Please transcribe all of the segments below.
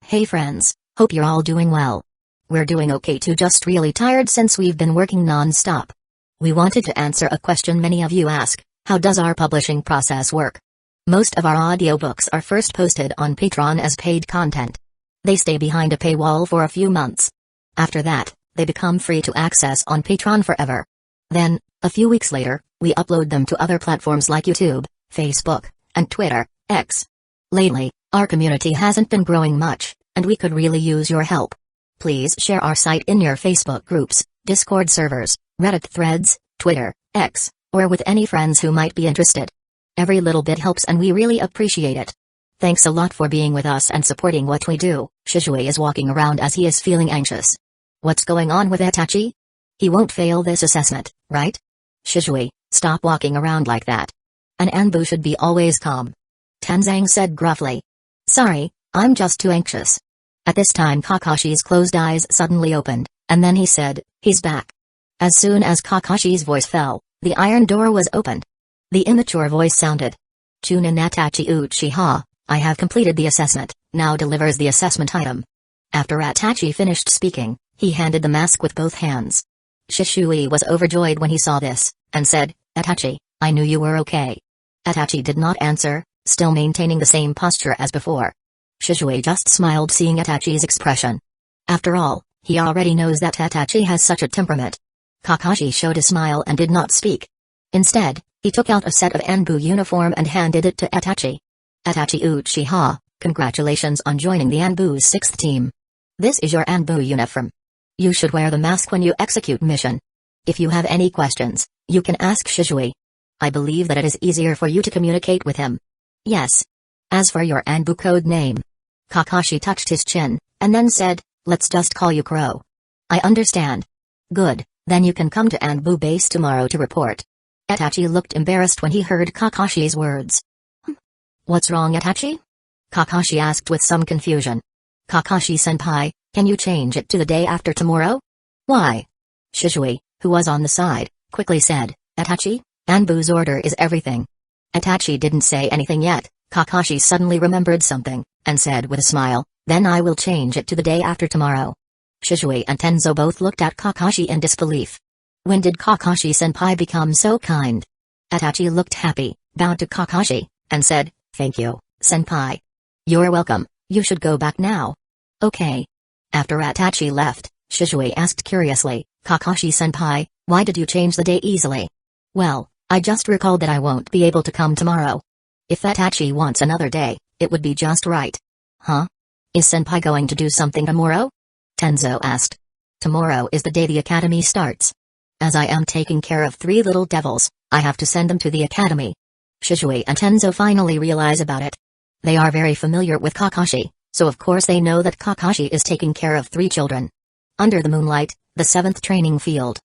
Hey friends, hope you're all doing well. We're doing okay too, just really tired since we've been working non-stop. We wanted to answer a question many of you ask: how does our publishing process work? Most of our audiobooks are first posted on Patreon as paid content. They stay behind a paywall for a few months. After that, they become free to access on Patreon forever. Then, a few weeks later, we upload them to other platforms like YouTube, Facebook, and Twitter, X. Lately, our community hasn't been growing much, and we could really use your help. Please share our site in your Facebook groups, Discord servers, Reddit threads, Twitter, X, or with any friends who might be interested. Every little bit helps and we really appreciate it. Thanks a lot for being with us and supporting what we do. Shisui is walking around as he is feeling anxious. What's going on with Itachi? He won't fail this assessment, right? Shisui, stop walking around like that. An Anbu should be always calm. Tenzang said gruffly. Sorry, I'm just too anxious. At this time Kakashi's closed eyes suddenly opened, and then he said, he's back. As soon as Kakashi's voice fell, the iron door was opened. The immature voice sounded. Chunin Itachi Uchiha, I have completed the assessment, now delivers the assessment item. After Itachi finished speaking, he handed the mask with both hands. Shisui was overjoyed when he saw this, and said, Itachi, I knew you were okay. Itachi did not answer, still maintaining the same posture as before. Shisui just smiled seeing Itachi's expression. After all, he already knows that Itachi has such a temperament. Kakashi showed a smile and did not speak. Instead, he took out a set of Anbu uniform and handed it to Itachi. Itachi Uchiha, congratulations on joining the Anbu's 6th team. This is your Anbu uniform. You should wear the mask when you execute mission. If you have any questions, you can ask Shisui. I believe that it is easier for you to communicate with him. Yes. As for your Anbu code name. Kakashi touched his chin, and then said, let's just call you Crow. I understand. Good, then you can come to Anbu base tomorrow to report. Itachi looked embarrassed when he heard Kakashi's words. What's wrong, Itachi? Kakashi asked with some confusion. Kakashi-senpai, can you change it to the day after tomorrow? Why? Shisui, who was on the side, quickly said, Itachi, Anbu's order is everything. Itachi didn't say anything yet. Kakashi suddenly remembered something, and said with a smile, then I will change it to the day after tomorrow. Shisui and Tenzo both looked at Kakashi in disbelief. When did Kakashi-senpai become so kind? Itachi looked happy, bowed to Kakashi, and said, thank you, senpai. You're welcome, you should go back now. Okay. After Itachi left, Shisui asked curiously, Kakashi-senpai, why did you change the day easily? Well, I just recalled that I won't be able to come tomorrow. If Itachi wants another day, it would be just right. Huh? Is senpai going to do something tomorrow? Tenzo asked. Tomorrow is the day the academy starts. As I am taking care of 3 little devils, I have to send them to the academy. Shisui and Tenzo finally realize about it. They are very familiar with Kakashi, so of course they know that Kakashi is taking care of 3 children. Under the moonlight, the 7th training field.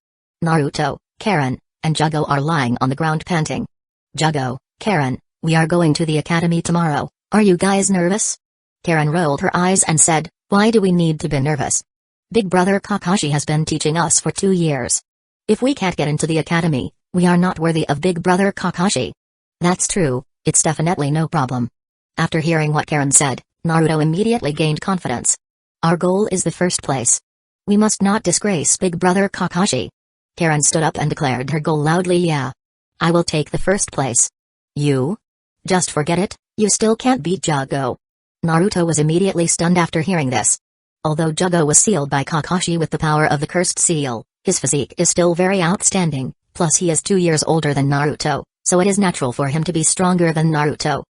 Naruto, Karen, and Jugo are lying on the ground panting. Jugo, Karen, we are going to the academy tomorrow, are you guys nervous? Karen rolled her eyes and said, why do we need to be nervous? Big brother Kakashi has been teaching us for 2 years. If we can't get into the academy, we are not worthy of big brother Kakashi. That's true, it's definitely no problem. After hearing what Karen said, Naruto immediately gained confidence. Our goal is the 1st place. We must not disgrace big brother Kakashi. Karen stood up and declared her goal loudly. Yeah. I will take the 1st place. You? Just forget it, you still can't beat Jugo. Naruto was immediately stunned after hearing this. Although Jugo was sealed by Kakashi with the power of the cursed seal, his physique is still very outstanding, plus he is 2 years older than Naruto, so it is natural for him to be stronger than Naruto.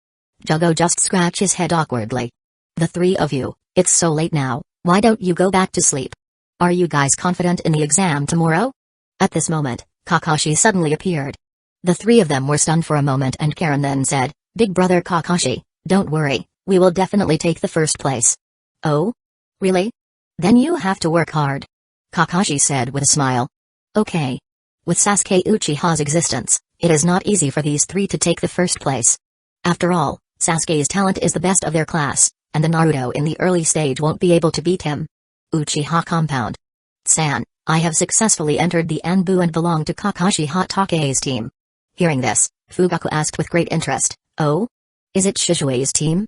Jugo just scratched his head awkwardly. The 3 of you, it's so late now, why don't you go back to sleep? Are you guys confident in the exam tomorrow? At this moment, Kakashi suddenly appeared. The 3 of them were stunned for a moment and Karen then said, Big brother Kakashi, don't worry, we will definitely take the 1st place. Oh? Really? Then you have to work hard. Kakashi said with a smile. Okay. With Sasuke Uchiha's existence, it is not easy for these 3 to take the 1st place. After all, Sasuke's talent is the best of their class, and the Naruto in the early stage won't be able to beat him. Uchiha Compound. San, I have successfully entered the Anbu and belong to Kakashi Hatake's team. Hearing this, Fugaku asked with great interest, oh? Is it Shishui's team?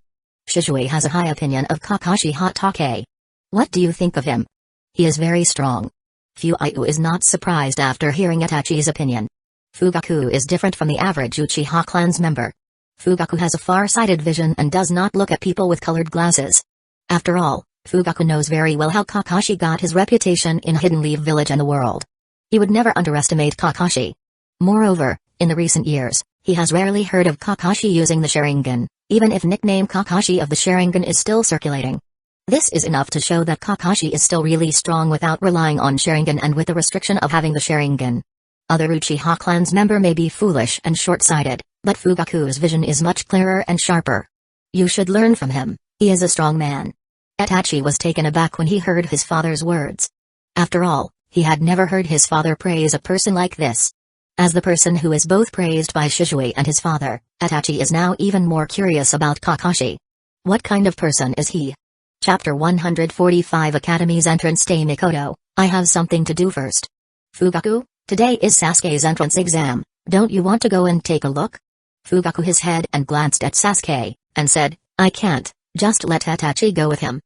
Shisui has a high opinion of Kakashi Hatake. What do you think of him? He is very strong. Fuiu is not surprised after hearing Itachi's opinion. Fugaku is different from the average Uchiha clan's member. Fugaku has a far-sighted vision and does not look at people with colored glasses. After all, Fugaku knows very well how Kakashi got his reputation in Hidden Leaf Village and the world. He would never underestimate Kakashi. Moreover, in the recent years, he has rarely heard of Kakashi using the Sharingan, even if nickname Kakashi of the Sharingan is still circulating. This is enough to show that Kakashi is still really strong without relying on Sharingan and with the restriction of having the Sharingan. Other Uchiha clan's member may be foolish and short-sighted, but Fugaku's vision is much clearer and sharper. You should learn from him, he is a strong man. Itachi was taken aback when he heard his father's words. After all, he had never heard his father praise a person like this. As the person who is both praised by Shisui and his father, Itachi is now even more curious about Kakashi. What kind of person is he? Chapter 145 Academy's Entrance Day. Mikoto, I have something to do first. Fugaku, today is Sasuke's entrance exam, don't you want to go and take a look? Fugaku his head and glanced at Sasuke, and said, I can't, just let Itachi go with him.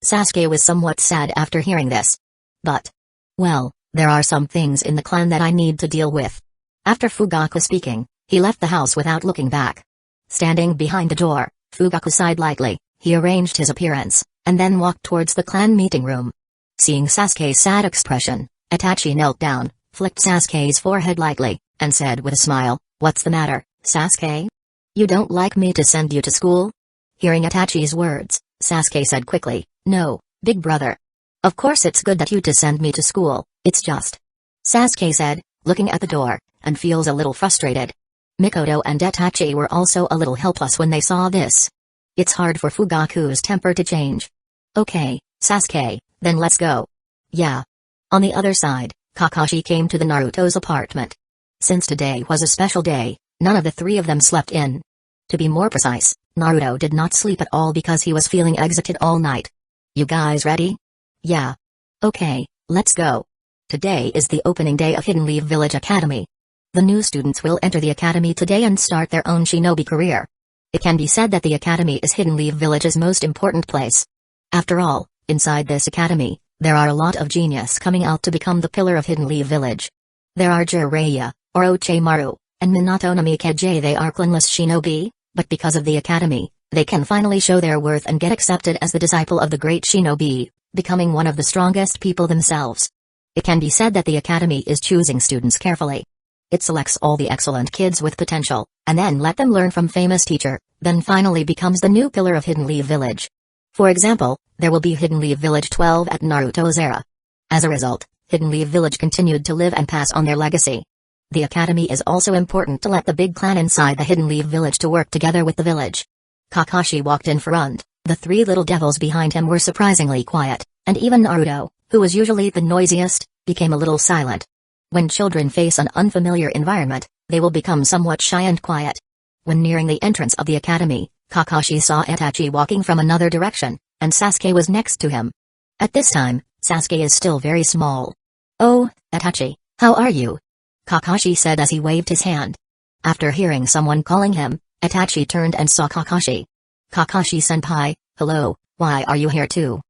Sasuke was somewhat sad after hearing this. But, well, there are some things in the clan that I need to deal with. After Fugaku speaking, he left the house without looking back. Standing behind the door, Fugaku sighed lightly, he arranged his appearance, and then walked towards the clan meeting room. Seeing Sasuke's sad expression, Itachi knelt down, flicked Sasuke's forehead lightly, and said with a smile, What's the matter, Sasuke? You don't like me to send you to school? Hearing Itachi's words, Sasuke said quickly, No, big brother. Of course it's good that you to send me to school, it's just. Sasuke said, looking at the door, and feels a little frustrated. Mikoto and Itachi were also a little helpless when they saw this. It's hard for Fugaku's temper to change. Okay, Sasuke, then let's go. Yeah. On the other side, Kakashi came to the Naruto's apartment. Since today was a special day, none of the three of them slept in. To be more precise, Naruto did not sleep at all because he was feeling exhausted all night. You guys ready? Yeah. Okay, let's go. Today is the opening day of Hidden Leaf Village Academy. The new students will enter the academy today and start their own shinobi career. It can be said that the academy is Hidden Leaf Village's most important place. After all, inside this academy, there are a lot of genius coming out to become the pillar of Hidden Leaf Village. There are Jiraiya, Orochimaru, and Minato Namikaze. They are clanless shinobi, but because of the academy, they can finally show their worth and get accepted as the disciple of the great shinobi, becoming one of the strongest people themselves. It can be said that the academy is choosing students carefully. It selects all the excellent kids with potential, and then let them learn from famous teacher, then finally becomes the new pillar of Hidden Leaf Village. For example, there will be Hidden Leaf Village 12 at Naruto's era. As a result, Hidden Leaf Village continued to live and pass on their legacy. The academy is also important to let the big clan inside the Hidden Leaf Village to work together with the village. Kakashi walked in front, the three little devils behind him were surprisingly quiet, and even Naruto, who was usually the noisiest, became a little silent. When children face an unfamiliar environment, they will become somewhat shy and quiet. When nearing the entrance of the academy, Kakashi saw Itachi walking from another direction, and Sasuke was next to him. At this time, Sasuke is still very small. Oh, Itachi, how are you? Kakashi said as he waved his hand. After hearing someone calling him, Itachi turned and saw Kakashi. Kakashi-senpai, hello, why are you here too?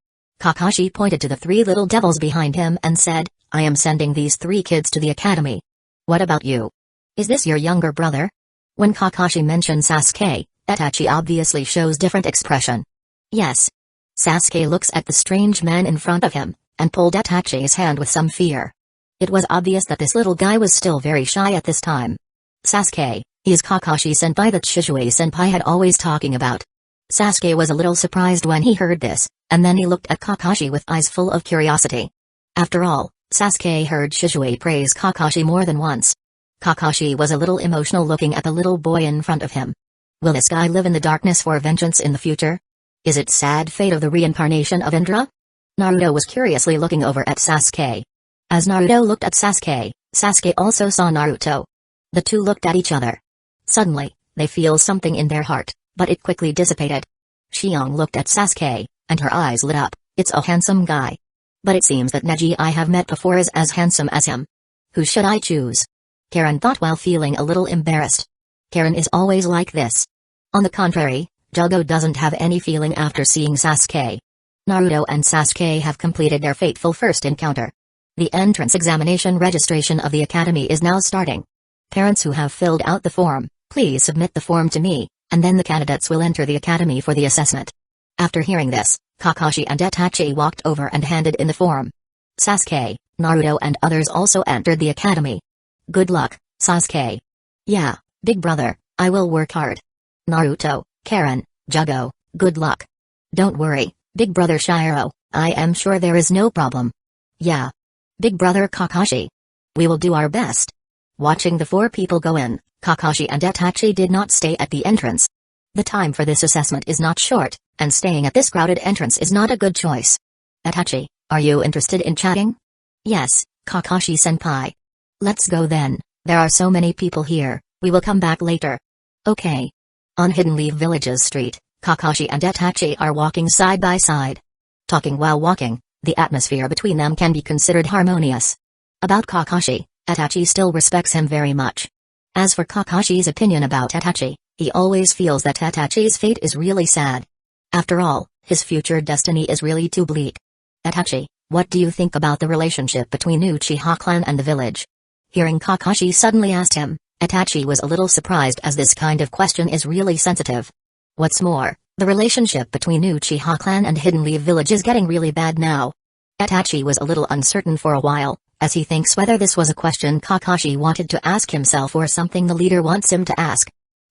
Kakashi pointed to the three little devils behind him and said, I am sending these three kids to the academy. What about you? Is this your younger brother? When Kakashi mentioned Sasuke, Itachi obviously shows different expression. Yes. Sasuke looks at the strange man in front of him, and pulled Itachi's hand with some fear. It was obvious that this little guy was still very shy at this time. Sasuke, he is Kakashi-senpai that Shisui-senpai had always talking about. Sasuke was a little surprised when he heard this, and then he looked at Kakashi with eyes full of curiosity. After all, Sasuke heard Shisui praise Kakashi more than once. Kakashi was a little emotional looking at the little boy in front of him. Will this guy live in the darkness for vengeance in the future? Is it sad fate of the reincarnation of Indra? Naruto was curiously looking over at Sasuke. As Naruto looked at Sasuke, Sasuke also saw Naruto. The two looked at each other. Suddenly, they feel something in their heart, but it quickly dissipated. Xiong looked at Sasuke, and her eyes lit up. It's a handsome guy. But it seems that Neji I have met before is as handsome as him. Who should I choose? Karen thought while feeling a little embarrassed. Karen is always like this. On the contrary, Jugo doesn't have any feeling after seeing Sasuke. Naruto and Sasuke have completed their fateful first encounter. The entrance examination registration of the academy is now starting. Parents who have filled out the form, please submit the form to me, and then the candidates will enter the academy for the assessment. After hearing this, Kakashi and Itachi walked over and handed in the form. Sasuke, Naruto and others also entered the academy. Good luck, Sasuke. Yeah, big brother, I will work hard. Naruto, Karen, Jugo, good luck. Don't worry, big brother Shiro, I am sure there is no problem. Yeah. Big brother Kakashi. We will do our best. Watching the four people go in, Kakashi and Itachi did not stay at the entrance. The time for this assessment is not short, and staying at this crowded entrance is not a good choice. Itachi, are you interested in chatting? Yes, Kakashi-senpai. Let's go then, there are so many people here, we will come back later. Okay. On Hidden Leaf Village's street, Kakashi and Itachi are walking side by side. Talking while walking, the atmosphere between them can be considered harmonious. About Kakashi, Itachi still respects him very much. As for Kakashi's opinion about Itachi, he always feels that Itachi's fate is really sad. After all, his future destiny is really too bleak. Itachi, what do you think about the relationship between Uchiha clan and the village? Hearing Kakashi suddenly asked him, Itachi was a little surprised as this kind of question is really sensitive. What's more, the relationship between Uchiha clan and Hidden Leaf Village is getting really bad now. Itachi was a little uncertain for a while, as he thinks whether this was a question Kakashi wanted to ask himself or something the leader wants him to ask.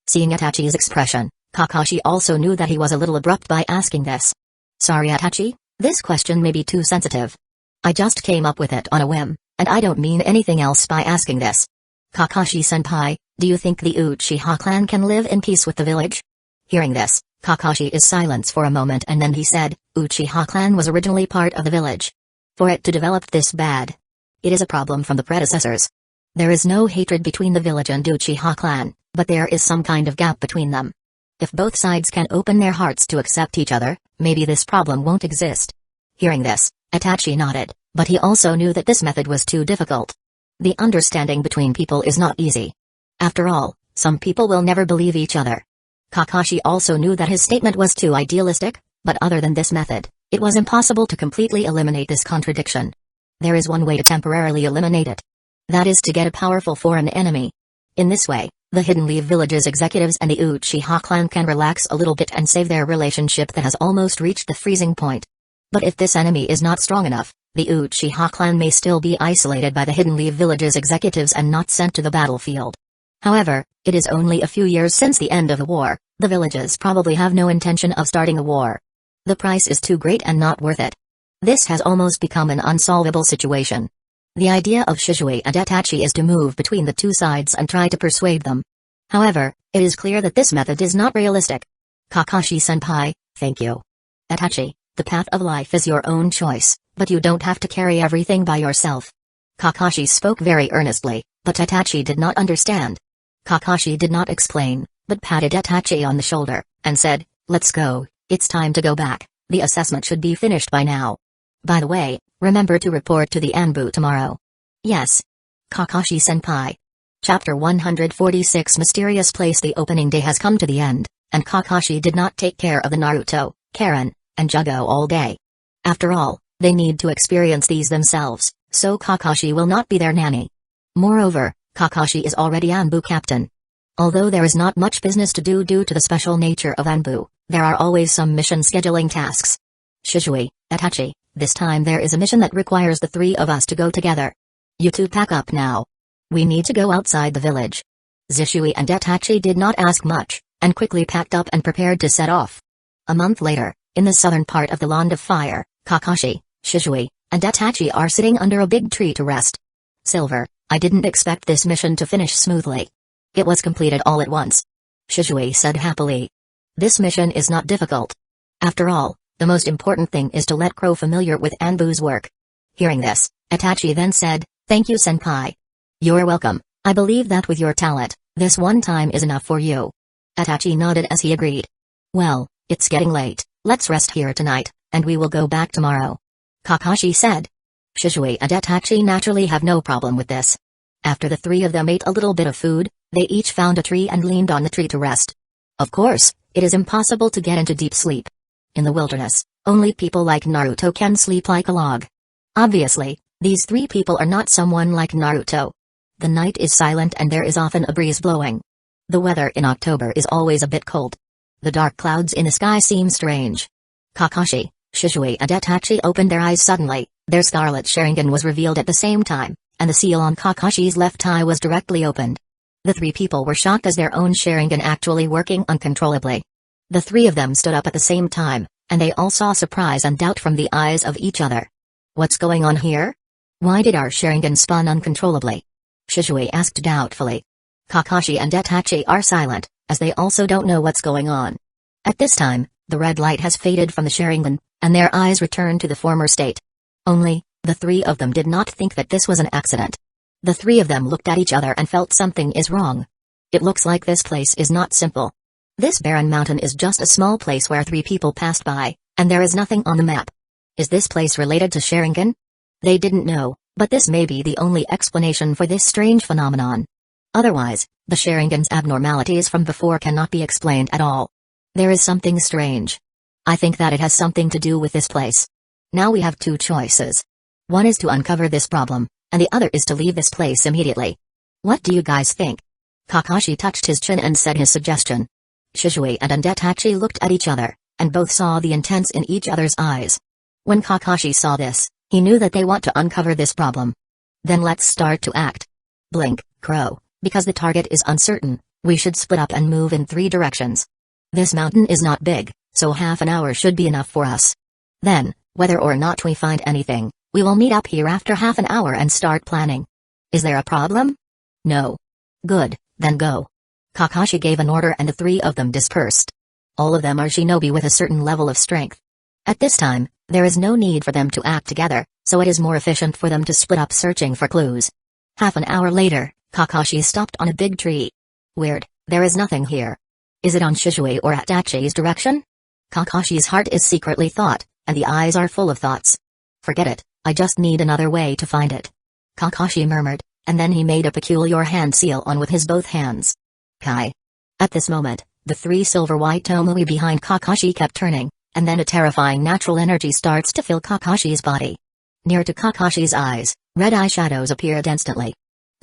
Seeing Itachi's expression, Kakashi also knew that he was a little abrupt by asking this. Sorry Itachi, this question may be too sensitive. I just came up with it on a whim, and I don't mean anything else by asking this. Kakashi-senpai, do you think the Uchiha clan can live in peace with the village? Hearing this, Kakashi is silent for a moment and then he said, Uchiha clan was originally part of the village. For it to develop this bad, it is a problem from the predecessors. There is no hatred between the village and Uchiha clan, but there is some kind of gap between them. If both sides can open their hearts to accept each other, maybe this problem won't exist. Hearing this, Itachi nodded, but he also knew that this method was too difficult. The understanding between people is not easy. After all, some people will never believe each other. Kakashi also knew that his statement was too idealistic, but other than this method, it was impossible to completely eliminate this contradiction. There is one way to temporarily eliminate it. That is to get a powerful foreign enemy. In this way, the Hidden Leaf Village's executives and the Uchiha clan can relax a little bit and save their relationship that has almost reached the freezing point. But if this enemy is not strong enough, the Uchiha clan may still be isolated by the Hidden Leaf Village's executives and not sent to the battlefield. However, it is only a few years since the end of the war, the villages probably have no intention of starting a war. The price is too great and not worth it. This has almost become an unsolvable situation. The idea of Shisui and Itachi is to move between the two sides and try to persuade them. However, it is clear that this method is not realistic. Kakashi-senpai, thank you. Itachi, the path of life is your own choice, but you don't have to carry everything by yourself. Kakashi spoke very earnestly, but Itachi did not understand. Kakashi did not explain, but patted Itachi on the shoulder, and said, let's go, it's time to go back, the assessment should be finished by now. By the way, remember to report to the Anbu tomorrow. Yes. Kakashi-senpai. Chapter 146 Mysterious Place. The opening day has come to the end, and Kakashi did not take care of the Naruto, Karen, and Jugo all day. After all, they need to experience these themselves, so Kakashi will not be their nanny. Moreover, Kakashi is already Anbu captain. Although there is not much business to do due to the special nature of Anbu, there are always some mission scheduling tasks. Shisui, Itachi, this time there is a mission that requires the three of us to go together. You two pack up now. We need to go outside the village. Shisui and Itachi did not ask much, and quickly packed up and prepared to set off. A month later, in the southern part of the Land of Fire, Kakashi, Shisui, and Itachi are sitting under a big tree to rest. Silver, I didn't expect this mission to finish smoothly. It was completed all at once. Shisui said happily. This mission is not difficult. After all, the most important thing is to let Crow familiar with Anbu's work. Hearing this, Itachi then said, thank you senpai. You're welcome, I believe that with your talent, this one time is enough for you. Itachi nodded as he agreed. Well, it's getting late, let's rest here tonight, and we will go back tomorrow. Kakashi said. Shisui and Itachi naturally have no problem with this. After the three of them ate a little bit of food, they each found a tree and leaned on the tree to rest. Of course, It is impossible to get into deep sleep. In the wilderness, only people like Naruto can sleep like a log. Obviously, these three people are not someone like Naruto. The night is silent and there is often a breeze blowing. The weather in October is always a bit cold. The dark clouds in the sky seem strange. Kakashi, Shisui and Itachi opened their eyes suddenly. Their scarlet Sharingan was revealed at the same time, and the seal on Kakashi's left eye was directly opened. The three people were shocked as their own Sharingan actually working uncontrollably. The three of them stood up at the same time, and they all saw surprise and doubt from the eyes of each other. What's going on here? Why did our Sharingan spun uncontrollably? Shisui asked doubtfully. Kakashi and Itachi are silent, as they also don't know what's going on. At this time, the red light has faded from the Sharingan, and their eyes return to the former state. Only, the three of them did not think that this was an accident. The three of them looked at each other and felt something is wrong. It looks like this place is not simple. This barren mountain is just a small place where three people passed by, and there is nothing on the map. Is this place related to Sharingan? They didn't know, but this may be the only explanation for this strange phenomenon. Otherwise, the Sharingan's abnormalities from before cannot be explained at all. There is something strange. I think that it has something to do with this place. Now we have two choices. One is to uncover this problem, and the other is to leave this place immediately. What do you guys think? Kakashi touched his chin and said his suggestion. Shisui and Itachi looked at each other, and both saw the intent in each other's eyes. When Kakashi saw this, he knew that they want to uncover this problem. Then let's start to act. Blink, Crow, because the target is uncertain, we should split up and move in three directions. This mountain is not big, so half an hour should be enough for us. Then, whether or not we find anything, we will meet up here after half an hour and start planning. Is there a problem? No. Good, then go. Kakashi gave an order and the three of them dispersed. All of them are shinobi with a certain level of strength. At this time, there is no need for them to act together, so it is more efficient for them to split up searching for clues. Half an hour later, Kakashi stopped on a big tree. Weird, there is nothing here. Is it on Shisui or Itachi's direction? Kakashi's heart is secretly thought, and the eyes are full of thoughts. Forget it, I just need another way to find it. Kakashi murmured, and then he made a peculiar hand seal on with his both hands. Kai. At this moment, the three silver-white Tomoe behind Kakashi kept turning, and then a terrifying natural energy starts to fill Kakashi's body. Near to Kakashi's eyes, red eye shadows appeared instantly.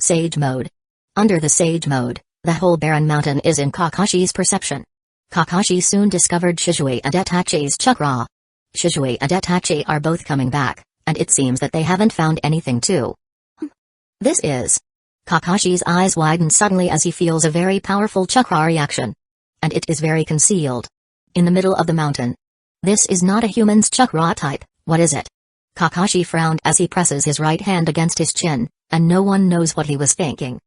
Sage mode. Under the sage mode, the whole barren mountain is in Kakashi's perception. Kakashi soon discovered Shisui and Itachi's chakra. Shisui and Itachi are both coming back, and it seems that they haven't found anything too. This is... Kakashi's eyes widen suddenly as he feels a very powerful chakra reaction. And it is very concealed. In the middle of the mountain. This is not a human's chakra type, what is it? Kakashi frowned as he presses his right hand against his chin, and no one knows what he was thinking.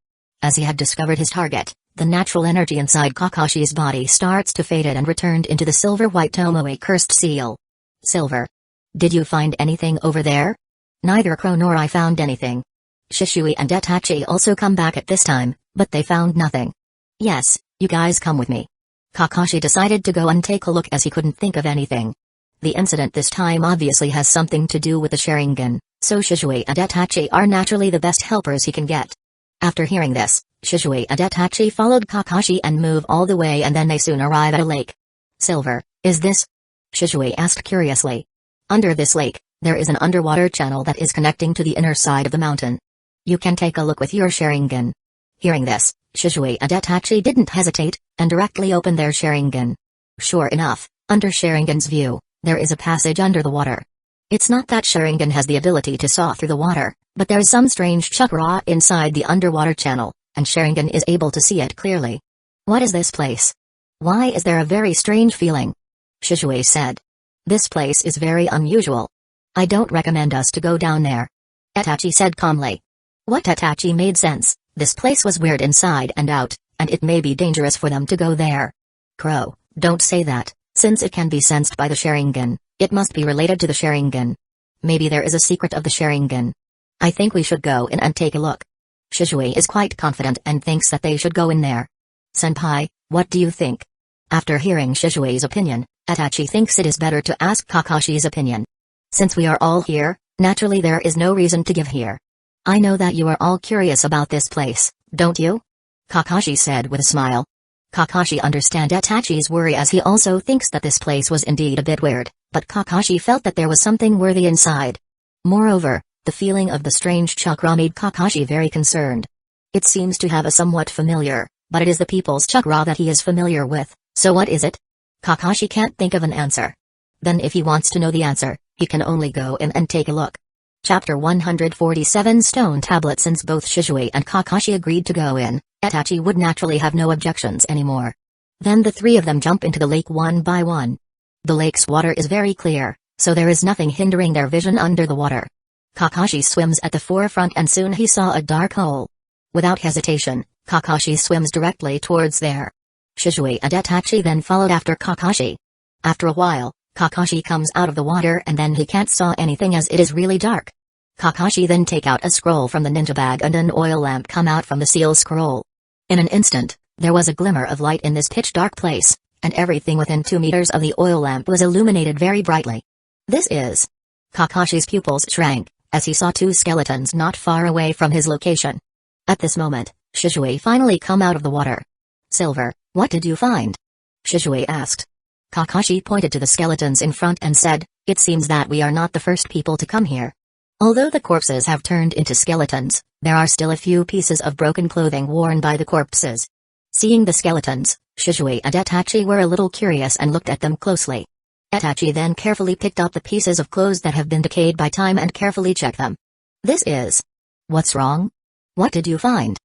As he had discovered his target, the natural energy inside Kakashi's body starts to fade and returned into the silver-white Tomoe cursed seal. Silver. Did you find anything over there? Neither Crow nor I found anything. Shisui and Itachi also come back at this time, but they found nothing. Yes, you guys come with me. Kakashi decided to go and take a look as he couldn't think of anything. The incident this time obviously has something to do with the Sharingan, so Shisui and Itachi are naturally the best helpers he can get. After hearing this, Shisui and Itachi followed Kakashi and move all the way and then they soon arrive at a lake. Silver, is this? Shisui asked curiously. Under this lake, there is an underwater channel that is connecting to the inner side of the mountain. You can take a look with your Sharingan. Hearing this, Shisui and Itachi didn't hesitate, and directly opened their Sharingan. Sure enough, under Sharingan's view, there is a passage under the water. It's not that Sharingan has the ability to saw through the water, but there's some strange chakra inside the underwater channel, and Sharingan is able to see it clearly. What is this place? Why is there a very strange feeling? Shisui said. This place is very unusual. I don't recommend us to go down there. Itachi said calmly. What Itachi made sense, this place was weird inside and out, and it may be dangerous for them to go there. Crow, don't say that, since it can be sensed by the Sharingan, it must be related to the Sharingan. Maybe there is a secret of the Sharingan. I think we should go in and take a look. Shisui is quite confident and thinks that they should go in there. Senpai, what do you think? After hearing Shishui's opinion, Itachi thinks it is better to ask Kakashi's opinion. Since we are all here, naturally there is no reason to give here. I know that you are all curious about this place, don't you? Kakashi said with a smile. Kakashi understands Itachi's worry as he also thinks that this place was indeed a bit weird, but Kakashi felt that there was something worthy inside. Moreover, the feeling of the strange chakra made Kakashi very concerned. It seems to have a somewhat familiar, but it is the people's chakra that he is familiar with, so what is it? Kakashi can't think of an answer. Then if he wants to know the answer, he can only go in and take a look. Chapter 147 Stone Tablet. Since both Shisui and Kakashi agreed to go in, Itachi would naturally have no objections anymore. Then the three of them jump into the lake one by one. The lake's water is very clear, so there is nothing hindering their vision under the water. Kakashi swims at the forefront and soon he saw a dark hole. Without hesitation, Kakashi swims directly towards there. Shisui and Itachi then followed after Kakashi. After a while, Kakashi comes out of the water and then he can't saw anything as it is really dark. Kakashi then take out a scroll from the ninja bag and an oil lamp come out from the seal scroll. In an instant, there was a glimmer of light in this pitch dark place, and everything within 2 meters of the oil lamp was illuminated very brightly. This is... Kakashi's pupils shrank, as he saw 2 skeletons not far away from his location. At this moment, Shisui finally come out of the water. Silver, what did you find? Shisui asked. Kakashi pointed to the skeletons in front and said, it seems that we are not the first people to come here. Although the corpses have turned into skeletons, there are still a few pieces of broken clothing worn by the corpses. Seeing the skeletons, Shisui and Itachi were a little curious and looked at them closely. Itachi then carefully picked up the pieces of clothes that have been decayed by time and carefully checked them. This is... What's wrong? What did you find?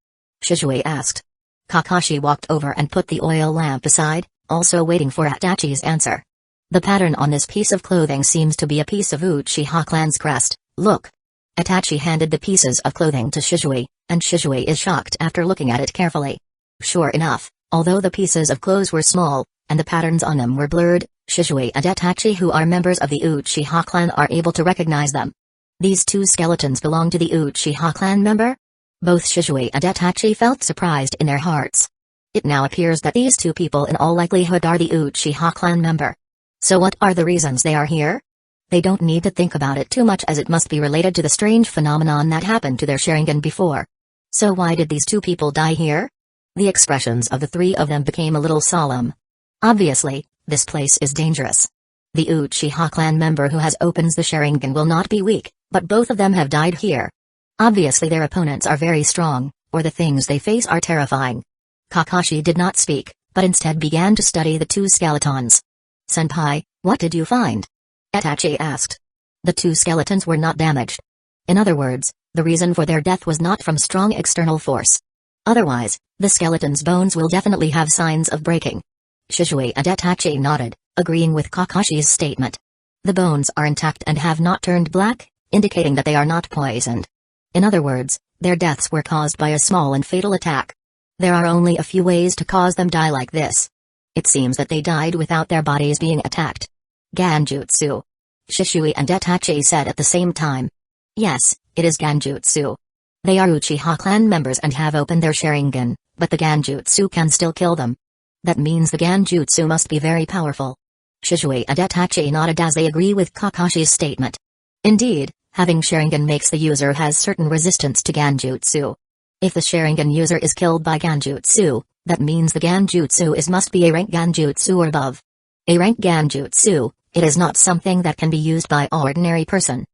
Shisui asked. Kakashi walked over and put the oil lamp aside, also waiting for Itachi's answer. The pattern on this piece of clothing seems to be a piece of Uchiha clan's crest. Look. Itachi handed the pieces of clothing to Shisui, and Shisui is shocked after looking at it carefully. Sure enough, although the pieces of clothes were small, and the patterns on them were blurred, Shisui and Itachi, who are members of the Uchiha clan, are able to recognize them. These 2 skeletons belong to the Uchiha clan member? Both Shisui and Itachi felt surprised in their hearts. It now appears that these 2 people in all likelihood are the Uchiha clan member. So what are the reasons they are here? They don't need to think about it too much as it must be related to the strange phenomenon that happened to their Sharingan before. So why did these 2 people die here? The expressions of the 3 of them became a little solemn. Obviously, this place is dangerous. The Uchiha clan member who has opens the Sharingan will not be weak, but both of them have died here. Obviously their opponents are very strong, or the things they face are terrifying. Kakashi did not speak, but instead began to study the 2 skeletons. Senpai, what did you find? Itachi asked. The 2 skeletons were not damaged. In other words, the reason for their death was not from strong external force. Otherwise, the skeleton's bones will definitely have signs of breaking. Shisui and Itachi nodded, agreeing with Kakashi's statement. The bones are intact and have not turned black, indicating that they are not poisoned. In other words, their deaths were caused by a small and fatal attack. There are only a few ways to cause them die like this. It seems that they died without their bodies being attacked. Ganjutsu. Shisui and Itachi said at the same time. Yes, it is Ganjutsu. They are Uchiha clan members and have opened their Sharingan, but the Ganjutsu can still kill them. That means the Ganjutsu must be very powerful. Shisui and Itachi nodded as they agree with Kakashi's statement. Indeed, having Sharingan makes the user has certain resistance to Ganjutsu. If the Sharingan user is killed by Ganjutsu, that means the Ganjutsu must be a rank Ganjutsu or above. A rank Ganjutsu, it is not something that can be used by ordinary person.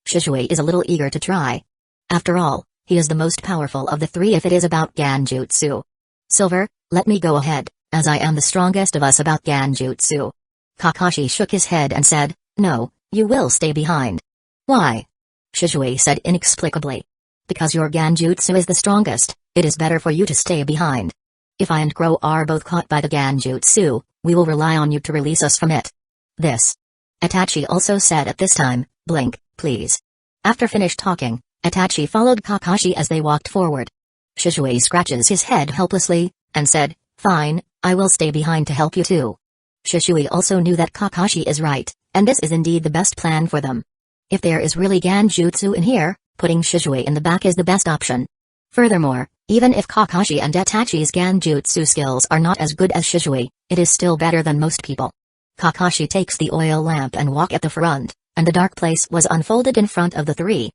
Shisui is a little eager to try. After all, he is the most powerful of the 3 if it is about Ganjutsu. Silver, let me go ahead, as I am the strongest of us about Ganjutsu. Kakashi shook his head and said, no, you will stay behind. Why? Shisui said inexplicably. Because your Ganjutsu is the strongest, it is better for you to stay behind. If I and Crow are both caught by the Ganjutsu, we will rely on you to release us from it. This. Itachi also said at this time, blink, please. After finished talking, Itachi followed Kakashi as they walked forward. Shisui scratches his head helplessly, and said, fine, I will stay behind to help you too. Shisui also knew that Kakashi is right, and this is indeed the best plan for them. If there is really Ganjutsu in here, putting Shisui in the back is the best option. Furthermore, even if Kakashi and Itachi's Ganjutsu skills are not as good as Shisui, it is still better than most people. Kakashi takes the oil lamp and walk at the front, and the dark place was unfolded in front of the 3.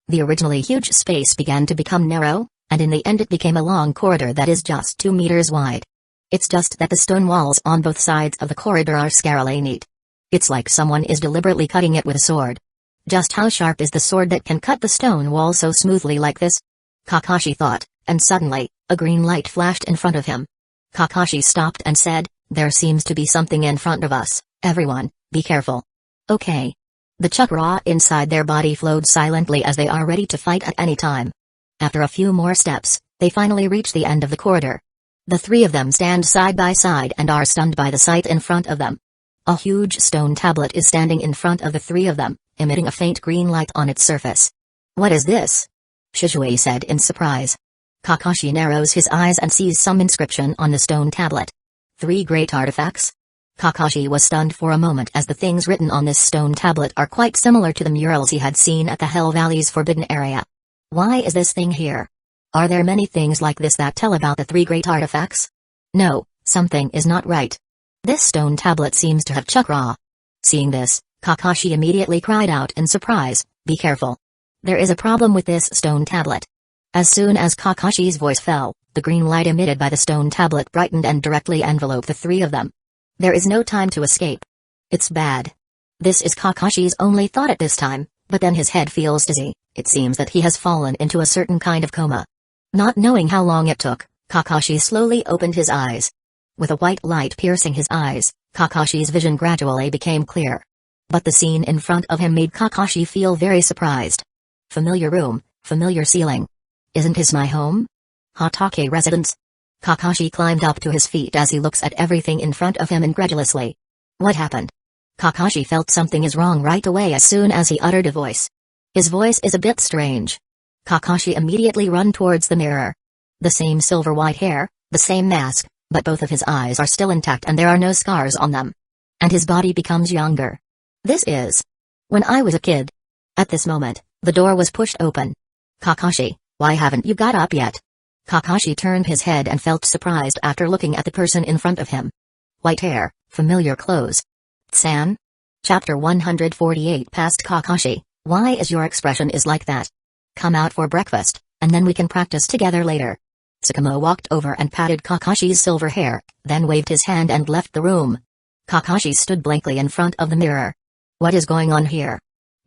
The originally huge space began to become narrow, and in the end it became a long corridor that is just 2 meters wide. It's just that the stone walls on both sides of the corridor are scarily neat. It's like someone is deliberately cutting it with a sword. Just how sharp is the sword that can cut the stone wall so smoothly like this? Kakashi thought, and suddenly, a green light flashed in front of him. Kakashi stopped and said, "There seems to be something in front of us, everyone, be careful." Okay. The chakra inside their body flowed silently as they are ready to fight at any time. After a few more steps, they finally reach the end of the corridor. The three of them stand side by side and are stunned by the sight in front of them. A huge stone tablet is standing in front of the three of them, emitting a faint green light on its surface. "What is this?" Shizue said in surprise. Kakashi narrows his eyes and sees some inscription on the stone tablet. 3 great artifacts? Kakashi was stunned for a moment as the things written on this stone tablet are quite similar to the murals he had seen at the Hell Valley's forbidden area. Why is this thing here? Are there many things like this that tell about the 3 great artifacts? No, something is not right. This stone tablet seems to have chakra. Seeing this, Kakashi immediately cried out in surprise, "Be careful. There is a problem with this stone tablet." As soon as Kakashi's voice fell, the green light emitted by the stone tablet brightened and directly enveloped the three of them. There is no time to escape. It's bad. This is Kakashi's only thought at this time, but then his head feels dizzy. It seems that he has fallen into a certain kind of coma. Not knowing how long it took, Kakashi slowly opened his eyes. With a white light piercing his eyes, Kakashi's vision gradually became clear. But the scene in front of him made Kakashi feel very surprised. Familiar room, familiar ceiling. Isn't this my home? Hatake residence? Kakashi climbed up to his feet as he looks at everything in front of him incredulously. What happened? Kakashi felt something is wrong right away as soon as he uttered a voice. His voice is a bit strange. Kakashi immediately ran towards the mirror. The same silver white hair, the same mask, but both of his eyes are still intact and there are no scars on them. And his body becomes younger. This is when I was a kid. At this moment, the door was pushed open. Kakashi, why haven't you got up yet? Kakashi turned his head and felt surprised after looking at the person in front of him. White hair, familiar clothes. San? Chapter 148 Past Kakashi, why is your expression is like that? Come out for breakfast, and then we can practice together later. Tsukumo walked over and patted Kakashi's silver hair, then waved his hand and left the room. Kakashi stood blankly in front of the mirror. What is going on here?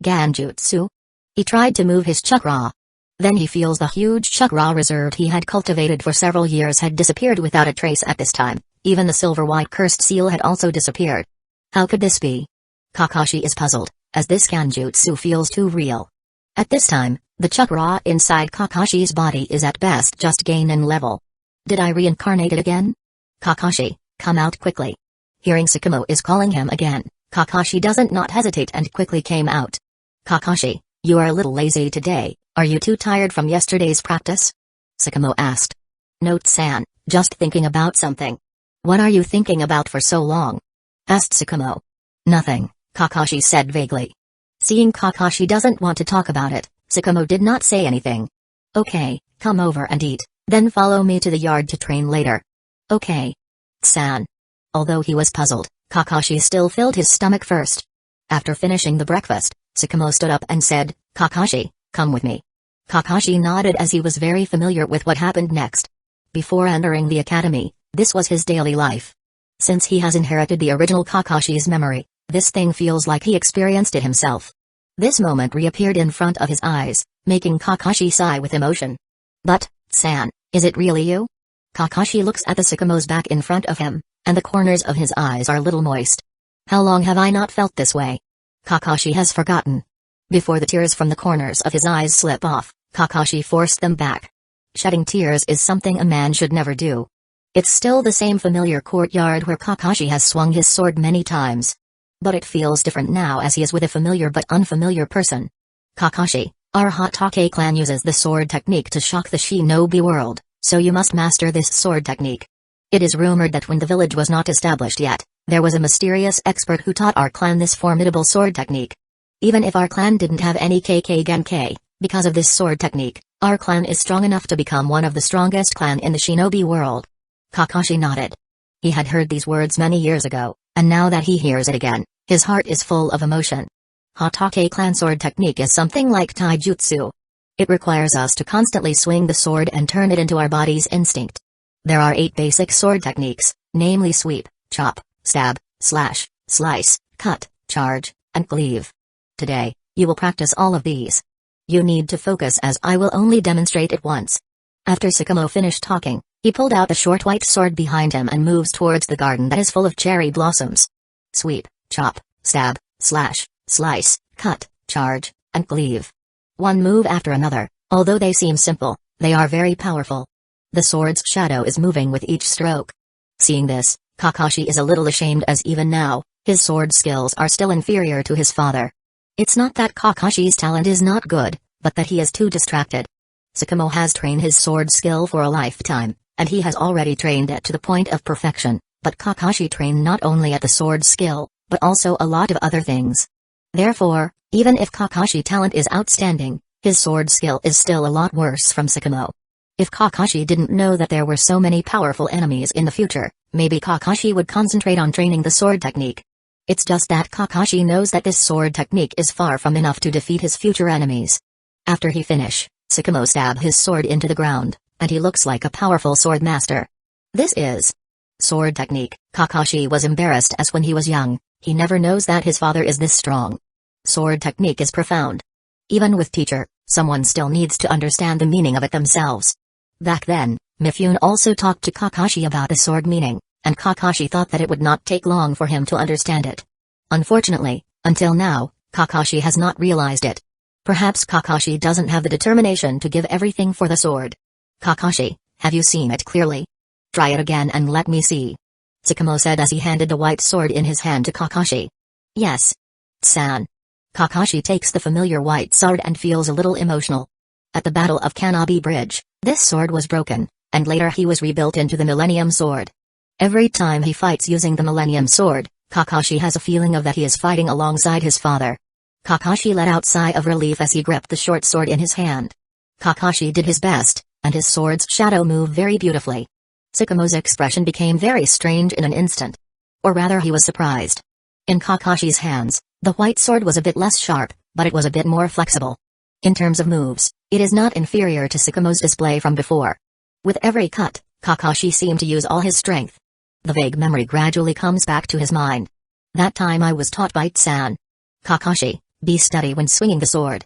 Ganjutsu? He tried to move his chakra. Then he feels the huge chakra reserve he had cultivated for several years had disappeared without a trace at this time. Even the silver white cursed seal had also disappeared. How could this be? Kakashi is puzzled, as this Ganjutsu feels too real. At this time, the chakra inside Kakashi's body is at best just gain in level. Did I reincarnate it again? Kakashi, come out quickly. Hearing Tsukumo is calling him again, Kakashi doesn't not hesitate and quickly came out. Kakashi, you are a little lazy today, are you too tired from yesterday's practice? Tsukumo asked. Note-san, just thinking about something. What are you thinking about for so long? Asked Tsukumo. Nothing, Kakashi said vaguely. Seeing Kakashi doesn't want to talk about it, Tsukumo did not say anything. Okay, come over and eat, then follow me to the yard to train later. Okay. San. Although he was puzzled, Kakashi still filled his stomach first. After finishing the breakfast, Tsukumo stood up and said, Kakashi, come with me. Kakashi nodded as he was very familiar with what happened next. Before entering the academy, this was his daily life. Since he has inherited the original Kakashi's memory, this thing feels like he experienced it himself. This moment reappeared in front of his eyes, making Kakashi sigh with emotion. But, San, is it really you? Kakashi looks at the Tsukumo's back in front of him, and the corners of his eyes are a little moist. How long have I not felt this way? Kakashi has forgotten. Before the tears from the corners of his eyes slip off, Kakashi forced them back. Shedding tears is something a man should never do. It's still the same familiar courtyard where Kakashi has swung his sword many times. But it feels different now as he is with a familiar but unfamiliar person. Kakashi, our Hatake clan uses the sword technique to shock the shinobi world, so you must master this sword technique. It is rumored that when the village was not established yet, there was a mysterious expert who taught our clan this formidable sword technique. Even if our clan didn't have any KK Genkai, because of this sword technique, our clan is strong enough to become one of the strongest clan in the shinobi world. Kakashi nodded. He had heard these words many years ago, and now that he hears it again, his heart is full of emotion. Hatake clan sword technique is something like taijutsu. It requires us to constantly swing the sword and turn it into our body's instinct. There are 8 basic sword techniques, namely sweep, chop, stab, slash, slice, cut, charge, and cleave. Today, you will practice all of these. You need to focus as I will only demonstrate it once. After Tsukumo finished talking, he pulled out the short white sword behind him and moves towards the garden that is full of cherry blossoms. Sweep, chop, stab, slash, slice, cut, charge, and cleave. One move after another, although they seem simple, they are very powerful. The sword's shadow is moving with each stroke. Seeing this, Kakashi is a little ashamed as even now, his sword skills are still inferior to his father. It's not that Kakashi's talent is not good, but that he is too distracted. Tsukumo has trained his sword skill for a lifetime, and he has already trained it to the point of perfection, but Kakashi trained not only at the sword skill, but also a lot of other things. Therefore, even if Kakashi's talent is outstanding, his sword skill is still a lot worse from Tsukumo. If Kakashi didn't know that there were so many powerful enemies in the future, maybe Kakashi would concentrate on training the sword technique. It's just that Kakashi knows that this sword technique is far from enough to defeat his future enemies. After he finish, Tsukumo stab his sword into the ground, and he looks like a powerful sword master. This is sword technique. Kakashi was embarrassed as when he was young, he never knows that his father is this strong. Sword technique is profound. Even with teacher, someone still needs to understand the meaning of it themselves. Back then, Mifune also talked to Kakashi about the sword meaning, and Kakashi thought that it would not take long for him to understand it. Unfortunately, until now, Kakashi has not realized it. Perhaps Kakashi doesn't have the determination to give everything for the sword. Kakashi, have you seen it clearly? Try it again and let me see. Tsukumo said as he handed the white sword in his hand to Kakashi. Yes. San. Kakashi takes the familiar white sword and feels a little emotional. At the Battle of Kanabi Bridge, this sword was broken, and later he was rebuilt into the Millennium Sword. Every time he fights using the Millennium Sword, Kakashi has a feeling of that he is fighting alongside his father. Kakashi let out a sigh of relief as he gripped the short sword in his hand. Kakashi did his best, and his sword's shadow moved very beautifully. Tsukumo's expression became very strange in an instant. Or rather he was surprised. In Kakashi's hands, the white sword was a bit less sharp, but it was a bit more flexible. In terms of moves, it is not inferior to Tsukumo's display from before. With every cut, Kakashi seemed to use all his strength. The vague memory gradually comes back to his mind. That time I was taught by Tsan. Kakashi, be steady when swinging the sword.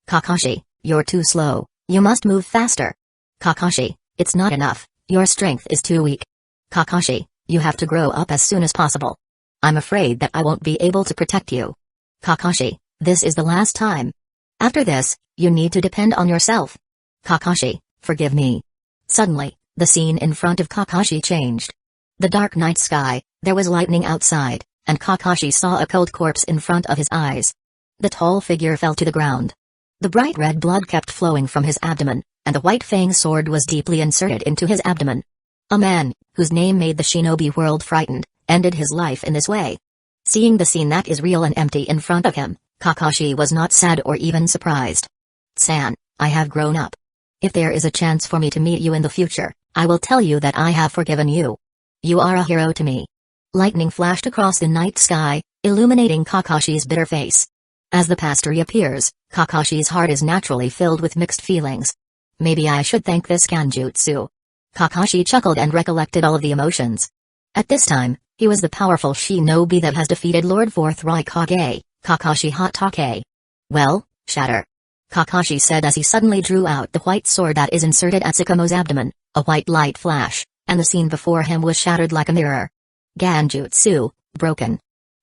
Kakashi, you're too slow, you must move faster. Kakashi, it's not enough, your strength is too weak. Kakashi, you have to grow up as soon as possible. I'm afraid that I won't be able to protect you. Kakashi, this is the last time. After this, you need to depend on yourself. Kakashi, forgive me. Suddenly, the scene in front of Kakashi changed. The dark night sky, there was lightning outside, and Kakashi saw a cold corpse in front of his eyes. The tall figure fell to the ground. The bright red blood kept flowing from his abdomen, and the white fang sword was deeply inserted into his abdomen. A man, whose name made the shinobi world frightened, ended his life in this way. Seeing the scene that is real and empty in front of him, Kakashi was not sad or even surprised. San, I have grown up. If there is a chance for me to meet you in the future, I will tell you that I have forgiven you. You are a hero to me. Lightning flashed across the night sky, illuminating Kakashi's bitter face. As the past reappears, Kakashi's heart is naturally filled with mixed feelings. Maybe I should thank this Kanjutsu. Kakashi chuckled and recollected all of the emotions. At this time, he was the powerful shinobi that has defeated Lord Fourth Raikage, Kakashi Hatake. Well, shatter. Kakashi said as he suddenly drew out the white sword that is inserted at Tsukumo's abdomen, a white light flash, and the scene before him was shattered like a mirror. Ganjutsu, broken.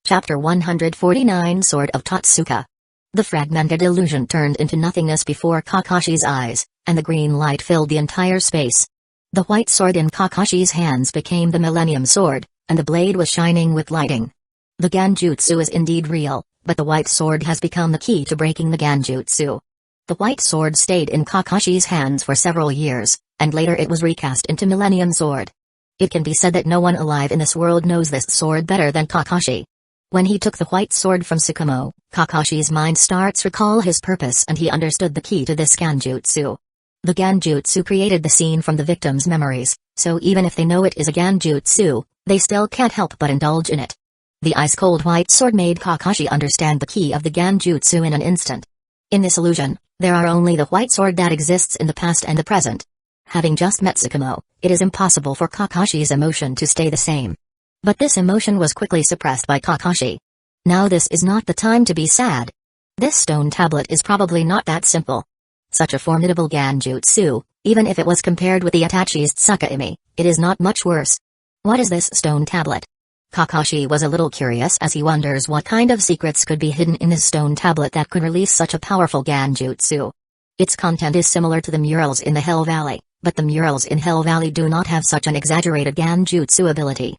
Chapter 149 Sword of Totsuka. The fragmented illusion turned into nothingness before Kakashi's eyes, and the green light filled the entire space. The white sword in Kakashi's hands became the Millennium Sword, and the blade was shining with lighting. The Ganjutsu is indeed real, but the white sword has become the key to breaking the Ganjutsu. The white sword stayed in Kakashi's hands for several years, and later it was recast into Millennium Sword. It can be said that no one alive in this world knows this sword better than Kakashi. When he took the white sword from Tsukumo, Kakashi's mind starts recall his purpose and he understood the key to this Ganjutsu. The Ganjutsu created the scene from the victim's memories, so even if they know it is a Ganjutsu, they still can't help but indulge in it. The ice-cold white sword made Kakashi understand the key of the Ganjutsu in an instant. In this illusion, there are only the white sword that exists in the past and the present. Having just met Tsukumo, it is impossible for Kakashi's emotion to stay the same. But this emotion was quickly suppressed by Kakashi. Now this is not the time to be sad. This stone tablet is probably not that simple. Such a formidable Genjutsu, even if it was compared with the Itachi's Tsukuyomi, it is not much worse. What is this stone tablet? Kakashi was a little curious as he wonders what kind of secrets could be hidden in this stone tablet that could release such a powerful Genjutsu. Its content is similar to the murals in the Hell Valley, but the murals in Hell Valley do not have such an exaggerated Genjutsu ability.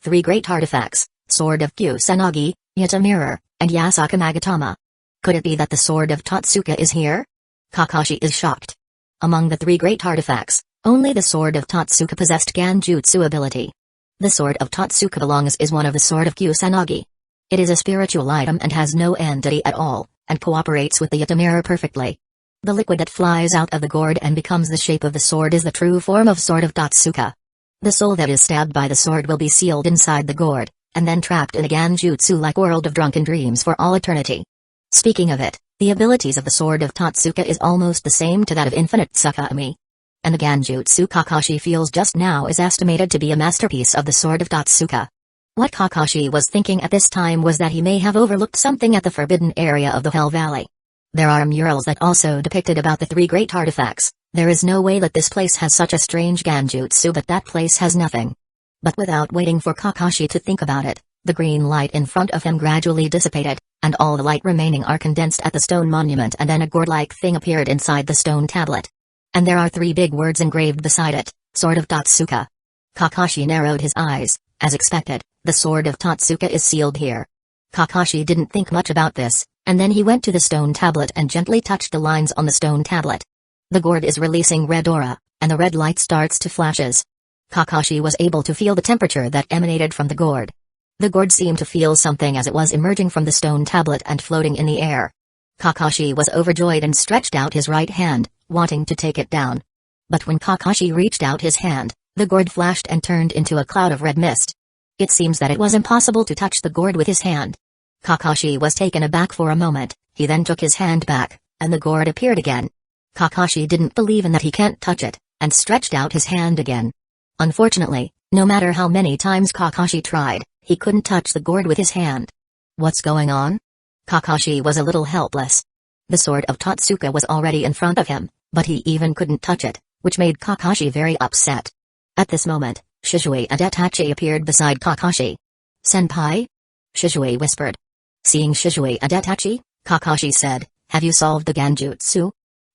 3 great artifacts, Sword of Kusanagi, Yata Mirror, and Yasaka Magatama. Could it be that the Sword of Totsuka is here? Kakashi is shocked. Among the 3 great artifacts, only the Sword of Totsuka possessed Genjutsu ability. The Sword of Totsuka belongs is one of the Sword of Kusanagi. It is a spiritual item and has no entity at all, and cooperates with the Yata Mirror perfectly. The liquid that flies out of the gourd and becomes the shape of the sword is the true form of Sword of Totsuka. The soul that is stabbed by the sword will be sealed inside the gourd, and then trapped in a Genjutsu-like world of drunken dreams for all eternity. Speaking of it, the abilities of the Sword of Totsuka is almost the same to that of Infinite Tsukuyomi. And the Genjutsu Kakashi feels just now is estimated to be a masterpiece of the Sword of Totsuka. What Kakashi was thinking at this time was that he may have overlooked something at the forbidden area of the Hell Valley. There are murals that also depicted about the 3 great artifacts. There is no way that this place has such a strange Genjutsu, but that place has nothing. But without waiting for Kakashi to think about it, the green light in front of him gradually dissipated, and all the light remaining are condensed at the stone monument, and then a gourd-like thing appeared inside the stone tablet. And there are 3 big words engraved beside it, Sword of Totsuka. Kakashi narrowed his eyes. As expected, the Sword of Totsuka is sealed here. Kakashi didn't think much about this, and then he went to the stone tablet and gently touched the lines on the stone tablet. The gourd is releasing red aura, and the red light starts to flashes. Kakashi was able to feel the temperature that emanated from the gourd. The gourd seemed to feel something as it was emerging from the stone tablet and floating in the air. Kakashi was overjoyed and stretched out his right hand, wanting to take it down. But when Kakashi reached out his hand, the gourd flashed and turned into a cloud of red mist. It seems that it was impossible to touch the gourd with his hand. Kakashi was taken aback for a moment. He then took his hand back, and the gourd appeared again. Kakashi didn't believe in that he can't touch it, and stretched out his hand again. Unfortunately, no matter how many times Kakashi tried, he couldn't touch the gourd with his hand. What's going on? Kakashi was a little helpless. The Sword of Totsuka was already in front of him, but he even couldn't touch it, which made Kakashi very upset. At this moment, Shisui and Itachi appeared beside Kakashi. "Senpai?" Shisui whispered. Seeing Shisui and Itachi, Kakashi said, "Have you solved the Genjutsu?"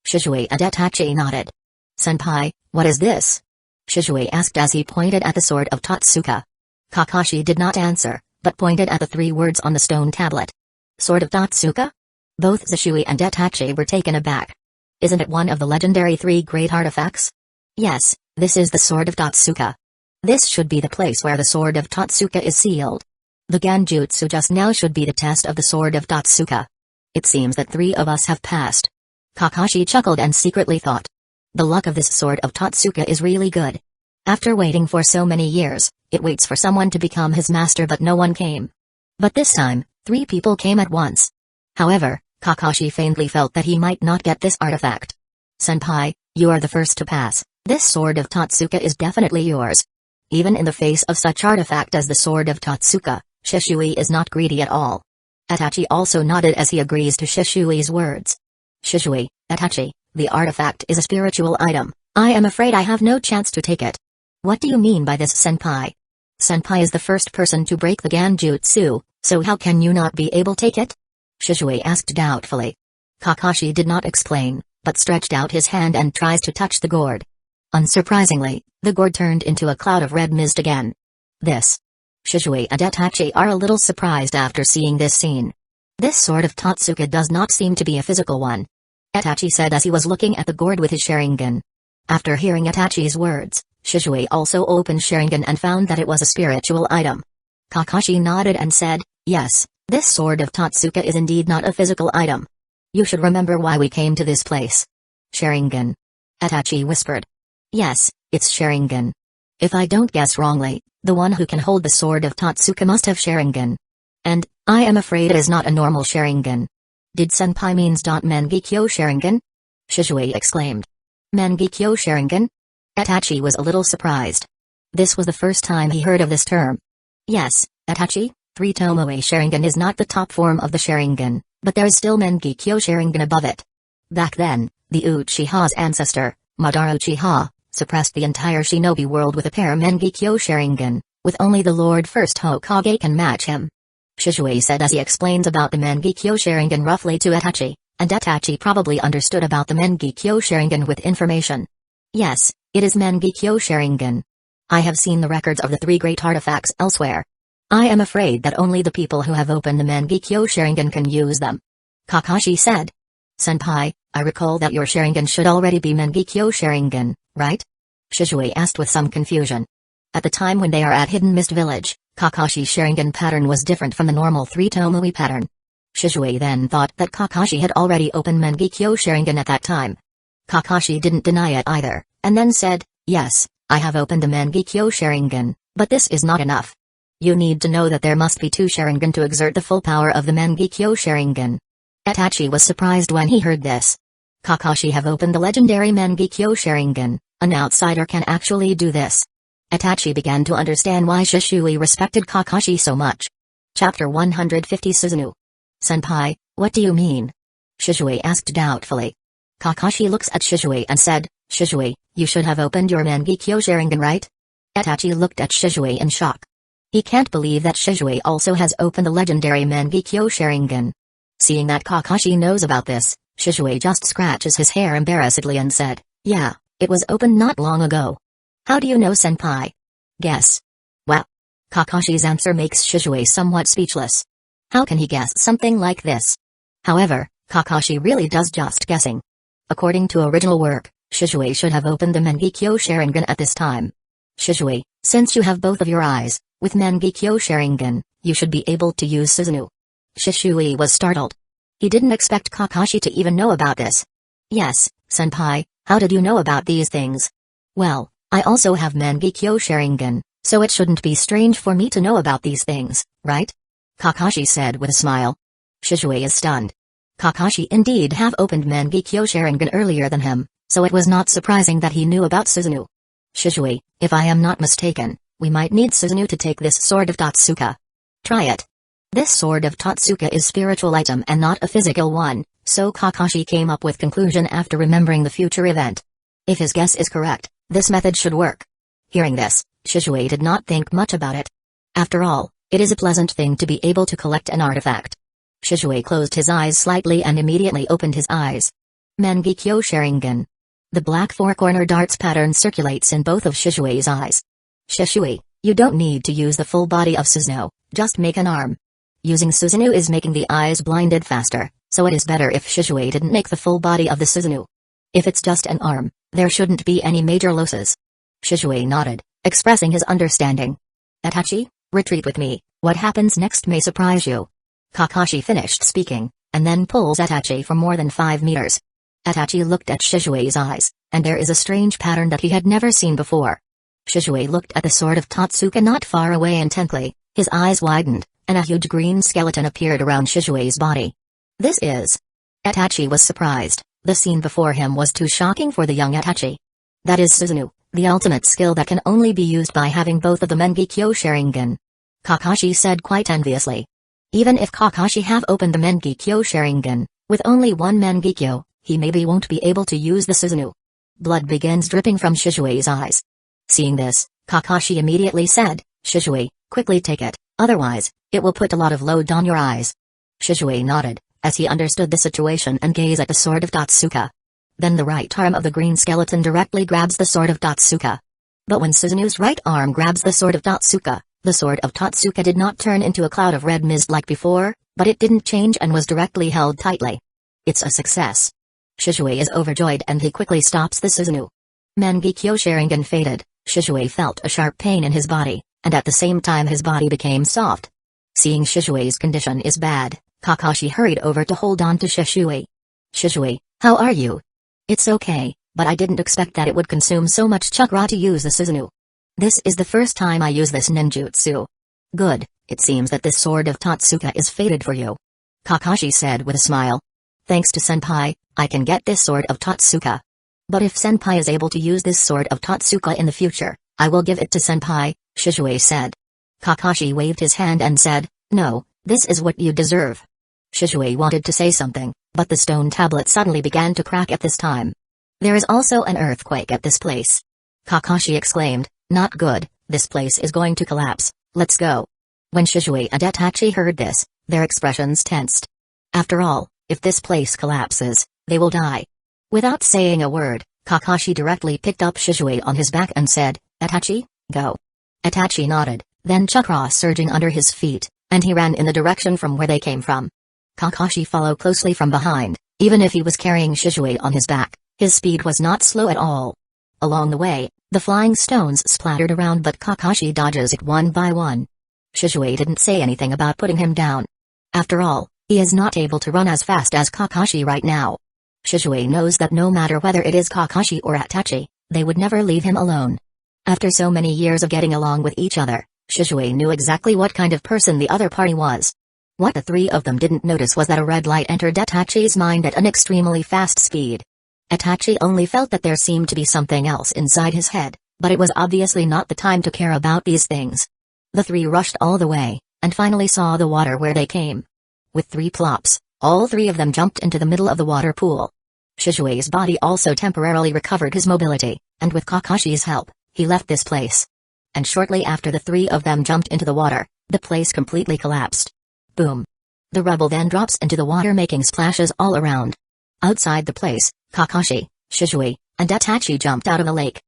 Shisui and Itachi nodded. "Senpai, what is this?" Shisui asked as he pointed at the Sword of Totsuka. Kakashi did not answer, but pointed at the 3 words on the stone tablet. "Sword of Totsuka?" Both Shisui and Itachi were taken aback. "Isn't it one of the legendary 3 great artifacts?" "Yes, this is the Sword of Totsuka. This should be the place where the Sword of Totsuka is sealed. The Genjutsu just now should be the test of the Sword of Totsuka. It seems that 3 of us have passed." Kakashi chuckled and secretly thought. The luck of this Sword of Totsuka is really good. After waiting for so many years, it waits for someone to become his master, but no one came. But this time, 3 people came at once. However, Kakashi faintly felt that he might not get this artifact. "Senpai, you are the first to pass. This Sword of Totsuka is definitely yours." Even in the face of such artifact as the Sword of Totsuka, Shisui is not greedy at all. Itachi also nodded as he agrees to Shisui's words. "Shisui, Itachi, the artifact is a spiritual item. I am afraid I have no chance to take it." "What do you mean by this, Senpai?" "Senpai is the first person to break the Genjutsu, so how can you not be able to take it?" Shisui asked doubtfully. Kakashi did not explain, but stretched out his hand and tries to touch the gourd. Unsurprisingly, the gourd turned into a cloud of red mist again. This. Shisui and Itachi are a little surprised after seeing this scene. This Sword of Totsuka does not seem to be a physical one. Itachi said as he was looking at the gourd with his Sharingan. After hearing Itachi's words, Shisui also opened Sharingan and found that it was a spiritual item. Kakashi nodded and said, "Yes, this Sword of Totsuka is indeed not a physical item. You should remember why we came to this place." "Sharingan?" Itachi whispered. "Yes, it's Sharingan. If I don't guess wrongly, the one who can hold the Sword of Totsuka must have Sharingan. And, I am afraid it is not a normal Sharingan." "Did Senpai means Mangekyō Sharingan?" Shisui exclaimed. "Mangekyō Sharingan?" Itachi was a little surprised. This was the first time he heard of this term. Yes, Itachi, 3 Tomoe Sharingan is not the top form of the Sharingan, but there is still Mangekyō Sharingan above it. Back then, the Uchiha's ancestor, Madara Uchiha, suppressed the entire shinobi world with a pair Mangekyō Sharingan, with only the Lord First Hokage can match him. Shizue said as he explains about the Mangekyō Sharingan roughly to Itachi, and Itachi probably understood about the Mangekyō Sharingan with information. Yes, it is Mangekyō Sharingan. I have seen the records of the 3 great artifacts elsewhere. I am afraid that only the people who have opened the Mangekyō Sharingan can use them. Kakashi said. Senpai, I recall that your Sharingan should already be Mangekyō Sharingan, right? Shizue asked with some confusion. At the time when they are at Hidden Mist Village, Kakashi's Sharingan pattern was different from the normal 3 Tomoe pattern. Shizue then thought that Kakashi had already opened Mangekyō Sharingan at that time. Kakashi didn't deny it either, and then said, yes, I have opened the Mangekyō Sharingan, but this is not enough. You need to know that there must be 2 Sharingan to exert the full power of the Mangekyō Sharingan. Itachi was surprised when he heard this. Kakashi have opened the legendary Mangekyō Sharingan, an outsider can actually do this. Itachi began to understand why Shizue respected Kakashi so much. Chapter 150 Susanoo. Senpai, what do you mean? Shizue asked doubtfully. Kakashi looks at Shizue and said, Shizue, you should have opened your Mangekyō Sharingan, right? Itachi looked at Shizue in shock. He can't believe that Shizue also has opened the legendary Mangekyō Sharingan. Seeing that Kakashi knows about this, Shizue just scratches his hair embarrassedly and said, yeah, it was opened not long ago. How do you know, senpai? Guess. Wow. Kakashi's answer makes Shizue somewhat speechless. How can he guess something like this? However, Kakashi really does just guessing. According to original work, Shizue should have opened the Mangekyō Sharingan at this time. Shizue, since you have both of your eyes, with Mangekyō Sharingan, you should be able to use Susanoo. Shizue was startled. He didn't expect Kakashi to even know about this. Yes, senpai, how did you know about these things? Well, I also have Mangekyō Sharingan, so it shouldn't be strange for me to know about these things, right? Kakashi said with a smile. Shizue is stunned. Kakashi indeed have opened Mangekyō Sharingan earlier than him, so it was not surprising that he knew about Susanoo. Shizue, if I am not mistaken, we might need Susanoo to take this sword of Totsuka. Try it. This sword of Totsuka is spiritual item and not a physical one, so Kakashi came up with conclusion after remembering the future event. If his guess is correct, this method should work. Hearing this, Shizue did not think much about it. After all, it is a pleasant thing to be able to collect an artifact. Shizue closed his eyes slightly and immediately opened his eyes. Mangekyō Sharingan. The black 4-corner darts pattern circulates in both of Shizue's eyes. Shizue, you don't need to use the full body of Susanoo, just make an arm. Using Susanoo is making the eyes blinded faster, so it is better if Shizue didn't make the full body of the Susanoo. If it's just an arm, there shouldn't be any major losses. Shizue nodded, expressing his understanding. Itachi, retreat with me, what happens next may surprise you. Kakashi finished speaking, and then pulls Itachi for more than 5 meters. Itachi looked at Shizue's eyes, and there is a strange pattern that he had never seen before. Shizue looked at the sword of Totsuka not far away intently, his eyes widened, and a huge green skeleton appeared around Shizue's body. This is... Itachi was surprised, the scene before him was too shocking for the young Itachi. That is Susanoo, the ultimate skill that can only be used by having both of the Mangekyō Sharingan. Kakashi said quite enviously. Even if Kakashi have opened the Mangekyō Sharingan, with only one Mangekyō, he maybe won't be able to use the Susanoo. Blood begins dripping from Shizue's eyes. Seeing this, Kakashi immediately said, Shizue, quickly take it, otherwise, it will put a lot of load on your eyes. Shizue nodded, as he understood the situation and gazed at the sword of Totsuka. Then the right arm of the green skeleton directly grabs the sword of Totsuka. But when Susanoo's right arm grabs the sword of Totsuka, the sword of Totsuka did not turn into a cloud of red mist like before, but it didn't change and was directly held tightly. It's a success. Shizue is overjoyed and he quickly stops the Susanoo. Mangekyō Sharingan faded, Shizue felt a sharp pain in his body, and at the same time his body became soft. Seeing Shizue's condition is bad, Kakashi hurried over to hold on to Shizue. Shizue, how are you? It's okay, but I didn't expect that it would consume so much chakra to use the Susanoo. This is the first time I use this ninjutsu. Good, it seems that this sword of Totsuka is fated for you. Kakashi said with a smile. Thanks to senpai, I can get this sword of Totsuka. But if Senpai is able to use this sword of Totsuka in the future, I will give it to Senpai, Shizue said. Kakashi waved his hand and said, "No, this is what you deserve." Shizue wanted to say something, but the stone tablet suddenly began to crack at this time. "There is also an earthquake at this place." Kakashi exclaimed, "Not good, this place is going to collapse, let's go." When Shizue and Itachi heard this, their expressions tensed. After all, if this place collapses, they will die. Without saying a word, Kakashi directly picked up Shizue on his back and said, "Itachi, go." Itachi nodded, then chakra surging under his feet, and he ran in the direction from where they came from. Kakashi followed closely from behind. Even if he was carrying Shizue on his back, his speed was not slow at all. Along the way, the flying stones splattered around, but Kakashi dodges it one by one. Shizue didn't say anything about putting him down. After all, he is not able to run as fast as Kakashi right now. Shizue knows that no matter whether it is Kakashi or Itachi, they would never leave him alone. After so many years of getting along with each other, Shizue knew exactly what kind of person the other party was. What the three of them didn't notice was that a red light entered Itachi's mind at an extremely fast speed. Itachi only felt that there seemed to be something else inside his head, but it was obviously not the time to care about these things. The three rushed all the way, and finally saw the water where they came. With 3 plops, all 3 of them jumped into the middle of the water pool. Shizue's body also temporarily recovered his mobility, and with Kakashi's help, he left this place. And shortly after the 3 of them jumped into the water, the place completely collapsed. Boom. The rubble then drops into the water, making splashes all around. Outside the place, Kakashi, Shizue, and Itachi jumped out of the lake.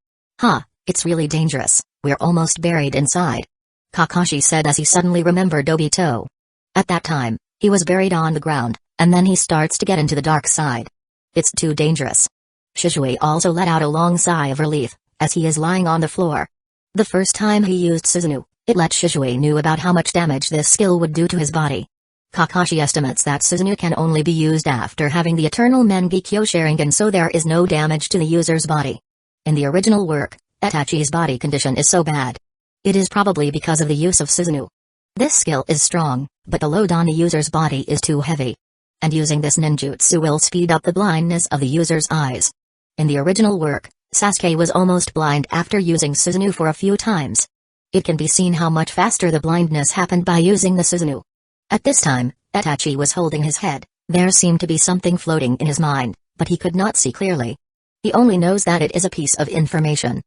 It's really dangerous, we're almost buried inside," Kakashi said as he suddenly remembered Obito. At that time, he was buried on the ground, and then he starts to get into the dark side. "It's too dangerous." Shizue also let out a long sigh of relief, as he is lying on the floor. The first time he used Susanoo, it let Shizue knew about how much damage this skill would do to his body. Kakashi estimates that Susanoo can only be used after having the eternal Mangekyō Sharingan, so there is no damage to the user's body. In the original work, Itachi's body condition is so bad. It is probably because of the use of Susanoo. This skill is strong, but the load on the user's body is too heavy. And using this ninjutsu will speed up the blindness of the user's eyes. In the original work, Sasuke was almost blind after using Susanoo for a few times. It can be seen how much faster the blindness happened by using the Susanoo. At this time, Itachi was holding his head. There seemed to be something floating in his mind, but he could not see clearly. He only knows that it is a piece of information.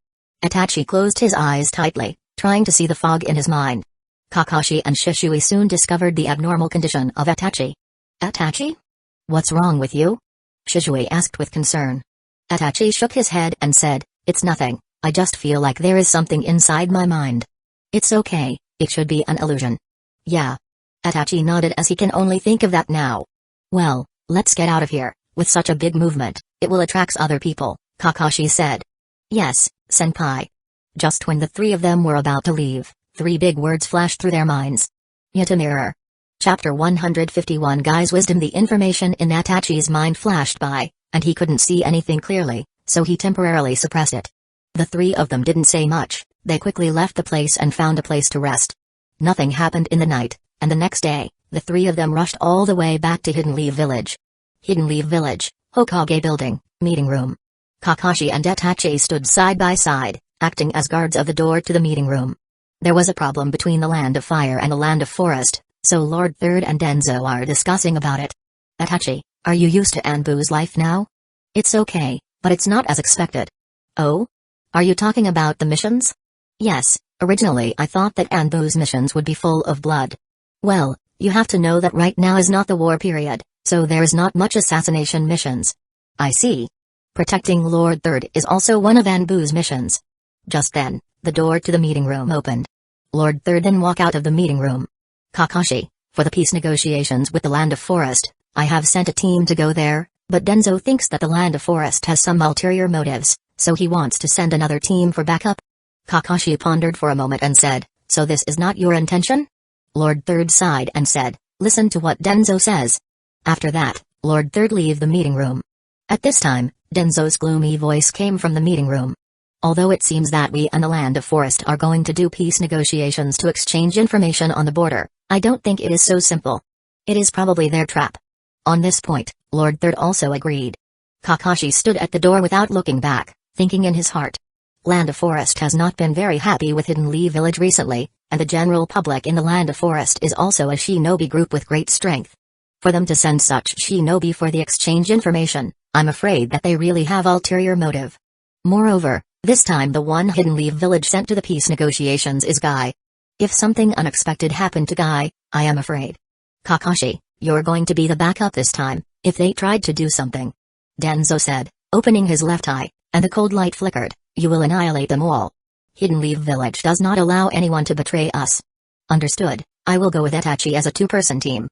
Itachi closed his eyes tightly, trying to see the fog in his mind. Kakashi and Shizue soon discovered the abnormal condition of Itachi. "Itachi? What's wrong with you?" Shizue asked with concern. Itachi shook his head and said, "It's nothing, I just feel like there is something inside my mind." "It's okay, it should be an illusion." "Yeah." Itachi nodded as he can only think of that now. "Well, let's get out of here, with such a big movement, it will attract other people," Kakashi said. "Yes, senpai." Just when the 3 of them were about to leave, 3 big words flashed through their minds. Yet a mirror. Chapter 151 Guy's Wisdom. The information in Itachi's mind flashed by, and he couldn't see anything clearly, so he temporarily suppressed it. The 3 of them didn't say much, they quickly left the place and found a place to rest. Nothing happened in the night, and the next day, the 3 of them rushed all the way back to Hidden Leaf Village. Hidden Leaf Village, Hokage Building, Meeting Room. Kakashi and Itachi stood side by side, acting as guards of the door to the meeting room. There was a problem between the Land of Fire and the Land of Forest, so Lord Third and Danzo are discussing about it. "Itachi, are you used to Anbu's life now?" "It's okay, but it's not as expected." "Oh? Are you talking about the missions?" "Yes, originally I thought that Anbu's missions would be full of blood." "Well, you have to know that right now is not the war period, so there is not much assassination missions." "I see. Protecting Lord Third is also one of Anbu's missions." Just then, the door to the meeting room opened. Lord Third then walked out of the meeting room. "Kakashi, for the peace negotiations with the Land of Forest, I have sent a team to go there, but Danzo thinks that the Land of Forest has some ulterior motives, so he wants to send another team for backup." Kakashi pondered for a moment and said, "So this is not your intention?" Lord Third sighed and said, "Listen to what Danzo says." After that, Lord Third left the meeting room. At this time, Danzo's gloomy voice came from the meeting room. "Although it seems that we and the Land of Forest are going to do peace negotiations to exchange information on the border, I don't think it is so simple. It is probably their trap." On this point, Lord Third also agreed. Kakashi stood at the door without looking back, thinking in his heart. Land of Forest has not been very happy with Hidden Leaf Village recently, and the general public in the Land of Forest is also a shinobi group with great strength. For them to send such shinobi for the exchange information, I'm afraid that they really have ulterior motive. Moreover, this time the one Hidden Leaf Village sent to the peace negotiations is Guy. If something unexpected happened to Guy, I am afraid. Kakashi, you're going to be the backup this time, if they tried to do something. Danzo said, opening his left eye, and the cold light flickered. You will annihilate them all. Hidden Leaf Village does not allow anyone to betray us. Understood, I will go with Itachi as a two-person team.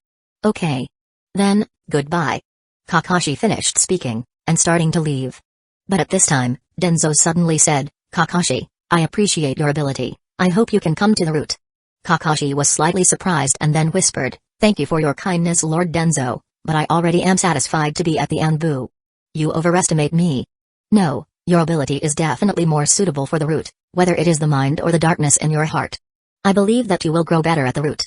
Okay. Then, goodbye. Kakashi finished speaking, and starting to leave. But at this time, Danzo suddenly said, Kakashi, I appreciate your ability, I hope you can come to the route. Kakashi was slightly surprised and then whispered, thank you for your kindness Lord Danzo, but I already am satisfied to be at the Anbu. You overestimate me. No. Your ability is definitely more suitable for the route, whether it is the mind or the darkness in your heart. I believe that you will grow better at the route.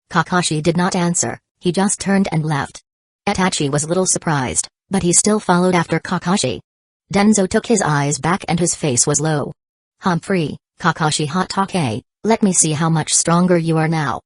Kakashi did not answer, he just turned and left. Itachi was a little surprised, but he still followed after Kakashi. Danzo took his eyes back and his face was low. Humphrey, Kakashi Hatake, let me see how much stronger you are now.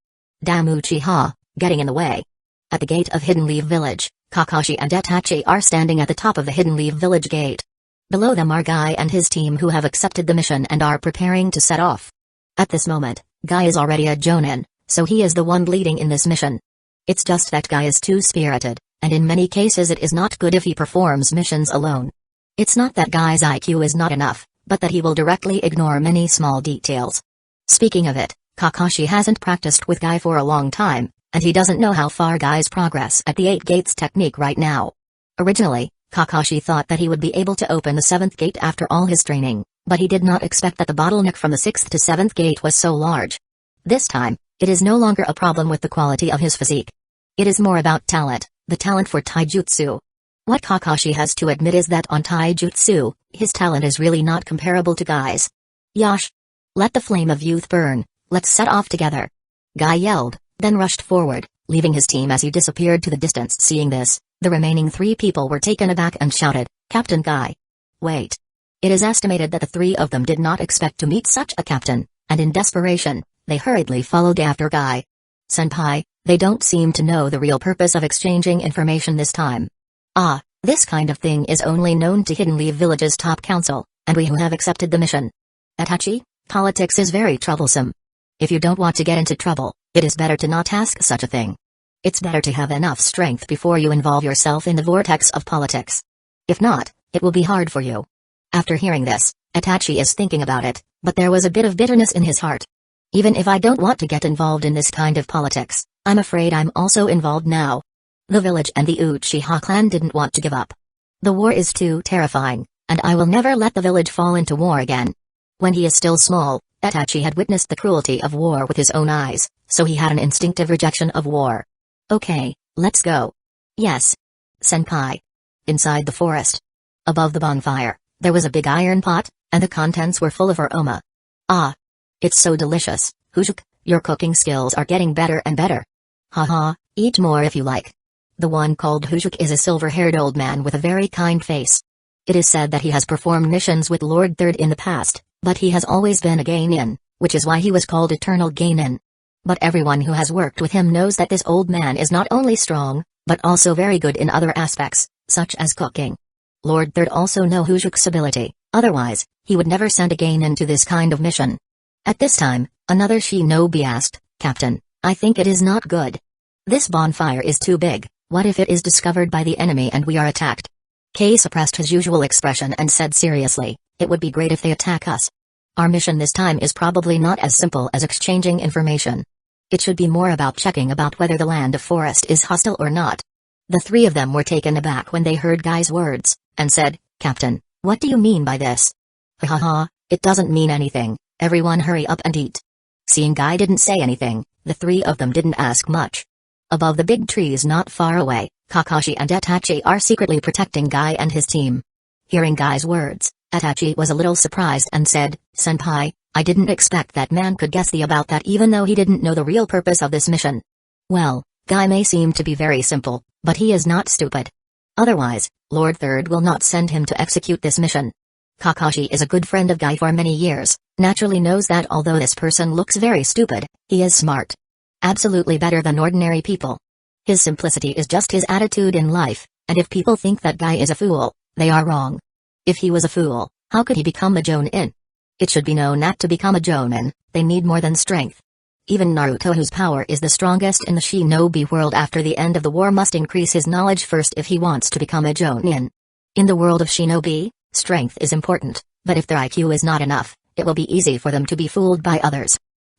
Damn Uchiha, getting in the way. At the gate of Hidden Leaf Village, Kakashi and Itachi are standing at the top of the Hidden Leaf Village gate. Below them are Guy and his team who have accepted the mission and are preparing to set off. At this moment, Guy is already a Jonin, so he is the one leading in this mission. It's just that Guy is too spirited, and in many cases it is not good if he performs missions alone. It's not that Guy's IQ is not enough, but that he will directly ignore many small details. Speaking of it, Kakashi hasn't practiced with Guy for a long time, and he doesn't know how far Guy's progress at the 8 gates technique right now. Originally, Kakashi thought that he would be able to open the 7th gate after all his training, but he did not expect that the bottleneck from the 6th to 7th gate was so large. This time, it is no longer a problem with the quality of his physique. It is more about talent, the talent for taijutsu. What Kakashi has to admit is that on taijutsu, his talent is really not comparable to Guy's. Yash! Let the flame of youth burn, let's set off together. Guy yelled, then rushed forward, leaving his team as he disappeared to the distance. Seeing this, the remaining 3 people were taken aback and shouted, Captain Guy. Wait. It is estimated that the 3 of them did not expect to meet such a captain, and in desperation, they hurriedly followed after Guy. Senpai, they don't seem to know the real purpose of exchanging information this time. Ah, this kind of thing is only known to Hidden Leaf Village's top council, and we who have accepted the mission. Itachi, politics is very troublesome. If you don't want to get into trouble, it is better to not ask such a thing. It's better to have enough strength before you involve yourself in the vortex of politics. If not, it will be hard for you. After hearing this, Itachi is thinking about it, but there was a bit of bitterness in his heart. Even if I don't want to get involved in this kind of politics, I'm afraid I'm also involved now. The village and the Uchiha clan didn't want to give up. The war is too terrifying, and I will never let the village fall into war again. When he is still small, Itachi had witnessed the cruelty of war with his own eyes, so he had an instinctive rejection of war. Okay, let's go. Yes. Senpai. Inside the forest. Above the bonfire, there was a big iron pot, and the contents were full of aroma. Ah. It's so delicious, Hujuk, your cooking skills are getting better and better. Haha, eat more if you like. The one called Hujuk is a silver-haired old man with a very kind face. It is said that he has performed missions with Lord Third in the past, but he has always been a genin, which is why he was called Eternal Genin. But everyone who has worked with him knows that this old man is not only strong, but also very good in other aspects, such as cooking. Lord Third also knows Hujuk's ability, otherwise, he would never send a genin to this kind of mission. At this time, another shinobi asked, Captain, I think it is not good. This bonfire is too big, what if it is discovered by the enemy and we are attacked? Kei suppressed his usual expression and said seriously, it would be great if they attack us. Our mission this time is probably not as simple as exchanging information. It should be more about checking about whether the land of forest is hostile or not. The 3 of them were taken aback when they heard Guy's words, and said, Captain, what do you mean by this? Ha ha ha, it doesn't mean anything, everyone hurry up and eat. Seeing Guy didn't say anything, the 3 of them didn't ask much. Above the big trees not far away, Kakashi and Itachi are secretly protecting Guy and his team. Hearing Guy's words, Itachi was a little surprised and said, Senpai, I didn't expect that man could guess about that even though he didn't know the real purpose of this mission. Well, Guy may seem to be very simple, but he is not stupid. Otherwise, Lord Third will not send him to execute this mission. Kakashi is a good friend of Guy for many years, naturally knows that although this person looks very stupid, he is smart. Absolutely better than ordinary people. His simplicity is just his attitude in life, and if people think that Guy is a fool, they are wrong. If he was a fool, how could he become a Jonin? It should be known that to become a Jonin, they need more than strength. Even Naruto, whose power is the strongest in the shinobi world after the end of the war, must increase his knowledge first if he wants to become a Jonin. In the world of shinobi, strength is important, but if their IQ is not enough, it will be easy for them to be fooled by others.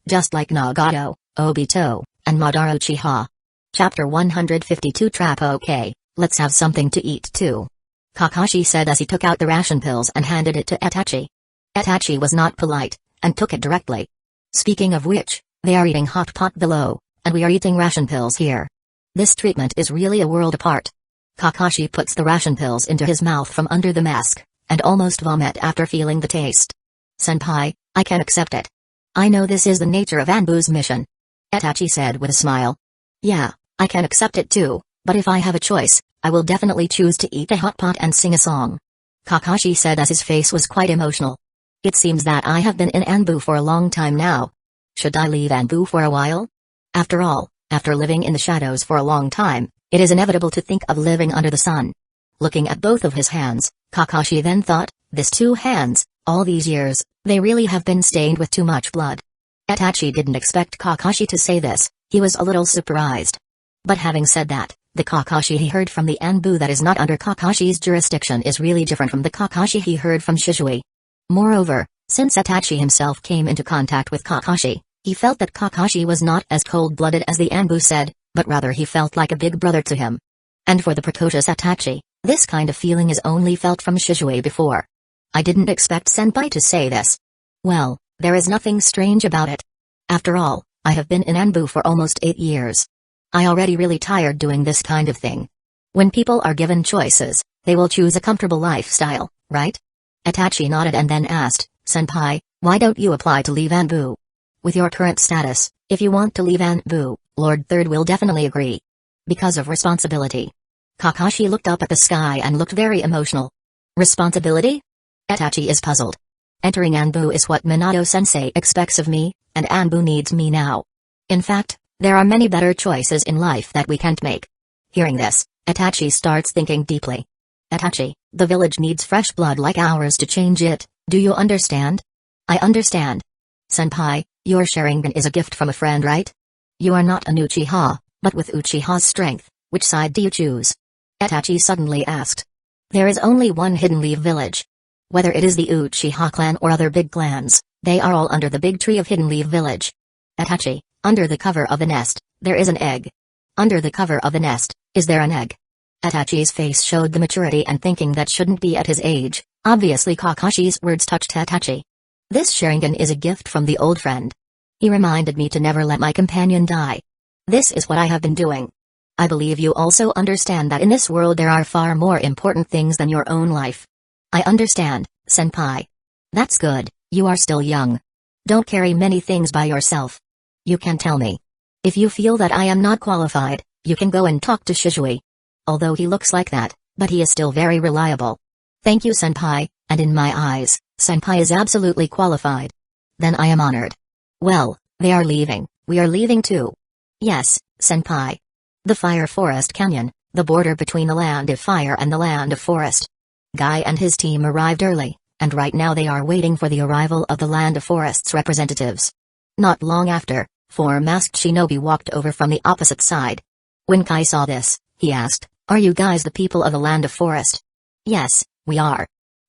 Just like Nagato, Obito, and Madara Uchiha. Chapter 152 Trap. Okay, let's have something to eat too. Kakashi said as he took out the ration pills and handed it to Itachi. Itachi was not polite, and took it directly. Speaking of which, they are eating hot pot below, and we are eating ration pills here. This treatment is really a world apart. Kakashi puts the ration pills into his mouth from under the mask, and almost vomit after feeling the taste. Senpai, I can accept it. I know this is the nature of Anbu's mission. Itachi said with a smile. Yeah, I can accept it too, but if I have a choice, I will definitely choose to eat a hot pot and sing a song. Kakashi said as his face was quite emotional. It seems that I have been in Anbu for a long time now. Should I leave Anbu for a while? After all, after living in the shadows for a long time, it is inevitable to think of living under the sun. Looking at both of his hands, Kakashi then thought, these two hands, all these years, they really have been stained with too much blood. Itachi didn't expect Kakashi to say this, he was a little surprised. But having said that, the Kakashi he heard from the Anbu that is not under Kakashi's jurisdiction is really different from the Kakashi he heard from Shisui. Moreover, since Itachi himself came into contact with Kakashi, he felt that Kakashi was not as cold-blooded as the Anbu said, but rather he felt like a big brother to him. And for the precocious Itachi, this kind of feeling is only felt from Shisui before. I didn't expect Senpai to say this. Well, there is nothing strange about it. After all, I have been in Anbu for almost 8 years. I already really tired doing this kind of thing. When people are given choices, they will choose a comfortable lifestyle, right? Itachi nodded and then asked, Senpai, why don't you apply to leave Anbu? With your current status, if you want to leave Anbu, Lord Third will definitely agree. Because of responsibility. Kakashi looked up at the sky and looked very emotional. Responsibility? Itachi is puzzled. Entering Anbu is what Minato-sensei expects of me, and Anbu needs me now. In fact, there are many better choices in life that we can't make. Hearing this, Itachi starts thinking deeply. Itachi, the village needs fresh blood like ours to change it, do you understand? I understand. Senpai, your Sharingan is a gift from a friend, right? You are not an Uchiha, but with Uchiha's strength, which side do you choose? Itachi suddenly asked. There is only one Hidden Leaf village. Whether it is the Uchiha clan or other big clans, they are all under the big tree of Hidden Leaf village. Itachi, under the cover of the nest, there is an egg. Under the cover of the nest, is there an egg? Itachi's face showed the maturity and thinking that shouldn't be at his age. Obviously Kakashi's words touched Itachi. This Sharingan is a gift from the old friend. He reminded me to never let my companion die. This is what I have been doing. I believe you also understand that in this world there are far more important things than your own life. I understand, Senpai. That's good, you are still young. Don't carry many things by yourself. You can tell me. If you feel that I am not qualified, you can go and talk to Shisui. Although he looks like that, but he is still very reliable. Thank you, Senpai, and in my eyes, Senpai is absolutely qualified. Then I am honored. Well, they are leaving, we are leaving too. Yes, Senpai. The Fire Forest Canyon, the border between the Land of Fire and the Land of Forest. Guy and his team arrived early, and right now they are waiting for the arrival of the Land of Forest's representatives. Not long after, 4 masked shinobi walked over from the opposite side. When Kai saw this, he asked, are you guys the people of the Land of Forest? Yes, we are.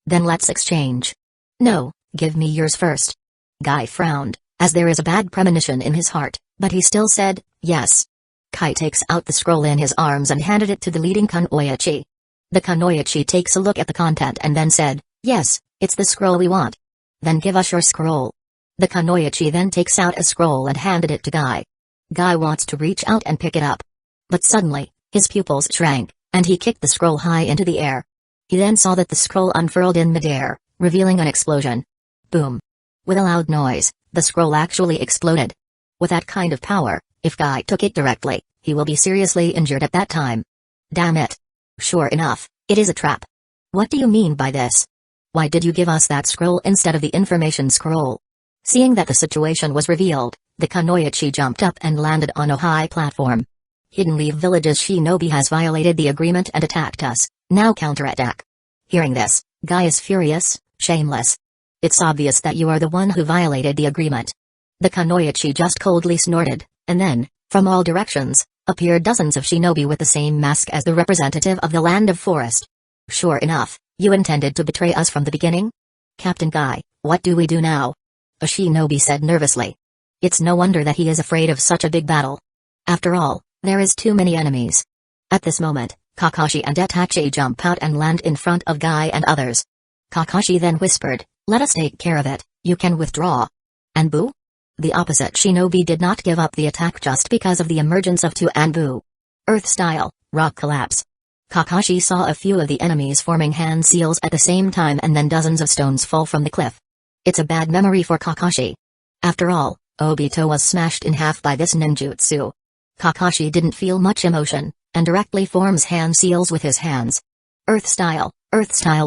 Then let's exchange. No, give me yours first. Guy frowned, as there is a bad premonition in his heart, but he still said, yes. Kai takes out the scroll in his arms and handed it to the leading kunoichi. The kunoichi takes a look at the content and then said, yes, it's the scroll we want. Then give us your scroll. The kunoichi then takes out a scroll and handed it to Guy. Guy wants to reach out and pick it up. But suddenly, his pupils shrank, and he kicked the scroll high into the air. He then saw that the scroll unfurled in midair, revealing an explosion. Boom. With a loud noise, the scroll actually exploded. With that kind of power, if Guy took it directly, he will be seriously injured at that time. Damn it. Sure enough, it is a trap. What do you mean by this? Why did you give us that scroll instead of the information scroll? Seeing that the situation was revealed, the Kunoichi jumped up and landed on a high platform. Hidden Leaf Village's shinobi has violated the agreement and attacked us, now counterattack. Hearing this, Guy is furious, shameless. It's obvious that you are the one who violated the agreement. The Kunoichi just coldly snorted, and then, from all directions, appeared dozens of shinobi with the same mask as the representative of the Land of Forest. Sure enough, you intended to betray us from the beginning? Captain Guy, what do we do now? A shinobi said nervously. It's no wonder that he is afraid of such a big battle. After all, there is too many enemies. At this moment, Kakashi and Itachi jump out and land in front of Guy and others. Kakashi then whispered, "Let us take care of it, you can withdraw." Anbu? The opposite shinobi did not give up the attack just because of the emergence of two Anbu. Earth-style, rock collapse. Kakashi saw a few of the enemies forming hand seals at the same time and then dozens of stones fall from the cliff. It's a bad memory for Kakashi. After all, Obito was smashed in half by this ninjutsu. Kakashi didn't feel much emotion, and directly forms hand seals with his hands. Earth-style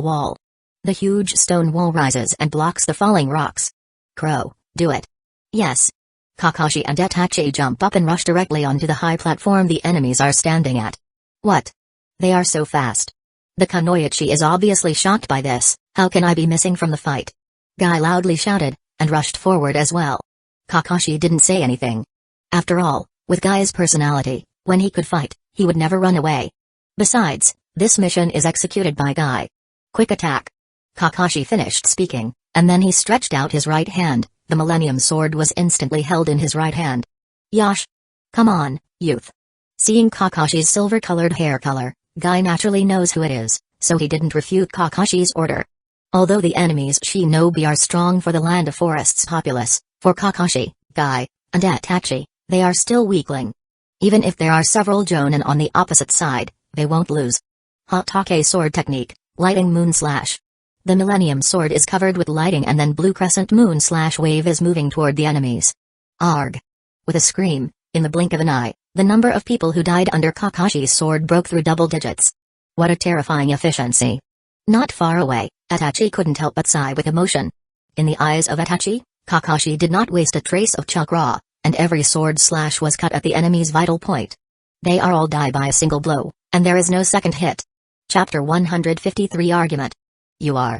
wall. The huge stone wall rises and blocks the falling rocks. Crow, do it. Yes. Kakashi and Itachi jump up and rush directly onto the high platform the enemies are standing at. What? They are so fast. The Kunoichi is obviously shocked by this. How can I be missing from the fight? Guy loudly shouted, and rushed forward as well. Kakashi didn't say anything. After all, with Guy's personality, when he could fight, he would never run away. Besides, this mission is executed by Guy. Quick attack. Kakashi finished speaking, and then he stretched out his right hand. The Millennium Sword was instantly held in his right hand. Yosh! Come on, youth. Seeing Kakashi's silver-colored hair color, Guy naturally knows who it is, so he didn't refute Kakashi's order. Although the enemy's shinobi are strong for the Land of Forest's populace, for Kakashi, Guy, and Itachi, they are still weakling. Even if there are several Jonin on the opposite side, they won't lose. Hatake sword technique, lighting moon slash. The Millennium Sword is covered with lighting and then blue crescent moon slash wave is moving toward the enemies. Arg! With a scream, in the blink of an eye, the number of people who died under Kakashi's sword broke through double digits. What a terrifying efficiency. Not far away, Itachi couldn't help but sigh with emotion. In the eyes of Itachi, Kakashi did not waste a trace of chakra, and every sword slash was cut at the enemy's vital point. They are all die by a single blow, and there is no second hit. Chapter 153 Argument. You are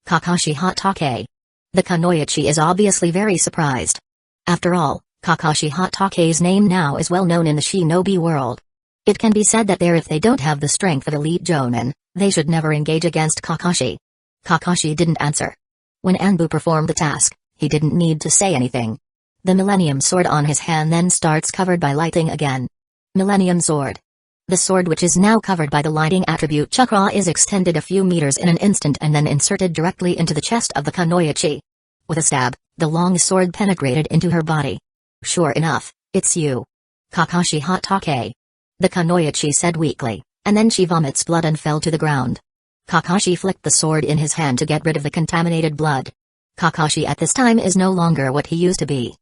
Kakashi Hatake. The Kunoichi is obviously very surprised. After all, Kakashi Hatake's name now is well known in the shinobi world. It can be said that if they don't have the strength of elite Jonin, they should never engage against Kakashi. Kakashi didn't answer. When Anbu performed the task, he didn't need to say anything. The Millennium Sword on his hand then starts covered by lighting again. Millennium Sword. The sword, which is now covered by the lighting attribute chakra, is extended a few meters in an instant and then inserted directly into the chest of the Kunoichi. With a stab, the long sword penetrated into her body. Sure enough, it's you. Kakashi Hatake. The Kunoichi said weakly, and then she vomits blood and fell to the ground. Kakashi flicked the sword in his hand to get rid of the contaminated blood. Kakashi at this time is no longer what he used to be.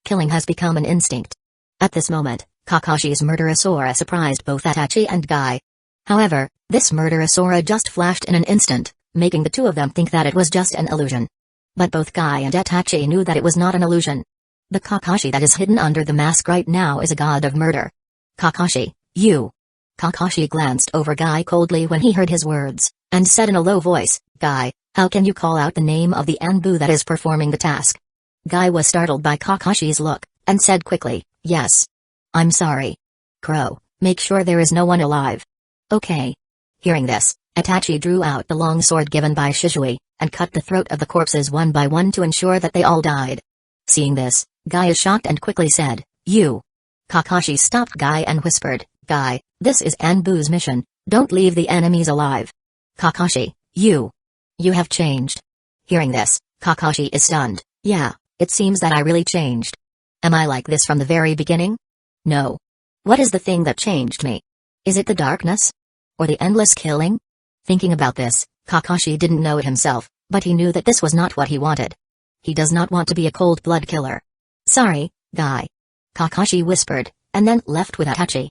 Killing has become an instinct. At this moment, Kakashi's murderous aura surprised both Itachi and Guy. However, this murderous aura just flashed in an instant, making the two of them think that it was just an illusion. But both Guy and Itachi knew that it was not an illusion. The Kakashi that is hidden under the mask right now is a god of murder. Kakashi, you. Kakashi glanced over Guy coldly when he heard his words, and said in a low voice, Guy, how can you call out the name of the Anbu that is performing the task? Guy was startled by Kakashi's look, and said quickly, yes. I'm sorry. Crow, make sure there is no one alive. Okay. Hearing this, Itachi drew out the long sword given by Shisui, and cut the throat of the corpses one by one to ensure that they all died. Seeing this, Guy is shocked and quickly said, you. Kakashi stopped Guy and whispered, Guy, this is Anbu's mission, don't leave the enemies alive. Kakashi, you. You have changed. Hearing this, Kakashi is stunned. Yeah, it seems that I really changed. Am I like this from the very beginning? No. What is the thing that changed me? Is it the darkness? Or the endless killing? Thinking about this, Kakashi didn't know it himself, but he knew that this was not what he wanted. He does not want to be a cold-blood killer. Sorry, Guy. Kakashi whispered, and then left with Itachi.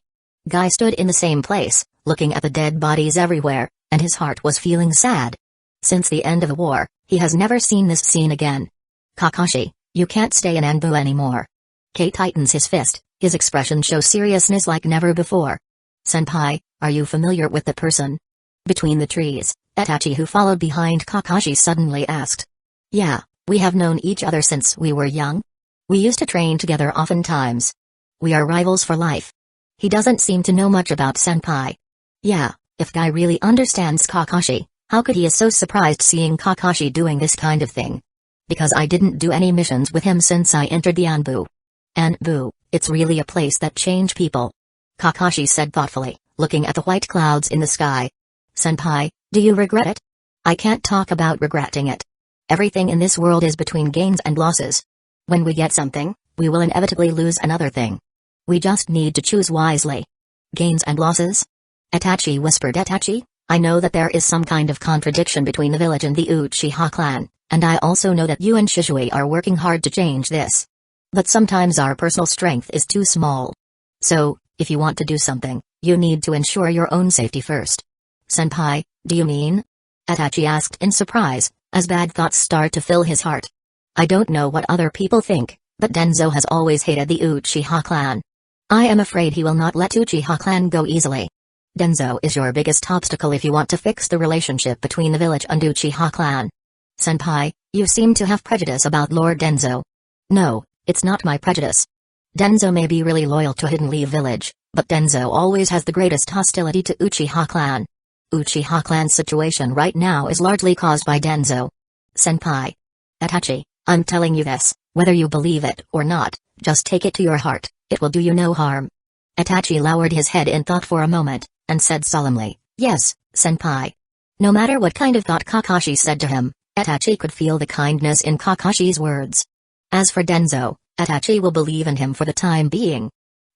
Guy stood in the same place, looking at the dead bodies everywhere, and his heart was feeling sad. Since the end of the war, he has never seen this scene again. Kakashi, you can't stay in Anbu anymore. K tightens his fist, his expression shows seriousness like never before. Senpai, are you familiar with the person? Between the trees, Itachi, who followed behind Kakashi, suddenly asked. Yeah, we have known each other since we were young. We used to train together oftentimes. We are rivals for life. He doesn't seem to know much about Senpai. Yeah, if Guy really understands Kakashi, how could he is so surprised seeing Kakashi doing this kind of thing? Because I didn't do any missions with him since I entered the Anbu. Anbu, it's really a place that changed people. Kakashi said thoughtfully, looking at the white clouds in the sky. Senpai, do you regret it? I can't talk about regretting it. Everything in this world is between gains and losses. When we get something, we will inevitably lose another thing. We just need to choose wisely. Gains and losses? Itachi whispered. Itachi, I know that there is some kind of contradiction between the village and the Uchiha clan, and I also know that you and Shisui are working hard to change this. But sometimes our personal strength is too small. So, if you want to do something, you need to ensure your own safety first. Senpai, do you mean? Itachi asked in surprise, as bad thoughts start to fill his heart. I don't know what other people think, but Danzo has always hated the Uchiha clan. I am afraid he will not let Uchiha clan go easily. Danzo is your biggest obstacle if you want to fix the relationship between the village and Uchiha clan. Senpai, you seem to have prejudice about Lord Danzo. No, it's not my prejudice. Danzo may be really loyal to Hidden Leaf Village, but Danzo always has the greatest hostility to Uchiha clan. Uchiha clan's situation right now is largely caused by Danzo. Senpai. Itachi, I'm telling you this, whether you believe it or not, just take it to your heart, it will do you no harm. Itachi lowered his head in thought for a moment, and said solemnly, yes, Senpai. No matter what kind of thought Kakashi said to him, Itachi could feel the kindness in Kakashi's words. As for Danzo, Itachi will believe in him for the time being.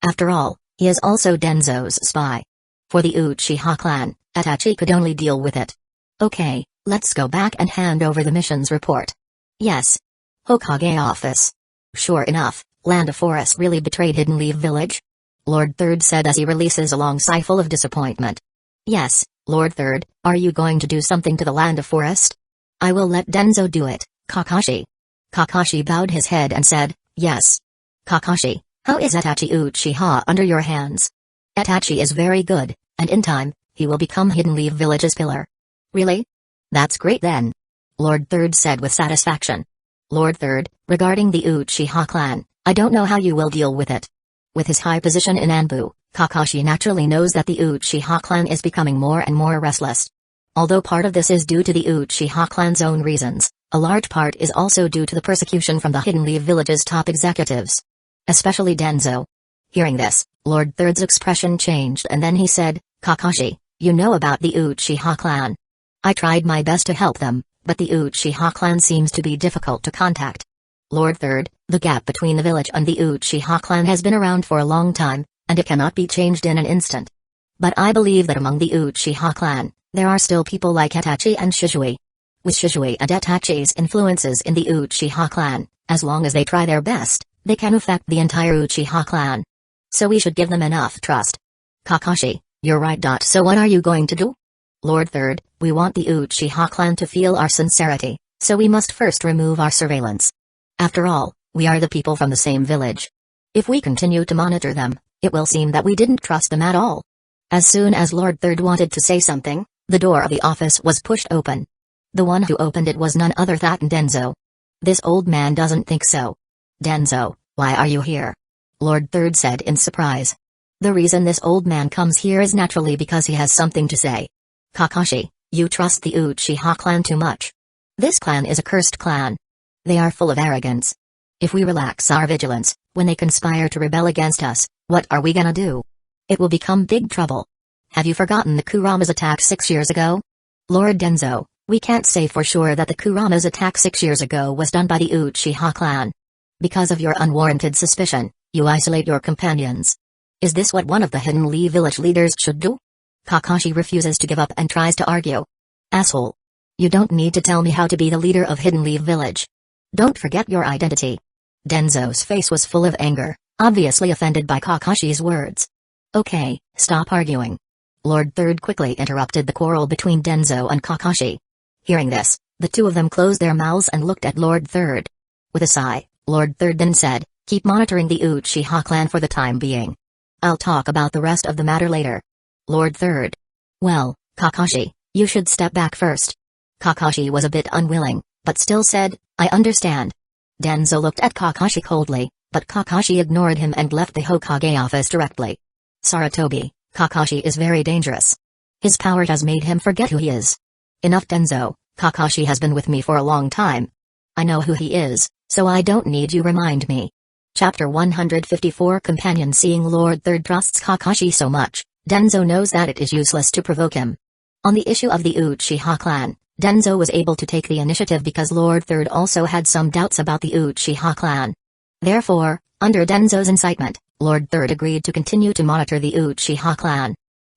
After all, he is also Danzo's spy. For the Uchiha clan, Itachi could only deal with it. Okay, let's go back and hand over the mission's report. Yes. Hokage office. Sure enough, Land of Forest really betrayed Hidden Leaf Village? Lord Third said as he releases a long sigh full of disappointment. Yes, Lord Third, are you going to do something to the Land of Forest? I will let Danzo do it, Kakashi. Kakashi bowed his head and said, yes. Kakashi, how is Itachi Uchiha under your hands? Itachi is very good, and in time, he will become Hidden Leaf Village's pillar. Really? That's great then. Lord Third said with satisfaction. Lord Third, regarding the Uchiha clan, I don't know how you will deal with it. With his high position in Anbu, Kakashi naturally knows that the Uchiha clan is becoming more and more restless. Although part of this is due to the Uchiha clan's own reasons, a large part is also due to the persecution from the Hidden Leaf Village's top executives. Especially Danzo. Hearing this, Lord Third's expression changed and then he said, Kakashi, you know about the Uchiha clan. I tried my best to help them, but the Uchiha clan seems to be difficult to contact. Lord Third, the gap between the village and the Uchiha clan has been around for a long time, and it cannot be changed in an instant. But I believe that among the Uchiha clan, there are still people like Itachi and Shisui. With Shisui and Itachi's influences in the Uchiha clan, as long as they try their best, they can affect the entire Uchiha clan. So we should give them enough trust. Kakashi, you're right. So what are you going to do? Lord Third, we want the Uchiha clan to feel our sincerity, so we must first remove our surveillance. After all, we are the people from the same village. If we continue to monitor them, it will seem that we didn't trust them at all. As soon as Lord Third wanted to say something, the door of the office was pushed open. The one who opened it was none other than Danzo. This old man doesn't think so. Danzo, why are you here? Lord Third said in surprise. The reason this old man comes here is naturally because he has something to say. Kakashi, you trust the Uchiha clan too much. This clan is a cursed clan. They are full of arrogance. If we relax our vigilance, when they conspire to rebel against us, what are we gonna do? It will become big trouble. Have you forgotten the Kurama's attack 6 years ago? Lord Danzo, we can't say for sure that the Kurama's attack 6 years ago was done by the Uchiha clan. Because of your unwarranted suspicion, you isolate your companions. Is this what one of the Hidden Leaf Village leaders should do? Kakashi refuses to give up and tries to argue. Asshole. You don't need to tell me how to be the leader of Hidden Leaf Village. Don't forget your identity. Danzo's face was full of anger, obviously offended by Kakashi's words. Okay, stop arguing. Lord Third quickly interrupted the quarrel between Danzō and Kakashi. Hearing this, the two of them closed their mouths and looked at Lord Third. With a sigh, Lord Third then said, "Keep monitoring the Uchiha clan for the time being. I'll talk about the rest of the matter later." Lord Third. "Well, Kakashi, you should step back first." Kakashi was a bit unwilling, but still said, "I understand." Danzo looked at Kakashi coldly, but Kakashi ignored him and left the Hokage office directly. Sarutobi, Kakashi is very dangerous. His power has made him forget who he is. Enough Danzo, Kakashi has been with me for a long time. I know who he is, so I don't need you remind me. Chapter 154 Companion. Seeing Lord Third trusts Kakashi so much, Danzo knows that it is useless to provoke him. On the issue of the Uchiha clan, Danzo was able to take the initiative because Lord Third also had some doubts about the Uchiha clan. Therefore, under Danzo's incitement, Lord Third agreed to continue to monitor the Uchiha clan.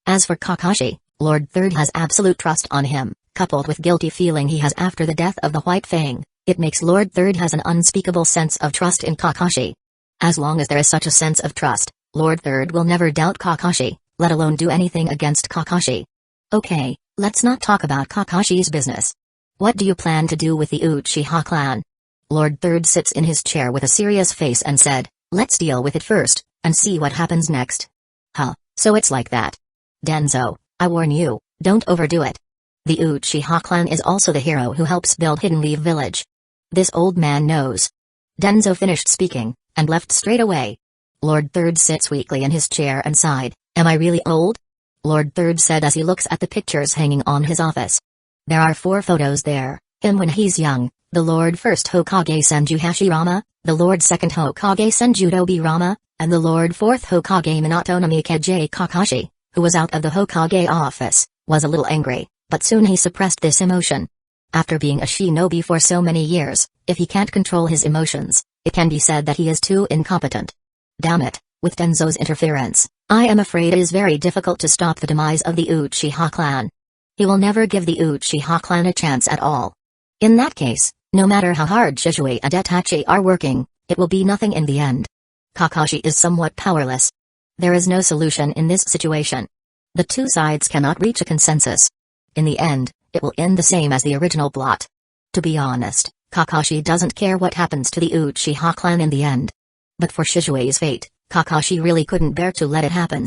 As for Kakashi, Lord Third has absolute trust on him, coupled with guilty feeling he has after the death of the White Fang. It makes Lord Third has an unspeakable sense of trust in Kakashi. As long as there is such a sense of trust, Lord Third will never doubt Kakashi, let alone do anything against Kakashi. Okay, let's not talk about Kakashi's business. What do you plan to do with the Uchiha clan? Lord Third sits in his chair with a serious face and said, "Let's deal with it first, and see what happens next." Huh, so it's like that. Danzo, I warn you, don't overdo it. The Uchiha clan is also the hero who helps build Hidden Leaf Village. This old man knows. Danzo finished speaking, and left straight away. Lord Third sits weakly in his chair and sighed, "Am I really old?" Lord Third said as he looks at the pictures hanging on his office. There are 4 photos there, him when he's young, the Lord First Hokage Senju Hashirama, the Lord Second Hokage Senju Tobirama, and the Lord Fourth Hokage Minato Namikaze Kakashi, who was out of the Hokage office, was a little angry, but soon he suppressed this emotion. After being a shinobi for so many years, if he can't control his emotions, it can be said that he is too incompetent. Damn it, with Danzo's interference, I am afraid it is very difficult to stop the demise of the Uchiha clan. He will never give the Uchiha clan a chance at all. In that case, no matter how hard Shisui and Itachi are working, it will be nothing in the end. Kakashi is somewhat powerless. There is no solution in this situation. The two sides cannot reach a consensus. In the end, it will end the same as the original plot. To be honest, Kakashi doesn't care what happens to the Uchiha clan in the end. But for Shisui's fate, Kakashi really couldn't bear to let it happen.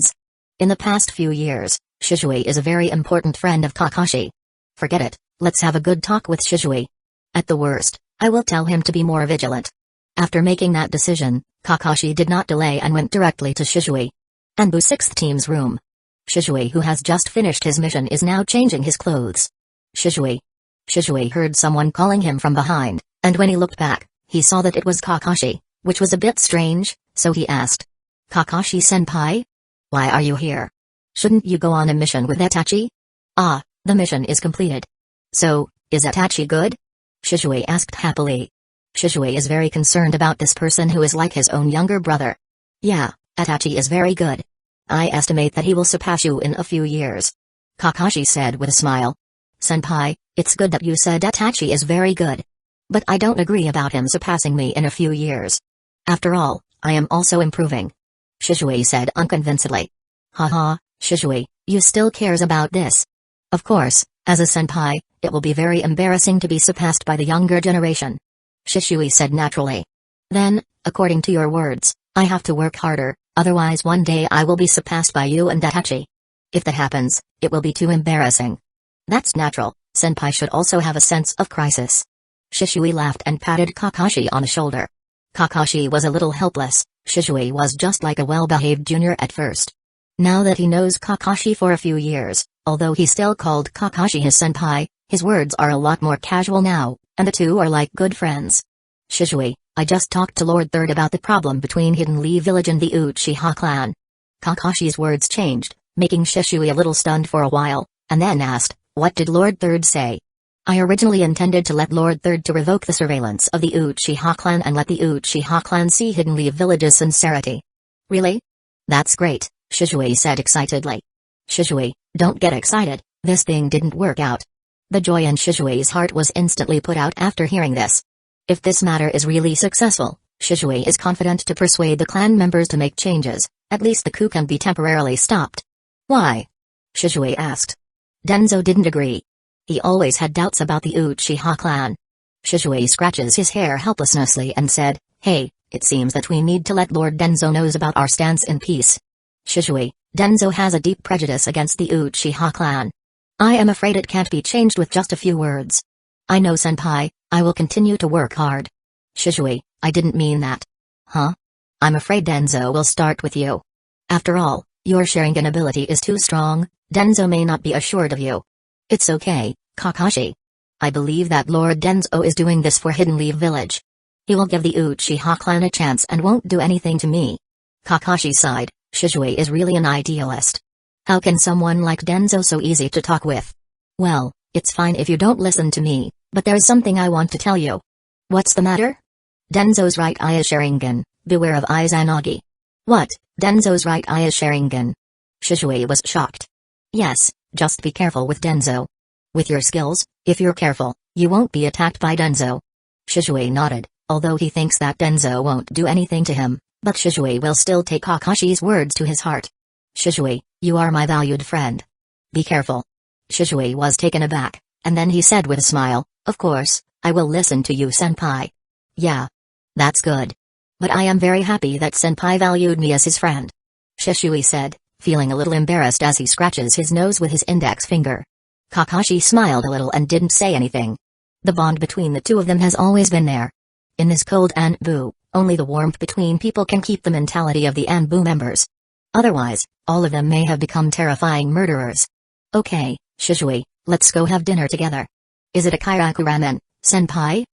In the past few years, Shisui is a very important friend of Kakashi. Forget it, let's have a good talk with Shisui. At the worst, I will tell him to be more vigilant. After making that decision, Kakashi did not delay and went directly to Shisui. Anbu 6th Team's room. Shisui, who has just finished his mission, is now changing his clothes. Shisui. Shisui heard someone calling him from behind, and when he looked back, he saw that it was Kakashi, which was a bit strange, so he asked. "Kakashi-senpai? Why are you here? Shouldn't you go on a mission with Itachi?" "Ah, the mission is completed." "So, is Itachi good?" Shisui asked happily. Shisui is very concerned about this person who is like his own younger brother. "Yeah, Itachi is very good. I estimate that he will surpass you in a few years," Kakashi said with a smile. "Senpai, it's good that you said Itachi is very good. But I don't agree about him surpassing me in a few years. After all, I am also improving," Shisui said unconvincedly. "Haha, Shisui, you still cares about this? Of course, as a senpai, it will be very embarrassing to be surpassed by the younger generation," Shisui said naturally. "Then, according to your words, I have to work harder, otherwise one day I will be surpassed by you and Itachi. If that happens, it will be too embarrassing." "That's natural, senpai should also have a sense of crisis." Shisui laughed and patted Kakashi on the shoulder. Kakashi was a little helpless. Shisui was just like a well-behaved junior at first. Now that he knows Kakashi for a few years, although he still called Kakashi his senpai, his words are a lot more casual now, and the two are like good friends. "Shisui, I just talked to Lord Third about the problem between Hidden Leaf Village and the Uchiha clan." Kakashi's words changed, making Shisui a little stunned for a while, and then asked, "What did Lord Third say?" "I originally intended to let Lord Third to revoke the surveillance of the Uchiha clan and let the Uchiha clan see Hidden Leaf Village's sincerity." "Really? That's great," Shisui said excitedly. "Shisui, don't get excited, this thing didn't work out." The joy in Shisui's heart was instantly put out after hearing this. If this matter is really successful, Shisui is confident to persuade the clan members to make changes, at least the coup can be temporarily stopped. "Why?" Shizue asked. Danzo didn't agree. He always had doubts about the Uchiha clan. Shizue scratches his hair helplessly and said, "Hey, it seems that we need to let Lord Danzo knows about our stance in peace." Shizue, Danzo has a deep prejudice against the Uchiha clan. I am afraid it can't be changed with just a few words. I know, senpai, I will continue to work hard. Shizue, I didn't mean that. Huh? I'm afraid Danzo will start with you. After all, your Sharingan ability is too strong, Danzo may not be assured of you. It's okay, Kakashi. I believe that Lord Danzo is doing this for Hidden Leaf Village. He will give the Uchiha clan a chance and won't do anything to me. Kakashi sighed. Shizue is really an idealist. How can someone like Danzo so easy to talk with? Well, it's fine if you don't listen to me, but there's something I want to tell you. What's the matter? Danzo's right eye is Sharingan, beware of Izanagi. What, Danzo's right eye is Sharingan? Shizue was shocked. Yes, just be careful with Danzo. With your skills, if you're careful, you won't be attacked by Danzo. Shizue nodded, although he thinks that Danzo won't do anything to him, but Shizue will still take Kakashi's words to his heart. Shizue, you are my valued friend. Be careful. Shizue was taken aback, and then he said with a smile, "Of course, I will listen to you, senpai." Yeah. That's good. But I am very happy that senpai valued me as his friend. Shizue said, feeling a little embarrassed as he scratches his nose with his index finger. Kakashi smiled a little and didn't say anything. The bond between the two of them has always been there. In this cold Anbu, only the warmth between people can keep the mentality of the Anbu members. Otherwise, all of them may have become terrifying murderers. Okay, Shizue, let's go have dinner together. Is it a kairaku ramen, senpai?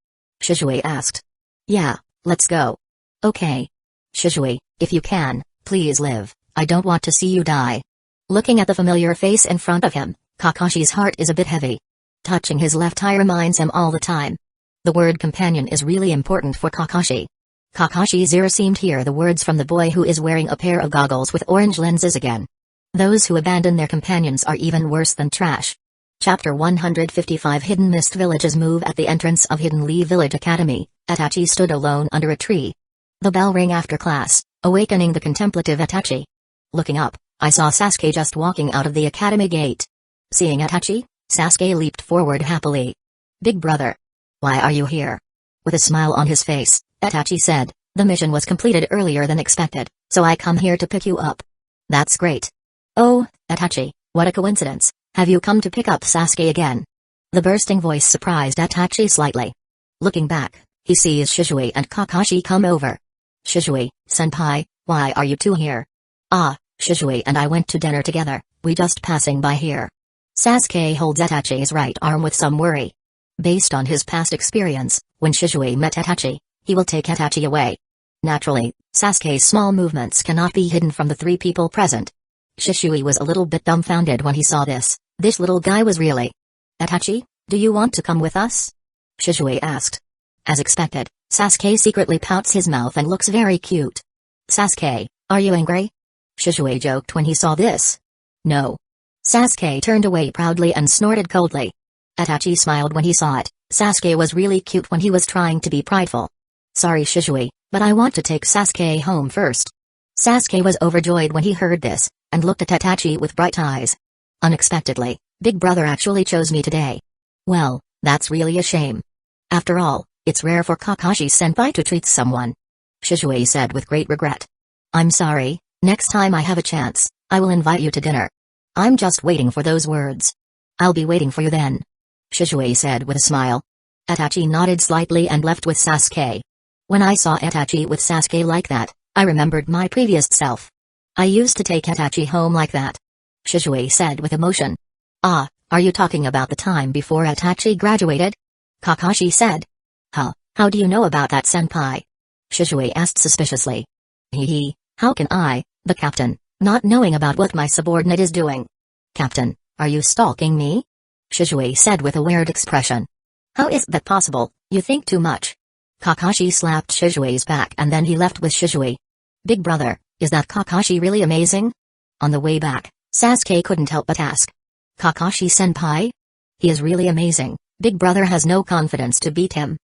Shizue asked. Yeah, let's go. Okay. Shizue, if you can, please live, I don't want to see you die. Looking at the familiar face in front of him, Kakashi's heart is a bit heavy. Touching his left eye reminds him all the time. The word companion is really important for Kakashi. Kakashi's ear seemed to hear the words from the boy who is wearing a pair of goggles with orange lenses again. Those who abandon their companions are even worse than trash. Chapter 155 Hidden Mist Villages Move at the entrance of Hidden Leaf Village Academy, Itachi stood alone under a tree. The bell rang after class, awakening the contemplative Itachi. Looking up, I saw Sasuke just walking out of the academy gate. Seeing Itachi, Sasuke leaped forward happily. Big brother. Why are you here? With a smile on his face, Itachi said, the mission was completed earlier than expected, so I come here to pick you up. That's great. Oh, Itachi, what a coincidence, have you come to pick up Sasuke again? The bursting voice surprised Itachi slightly. Looking back, he sees Shizue and Kakashi come over. Shizue, senpai, why are you two here? Ah, Shizue and I went to dinner together, we just passing by here. Sasuke holds Itachi's right arm with some worry. Based on his past experience, when Shizue met Itachi, he will take Itachi away. Naturally, Sasuke's small movements cannot be hidden from the three people present. Shizue was a little bit dumbfounded when he saw this. This little guy was really... Itachi, do you want to come with us? Shizue asked. As expected, Sasuke secretly pouts his mouth and looks very cute. Sasuke, are you angry? Shizue joked when he saw this. No. Sasuke turned away proudly and snorted coldly. Itachi smiled when he saw it. Sasuke was really cute when he was trying to be prideful. Sorry Shizue, but I want to take Sasuke home first. Sasuke was overjoyed when he heard this, and looked at Itachi with bright eyes. Unexpectedly, Big Brother actually chose me today. Well, that's really a shame. After all, it's rare for Kakashi-senpai to treat someone. Shizue said with great regret. I'm sorry, next time I have a chance, I will invite you to dinner. I'm just waiting for those words. I'll be waiting for you then. Shizue said with a smile. Itachi nodded slightly and left with Sasuke. When I saw Itachi with Sasuke like that, I remembered my previous self. I used to take Itachi home like that. Shizue said with emotion. Ah, are you talking about the time before Itachi graduated? Kakashi said. Huh, how do you know about that senpai? Shizue asked suspiciously. Hee, how can I, the captain, not knowing about what my subordinate is doing? Captain, are you stalking me? Shizue said with a weird expression. How is that possible, you think too much. Kakashi slapped Shizue's back and then he left with Shizue. Big brother, is that Kakashi really amazing? On the way back, Sasuke couldn't help but ask. Kakashi-senpai? He is really amazing, Big brother has no confidence to beat him.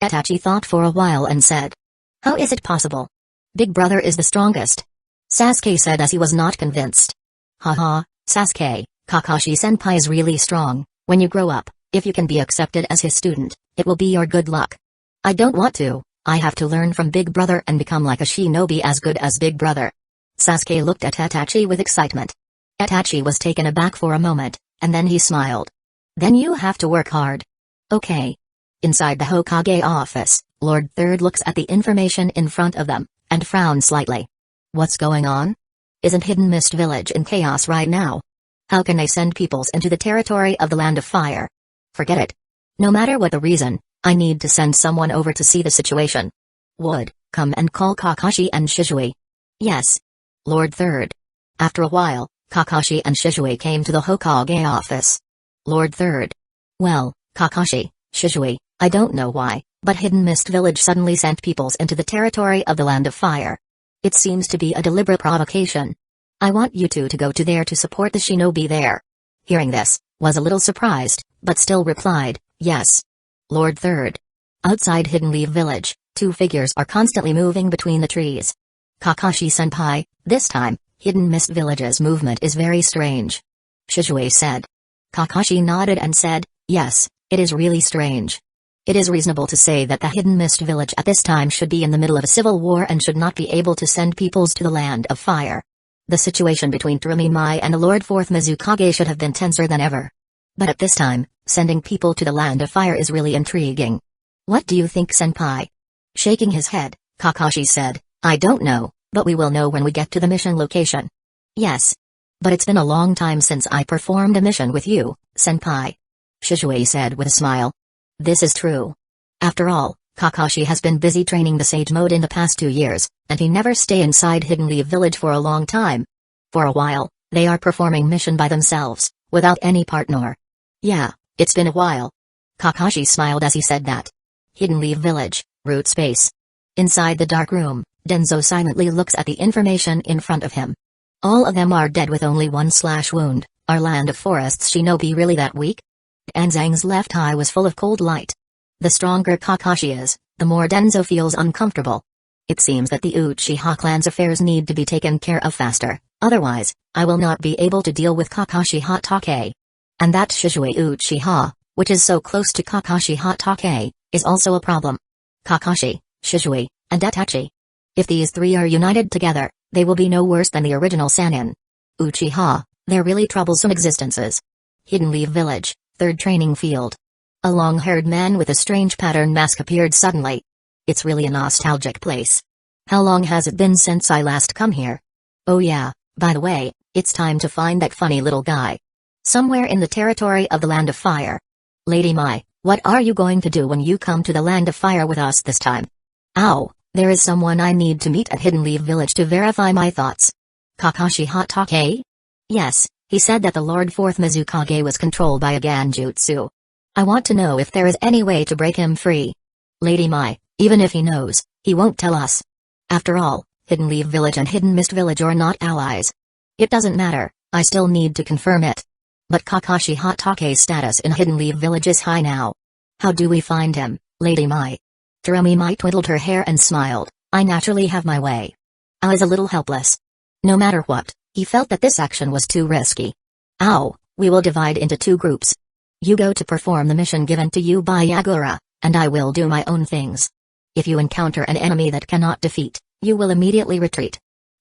Itachi thought for a while and said. How is it possible? Big brother is the strongest. Sasuke said as he was not convinced. Haha, Sasuke, Kakashi-senpai is really strong. When you grow up, if you can be accepted as his student, it will be your good luck. I don't want to. I have to learn from Big Brother and become like a shinobi as good as Big Brother. Sasuke looked at Itachi with excitement. Itachi was taken aback for a moment, and then he smiled. Then you have to work hard. Okay. Inside the Hokage office, Lord Third looks at the information in front of them, and frowns slightly. What's going on? Isn't Hidden Mist Village in chaos right now? How can they send peoples into the territory of the Land of Fire? Forget it. No matter what the reason, I need to send someone over to see the situation. Would, come and call Kakashi and Shizui. Yes. Lord Third. After a while, Kakashi and Shizui came to the Hokage office. Lord Third. Well, Kakashi, Shizui, I don't know why, but Hidden Mist Village suddenly sent peoples into the territory of the Land of Fire. It seems to be a deliberate provocation. I want you two to go to there to support the shinobi there. Hearing this, was a little surprised, but still replied, yes. Lord Third. Outside Hidden Leaf Village, two figures are constantly moving between the trees. Kakashi-senpai, this time, Hidden Mist Village's movement is very strange. Shizui said. Kakashi nodded and said, yes, it is really strange. It is reasonable to say that the Hidden Mist Village at this time should be in the middle of a civil war and should not be able to send peoples to the Land of Fire. The situation between Tsurumimai and the Lord Fourth Mizukage should have been tenser than ever. But at this time, sending people to the Land of Fire is really intriguing. What do you think, senpai? Shaking his head, Kakashi said, I don't know, but we will know when we get to the mission location. Yes. But it's been a long time since I performed a mission with you, senpai. Shizui said with a smile. This is true. After all, Kakashi has been busy training the Sage Mode in the past 2 years, and he never stay inside Hidden Leaf Village for a long time. For a while, they are performing mission by themselves, without any partner. Yeah, it's been a while. Kakashi smiled as he said that. Hidden Leaf Village, root space. Inside the dark room, Danzo silently looks at the information in front of him. All of them are dead with only 1/wound. Are Land of Forests shinobi really that weak? Anzang's left eye was full of cold light. The stronger Kakashi is, the more Danzo feels uncomfortable. It seems that the Uchiha clan's affairs need to be taken care of faster, otherwise, I will not be able to deal with Kakashi Hatake. And that Shizui Uchiha, which is so close to Kakashi Hatake, is also a problem. Kakashi, Shizui, and Itachi. If these three are united together, they will be no worse than the original Sannin. Uchiha, they're really troublesome existences. Hidden Leaf Village, third training field. A long-haired man with a strange pattern mask appeared suddenly. It's really a nostalgic place. How long has it been since I last come here? Oh yeah, by the way, it's time to find that funny little guy. Somewhere in the territory of the Land of Fire. Lady Mai, what are you going to do when you come to the Land of Fire with us this time? Ow, there is someone I need to meet at Hidden Leaf Village to verify my thoughts. Kakashi Hatake? Yes, he said that the Lord Fourth Mizukage was controlled by a Genjutsu. I want to know if there is any way to break him free. Lady Mai, even if he knows, he won't tell us. After all, Hidden Leaf Village and Hidden Mist Village are not allies. It doesn't matter, I still need to confirm it. But Kakashi Hatake's status in Hidden Leaf Village is high now. How do we find him, Lady Mai? Tsurumimai twiddled her hair and smiled. I naturally have my way. I was a little helpless. No matter what, he felt that this action was too risky. Ow, we will divide into 2 groups. You go to perform the mission given to you by Yagura, and I will do my own things. If you encounter an enemy that cannot defeat, you will immediately retreat.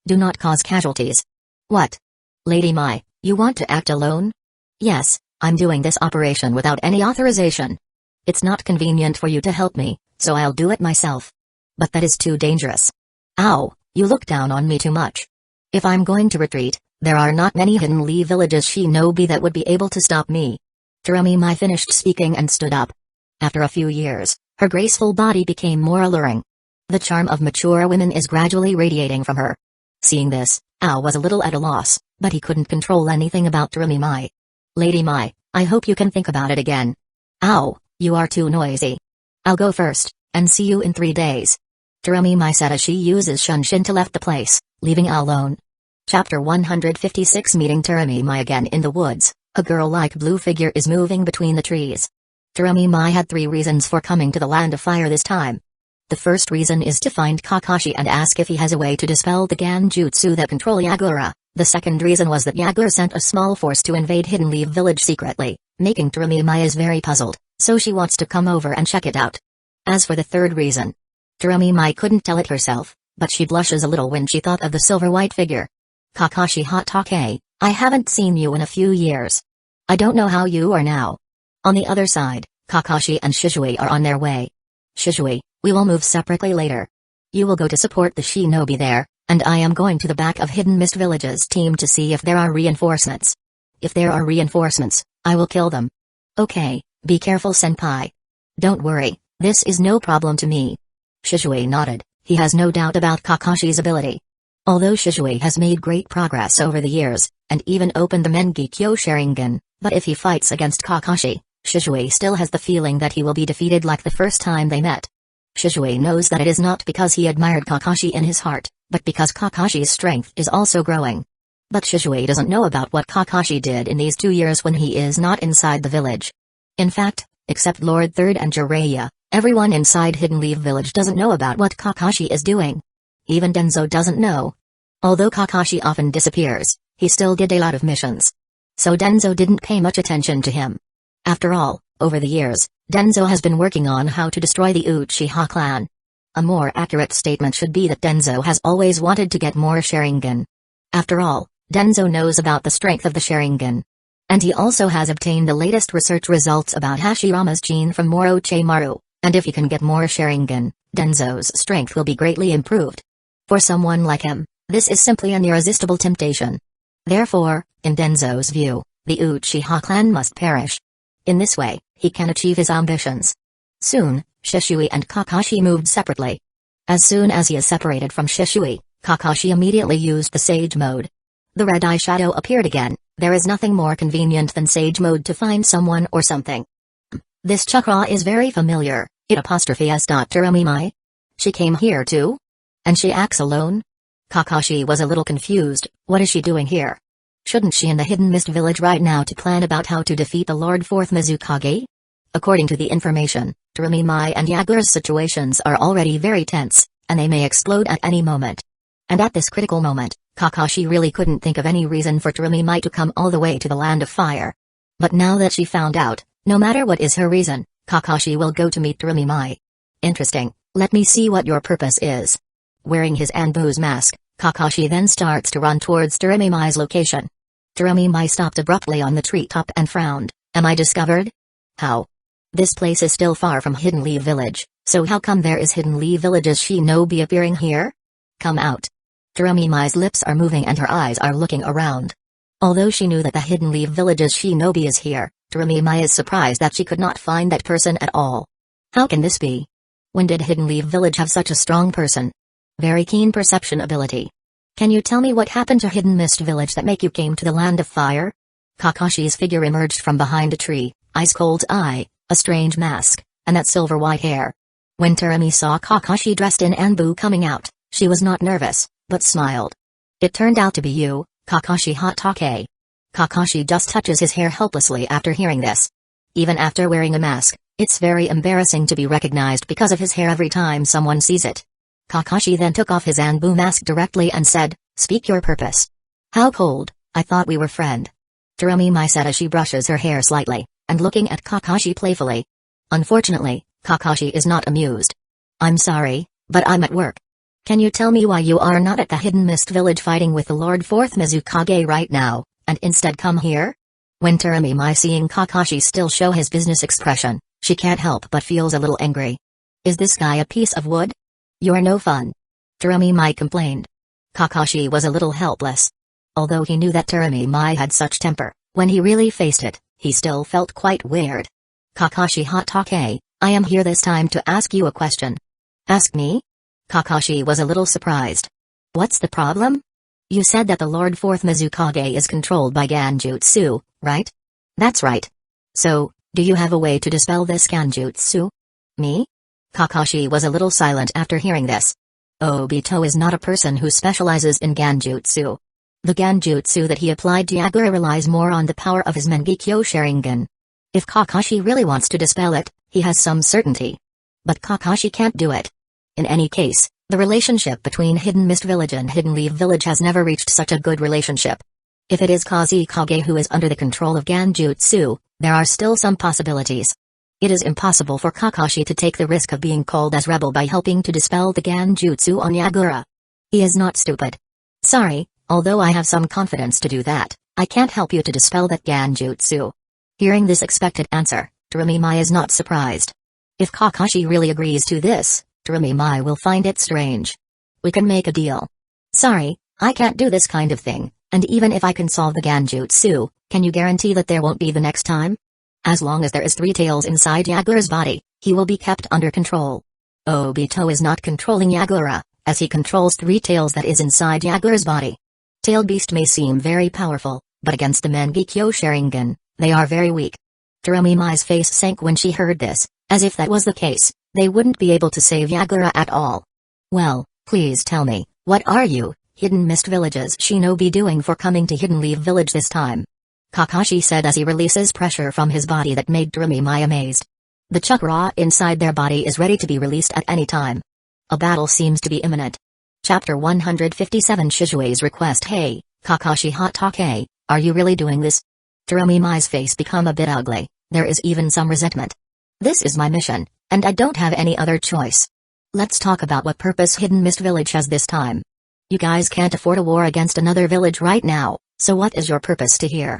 Do not cause casualties. What? Lady Mai, you want to act alone? Yes, I'm doing this operation without any authorization. It's not convenient for you to help me, so I'll do it myself. But that is too dangerous. Ow, you look down on me too much. If I'm going to retreat, there are not many Hidden Leaf Villages shinobi that would be able to stop me. Tsurumimai finished speaking and stood up. After a few years, her graceful body became more alluring. The charm of mature women is gradually radiating from her. Seeing this, Ao was a little at a loss, but he couldn't control anything about Tsurumimai. Lady Mai, I hope you can think about it again. Ow, you are too noisy. I'll go first, and see you in 3 days. Tsurumimai said as she uses Shunshin to left the place, leaving Ao alone. Chapter 156 Meeting Tsurumimai again in the woods, a girl-like blue figure is moving between the trees. Tsurumimai had 3 reasons for coming to the Land of Fire this time. The first reason is to find Kakashi and ask if he has a way to dispel the Genjutsu that control Yagura, The second reason was that Yagura sent a small force to invade Hidden Leaf Village secretly, making Terumi is very puzzled, so she wants to come over and check it out. As for the third reason, Terumi couldn't tell it herself, but she blushes a little when she thought of the silver-white figure. Kakashi Hatake, I haven't seen you in a few years. I don't know how you are now. On the other side, Kakashi and Shisui are on their way. Shisui, we will move separately later. You will go to support the shinobi there, and I am going to the back of Hidden Mist Village's team to see if there are reinforcements. If there are reinforcements, I will kill them. Okay, be careful senpai. Don't worry, this is no problem to me. Shisui nodded, he has no doubt about Kakashi's ability. Although Shisui has made great progress over the years, and even opened the Mangekyō Sharingan, but if he fights against Kakashi, Shisui still has the feeling that he will be defeated like the first time they met. Shisui knows that it is not because he admired Kakashi in his heart, but because Kakashi's strength is also growing. But Shisui doesn't know about what Kakashi did in these 2 years when he is not inside the village. In fact, except Lord Third and Jiraiya, everyone inside Hidden Leaf Village doesn't know about what Kakashi is doing. Even Danzo doesn't know. Although Kakashi often disappears, he still did a lot of missions. So Danzo didn't pay much attention to him. After all, over the years, Danzo has been working on how to destroy the Uchiha clan. A more accurate statement should be that Danzo has always wanted to get more Sharingan. After all, Danzo knows about the strength of the Sharingan. And he also has obtained the latest research results about Hashirama's gene from Orochimaru, and if he can get more Sharingan, Danzo's strength will be greatly improved. For someone like him, this is simply an irresistible temptation. Therefore, in Danzo's view, the Uchiha clan must perish. In this way, he can achieve his ambitions. Soon, Shisui and Kakashi moved separately. As soon as he is separated from Shisui, Kakashi immediately used the Sage Mode. The red eyeshadow appeared again. There is nothing more convenient than Sage Mode to find someone or something. This chakra is very familiar, it apostrophes Terumi. She came here too? And she acts alone? Kakashi was a little confused, what is she doing here? Shouldn't she in the Hidden Mist Village right now to plan about how to defeat the Lord Fourth Mizukage? According to the information, Terumi and Yagura's situations are already very tense, and they may explode at any moment. And at this critical moment, Kakashi really couldn't think of any reason for Terumi to come all the way to the Land of Fire. But now that she found out, no matter what is her reason, Kakashi will go to meet Terumi. Interesting, let me see what your purpose is. Wearing his Anbu's mask, Kakashi then starts to run towards Terumi's location. Terumi stopped abruptly on the treetop and frowned. Am I discovered? How? This place is still far from Hidden Leaf Village, so how come there is Hidden Leaf Village's shinobi appearing here? Come out. Terumi's lips are moving and her eyes are looking around. Although she knew that the Hidden Leaf Village's shinobi is here, Terumi is surprised that she could not find that person at all. How can this be? When did Hidden Leaf Village have such a strong person? Very keen perception ability. Can you tell me what happened to Hidden Mist Village that make you came to the Land of Fire? Kakashi's figure emerged from behind a tree, ice-cold eye, a strange mask, and that silver-white hair. When Terumi saw Kakashi dressed in Anbu coming out, she was not nervous, but smiled. It turned out to be you, Kakashi Hatake. Kakashi just touches his hair helplessly after hearing this. Even after wearing a mask, it's very embarrassing to be recognized because of his hair every time someone sees it. Kakashi then took off his Anbu mask directly and said, "Speak your purpose." "How cold, I thought we were friend." Terumi said as she brushes her hair slightly, and looking at Kakashi playfully. Unfortunately, Kakashi is not amused. "I'm sorry, but I'm at work. Can you tell me why you are not at the Hidden Mist Village fighting with the Lord Fourth Mizukage right now, and instead come here?" When Terumi seeing Kakashi still show his business expression, she can't help but feels a little angry. "Is this guy a piece of wood? You're no fun." Terumi complained. Kakashi was a little helpless. Although he knew that Terumi had such temper, when he really faced it, he still felt quite weird. "Kakashi Hatake, I am here this time to ask you a question." "Ask me?" Kakashi was a little surprised. "What's the problem?" "You said that the Lord Fourth Mizukage is controlled by Ganjutsu, right?" "That's right. So, do you have a way to dispel this Ganjutsu?" "Me?" Kakashi was a little silent after hearing this. Obito is not a person who specializes in Ganjutsu. The Ganjutsu that he applied to Yagura relies more on the power of his Mangekyō Sharingan. If Kakashi really wants to dispel it, he has some certainty. But Kakashi can't do it. In any case, The relationship between Hidden Mist Village and Hidden Leaf Village has never reached such a good relationship. If it is Kazekage who is under the control of Genjutsu, there are still some possibilities. It is impossible for Kakashi to take the risk of being called as rebel by helping to dispel the Genjutsu on Yagura. He is not stupid. Sorry, although I have some confidence to do that, I can't help you to dispel that Genjutsu. Hearing this expected answer, Mai is not surprised. If Kakashi really agrees to this, Mai will find it strange. We can make a deal. Sorry, I can't do this kind of thing, and even if I can solve the Genjutsu, can you guarantee that there won't be the next time? As long as there is 3 tails inside Yagura's body, he will be kept under control. Obito is not controlling Yagura, as he controls 3 tails that is inside Yagura's body. Tailed Beast may seem very powerful, but against the Mangekyō Sharingan, they are very weak. Mai's face sank when she heard this, as if that was the case, they wouldn't be able to save Yagura at all. Well, please tell me, what are you, Hidden Mist Village's shinobi, doing for coming to Hidden Leaf Village this time? Kakashi said as he releases pressure from his body that made Mai amazed. The chakra inside their body is ready to be released at any time. A battle seems to be imminent. Chapter 157 Shizue's request. Hey, Kakashi Hatake, are you really doing this? Mai's face become a bit ugly, there is even some resentment. This is my mission, and I don't have any other choice. Let's talk about what purpose Hidden Mist Village has this time. You guys can't afford a war against another village right now, so what is your purpose to here?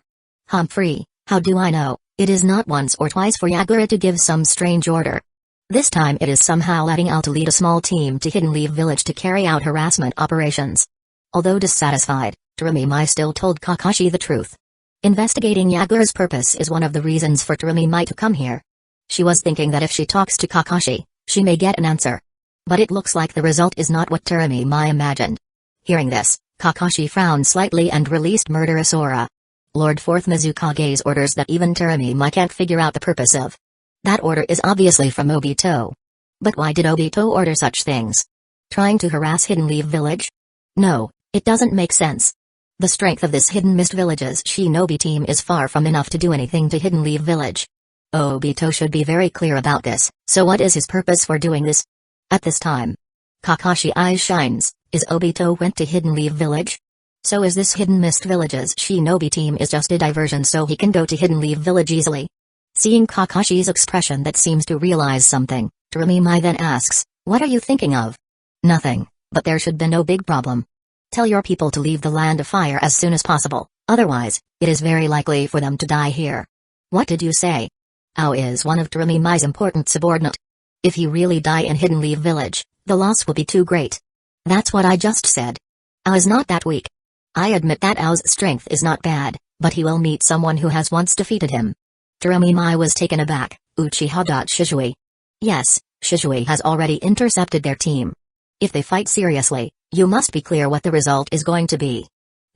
Humphrey, how do I know? It is not once or twice for Yagura to give some strange order. This time it is somehow letting out to lead a small team to Hidden Leaf Village to carry out harassment operations. Although dissatisfied, Mai still told Kakashi the truth. Investigating Yagura's purpose is one of the reasons for Mai to come here. She was thinking that if she talks to Kakashi, she may get an answer. But it looks like the result is not what Mai imagined. Hearing this, Kakashi frowned slightly and released murderous aura. Lord 4th Mizukage's orders that even Mai can't figure out the purpose of. That order is obviously from Obito. But why did Obito order such things? Trying to harass Hidden Leaf Village? No, it doesn't make sense. The strength of this Hidden Mist Village's shinobi team is far from enough to do anything to Hidden Leaf Village. Obito should be very clear about this, so what is his purpose for doing this? At this time, Kakashi eyes shines. Is Obito went to Hidden Leaf Village? So is this Hidden Mist Village's shinobi team is just a diversion so he can go to Hidden Leaf Village easily? Seeing Kakashi's expression that seems to realize something, Mai then asks, what are you thinking of? Nothing, but there should be no big problem. Tell your people to leave the Land of Fire as soon as possible, otherwise, it is very likely for them to die here. What did you say? Ao is one of Mai's important subordinate. If he really die in Hidden Leaf Village, the loss will be too great. That's what I just said. Ao is not that weak. I admit that Ao's strength is not bad, but he will meet someone who has once defeated him. Mai was taken aback. Uchiha Shizue. Yes, Shizue has already intercepted their team. If they fight seriously, you must be clear what the result is going to be.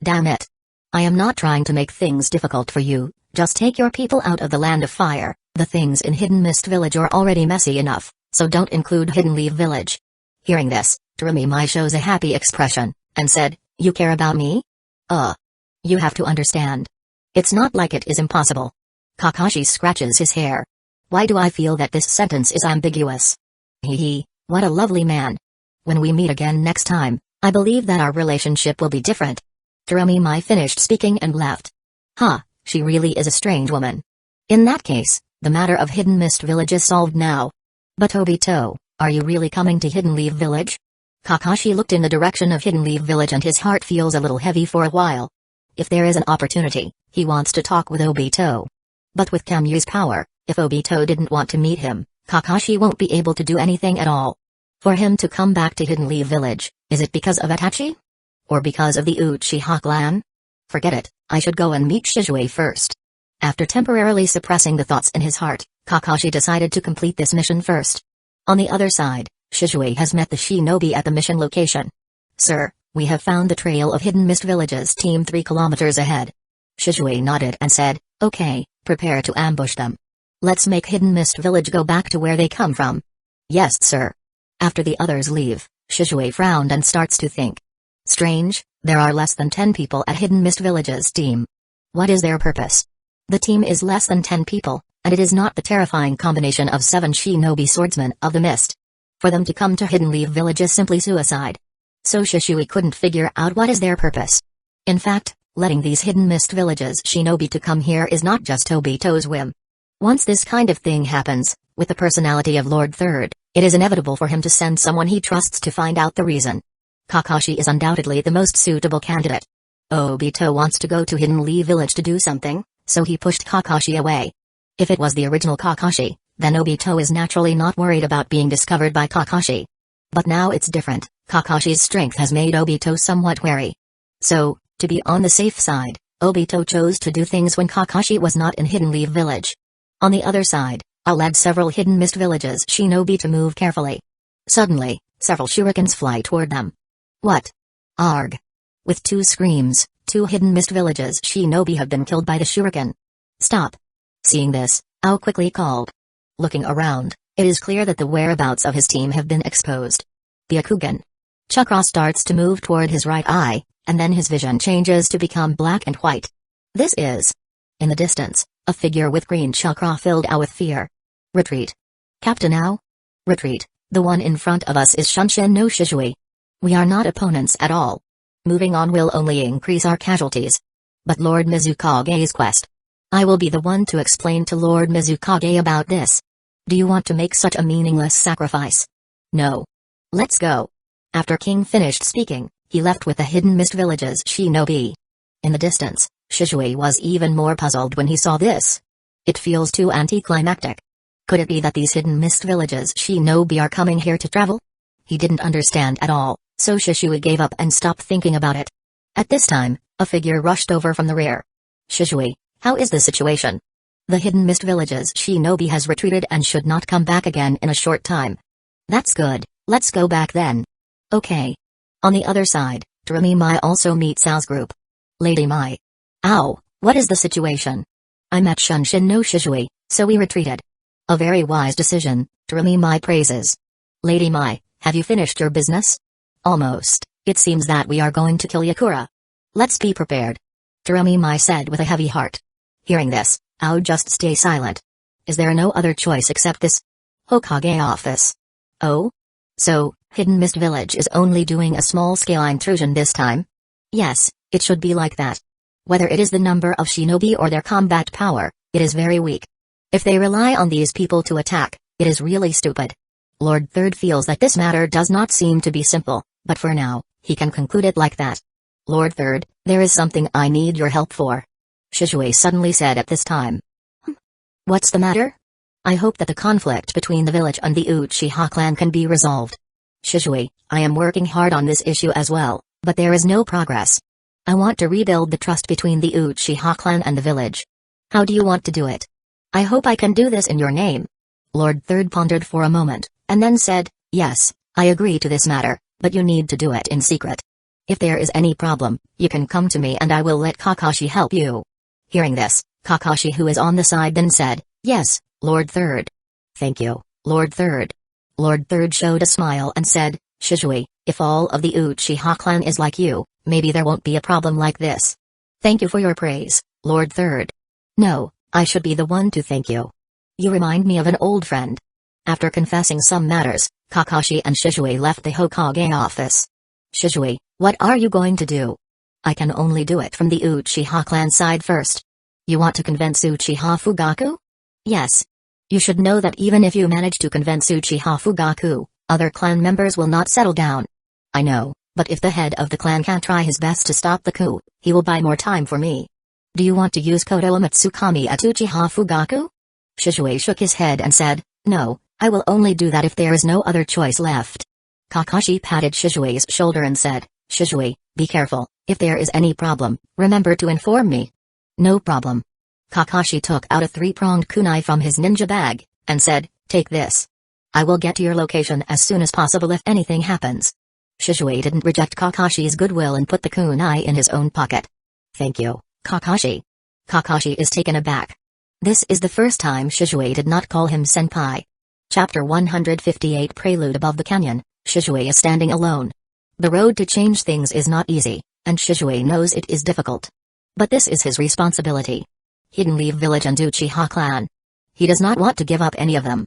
Damn it. I am not trying to make things difficult for you, just take your people out of the Land of Fire. The things in Hidden Mist Village are already messy enough, so don't include Hidden Leaf Village. Hearing this, Mai shows a happy expression, and said, you care about me? You have to understand. It's not like it is impossible. Kakashi scratches his hair. Why do I feel that this sentence is ambiguous? What a lovely man. When we meet again next time, I believe that our relationship will be different. Mai finished speaking and left. She really is a strange woman. In that case, the matter of Hidden Mist Village is solved now. But Obito, are you really coming to Hidden Leaf Village? Kakashi looked in the direction of Hidden Leaf Village and his heart feels a little heavy for a while. If there is an opportunity, he wants to talk with Obito. But with Kamyu's power, if Obito didn't want to meet him, Kakashi won't be able to do anything at all. For him to come back to Hidden Leaf Village, is it because of Itachi? Or because of the Uchiha clan? Forget it, I should go and meet Shizue first. After temporarily suppressing the thoughts in his heart, Kakashi decided to complete this mission first. On the other side, Shizue has met the shinobi at the mission location. Sir, we have found the trail of Hidden Mist Village's team 3 kilometers ahead. Shizue nodded and said, okay, prepare to ambush them. Let's make Hidden Mist Village go back to where they come from. Yes, sir. After the others leave, Shizue frowned and starts to think. Strange, there are less than 10 people at Hidden Mist Village's team. What is their purpose? The team is less than 10 people, and it is not the terrifying combination of 7 shinobi swordsmen of the mist. For them to come to Hidden Leaf Village is simply suicide. So Shishui couldn't figure out what is their purpose. In fact, letting these hidden mist villages shinobi to come here is not just Obito's whim. Once this kind of thing happens, with the personality of Lord Third, it is inevitable for him to send someone he trusts to find out the reason. Kakashi is undoubtedly the most suitable candidate. Obito wants to go to Hidden Leaf Village to do something, so he pushed Kakashi away. If it was the original Kakashi, then Obito is naturally not worried about being discovered by Kakashi. But now it's different. Kakashi's strength has made Obito somewhat wary. So, to be on the safe side, Obito chose to do things when Kakashi was not in Hidden Leaf Village. On the other side, I led several hidden mist villages shinobi to move carefully. Suddenly, several shurikens fly toward them. What? Arg. With 2 screams, 2 hidden mist villages shinobi have been killed by the shuriken. Stop. Seeing this, Ao quickly called. Looking around, it is clear that the whereabouts of his team have been exposed. Byakugan. Chakra starts to move toward his right eye, and then his vision changes to become black and white. This is... In the distance, a figure with green chakra filled Ao with fear. Retreat. Captain Ao? Retreat, the one in front of us is Shunshin no Shishui. We are not opponents at all. Moving on will only increase our casualties. But Lord Mizukage's quest. I will be the one to explain to Lord Mizukage about this. Do you want to make such a meaningless sacrifice? No. Let's go. After King finished speaking, he left with the hidden mist villages shinobi. In the distance, Shishui was even more puzzled when he saw this. It feels too anticlimactic. Could it be that these hidden mist villages shinobi are coming here to travel? He didn't understand at all, so Shishui gave up and stopped thinking about it. At this time, a figure rushed over from the rear. Shishui, how is the situation? The hidden mist villages shinobi has retreated and should not come back again in a short time. That's good, let's go back then. Okay. On the other side, Drumi Mai also meets Ao's group. Lady Mai. Ao, what is the situation? I met Shunshin no Shishui, so we retreated. A very wise decision, Drumi Mai praises. Lady Mai, have you finished your business? Almost. It seems that we are going to kill Yakura. Let's be prepared. Drumi Mai said with a heavy heart. Hearing this, Ao just stay silent. Is there no other choice except this? Hokage office. Oh? So, Hidden Mist Village is only doing a small-scale intrusion this time? Yes, it should be like that. Whether it is the number of shinobi or their combat power, it is very weak. If they rely on these people to attack, it is really stupid. Lord Third feels that this matter does not seem to be simple, but for now, he can conclude it like that. Lord Third, there is something I need your help for. Shishui suddenly said at this time. What's the matter? I hope that the conflict between the village and the Uchiha clan can be resolved. Shishui, I am working hard on this issue as well, but there is no progress. I want to rebuild the trust between the Uchiha clan and the village. How do you want to do it? I hope I can do this in your name. Lord Third pondered for a moment, and then said, yes, I agree to this matter, but you need to do it in secret. If there is any problem, you can come to me and I will let Kakashi help you. Hearing this, Kakashi, who is on the side, then said, yes, Lord Third. Thank you, Lord Third. Lord Third showed a smile and said, Shishui, if all of the Uchiha clan is like you, maybe there won't be a problem like this. Thank you for your praise, Lord Third. No, I should be the one to thank you. You remind me of an old friend. After confessing some matters, Kakashi and Shishui left the Hokage office. Shishui, what are you going to do? I can only do it from the Uchiha clan side first. You want to convince Uchiha Fugaku? Yes. You should know that even if you manage to convince Uchiha Fugaku, other clan members will not settle down. I know, but if the head of the clan can try his best to stop the coup, he will buy more time for me. Do you want to use Koto Matsukami at Uchiha Fugaku? Shishui shook his head and said, no, I will only do that if there is no other choice left. Kakashi patted Shishui's shoulder and said, Shishui, be careful, if there is any problem, remember to inform me. No problem. Kakashi took out a 3-pronged kunai from his ninja bag, and said, take this. I will get to your location as soon as possible if anything happens. Shishui didn't reject Kakashi's goodwill and put the kunai in his own pocket. Thank you, Kakashi. Kakashi is taken aback. This is the first time Shishui did not call him senpai. Chapter 158 Prelude. Above the canyon, Shishui is standing alone. The road to change things is not easy, and Shishui knows it is difficult. But this is his responsibility. Hidden Leaf Village and Uchiha clan. He does not want to give up any of them.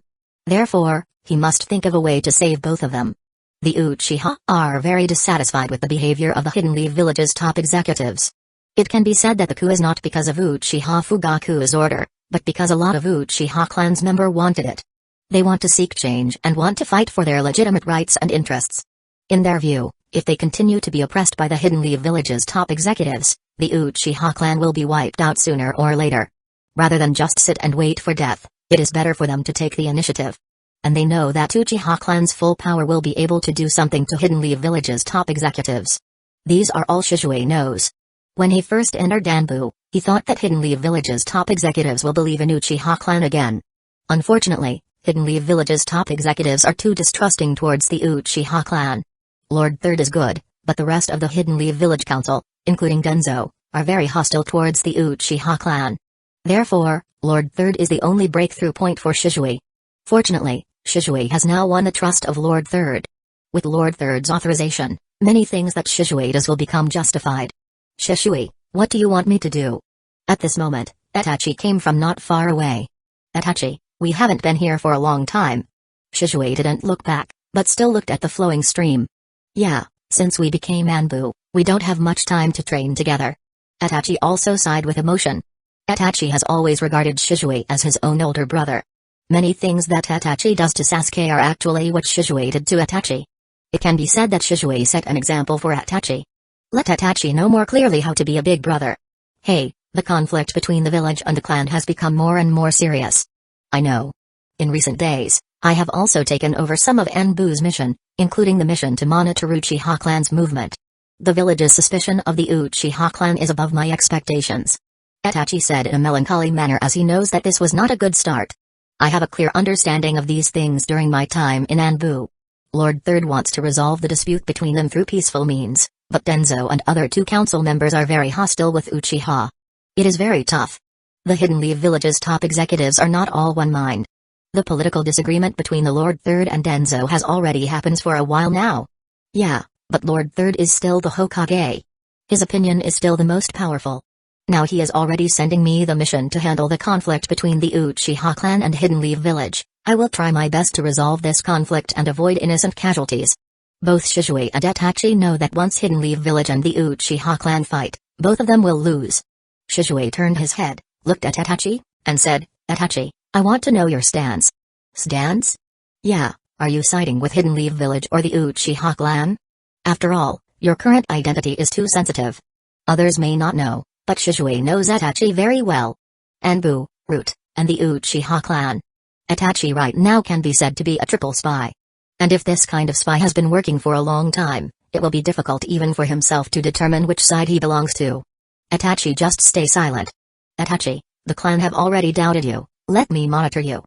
Therefore, he must think of a way to save both of them. The Uchiha are very dissatisfied with the behavior of the Hidden Leaf Village's top executives. It can be said that the coup is not because of Uchiha Fugaku's order, but because a lot of Uchiha clan's members wanted it. They want to seek change and want to fight for their legitimate rights and interests. In their view, if they continue to be oppressed by the Hidden Leaf Village's top executives, the Uchiha clan will be wiped out sooner or later. Rather than just sit and wait for death, it is better for them to take the initiative. And they know that Uchiha clan's full power will be able to do something to Hidden Leaf Village's top executives. These are all Shizue knows. When he first entered Danbu, he thought that Hidden Leaf Village's top executives will believe in Uchiha clan again. Unfortunately, Hidden Leaf Village's top executives are too distrusting towards the Uchiha clan. Lord Third is good, but the rest of the Hidden Leaf Village Council, including Danzo, are very hostile towards the Uchiha clan. Therefore, Lord Third is the only breakthrough point for Shizue. Fortunately, Shizue has now won the trust of Lord Third. With Lord Third's authorization, many things that Shizue does will become justified. Shizue, what do you want me to do? At this moment, Itachi came from not far away. Itachi, we haven't been here for a long time. Shizue didn't look back, but still looked at the flowing stream. Yeah, since we became Anbu, we don't have much time to train together. Itachi also sighed with emotion. Itachi has always regarded Shizue as his own older brother. Many things that Itachi does to Sasuke are actually what Shizue did to Itachi. It can be said that Shizue set an example for Itachi. Let Itachi know more clearly how to be a big brother. Hey, the conflict between the village and the clan has become more and more serious. I know. In recent days, I have also taken over some of Anbu's mission, including the mission to monitor Uchiha clan's movement. The village's suspicion of the Uchiha clan is above my expectations. Itachi said in a melancholy manner as he knows that this was not a good start. I have a clear understanding of these things during my time in Anbu. Lord Third wants to resolve the dispute between them through peaceful means, but Danzo and other two council members are very hostile with Uchiha. It is very tough. The Hidden Leaf Village's top executives are not all one mind. The political disagreement between the Lord Third and Danzo has already happened for a while now. Yeah, but Lord Third is still the Hokage. His opinion is still the most powerful. Now he is already sending me the mission to handle the conflict between the Uchiha clan and Hidden Leaf Village. I will try my best to resolve this conflict and avoid innocent casualties. Both Shizue and Itachi know that once Hidden Leaf Village and the Uchiha clan fight, both of them will lose. Shizue turned his head, looked at Itachi, and said, Itachi, I want to know your stance. Stance? Yeah, are you siding with Hidden Leaf Village or the Uchiha clan? After all, your current identity is too sensitive. Others may not know, but Shizue knows Itachi very well. Anbu, Root, and the Uchiha clan. Itachi right now can be said to be a triple spy. And if this kind of spy has been working for a long time, it will be difficult even for himself to determine which side he belongs to. Itachi, just stay silent. Itachi, the clan have already doubted you, let me monitor you.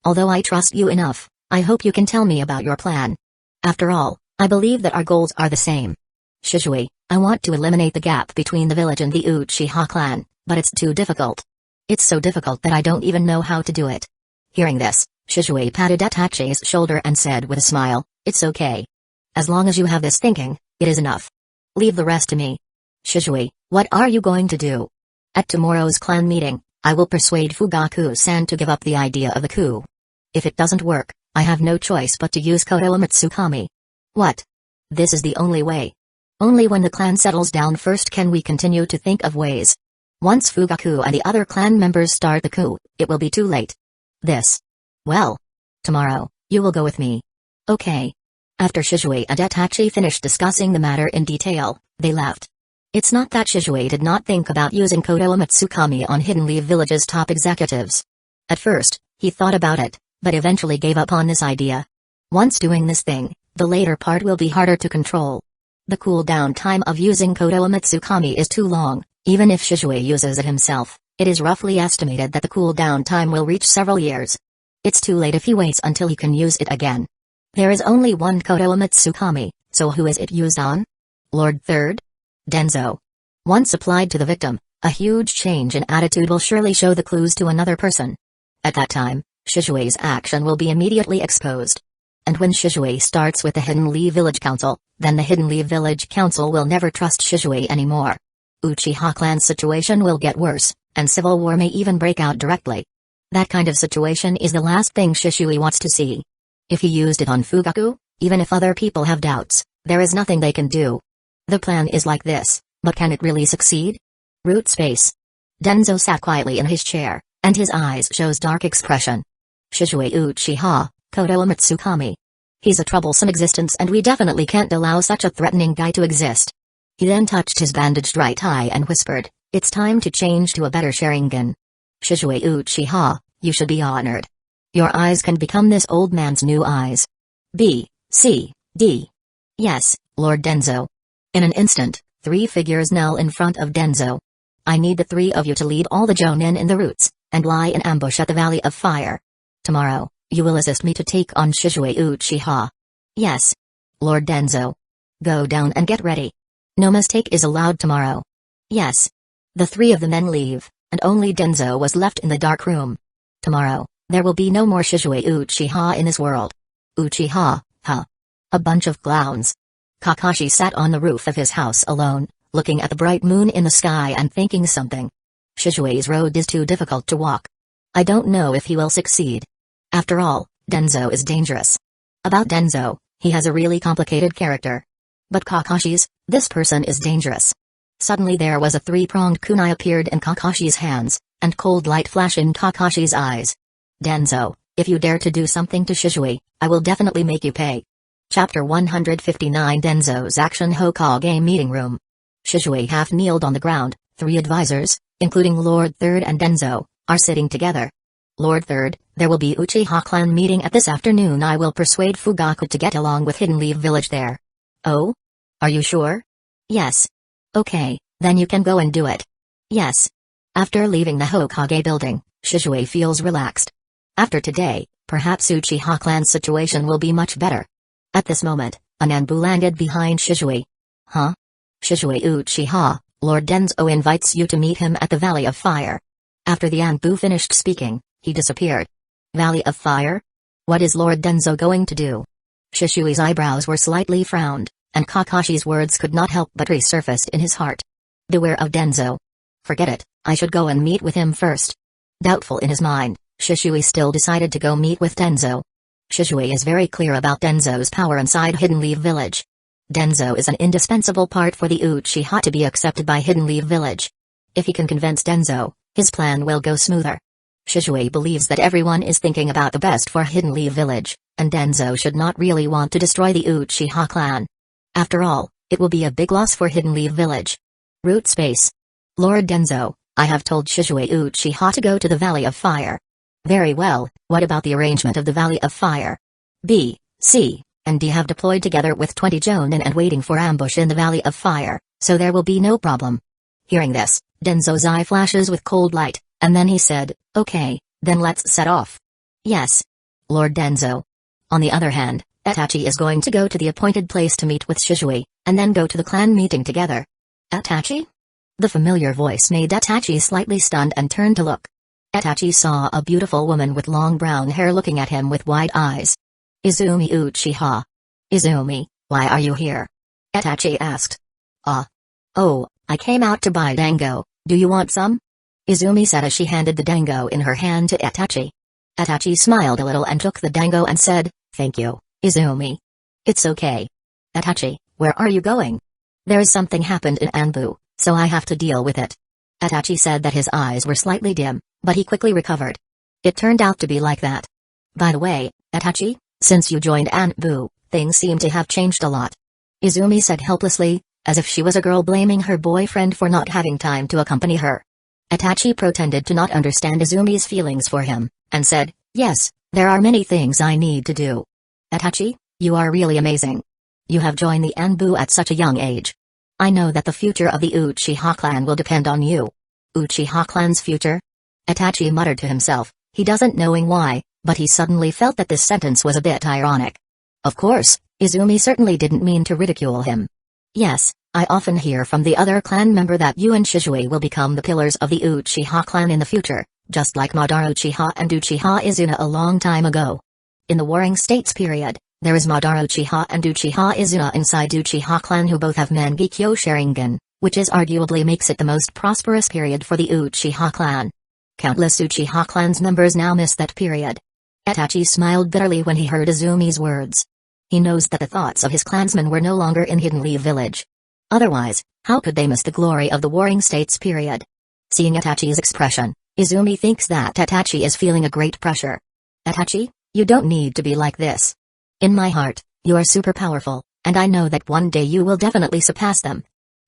Although I trust you enough, I hope you can tell me about your plan. After all, I believe that our goals are the same. Shizue, I want to eliminate the gap between the village and the Uchiha clan, but it's too difficult. It's so difficult that I don't even know how to do it. Hearing this, Shizue patted Itachi's shoulder and said with a smile, it's okay. As long as you have this thinking, it is enough. Leave the rest to me. Shizue, what are you going to do? At tomorrow's clan meeting, I will persuade Fugaku-san to give up the idea of the coup. If it doesn't work, I have no choice but to use Koto Umatsukami. What? This is the only way. Only when the clan settles down first can we continue to think of ways. Once Fugaku and the other clan members start the coup, it will be too late. Well. Tomorrow, you will go with me. Okay. After Shizue and Itachi finished discussing the matter in detail, they left. It's not that Shizue did not think about using Koto Umatsukami on Hidden Leaf Village's top executives. At first, he thought about it, but eventually gave up on this idea. Once doing this thing, the later part will be harder to control. The cooldown time of using Koto Umatsukami is too long. Even if Shizue uses it himself, it is roughly estimated that the cooldown time will reach several years. It's too late if he waits until he can use it again. There is only one Koto Umatsukami, so who is it used on? Lord Third? Danzo. Once applied to the victim, a huge change in attitude will surely show the clues to another person. At that time, Shizue's action will be immediately exposed. And when Shizue starts with the Hidden Leaf Village Council, then the Hidden Leaf Village Council will never trust Shizue anymore. Uchiha clan's situation will get worse, and civil war may even break out directly. That kind of situation is the last thing Shisui wants to see. If he used it on Fugaku, even if other people have doubts, there is nothing they can do. The plan is like this, but can it really succeed? Root space. Danzo sat quietly in his chair, and his eyes shows dark expression. Shisui Uchiha, Kodo Matsukami. He's a troublesome existence and we definitely can't allow such a threatening guy to exist. He then touched his bandaged right eye and whispered, "It's time to change to a better Sharingan. Shisui Uchiha, you should be honored. Your eyes can become this old man's new eyes." B, C, D. Yes, Lord Danzo. In an instant, 3 figures knelt in front of Danzo. "I need the 3 of you to lead all the Jonin in the roots, and lie in ambush at the Valley of Fire. Tomorrow, you will assist me to take on Shisui Uchiha." "Yes, Lord Danzo. Go down and get ready. No mistake is allowed tomorrow." "Yes." The 3 of the men leave, and only Danzo was left in the dark room. Tomorrow, there will be no more Shisui Uchiha in this world. Uchiha, huh? A bunch of clowns. Kakashi sat on the roof of his house alone, looking at the bright moon in the sky and thinking something. Shisui's road is too difficult to walk. I don't know if he will succeed. After all, Danzo is dangerous. About Danzo, he has a really complicated character. But Kakashi's, this person is dangerous. Suddenly there was a 3-pronged kunai appeared in Kakashi's hands, and cold light flashed in Kakashi's eyes. "Danzo, if you dare to do something to Shisui, I will definitely make you pay." Chapter 159 Danzo's Action Hokage Meeting Room. Shisui half kneeled on the ground, 3 advisors, including Lord Third and Danzo, are sitting together. "Lord Third, there will be Uchiha clan meeting at this afternoon. I will persuade Fugaku to get along with Hidden Leaf Village there." "Oh? Are you sure?" "Yes." "Okay, then you can go and do it." "Yes." After leaving the Hokage building, Shisui feels relaxed. After today, perhaps Uchiha clan's situation will be much better. At this moment, an Anbu landed behind Shisui. "Huh? Shisui Uchiha, Lord Danzo invites you to meet him at the Valley of Fire." After the Anbu finished speaking, he disappeared. Valley of Fire? What is Lord Danzo going to do? Shisui's eyebrows were slightly frowned, and Kakashi's words could not help but resurface in his heart. Beware of Danzo. Forget it, I should go and meet with him first. Doubtful in his mind, Shisui still decided to go meet with Danzo. Shisui is very clear about Danzo's power inside Hidden Leaf Village. Danzo is an indispensable part for the Uchiha to be accepted by Hidden Leaf Village. If he can convince Danzo, his plan will go smoother. Shisui believes that everyone is thinking about the best for Hidden Leaf Village, and Danzo should not really want to destroy the Uchiha clan. After all, it will be a big loss for Hidden Leaf Village. Root space. Lord Danzo, I have told Shisui Uchiha to go to the Valley of Fire. Very well, what about the arrangement of the Valley of Fire? B, C, and D have deployed together with 20 Jonin and waiting for ambush in the Valley of Fire, so there will be no problem. Hearing this, Danzo's eye flashes with cold light, and then he said, "Okay, then let's set off." "Yes, Lord Danzo." On the other hand, Itachi is going to go to the appointed place to meet with Shisui, and then go to the clan meeting together. Itachi? The familiar voice made Itachi slightly stunned and turned to look. Itachi saw a beautiful woman with long brown hair looking at him with wide eyes. "Izumi Uchiha. Izumi, why are you here?" Itachi asked. Oh, I came out to buy dango, do you want some?" Izumi said as she handed the dango in her hand to Itachi. Itachi smiled a little and took the dango and said, "Thank you, Izumi." "It's okay." "Itachi, where are you going?" "There is something happened in Anbu, so I have to deal with it." Itachi said that his eyes were slightly dim, but he quickly recovered. It turned out to be like that. "By the way, Itachi, since you joined Anbu, things seem to have changed a lot." Izumi said helplessly, as if she was a girl blaming her boyfriend for not having time to accompany her. Itachi pretended to not understand Izumi's feelings for him, and said, "Yes, there are many things I need to do." "Itachi, you are really amazing. You have joined the Anbu at such a young age. I know that the future of the Uchiha clan will depend on you." "Uchiha clan's future?" Itachi muttered to himself, he doesn't knowing why, but he suddenly felt that this sentence was a bit ironic. Of course, Izumi certainly didn't mean to ridicule him. "Yes, I often hear from the other clan member that you and Shisui will become the pillars of the Uchiha clan in the future, just like Madara Uchiha and Uchiha Izuna a long time ago. In the Warring States period, there is Madara Uchiha and Uchiha Izuna inside Uchiha clan who both have Mangekyō Sharingan, which is arguably makes it the most prosperous period for the Uchiha clan." Countless Uchiha clan's members now miss that period. Itachi smiled bitterly when he heard Izumi's words. He knows that the thoughts of his clansmen were no longer in Hidden Leaf Village. Otherwise, how could they miss the glory of the Warring States period? Seeing Itachi's expression, Izumi thinks that Itachi is feeling a great pressure. Itachi, you don't need to be like this. In my heart, you are super powerful, and I know that one day you will definitely surpass them.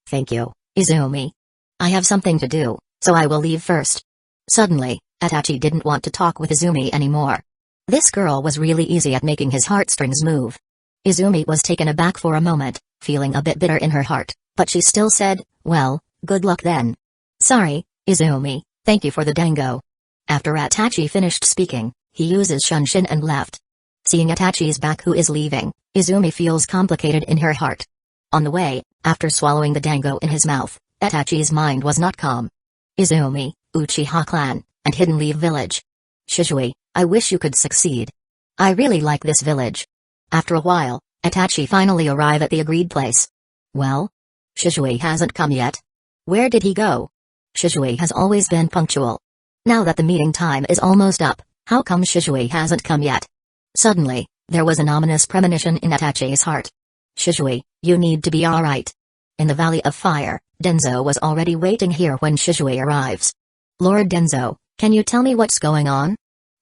Thank you, Izumi. I have something to do, so I will leave first. Suddenly, Itachi didn't want to talk with Izumi anymore. This girl was really easy at making his heartstrings move. Izumi was taken aback for a moment, feeling a bit bitter in her heart, but she still said, well, good luck then. Sorry, Izumi, thank you for the dango. After Itachi finished speaking, he uses Shunshin and left. Seeing Itachi's back who is leaving, Izumi feels complicated in her heart. On the way, after swallowing the dango in his mouth, Itachi's mind was not calm. Izumi, Uchiha clan, and Hidden Leaf Village. Shisui, I wish you could succeed. I really like this village. After a while, Itachi finally arrived at the agreed place. Well? Shisui hasn't come yet. Where did he go? Shisui has always been punctual. Now that the meeting time is almost up, how come Shisui hasn't come yet? Suddenly, there was an ominous premonition in Itachi's heart. Shisui, you need to be alright. In the Valley of Fire, Danzō was already waiting here when Shisui arrives. Lord Danzō, can you tell me what's going on?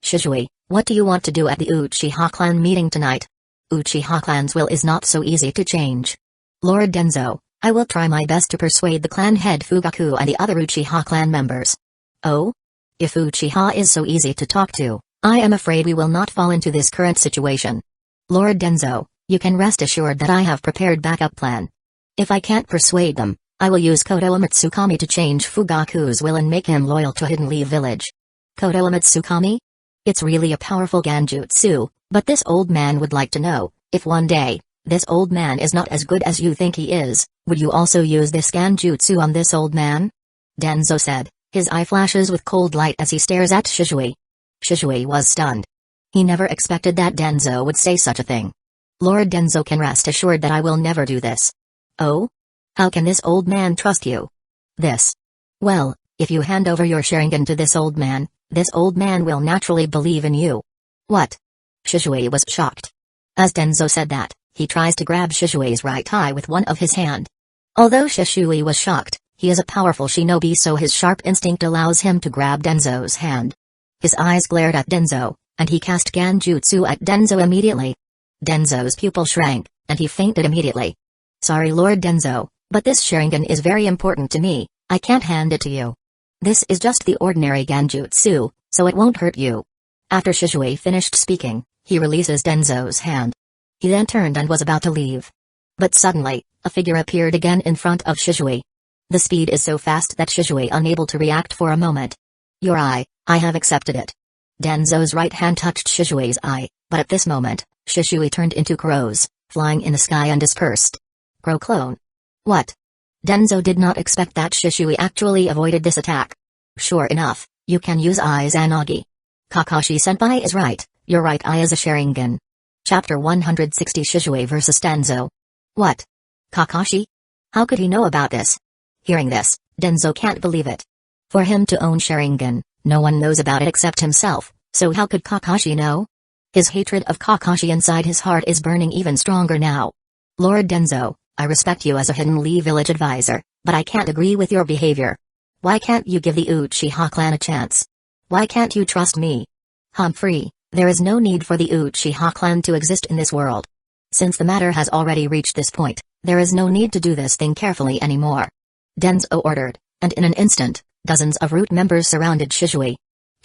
Shisui, what do you want to do at the Uchiha clan meeting tonight? Uchiha clan's will is not so easy to change. Lord Danzō, I will try my best to persuade the clan head Fugaku and the other Uchiha clan members. Oh? If Uchiha is so easy to talk to, I am afraid we will not fall into this current situation. Lord Danzō, you can rest assured that I have prepared backup plan. If I can't persuade them, I will use Koto Umatsukami to change Fugaku's will and make him loyal to Hidden Leaf Village. Koto Umatsukami? It's really a powerful Ganjutsu, but this old man would like to know, if one day, this old man is not as good as you think he is, would you also use this Ganjutsu on this old man? Danzo said, his eye flashes with cold light as he stares at Shisui. Shisui was stunned. He never expected that Danzo would say such a thing. Lord Danzo can rest assured that I will never do this. Oh? How can this old man trust you? This. Well, if you hand over your Sharingan to this old man will naturally believe in you. What? Shisui was shocked. As Danzo said that, he tries to grab Shisui's right eye with one of his hand. Although Shisui was shocked, he is a powerful shinobi, so his sharp instinct allows him to grab Danzo's hand. His eyes glared at Danzo, and he cast Ganjutsu at Danzo immediately. Danzo's pupil shrank, and he fainted immediately. Sorry Lord Danzo, but this Sharingan is very important to me, I can't hand it to you. This is just the ordinary Ganjutsu, so it won't hurt you. After Shisui finished speaking, he releases Danzo's hand. He then turned and was about to leave. But suddenly, a figure appeared again in front of Shisui. The speed is so fast that Shisui unable to react for a moment. Your eye, I have accepted it. Danzo's right hand touched Shisui's eye, but at this moment, Shisui turned into crows, flying in the sky and dispersed. Crow clone. What? Danzo did not expect that Shisui actually avoided this attack. Sure enough, you can use Izanagi. Kakashi-senpai is right, your right eye is a Sharingan. Chapter 160 Shisui vs Danzo. What? Kakashi? How could he know about this? Hearing this, Danzo can't believe it. For him to own Sharingan, no one knows about it except himself, so how could Kakashi know? His hatred of Kakashi inside his heart is burning even stronger now. Lord Danzo, I respect you as a Hidden Leaf Village advisor, but I can't agree with your behavior. Why can't you give the Uchiha clan a chance? Why can't you trust me? Humphrey, there is no need for the Uchiha clan to exist in this world. Since the matter has already reached this point, there is no need to do this thing carefully anymore. Danzo ordered, and in an instant, dozens of Root members surrounded Shisui.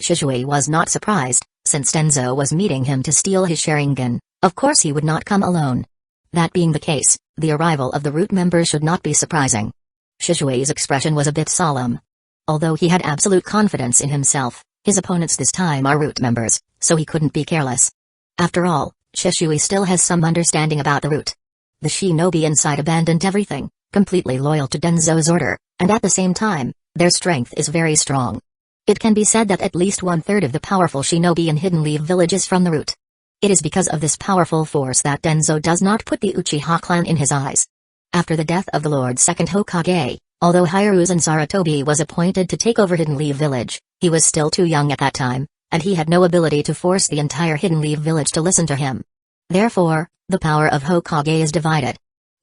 Shisui was not surprised, since Danzo was meeting him to steal his Sharingan, of course he would not come alone. That being the case, the arrival of the Root members should not be surprising. Shisui's expression was a bit solemn. Although he had absolute confidence in himself, his opponents this time are Root members, so he couldn't be careless. After all, Shisui still has some understanding about the Root. The shinobi inside abandoned everything, completely loyal to Danzo's order, and at the same time, their strength is very strong. It can be said that at least 1/3 of the powerful shinobi in Hidden Leaf Village is from the Root. It is because of this powerful force that Danzo does not put the Uchiha clan in his eyes. After the death of the Lord Second Hokage, Although Hiruzen Sarutobi was appointed to take over Hidden Leaf Village, he was still too young at that time, and he had no ability to force the entire Hidden Leaf Village to listen to him. Therefore, the power of Hokage is divided.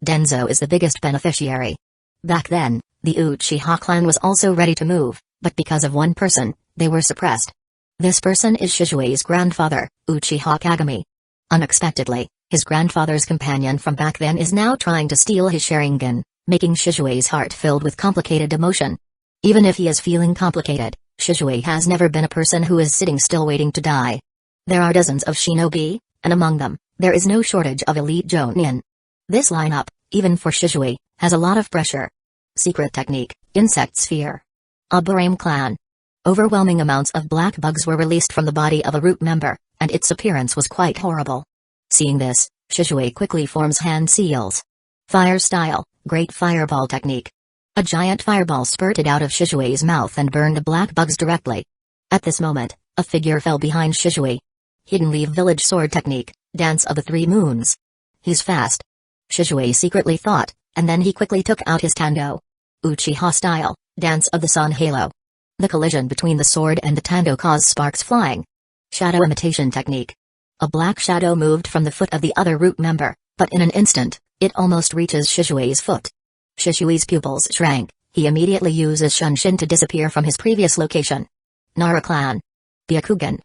Danzo is the biggest beneficiary. Back then, the Uchiha clan was also ready to move, but because of one person, they were suppressed. This person is Shishui's grandfather, Uchiha Kagami. Unexpectedly, his grandfather's companion from back then is now trying to steal his Sharingan, making Shishui's heart filled with complicated emotion. Even if he is feeling complicated, Shishui has never been a person who is sitting still waiting to die. There are dozens of shinobi, and among them, there is no shortage of elite Jonin. This lineup, even for Shishui, has a lot of pressure. Secret technique, Insect Sphere. Aburame Clan. Overwhelming amounts of black bugs were released from the body of a root member, and its appearance was quite horrible. Seeing this, Shishui quickly forms hand seals. Fire style, Great Fireball technique. A giant fireball spurted out of Shishui's mouth and burned the black bugs directly. At this moment, a figure fell behind Shishui. Hidden Leaf Village sword technique, Dance of the Three Moons. He's fast. Shishui secretly thought, and then he quickly took out his Tando. Uchiha style, Dance of the Sun Halo. The collision between the sword and the Tando caused sparks flying. Shadow imitation technique. A black shadow moved from the foot of the other root member, but in an instant, it almost reaches Shishui's foot. Shishui's pupils shrank, he immediately uses Shunshin to disappear from his previous location. Nara Clan. Byakugan.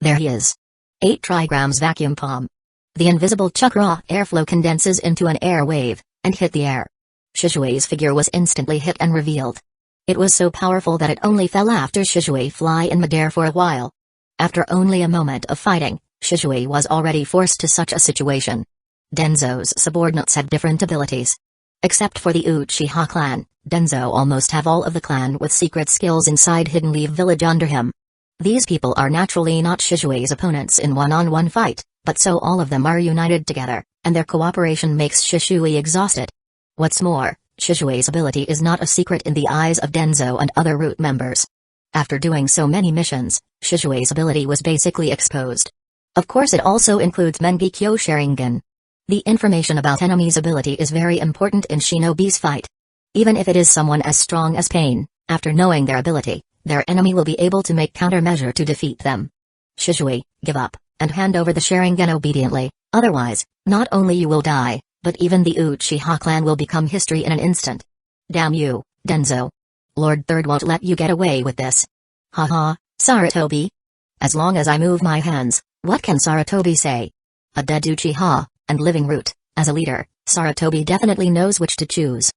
There he is. 8 trigrams vacuum palm. The invisible chakra airflow condenses into an air wave, and hit the air. Shishui's figure was instantly hit and revealed. It was so powerful that it only fell after Shishui fly in midair for a while. After only a moment of fighting, Shishui was already forced to such a situation. Danzo's subordinates had different abilities. Except for the Uchiha clan, Danzo almost have all of the clan with secret skills inside Hidden Leaf Village under him. These people are naturally not Shishui's opponents in one-on-one fight, but so all of them are united together, and their cooperation makes Shishui exhausted. What's more, Shishui's ability is not a secret in the eyes of Danzo and other root members. After doing so many missions, Shishui's ability was basically exposed. Of course it also includes Mangekyō Sharingan. The information about enemy's ability is very important in Shinobi's fight. Even if it is someone as strong as Pain, after knowing their ability, their enemy will be able to make countermeasure to defeat them. Shishui, give up, and hand over the Sharingan obediently, otherwise, not only you will die, but even the Uchiha clan will become history in an instant. Damn you, Danzo. Lord Third won't let you get away with this. Haha, Sarutobi. As long as I move my hands, what can Sarutobi say? A dead Uchiha, and living root, as a leader, Sarutobi definitely knows which to choose.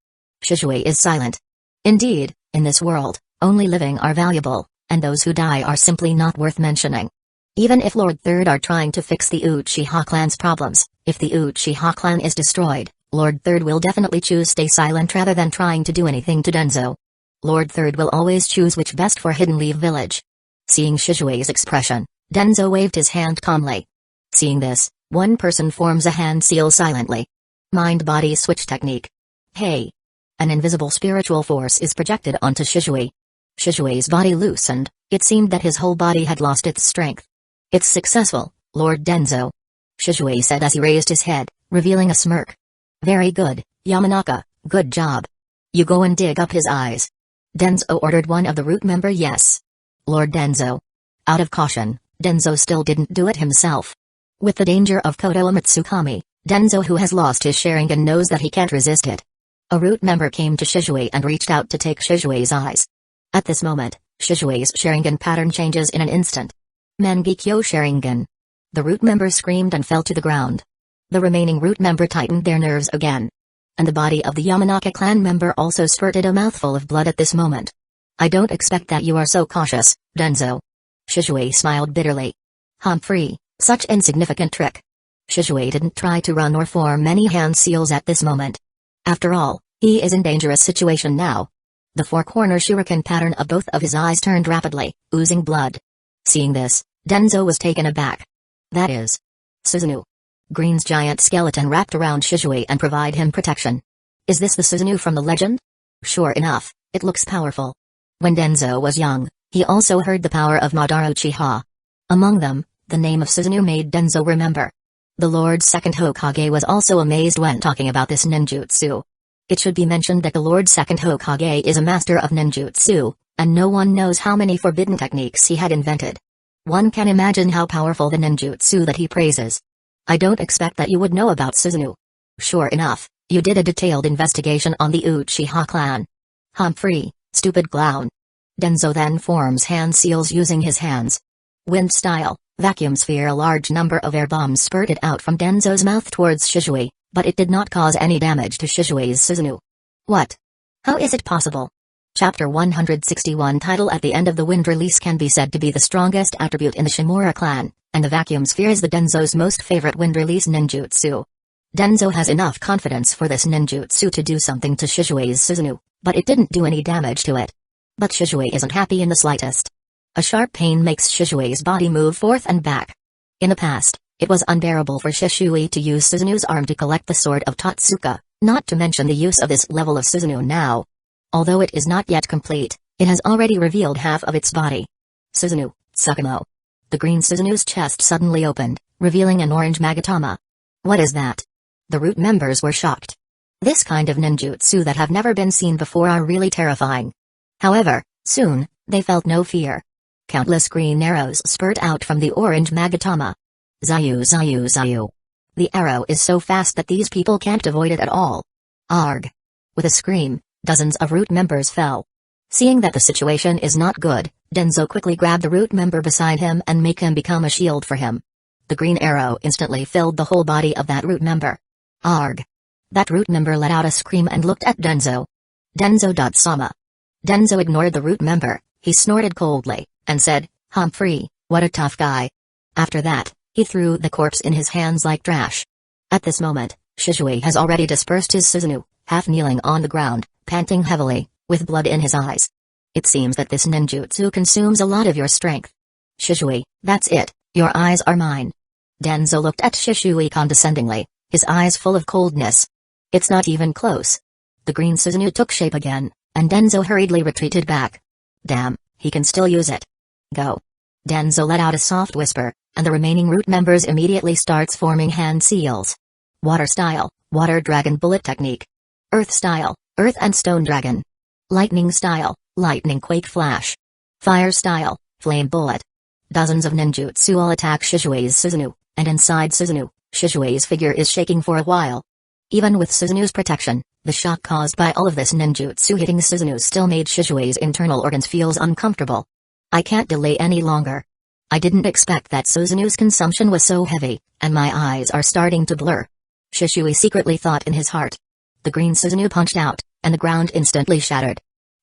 Shishui is silent. Indeed, in this world, only living are valuable, and those who die are simply not worth mentioning. Even if Lord Third are trying to fix the Uchiha clan's problems, if the Uchiha clan is destroyed, Lord Third will definitely choose stay silent rather than trying to do anything to Danzo. Lord Third will always choose which best for Hidden Leaf Village. Seeing Shishui's expression, Danzo waved his hand calmly. Seeing this, one person forms a hand seal silently. Mind-body switch technique. Hey! An invisible spiritual force is projected onto Shishui. Shishui's body loosened, it seemed that his whole body had lost its strength. It's successful, Lord Danzo. Shishui said as he raised his head, revealing a smirk. Very good, Yamanaka, good job. You go and dig up his eyes. Danzo ordered one of the root member. Yes. Lord Danzo. Out of caution, Danzo still didn't do it himself. With the danger of Koto Mitsukami, Danzo who has lost his Sharingan knows that he can't resist it. A root member came to Shishui and reached out to take Shishui's eyes. At this moment, Shishui's Sharingan pattern changes in an instant. Mangekyō Sharingan. The root member screamed and fell to the ground. The remaining root member tightened their nerves again. And the body of the Yamanaka clan member also spurted a mouthful of blood at this moment. I don't expect that you are so cautious, Danzo. Shishui smiled bitterly. Humphrey, such insignificant trick. Shishui didn't try to run or form many hand seals at this moment. After all, he is in dangerous situation now. The four-corner shuriken pattern of both of his eyes turned rapidly, oozing blood. Seeing this, Danzo was taken aback. That is Susanoo. Green's giant skeleton wrapped around Shishui and provide him protection. Is this the Susanoo from the legend? Sure enough, it looks powerful. When Danzo was young, he also heard the power of Madara Uchiha. Among them, the name of Susanoo made Danzo remember. The Lord's second Hokage was also amazed when talking about this ninjutsu. It should be mentioned that the Lord Second Hokage is a master of ninjutsu, and no one knows how many forbidden techniques he had invented. One can imagine how powerful the ninjutsu that he praises. I don't expect that you would know about Susanoo. Sure enough, you did a detailed investigation on the Uchiha clan. Humphrey, stupid clown. Danzo then forms hand seals using his hands. Wind style, vacuum sphere. A large number of air bombs spurted out from Danzo's mouth towards Shisui, but it did not cause any damage to Shisui's Susanoo. What? How is it possible? Chapter 161. Title. At the end of the wind release can be said to be the strongest attribute in the Shimura clan, and the vacuum sphere is the Danzo's most favorite wind release ninjutsu. Danzo has enough confidence for this ninjutsu to do something to Shisui's Susanoo, but it didn't do any damage to it. But Shisui isn't happy in the slightest. A sharp pain makes Shisui's body move forth and back. In the past, it was unbearable for Shisui to use Susanoo's arm to collect the sword of Totsuka, not to mention the use of this level of Susanoo now. Although it is not yet complete, it has already revealed half of its body. Susanoo, Tsukumo. The green Susanoo's chest suddenly opened, revealing an orange Magatama. What is that? The root members were shocked. This kind of ninjutsu that have never been seen before are really terrifying. However, soon, they felt no fear. Countless green arrows spurt out from the orange Magatama. Zayu zayu zayu. The arrow is so fast that these people can't avoid it at all. Arg. With a scream, dozens of root members fell. Seeing that the situation is not good, Danzo quickly grabbed the root member beside him and make him become a shield for him. The green arrow instantly filled the whole body of that root member. Arg. That root member let out a scream and looked at Danzo. Danzo. Danzo ignored the root member, he snorted coldly, and said, Humphrey, what a tough guy. After that, he threw the corpse in his hands like trash. At this moment, Shisui has already dispersed his Susanoo, half kneeling on the ground, panting heavily, with blood in his eyes. It seems that this ninjutsu consumes a lot of your strength. Shisui, that's it, your eyes are mine. Danzo looked at Shisui condescendingly, his eyes full of coldness. It's not even close. The green Susanoo took shape again, and Danzo hurriedly retreated back. Damn, he can still use it. Go. Danzo let out a soft whisper, and the remaining root members immediately starts forming hand seals. Water style, water dragon bullet technique. Earth style, earth and stone dragon. Lightning style, lightning quake flash. Fire style, flame bullet. Dozens of ninjutsu all attack Shisui's Susanoo, and inside Susanoo, Shisui's figure is shaking for a while. Even with Susanoo's protection, the shock caused by all of this ninjutsu hitting Susanoo still made Shisui's internal organs feels uncomfortable. I can't delay any longer. I didn't expect that Susanoo's consumption was so heavy, and my eyes are starting to blur. Shisui secretly thought in his heart. The green Susanoo punched out, and the ground instantly shattered.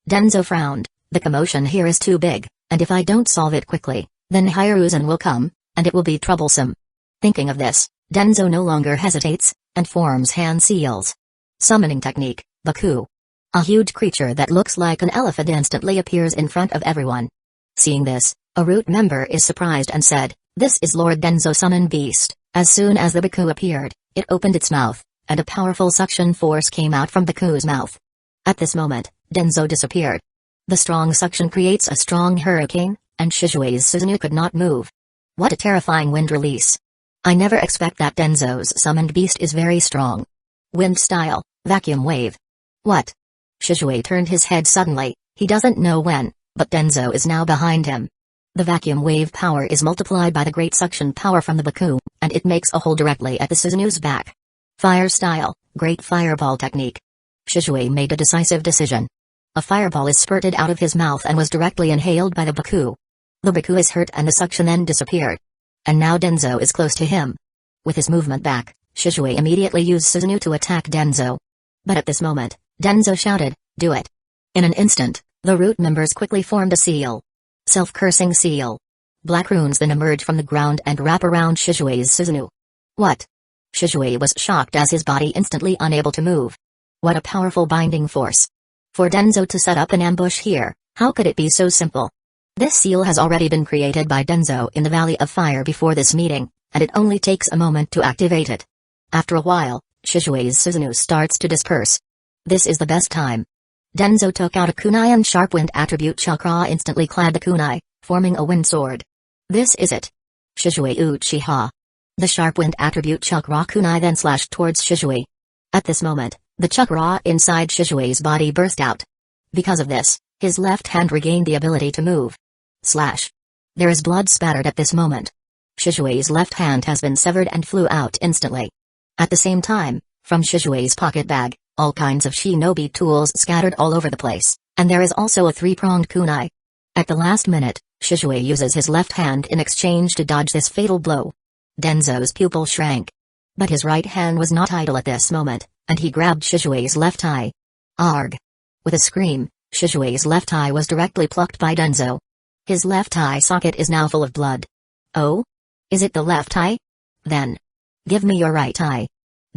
Danzo frowned, the commotion here is too big, and if I don't solve it quickly, then Hiruzen will come, and it will be troublesome. Thinking of this, Danzo no longer hesitates, and forms hand seals. Summoning technique, Baku. A huge creature that looks like an elephant instantly appears in front of everyone. Seeing this, a root member is surprised and said, "This is Lord Danzo Summon Beast." As soon as the Baku appeared, it opened its mouth, and a powerful suction force came out from Baku's mouth. At this moment, Danzo disappeared. The strong suction creates a strong hurricane, and Shisui's Susanoo could not move. What a terrifying wind release. I never expect that Danzo's summoned beast is very strong. Wind style, vacuum wave. What? Shisui turned his head suddenly, he doesn't know when, but Danzo is now behind him. The vacuum wave power is multiplied by the great suction power from the Baku, and it makes a hole directly at the Susanoo's back. Fire style, great fireball technique. Shisui made a decisive decision. A fireball is spurted out of his mouth and was directly inhaled by the Baku. The Baku is hurt and the suction then disappeared. And now Danzo is close to him. With his movement back, Shisui immediately used Susanoo to attack Danzo. But at this moment, Danzo shouted, "Do it!" In an instant, the root members quickly formed a seal. Self-cursing seal. Black runes then emerge from the ground and wrap around Shisui's Susanoo. What? Shisui was shocked as his body instantly unable to move. What a powerful binding force. For Danzo to set up an ambush here, how could it be so simple? This seal has already been created by Danzo in the Valley of Fire before this meeting, and it only takes a moment to activate it. After a while, Shisui's Susanoo starts to disperse. This is the best time. Danzo took out a kunai and sharp wind attribute chakra instantly clad the kunai, forming a wind sword. This is it. Shisui Uchiha. The sharp wind attribute chakra kunai then slashed towards Shisui. At this moment, The chakra inside Shishui's body burst out. Because of this, his left hand regained the ability to move. Slash. There is blood spattered at this moment. Shishui's left hand has been severed and flew out instantly. At the same time, from Shishui's pocket bag, all kinds of shinobi tools scattered all over the place, and there is also a three-pronged kunai. At the last minute, Shishui uses his left hand in exchange to dodge this fatal blow. Danzo's pupil shrank. But his right hand was not idle at this moment, and he grabbed Shishui's left eye. Arg! With a scream, Shishui's left eye was directly plucked by Danzo. His left eye socket is now full of blood. Oh? Is it the left eye? Then. Give me your right eye.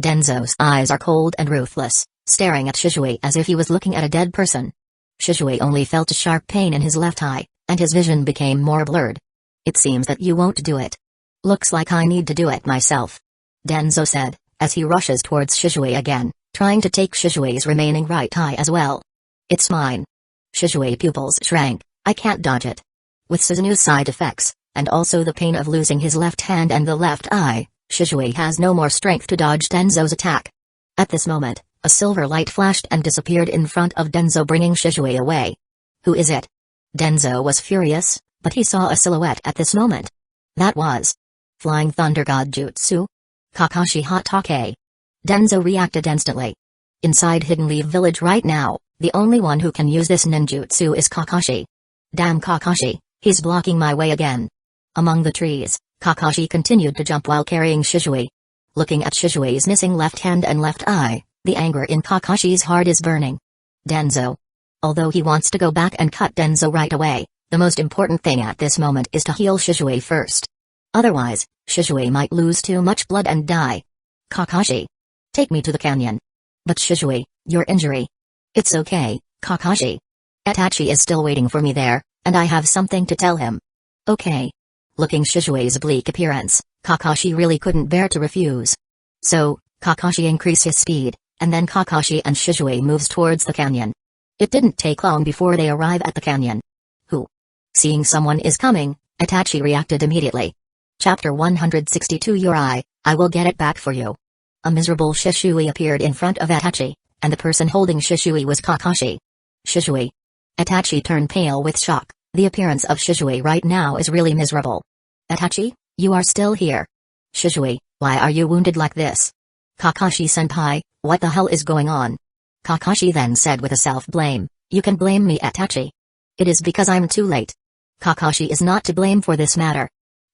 Danzo's eyes are cold and ruthless, staring at Shishui as if he was looking at a dead person. Shishui only felt a sharp pain in his left eye, and his vision became more blurred. It seems that you won't do it. Looks like I need to do it myself. Danzo said, as he rushes towards Shishui again, trying to take Shishui's remaining right eye as well. It's mine. Shishui pupils shrank, I can't dodge it. With Suzunu's side effects, and also the pain of losing his left hand and the left eye, Shishui has no more strength to dodge Danzo's attack. At this moment, a silver light flashed and disappeared in front of Danzo, bringing Shishui away. Who is it? Danzo was furious, but he saw a silhouette at this moment. That was Flying Thunder God Jutsu? Kakashi Hatake. Danzo reacted instantly. Inside Hidden Leaf Village right now, the only one who can use this ninjutsu is Kakashi. Damn Kakashi, he's blocking my way again. Among the trees, Kakashi continued to jump while carrying Shishui. Looking at Shishui's missing left hand and left eye, the anger in Kakashi's heart is burning. Danzo. Although he wants to go back and cut Danzo right away, the most important thing at this moment is to heal Shishui first. Otherwise, Shishui might lose too much blood and die. Kakashi. Take me to the canyon. But Shishui, your injury. It's okay, Kakashi. Itachi is still waiting for me there, and I have something to tell him. Okay. Looking Shishui's bleak appearance, Kakashi really couldn't bear to refuse. So, Kakashi increased his speed, and then Kakashi and Shishui moves towards the canyon. It didn't take long before they arrive at the canyon. Who? Seeing someone is coming, Itachi reacted immediately. Chapter 162 Your eye, I will get it back for you. A miserable Shishui appeared in front of Itachi, and the person holding Shishui was Kakashi. Shishui. Itachi turned pale with shock, the appearance of Shishui right now is really miserable. Itachi, you are still here. Shishui, why are you wounded like this? Kakashi-senpai, what the hell is going on? Kakashi then said with a self-blame, you can blame me Itachi. It is because I'm too late. Kakashi is not to blame for this matter.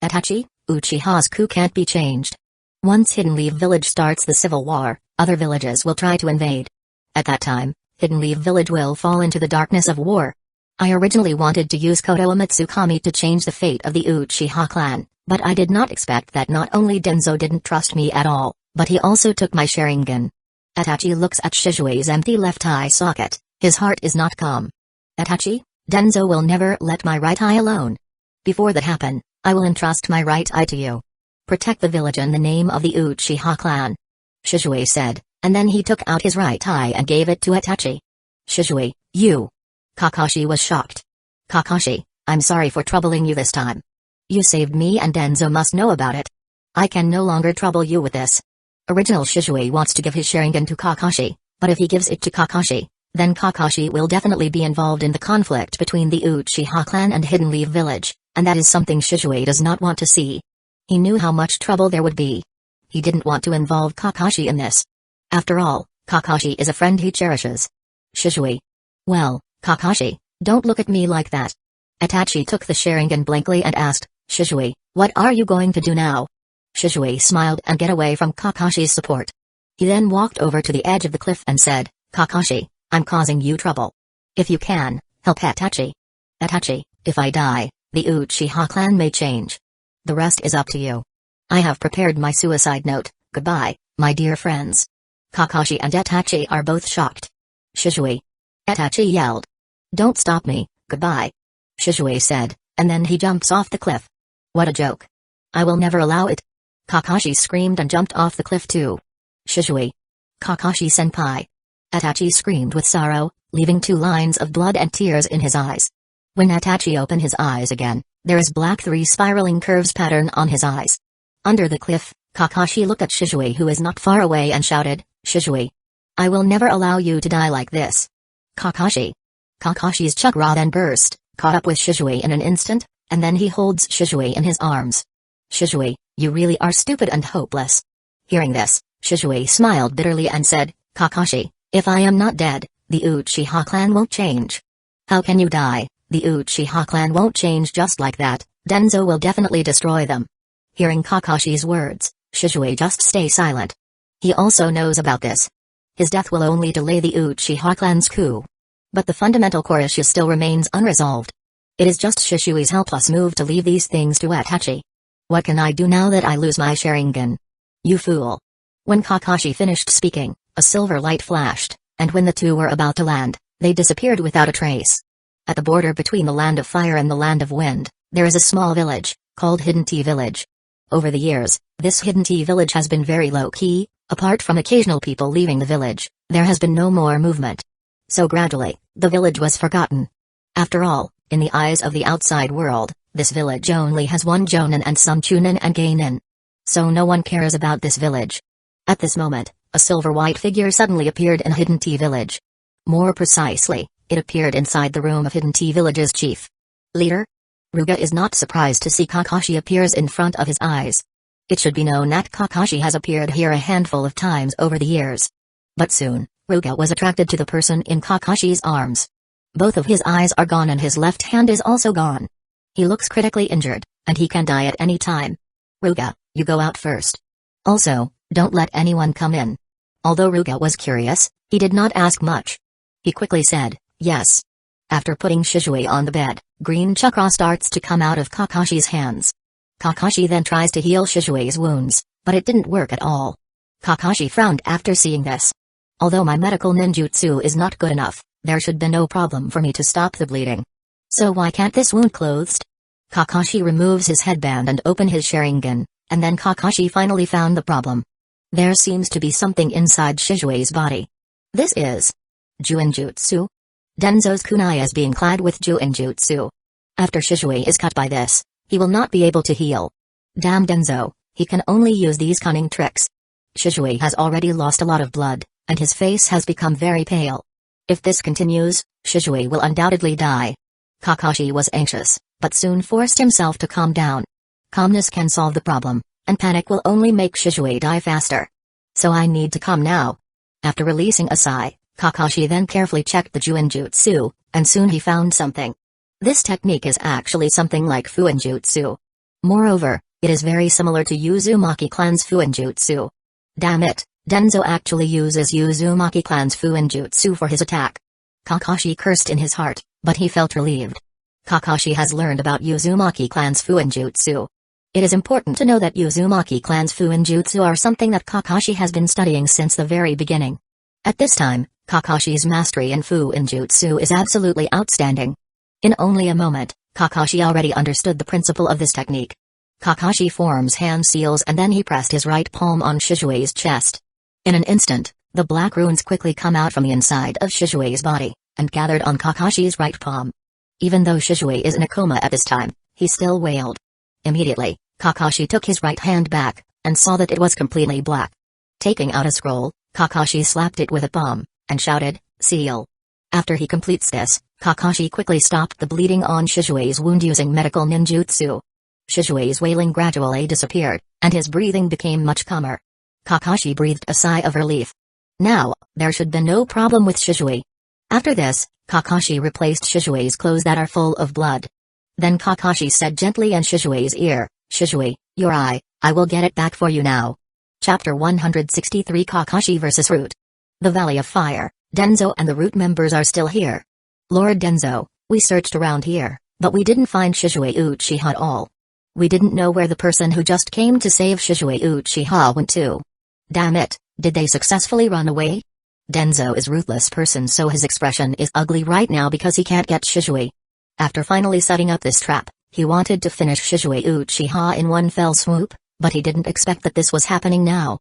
Itachi, Uchiha's coup can't be changed. Once Hidden Leaf Village starts the civil war, other villages will try to invade. At that time, Hidden Leaf Village will fall into the darkness of war. I originally wanted to use Kotoa Mitsukami to change the fate of the Uchiha clan, but I did not expect that not only Danzo didn't trust me at all, but he also took my Sharingan. Itachi looks at Shishui's empty left eye socket, his heart is not calm. Itachi, Danzo will never let my right eye alone. Before that happen, I will entrust my right eye to you. Protect the village in the name of the Uchiha clan. Shishui said, and then he took out his right eye and gave it to Itachi. Shishui, you. Kakashi was shocked. Kakashi, I'm sorry for troubling you this time. You saved me and Danzo must know about it. I can no longer trouble you with this. Original Shishui wants to give his Sharingan to Kakashi, but if he gives it to Kakashi, then Kakashi will definitely be involved in the conflict between the Uchiha clan and Hidden Leaf Village, and that is something Shishui does not want to see. He knew how much trouble there would be. He didn't want to involve Kakashi in this. After all, Kakashi is a friend he cherishes. Shishui. Well, Kakashi, don't look at me like that. Itachi took the Sharingan blankly and asked, Shishui, what are you going to do now? Shishui smiled and get away from Kakashi's support. He then walked over to the edge of the cliff and said, Kakashi, I'm causing you trouble. If you can, help Itachi. Itachi, if I die, the Uchiha clan may change. The rest is up to you. I have prepared my suicide note, goodbye, my dear friends. Kakashi and Itachi are both shocked. Shishui. Itachi yelled. Don't stop me, goodbye. Shishui said, and then he jumps off the cliff. What a joke. I will never allow it. Kakashi screamed and jumped off the cliff too. Shishui. Kakashi-senpai. Itachi screamed with sorrow, leaving 2 lines of blood and tears in his eyes. When Itachi opened his eyes again, there is black 3 spiraling curves pattern on his eyes. Under the cliff, Kakashi looked at Shishui who is not far away and shouted, Shishui. I will never allow you to die like this. Kakashi. Kakashi's chakra then burst, caught up with Shizue in an instant, and then he holds Shizue in his arms. Shizue, you really are stupid and hopeless. Hearing this, Shizue smiled bitterly and said, Kakashi, if I am not dead, the Uchiha clan won't change. How can you die? The Uchiha clan won't change just like that. Danzo will definitely destroy them. Hearing Kakashi's words, Shizue just stay silent. He also knows about this. His death will only delay the Uchiha clan's coup. But the fundamental core issue still remains unresolved. It is just Shishui's helpless move to leave these things to Itachi. What can I do now that I lose my Sharingan? You fool. When Kakashi finished speaking, a silver light flashed, and when the two were about to land, they disappeared without a trace. At the border between the land of fire and the land of wind, there is a small village, called Hidden Tea Village. Over the years, this Hidden Tea Village has been very low-key. Apart from occasional people leaving the village, there has been no more movement. So gradually, the village was forgotten. After all, in the eyes of the outside world, this village only has one Jonin and some Chunin and Geinin. So no one cares about this village. At this moment, a silver-white figure suddenly appeared in Hidden Tea Village. More precisely, it appeared inside the room of Hidden Tea Village's chief. Leader? Hyuga is not surprised to see Kakashi appears in front of his eyes. It should be known that Kakashi has appeared here a handful of times over the years. But soon, Hyuga was attracted to the person in Kakashi's arms. Both of his eyes are gone and his left hand is also gone. He looks critically injured, and he can die at any time. Hyuga, you go out first. Also, don't let anyone come in. Although Hyuga was curious, he did not ask much. He quickly said, yes. After putting Shizue on the bed, green chakra starts to come out of Kakashi's hands. Kakashi then tries to heal Shizue's wounds, but it didn't work at all. Kakashi frowned after seeing this. Although my medical ninjutsu is not good enough, there should be no problem for me to stop the bleeding. So why can't this wound closed? Kakashi removes his headband and open his Sharingan, and then Kakashi finally found the problem. There seems to be something inside Shizue's body. This is Juinjutsu. Danzo's kunai is being clad with Juinjutsu. After Shizue is cut by this, he will not be able to heal. Damn Danzo, he can only use these cunning tricks. Shizue has already lost a lot of blood, and his face has become very pale. If this continues, Shizue will undoubtedly die. Kakashi was anxious, but soon forced himself to calm down. Calmness can solve the problem, and panic will only make Shizue die faster. So I need to calm now. After releasing a sigh, Kakashi then carefully checked the Juinjutsu, and soon he found something. This technique is actually something like Fuinjutsu. Moreover, it is very similar to Uzumaki clan's Fuinjutsu. Damn it, Danzo actually uses Uzumaki clan's Fuinjutsu for his attack. Kakashi cursed in his heart, but he felt relieved. Kakashi has learned about Uzumaki clan's Fuinjutsu. It is important to know that Uzumaki clan's Fuinjutsu are something that Kakashi has been studying since the very beginning. At this time, Kakashi's mastery in Fuinjutsu is absolutely outstanding. In only a moment, Kakashi already understood the principle of this technique. Kakashi forms hand seals and then he pressed his right palm on Shizue's chest. In an instant, the black runes quickly come out from the inside of Shizue's body, and gathered on Kakashi's right palm. Even though Shizue is in a coma at this time, he still wailed. Immediately, Kakashi took his right hand back, and saw that it was completely black. Taking out a scroll, Kakashi slapped it with a palm, and shouted, seal. After he completes this, Kakashi quickly stopped the bleeding on Shizue's wound using medical ninjutsu. Shizue's wailing gradually disappeared, and his breathing became much calmer. Kakashi breathed a sigh of relief. Now, there should be no problem with Shizue. After this, Kakashi replaced Shizue's clothes that are full of blood. Then Kakashi said gently in Shizue's ear, Shizue, your eye, I will get it back for you now. Chapter 163 Kakashi vs. Harut. The Valley of Fire, Danzo and the Harut members are still here. Lord Danzo, we searched around here, but we didn't find Shizue Uchiha at all. We didn't know where the person who just came to save Shizue Uchiha went to. Damn it, did they successfully run away? Danzo is a ruthless person, so his expression is ugly right now because he can't get Shizue. After finally setting up this trap, he wanted to finish Shizue Uchiha in one fell swoop, but he didn't expect that this was happening now.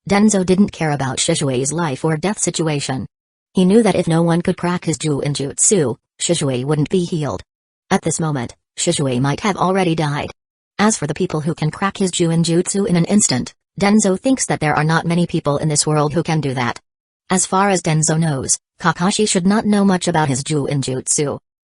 Danzo didn't care about Shizue's life or death situation. He knew that if no one could crack his Juinjutsu, Shizue wouldn't be healed. At this moment, Shizue might have already died. As for the people who can crack his Juinjutsu in an instant, Danzo thinks that there are not many people in this world who can do that. As far as Danzo knows, Kakashi should not know much about his Jutsu.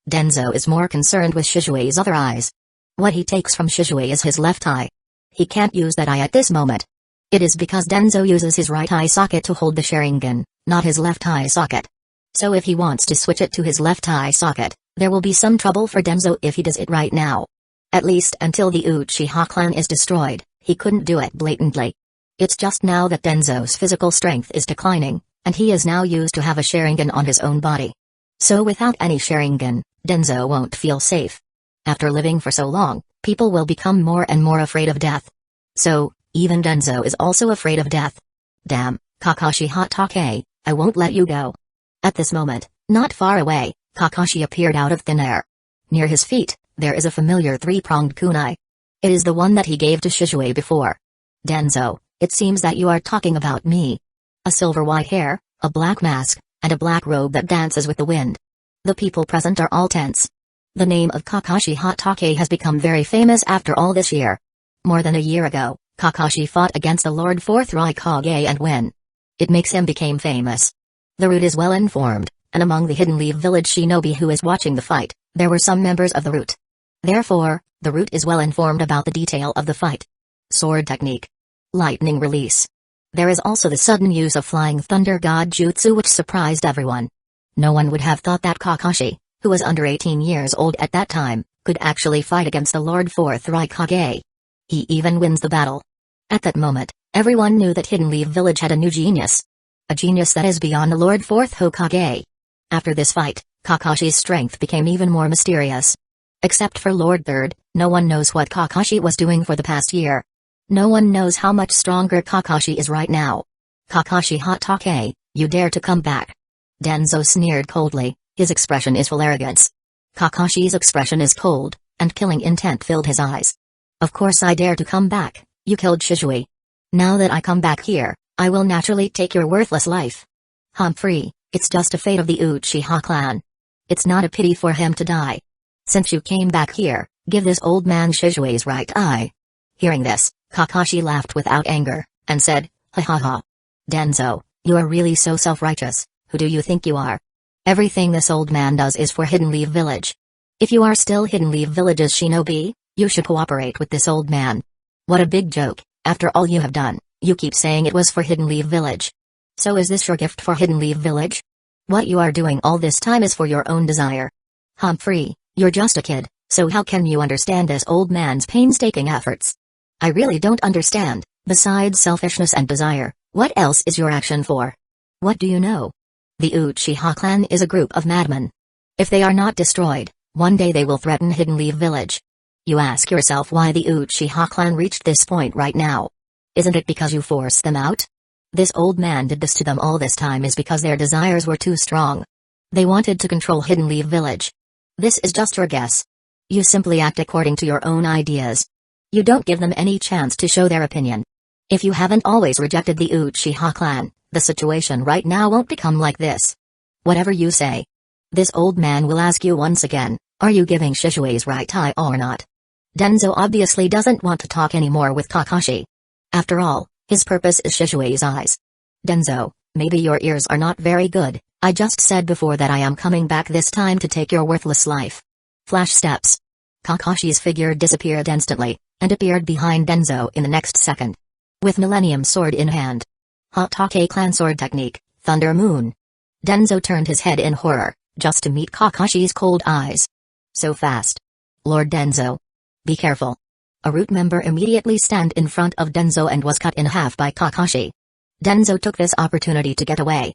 Danzo is more concerned with Shishui's other eyes. What he takes from Shishui is his left eye. He can't use that eye at this moment. It is because Danzo uses his right eye socket to hold the Sharingan, not his left eye socket. So if he wants to switch it to his left eye socket, there will be some trouble for Danzo if he does it right now. At least until the Uchiha clan is destroyed, he couldn't do it blatantly. It's just now that Danzo's physical strength is declining, and he is now used to have a Sharingan on his own body. So without any Sharingan, Danzo won't feel safe. After living for so long, people will become more and more afraid of death. So, even Danzo is also afraid of death. Damn, Kakashi Hatake, I won't let you go. At this moment, not far away, Kakashi appeared out of thin air. Near his feet, there is a familiar three-pronged kunai. It is the one that he gave to Shishui before. Danzo, it seems that you are talking about me. A silver white hair, a black mask, and a black robe that dances with the wind. The people present are all tense. The name of Kakashi Hatake has become very famous after all this year. More than a year ago, Kakashi fought against the Lord Fourth Raikage and win. It makes him became famous. The root is well informed, and among the Hidden Leaf Village shinobi who is watching the fight, there were some members of the root. Therefore, the root is well informed about the detail of the fight. Sword technique. Lightning release. There is also the sudden use of Flying Thunder God Jutsu which surprised everyone. No one would have thought that Kakashi, who was under 18 years old at that time, could actually fight against the Lord Fourth Raikage. He even wins the battle. At that moment, everyone knew that Hidden Leaf Village had a new genius. A genius that is beyond the Lord Fourth Hokage. After this fight, Kakashi's strength became even more mysterious. Except for Lord Third, no one knows what Kakashi was doing for the past year. No one knows how much stronger Kakashi is right now. Kakashi Hatake, you dare to come back. Danzo sneered coldly, his expression is full arrogance. Kakashi's expression is cold, and killing intent filled his eyes. Of course I dare to come back, you killed Shishui. Now that I come back here, I will naturally take your worthless life. Humphrey, it's just a fate of the Uchiha clan. It's not a pity for him to die. Since you came back here, give this old man Shishui's right eye. Hearing this, Kakashi laughed without anger, and said, ha ha ha. Danzo, you are really so self-righteous, who do you think you are? Everything this old man does is for Hidden Leaf Village. If you are still Hidden Leaf Village's shinobi, you should cooperate with this old man. What a big joke, after all you have done, you keep saying it was for Hidden Leaf Village. So is this your gift for Hidden Leaf Village? What you are doing all this time is for your own desire. Humphrey, you're just a kid, so how can you understand this old man's painstaking efforts? I really don't understand. Besides selfishness and desire, what else is your action for? What do you know? The Uchiha clan is a group of madmen. If they are not destroyed, one day they will threaten Hidden Leaf Village. You ask yourself why the Uchiha clan reached this point right now. Isn't it because you forced them out? This old man did this to them all this time is because their desires were too strong. They wanted to control Hidden Leaf Village. This is just your guess. You simply act according to your own ideas. You don't give them any chance to show their opinion. If you haven't always rejected the Uchiha clan, the situation right now won't become like this. Whatever you say. This old man will ask you once again, are you giving Shishui's right eye or not? Danzo obviously doesn't want to talk anymore with Kakashi. After all, his purpose is Shishui's eyes. Danzo, maybe your ears are not very good, I just said before that I am coming back this time to take your worthless life. Flash steps. Kakashi's figure disappeared instantly, and appeared behind Danzo in the next second. With Millennium Sword in hand. Hatake clan sword technique, Thunder Moon. Danzo turned his head in horror, just to meet Kakashi's cold eyes. So fast. Lord Danzo. Be careful. A root member immediately stand in front of Danzo and was cut in half by Kakashi. Danzo took this opportunity to get away.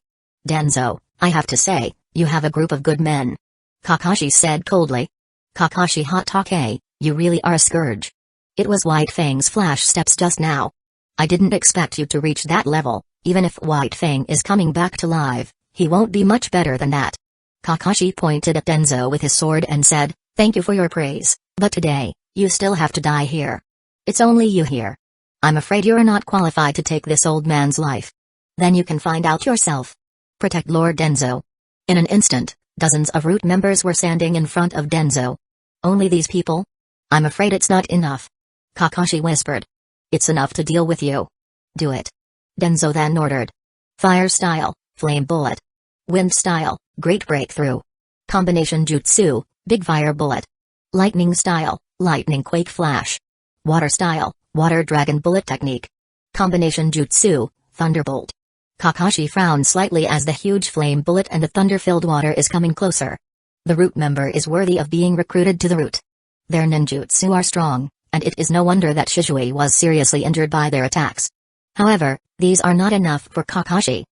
Danzo, I have to say, you have a group of good men. Kakashi said coldly. Kakashi Hatake, you really are a scourge. It was White Fang's flash steps just now. I didn't expect you to reach that level. Even if White Fang is coming back to life, he won't be much better than that. Kakashi pointed at Danzo with his sword and said, thank you for your praise, but today, you still have to die here. It's only you here. I'm afraid you're not qualified to take this old man's life. Then you can find out yourself. Protect Lord Danzo. In an instant, dozens of root members were standing in front of Danzo. Only these people? I'm afraid it's not enough. Kakashi whispered. It's enough to deal with you. Do it. Danzo then ordered. Fire style, Flame Bullet. Wind Style, Great Breakthrough. Combination Jutsu, Big Fire Bullet. Lightning Style, Lightning Quake Flash. Water Style, Water Dragon Bullet Technique. Combination Jutsu, Thunderbolt. Kakashi frowned slightly as the huge flame bullet and the thunder-filled water is coming closer. The root member is worthy of being recruited to the root. Their ninjutsu are strong, and it is no wonder that Shisui was seriously injured by their attacks. However, these are not enough for Kakashi.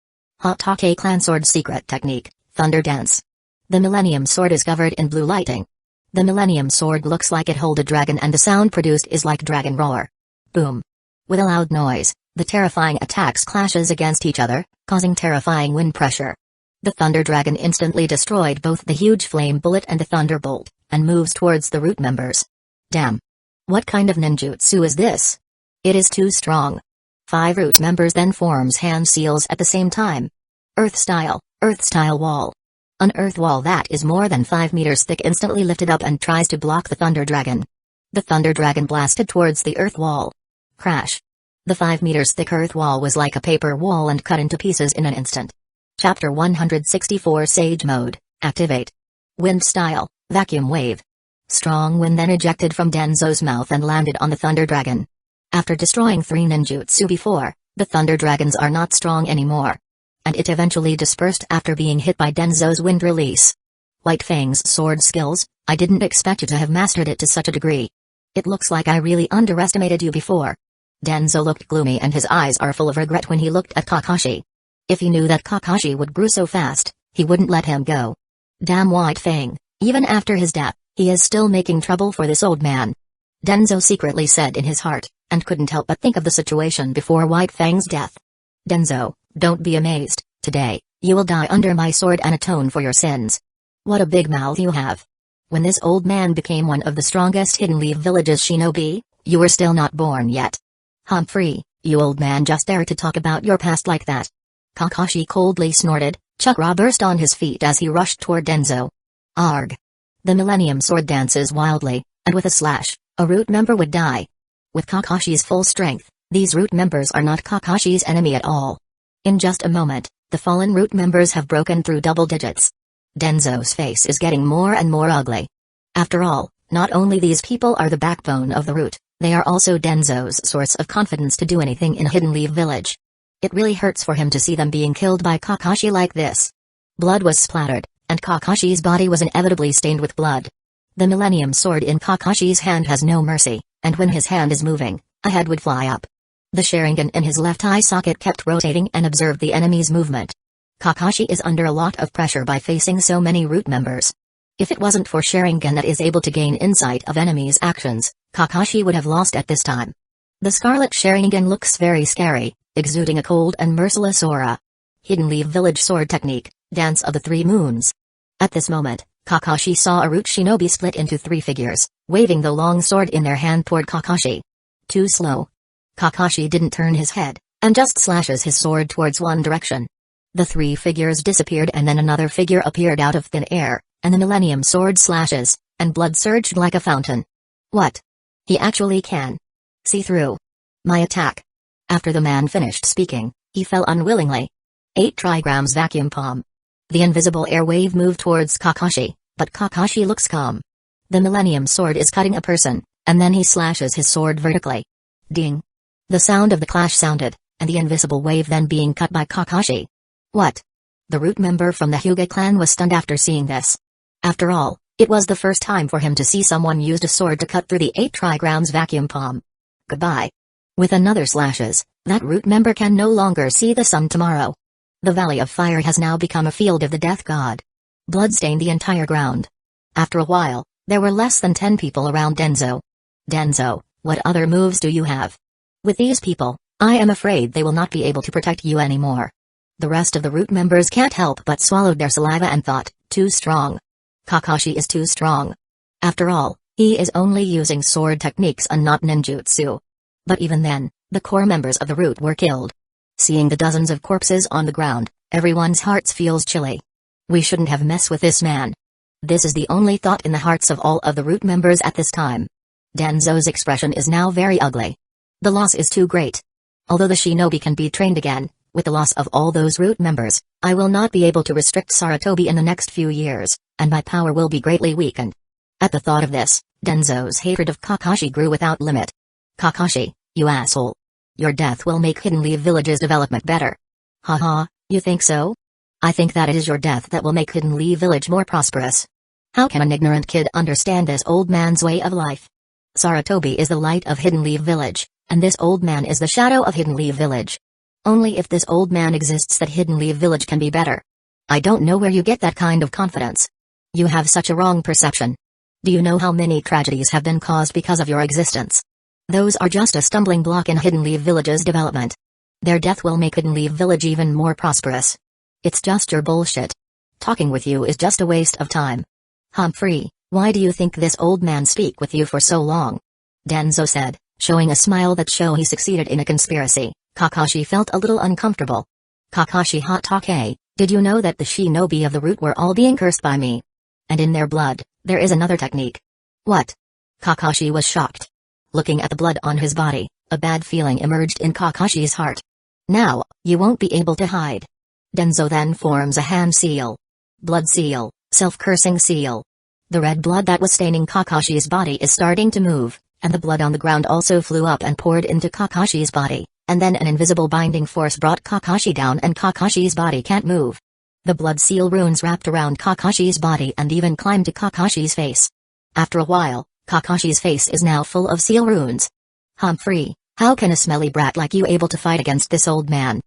Hotake Clan Sword Secret Technique, Thunder Dance. The Millennium Sword is covered in blue lighting. The Millennium Sword looks like it holds a dragon and the sound produced is like dragon roar. Boom. With a loud noise, the terrifying attacks clashes against each other, causing terrifying wind pressure. The Thunder Dragon instantly destroyed both the huge flame bullet and the thunderbolt, and moves towards the root members. Damn. What kind of ninjutsu is this? It is too strong. 5 root members then forms hand seals at the same time. Earth Style Wall. An earth wall that is more than 5 meters thick instantly lifted up and tries to block the Thunder Dragon. The Thunder Dragon blasted towards the earth wall. Crash. The 5 meters thick earth wall was like a paper wall and cut into pieces in an instant. Chapter 164 Sage Mode, Activate. Wind Style, Vacuum Wave. Strong wind then ejected from Danzo's mouth and landed on the Thunder Dragon. After destroying 3 ninjutsu before, the Thunder Dragons are not strong anymore. And it eventually dispersed after being hit by Danzo's wind release. White Fang's sword skills, I didn't expect you to have mastered it to such a degree. It looks like I really underestimated you before. Danzo looked gloomy and his eyes are full of regret when he looked at Kakashi. If he knew that Kakashi would grow so fast, he wouldn't let him go. Damn White Fang, even after his death, he is still making trouble for this old man. Danzo secretly said in his heart, and couldn't help but think of the situation before White Fang's death. Danzo, don't be amazed, today, you will die under my sword and atone for your sins. What a big mouth you have. When this old man became one of the strongest Hidden Leaf Village's shinobi, you were still not born yet. Humphrey, you old man just dare to talk about your past like that. Kakashi coldly snorted, Chakra burst on his feet as he rushed toward Danzo. Arg. The Millennium Sword dances wildly, and with a slash, a root member would die. With Kakashi's full strength, these root members are not Kakashi's enemy at all. In just a moment, the fallen root members have broken through double digits. Danzo's face is getting more and more ugly. After all, not only these people are the backbone of the root, they are also Danzo's source of confidence to do anything in Hidden Leaf Village. It really hurts for him to see them being killed by Kakashi like this. Blood was splattered, and Kakashi's body was inevitably stained with blood. The Millennium Sword in Kakashi's hand has no mercy, and when his hand is moving, a head would fly up. The Sharingan in his left eye socket kept rotating and observed the enemy's movement. Kakashi is under a lot of pressure by facing so many root members. If it wasn't for Sharingan that is able to gain insight of enemies' actions, Kakashi would have lost at this time. The Scarlet Sharingan looks very scary, exuding a cold and merciless aura. Hidden Leaf Village Sword Technique, Dance of the 3 Moons. At this moment, Kakashi saw a root shinobi split into 3 figures, waving the long sword in their hand toward Kakashi. Too slow. Kakashi didn't turn his head, and just slashes his sword towards one direction. The 3 figures disappeared and then another figure appeared out of thin air, and the Millennium Sword slashes, and blood surged like a fountain. What? He actually can see through my attack. After the man finished speaking, he fell unwillingly. 8 trigrams vacuum palm. The invisible air wave moved towards Kakashi, but Kakashi looks calm. The Millennium Sword is cutting a person, and then he slashes his sword vertically. Ding. The sound of the clash sounded, and the invisible wave then being cut by Kakashi. What? The root member from the Hyuga clan was stunned after seeing this. After all, it was the first time for him to see someone used a sword to cut through the 8 trigrams vacuum palm. Goodbye. With another slashes, that root member can no longer see the sun tomorrow. The Valley of Fire has now become a field of the death god. Blood stained the entire ground. After a while, there were less than 10 people around Danzo. Danzo, what other moves do you have? With these people, I am afraid they will not be able to protect you anymore. The rest of the root members can't help but swallowed their saliva and thought, too strong. Kakashi is too strong. After all, he is only using sword techniques and not ninjutsu. But even then, the core members of the root were killed. Seeing the dozens of corpses on the ground, everyone's hearts feels chilly. We shouldn't have messed with this man. This is the only thought in the hearts of all of the root members at this time. Danzo's expression is now very ugly. The loss is too great. Although the shinobi can be trained again, With the loss of all those root members, I will not be able to restrict Sarutobi in the next few years, and my power will be greatly weakened. At the thought of this, Danzo's hatred of Kakashi grew without limit. Kakashi, you asshole. Your death will make Hidden Leaf Village's development better. Haha, you think so? I think that it is your death that will make Hidden Leaf Village more prosperous. How can an ignorant kid understand this old man's way of life? Sarutobi is the light of Hidden Leaf Village, and this old man is the shadow of Hidden Leaf Village. Only if this old man exists that Hidden Leaf Village can be better. I don't know where you get that kind of confidence. You have such a wrong perception. Do you know how many tragedies have been caused because of your existence? Those are just a stumbling block in Hidden Leaf Village's development. Their death will make Hidden Leaf Village even more prosperous. It's just your bullshit. Talking with you is just a waste of time. Humphrey, why do you think this old man speak with you for so long? Danzo said, showing a smile that show he succeeded in a conspiracy. Kakashi felt a little uncomfortable. Kakashi Hatake, did you know that the shinobi of the root were all being cursed by me? And in their blood, there is another technique. What? Kakashi was shocked. Looking at the blood on his body, a bad feeling emerged in Kakashi's heart. Now, you won't be able to hide. Danzo then forms a hand seal. Blood seal, self-cursing seal. The red blood that was staining Kakashi's body is starting to move, and the blood on the ground also flew up and poured into Kakashi's body, and then an invisible binding force brought Kakashi down and Kakashi's body can't move. The blood seal runes wrapped around Kakashi's body and even climbed to Kakashi's face. After a while, Kakashi's face is now full of seal runes. Humphrey, how can a smelly brat like you able to fight against this old man?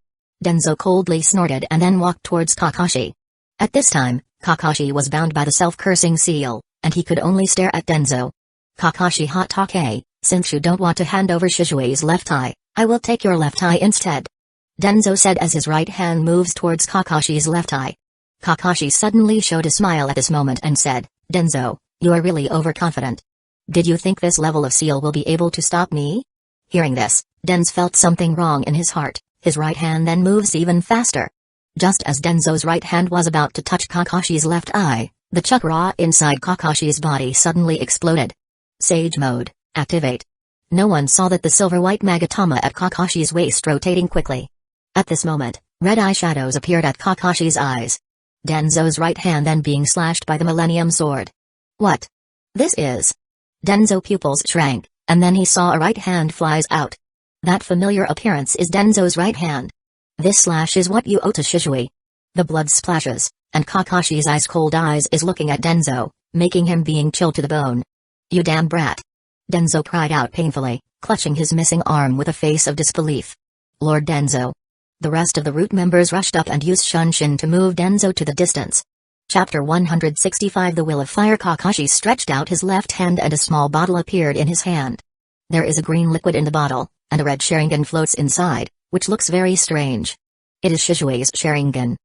Danzo coldly snorted and then walked towards Kakashi. At this time, Kakashi was bound by the self-cursing seal, and he could only stare at Danzo. Kakashi Hatake, since you don't want to hand over Shishui's left eye, I will take your left eye instead. Danzo said as his right hand moves towards Kakashi's left eye. Kakashi suddenly showed a smile at this moment and said, Danzo, you are really overconfident. Did you think this level of seal will be able to stop me? Hearing this, Danzo felt something wrong in his heart. His right hand then moves even faster. Just as Danzo's right hand was about to touch Kakashi's left eye, the chakra inside Kakashi's body suddenly exploded. Sage mode, activate. No one saw that the silver-white Magatama at Kakashi's waist rotating quickly. At this moment, red eye shadows appeared at Kakashi's eyes. Danzo's right hand then being slashed by the Millennium Sword. What? This is... Danzo pupils shrank, and then he saw a right hand flies out. That familiar appearance is Danzo's right hand. This slash is what you owe to Shishui. The blood splashes, and Kakashi's ice-cold eyes is looking at Danzo, making him being chilled to the bone. You damn brat. Danzo cried out painfully, clutching his missing arm with a face of disbelief. Lord Danzo. The rest of the root members rushed up and used Shunshin to move Danzo to the distance. Chapter 165 The Will of Fire. Kakashi stretched out his left hand and a small bottle appeared in his hand. There is a green liquid in the bottle, and a red Sharingan floats inside, which looks very strange. It is Shishui's Sharingan.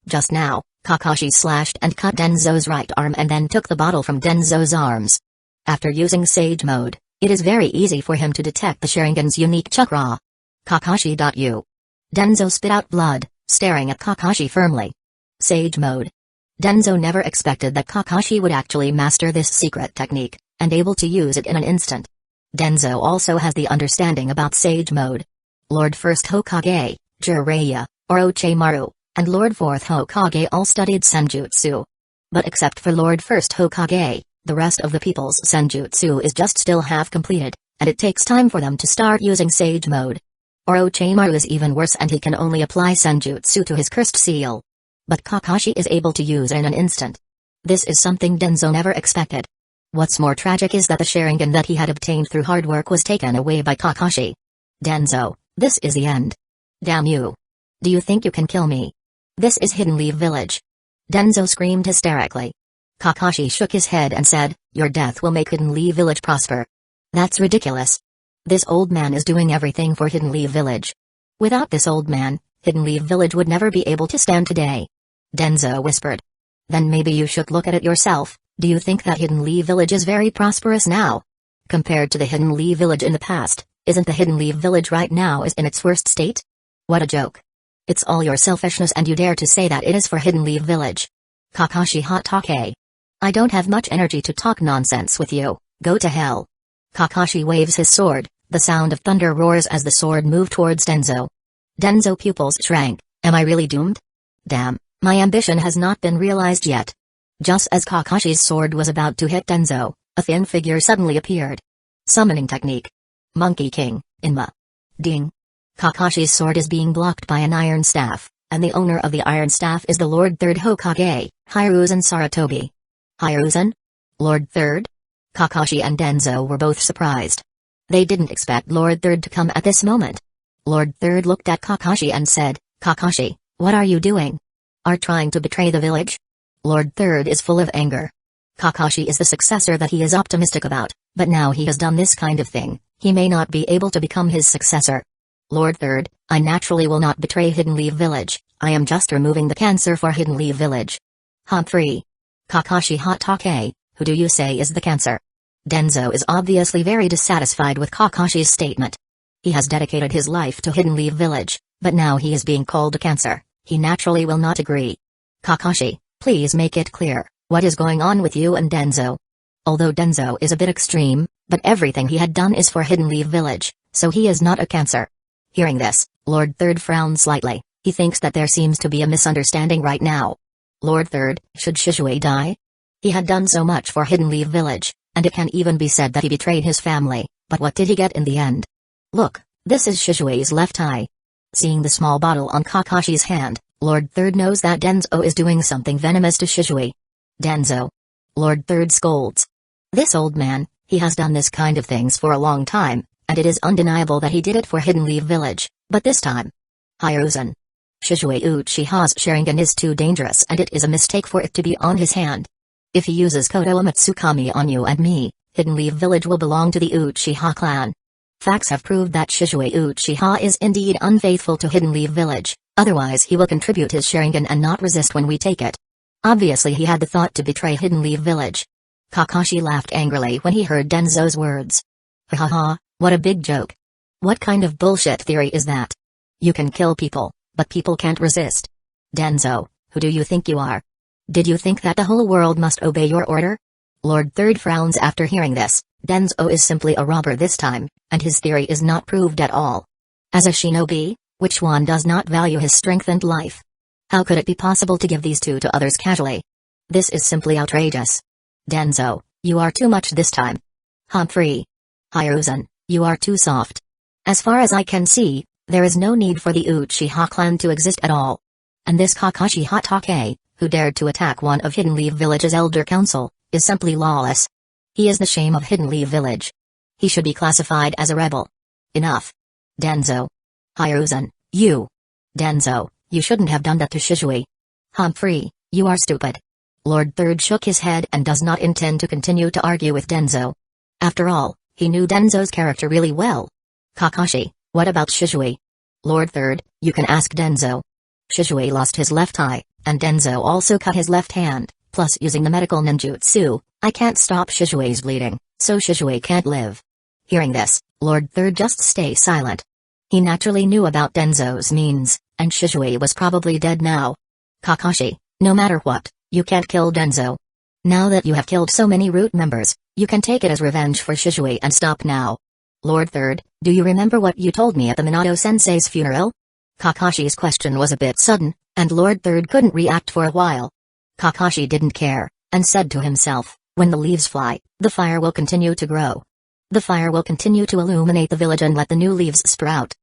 Just now, Kakashi slashed and cut Danzo's right arm and then took the bottle from Danzo's arms. After using Sage Mode, it is very easy for him to detect the Sharingan's unique chakra. Kakashi.u. Danzo spit out blood, staring at Kakashi firmly. Sage Mode. Danzo never expected that Kakashi would actually master this secret technique, and able to use it in an instant. Danzo also has the understanding about Sage Mode. Lord First Hokage, Jiraiya, Orochimaru, and Lord Fourth Hokage all studied Senjutsu. But except for Lord First Hokage, the rest of the people's Senjutsu is just still half completed, and it takes time for them to start using Sage Mode. Orochimaru is even worse and he can only apply Senjutsu to his cursed seal. But Kakashi is able to use it in an instant. This is something Danzo never expected. What's more tragic is that the Sharingan that he had obtained through hard work was taken away by Kakashi. Danzo, this is the end. Damn you. Do you think you can kill me? This is Hidden Leaf Village. Danzo screamed hysterically. Kakashi shook his head and said, your death will make Hidden Leaf Village prosper. That's ridiculous. This old man is doing everything for Hidden Leaf Village. Without this old man, Hidden Leaf Village would never be able to stand today. Danzo whispered. Then maybe you should look at it yourself. Do you think that Hidden Leaf Village is very prosperous now? Compared to the Hidden Leaf Village in the past, isn't the Hidden Leaf Village right now is in its worst state? What a joke. It's all your selfishness and you dare to say that it is for Hidden Leaf Village. Kakashi Hatake. I don't have much energy to talk nonsense with you, go to hell. Kakashi waves his sword, the sound of thunder roars as the sword moved towards Danzo. Danzo pupils shrank. Am I really doomed? Damn, my ambition has not been realized yet. Just as Kakashi's sword was about to hit Danzo, a thin figure suddenly appeared. Summoning technique. Monkey King, Inma. Ding. Kakashi's sword is being blocked by an iron staff, and the owner of the iron staff is the Lord Third Hokage, Hiruzen Sarutobi. Hiruzen? Lord Third? Kakashi and Danzo were both surprised. They didn't expect Lord Third to come at this moment. Lord Third looked at Kakashi and said, Kakashi, what are you doing? Are trying to betray the village? Lord Third is full of anger. Kakashi is the successor that he is optimistic about, but now he has done this kind of thing, he may not be able to become his successor. Lord Third, I naturally will not betray Hidden Leaf Village, I am just removing the cancer for Hidden Leaf Village. Humphrey. Kakashi Hatake, who do you say is the cancer? Danzo is obviously very dissatisfied with Kakashi's statement. He has dedicated his life to Hidden Leaf Village, but now he is being called a cancer, he naturally will not agree. Kakashi, please make it clear, what is going on with you and Danzo? Although Danzo is a bit extreme, but everything he had done is for Hidden Leaf Village, so he is not a cancer. Hearing this, Lord Third frowns slightly, he thinks that there seems to be a misunderstanding right now. Lord Third, should Shisui die? He had done so much for Hidden Leaf Village, and it can even be said that he betrayed his family, but what did he get in the end? Look, this is Shisui's left eye. Seeing the small bottle on Kakashi's hand, Lord Third knows that Danzo is doing something venomous to Shisui. Danzo. Lord Third scolds. This old man, he has done this kind of things for a long time, and it is undeniable that he did it for Hidden Leaf Village, but this time. Hiruzen. Shisui Uchiha's Sharingan is too dangerous and it is a mistake for it to be on his hand. If he uses Koto Amatsukami on you and me, Hidden Leaf Village will belong to the Uchiha clan. Facts have proved that Shisui Uchiha is indeed unfaithful to Hidden Leaf Village, otherwise he will contribute his Sharingan and not resist when we take it. Obviously he had the thought to betray Hidden Leaf Village. Kakashi laughed angrily when he heard Danzo's words. Haha, what a big joke. What kind of bullshit theory is that? You can kill people, but people can't resist. Danzo, who do you think you are? Did you think that the whole world must obey your order? Lord Third frowns after hearing this. Danzo is simply a robber this time, and his theory is not proved at all. As a shinobi, which one does not value his strength and life? How could it be possible to give these two to others casually? This is simply outrageous. Danzo, you are too much this time. Humphrey. Hiruzen, you are too soft. As far as I can see, there is no need for the Uchiha clan to exist at all. And this Kakashi Hatake, who dared to attack one of Hidden Leaf Village's elder council, is simply lawless. He is the shame of Hidden Leaf Village. He should be classified as a rebel. Enough. Danzo. Hiruzen, you. Danzo, you shouldn't have done that to Shisui. Humphrey, you are stupid. Lord Third shook his head and does not intend to continue to argue with Danzo. After all, he knew Danzo's character really well. Kakashi, what about Shisui? Lord Third, you can ask Danzo. Shisui lost his left eye, and Danzo also cut his left hand, plus using the medical ninjutsu, I can't stop Shisui's bleeding, so Shisui can't live. Hearing this, Lord Third just stay silent. He naturally knew about Danzo's means, and Shisui was probably dead now. Kakashi, no matter what, you can't kill Danzo. Now that you have killed so many root members, you can take it as revenge for Shisui and stop now. Lord Third, do you remember what you told me at the Minato-sensei's funeral? Kakashi's question was a bit sudden, and Lord Third couldn't react for a while. Kakashi didn't care, and said to himself, when the leaves fly, the fire will continue to grow. The fire will continue to illuminate the village and let the new leaves sprout.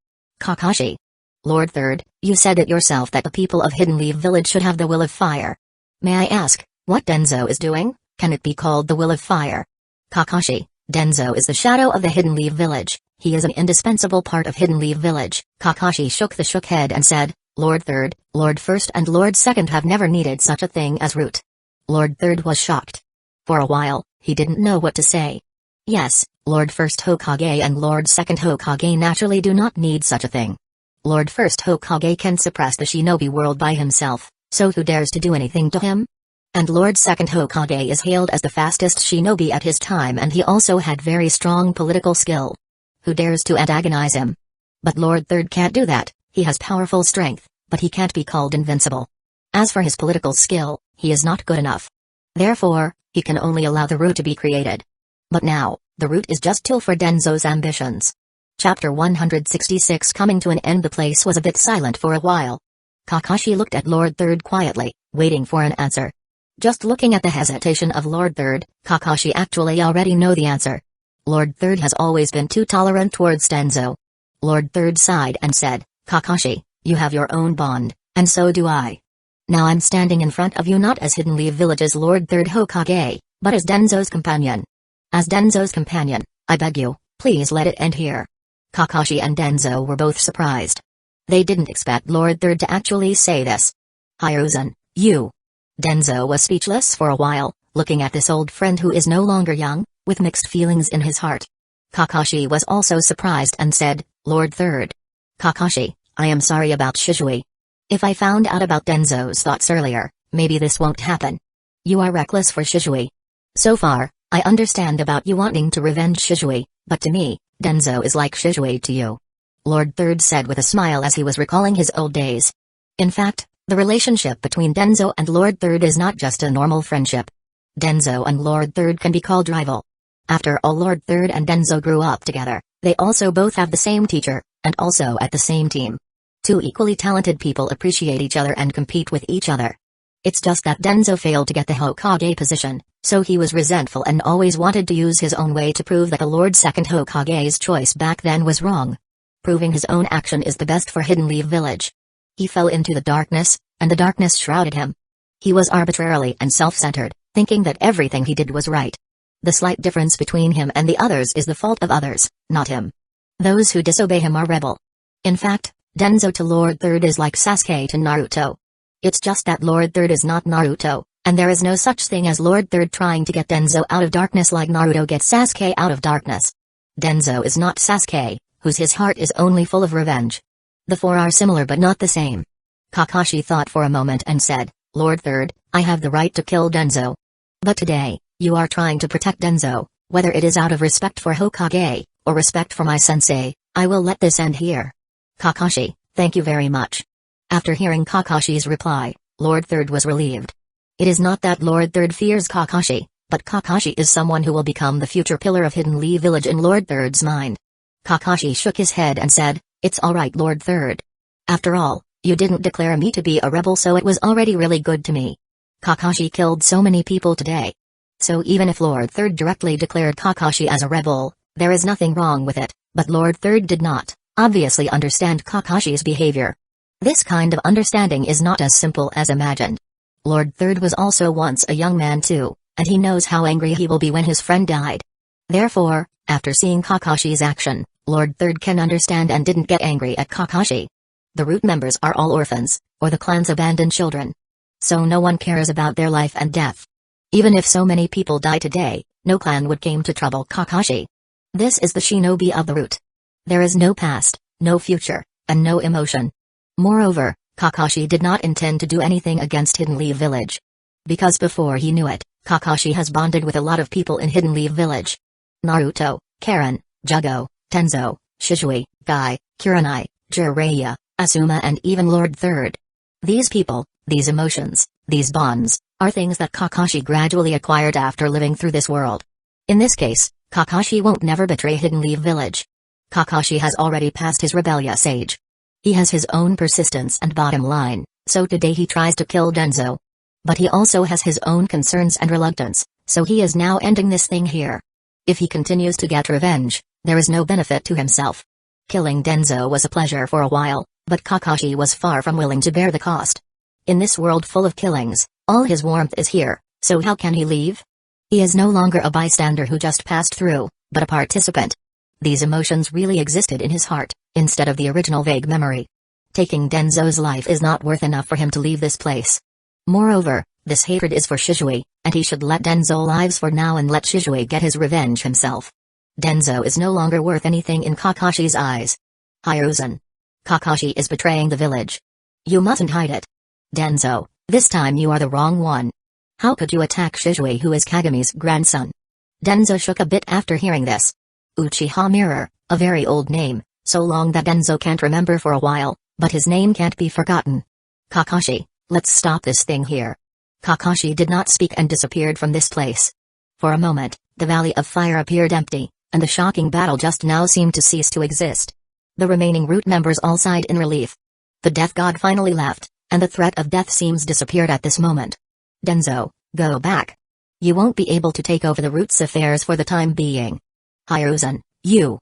Kakashi. Lord Third, you said it yourself that the people of Hidden Leaf Village should have the will of fire. May I ask, what Danzo is doing? Can it be called the will of fire? Kakashi, Danzo is the shadow of the Hidden Leaf Village. He is an indispensable part of Hidden Leaf Village. Kakashi shook the head and said, Lord Third, Lord First and Lord Second have never needed such a thing as root. Lord Third was shocked. For a while, he didn't know what to say. Yes, Lord First Hokage and Lord Second Hokage naturally do not need such a thing. Lord First Hokage can suppress the shinobi world by himself, so who dares to do anything to him? And Lord Second Hokage is hailed as the fastest shinobi at his time and he also had very strong political skill. Who dares to antagonize him? But Lord Third can't do that, he has powerful strength, but he can't be called invincible. As for his political skill, he is not good enough. Therefore, he can only allow the root to be created. But now, the root is just tool for Danzo's ambitions. Chapter 166. Coming to an end. The place was a bit silent for a while. Kakashi looked at Lord Third quietly, waiting for an answer. Just looking at the hesitation of Lord Third, Kakashi actually already know the answer. Lord Third has always been too tolerant towards Danzō. Lord Third sighed and said, Kakashi, you have your own bond, and so do I. Now I'm standing in front of you not as Hidden Leaf Village's Lord Third Hokage, but as Danzō's companion. As Danzō's companion, I beg you, please let it end here. Kakashi and Danzō were both surprised. They didn't expect Lord Third to actually say this. Hiruzen, you. Danzō was speechless for a while, looking at this old friend who is no longer young, with mixed feelings in his heart. Kakashi was also surprised and said, Lord Third. Kakashi, I am sorry about Shisui. If I found out about Danzō's thoughts earlier, maybe this won't happen. You are reckless for Shisui. So far, I understand about you wanting to revenge Shisui, but to me, Danzō is like Shisui to you. Lord Third said with a smile as he was recalling his old days. In fact, the relationship between Danzō and Lord Third is not just a normal friendship. Danzō and Lord Third can be called rival. After all, Lord Third and Danzō grew up together, they also both have the same teacher, and also at the same team. Two equally talented people appreciate each other and compete with each other. It's just that Danzō failed to get the Hokage position, so he was resentful and always wanted to use his own way to prove that the Lord Second Hokage's choice back then was wrong. Proving his own action is the best for Hidden Leaf Village. He fell into the darkness, and the darkness shrouded him. He was arbitrarily and self-centered, thinking that everything he did was right. The slight difference between him and the others is the fault of others, not him. Those who disobey him are rebel. In fact, Danzō to Lord Third is like Sasuke to Naruto. It's just that Lord Third is not Naruto, and there is no such thing as Lord Third trying to get Danzō out of darkness like Naruto gets Sasuke out of darkness. Danzō is not Sasuke, his heart is only full of revenge. The four are similar but not the same. Kakashi thought for a moment and said, Lord Third, I have the right to kill Danzō. But today, you are trying to protect Danzō, whether it is out of respect for Hokage, or respect for my sensei, I will let this end here. Kakashi, thank you very much. After hearing Kakashi's reply, Lord Third was relieved. It is not that Lord Third fears Kakashi, but Kakashi is someone who will become the future pillar of Hidden Leaf Village in Lord Third's mind. Kakashi shook his head and said, It's alright Lord Third. After all, you didn't declare me to be a rebel, so it was already really good to me. Kakashi killed so many people today. So even if Lord Third directly declared Kakashi as a rebel, there is nothing wrong with it, but Lord Third did not, obviously, understand Kakashi's behavior. This kind of understanding is not as simple as imagined. Lord Third was also once a young man too, and he knows how angry he will be when his friend died. Therefore, after seeing Kakashi's action, Lord Third can understand and didn't get angry at Kakashi. The root members are all orphans, or the clan's abandoned children. So no one cares about their life and death. Even if so many people die today, no clan would came to trouble Kakashi. This is the shinobi of the root. There is no past, no future, and no emotion. Moreover, Kakashi did not intend to do anything against Hidden Leaf Village. Because before he knew it, Kakashi has bonded with a lot of people in Hidden Leaf Village. Naruto, Karen, Jugo, Tenzo, Shisui, Guy, Kurenai, Jiraiya, Asuma, and even Lord Third. These people, these emotions, these bonds, are things that Kakashi gradually acquired after living through this world. In this case, Kakashi won't never betray Hidden Leaf Village. Kakashi has already passed his rebellious age. He has his own persistence and bottom line, so today he tries to kill Danzō. But he also has his own concerns and reluctance, so he is now ending this thing here. If he continues to get revenge, there is no benefit to himself. Killing Danzō was a pleasure for a while, but Kakashi was far from willing to bear the cost. In this world full of killings, all his warmth is here, so how can he leave? He is no longer a bystander who just passed through, but a participant. These emotions really existed in his heart, instead of the original vague memory. Taking Danzō's life is not worth enough for him to leave this place. Moreover, this hatred is for Shisui, and he should let Danzō lives for now and let Shisui get his revenge himself. Danzō is no longer worth anything in Kakashi's eyes. Hiruzen. Kakashi is betraying the village. You mustn't hide it. Danzō, this time you are the wrong one. How could you attack Shisui, who is Kagami's grandson? Danzō shook a bit after hearing this. Uchiha Mirror, a very old name, so long that Danzō can't remember for a while, but his name can't be forgotten. Kakashi, let's stop this thing here. Kakashi did not speak and disappeared from this place. For a moment, the Valley of Fire appeared empty, and the shocking battle just now seemed to cease to exist. The remaining root members all sighed in relief. The death god finally left, and the threat of death seems disappeared at this moment. Danzo, go back. You won't be able to take over the root's affairs for the time being. Hiruzen, you.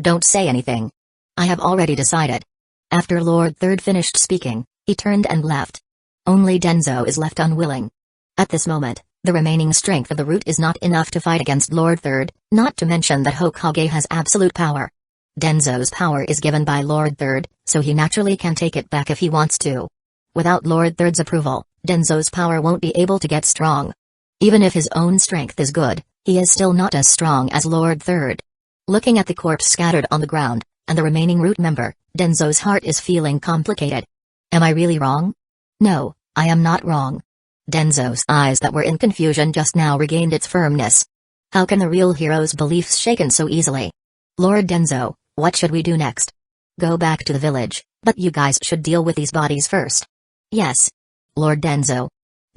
Don't say anything. I have already decided. After Lord Third finished speaking, he turned and left. Only Danzo is left unwilling. At this moment, the remaining strength of the root is not enough to fight against Lord Third, not to mention that Hokage has absolute power. Danzo's power is given by Lord Third, so he naturally can take it back if he wants to. Without Lord Third's approval, Danzo's power won't be able to get strong. Even if his own strength is good, he is still not as strong as Lord Third. Looking at the corpse scattered on the ground, and the remaining root member, Danzo's heart is feeling complicated. Am I really wrong? No, I am not wrong. Danzo's eyes that were in confusion just now regained its firmness. How can the real hero's beliefs shaken so easily? Lord Danzo, what should we do next? Go back to the village, but you guys should deal with these bodies first. Yes. Lord Danzo.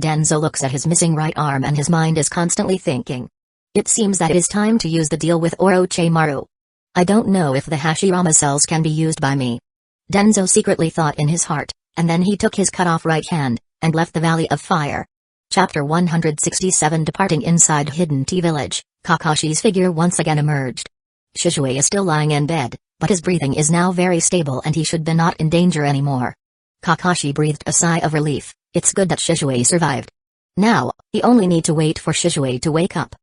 Danzo looks at his missing right arm and his mind is constantly thinking. It seems that it is time to use the deal with Orochimaru. I don't know if the Hashirama cells can be used by me. Danzo secretly thought in his heart, and then he took his cut-off right hand, and left the Valley of Fire. Chapter 167. Departing inside Hidden Tea Village, Kakashi's figure once again emerged. Shizue is still lying in bed, but his breathing is now very stable and he should be not in danger anymore. Kakashi breathed a sigh of relief. It's good that Shizue survived. Now, he only need to wait for Shizue to wake up.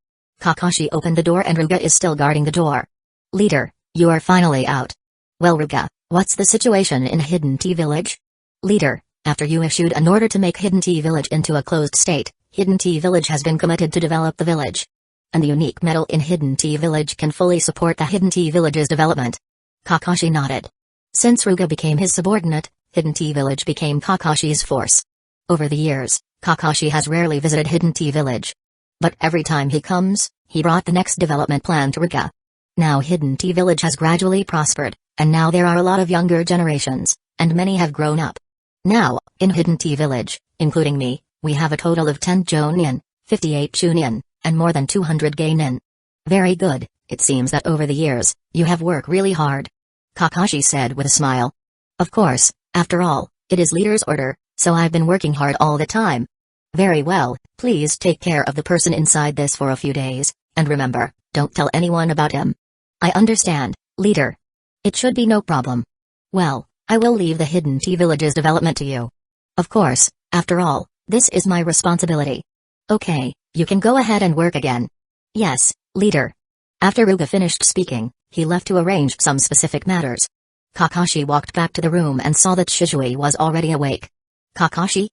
Kakashi opened the door and Hyuga is still guarding the door. Leader, you are finally out. Well Hyuga, what's the situation in Hidden Tea Village? Leader, after you issued an order to make Hidden Tea Village into a closed state, Hidden Tea Village has been committed to develop the village. And the unique metal in Hidden Tea Village can fully support the Hidden Tea Village's development. Kakashi nodded. Since Hyuga became his subordinate, Hidden Tea Village became Kakashi's force. Over the years, Kakashi has rarely visited Hidden Tea Village. But every time he comes, he brought the next development plan to Hyuga. Now Hidden Tea Village has gradually prospered, and now there are a lot of younger generations, and many have grown up. Now, in Hidden Tea Village, including me, we have a total of 10 Jonin, 58 Chunin, and more than 200 Geinin. Very good, it seems that over the years, you have worked really hard. Kakashi said with a smile. Of course, after all, it is leader's order, so I've been working hard all the time. Very well, please take care of the person inside this for a few days, and remember, don't tell anyone about him. I understand, leader. It should be no problem. Well, I will leave the Hidden Tea Village's development to you. Of course, after all, this is my responsibility. Okay, you can go ahead and work again. Yes, leader. After Hyuga finished speaking, he left to arrange some specific matters. Kakashi walked back to the room and saw that Shizue was already awake. Kakashi?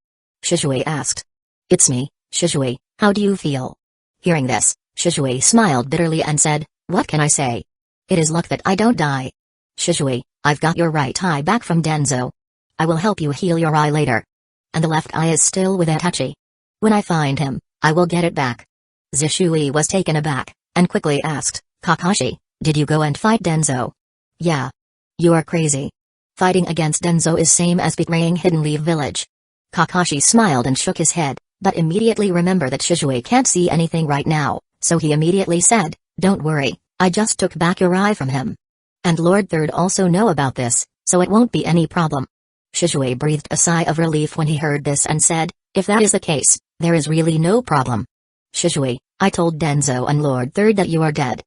Shizue asked. It's me, Shizue, how do you feel? Hearing this, Shizue smiled bitterly and said, what can I say? It is luck that I don't die. Shizue, I've got your right eye back from Danzo. I will help you heal your eye later. And the left eye is still with Itachi. When I find him, I will get it back. Zishui was taken aback, and quickly asked, Kakashi, did you go and fight Danzo? Yeah. You are crazy. Fighting against Danzo is same as betraying Hidden Leaf Village. Kakashi smiled and shook his head, but immediately remembered that Shizue can't see anything right now, so he immediately said, don't worry, I just took back your eye from him. And Lord Third also know about this, so it won't be any problem. Shizue breathed a sigh of relief when he heard this and said, if that is the case, there is really no problem. Shizue, I told Danzo and Lord Third that you are dead.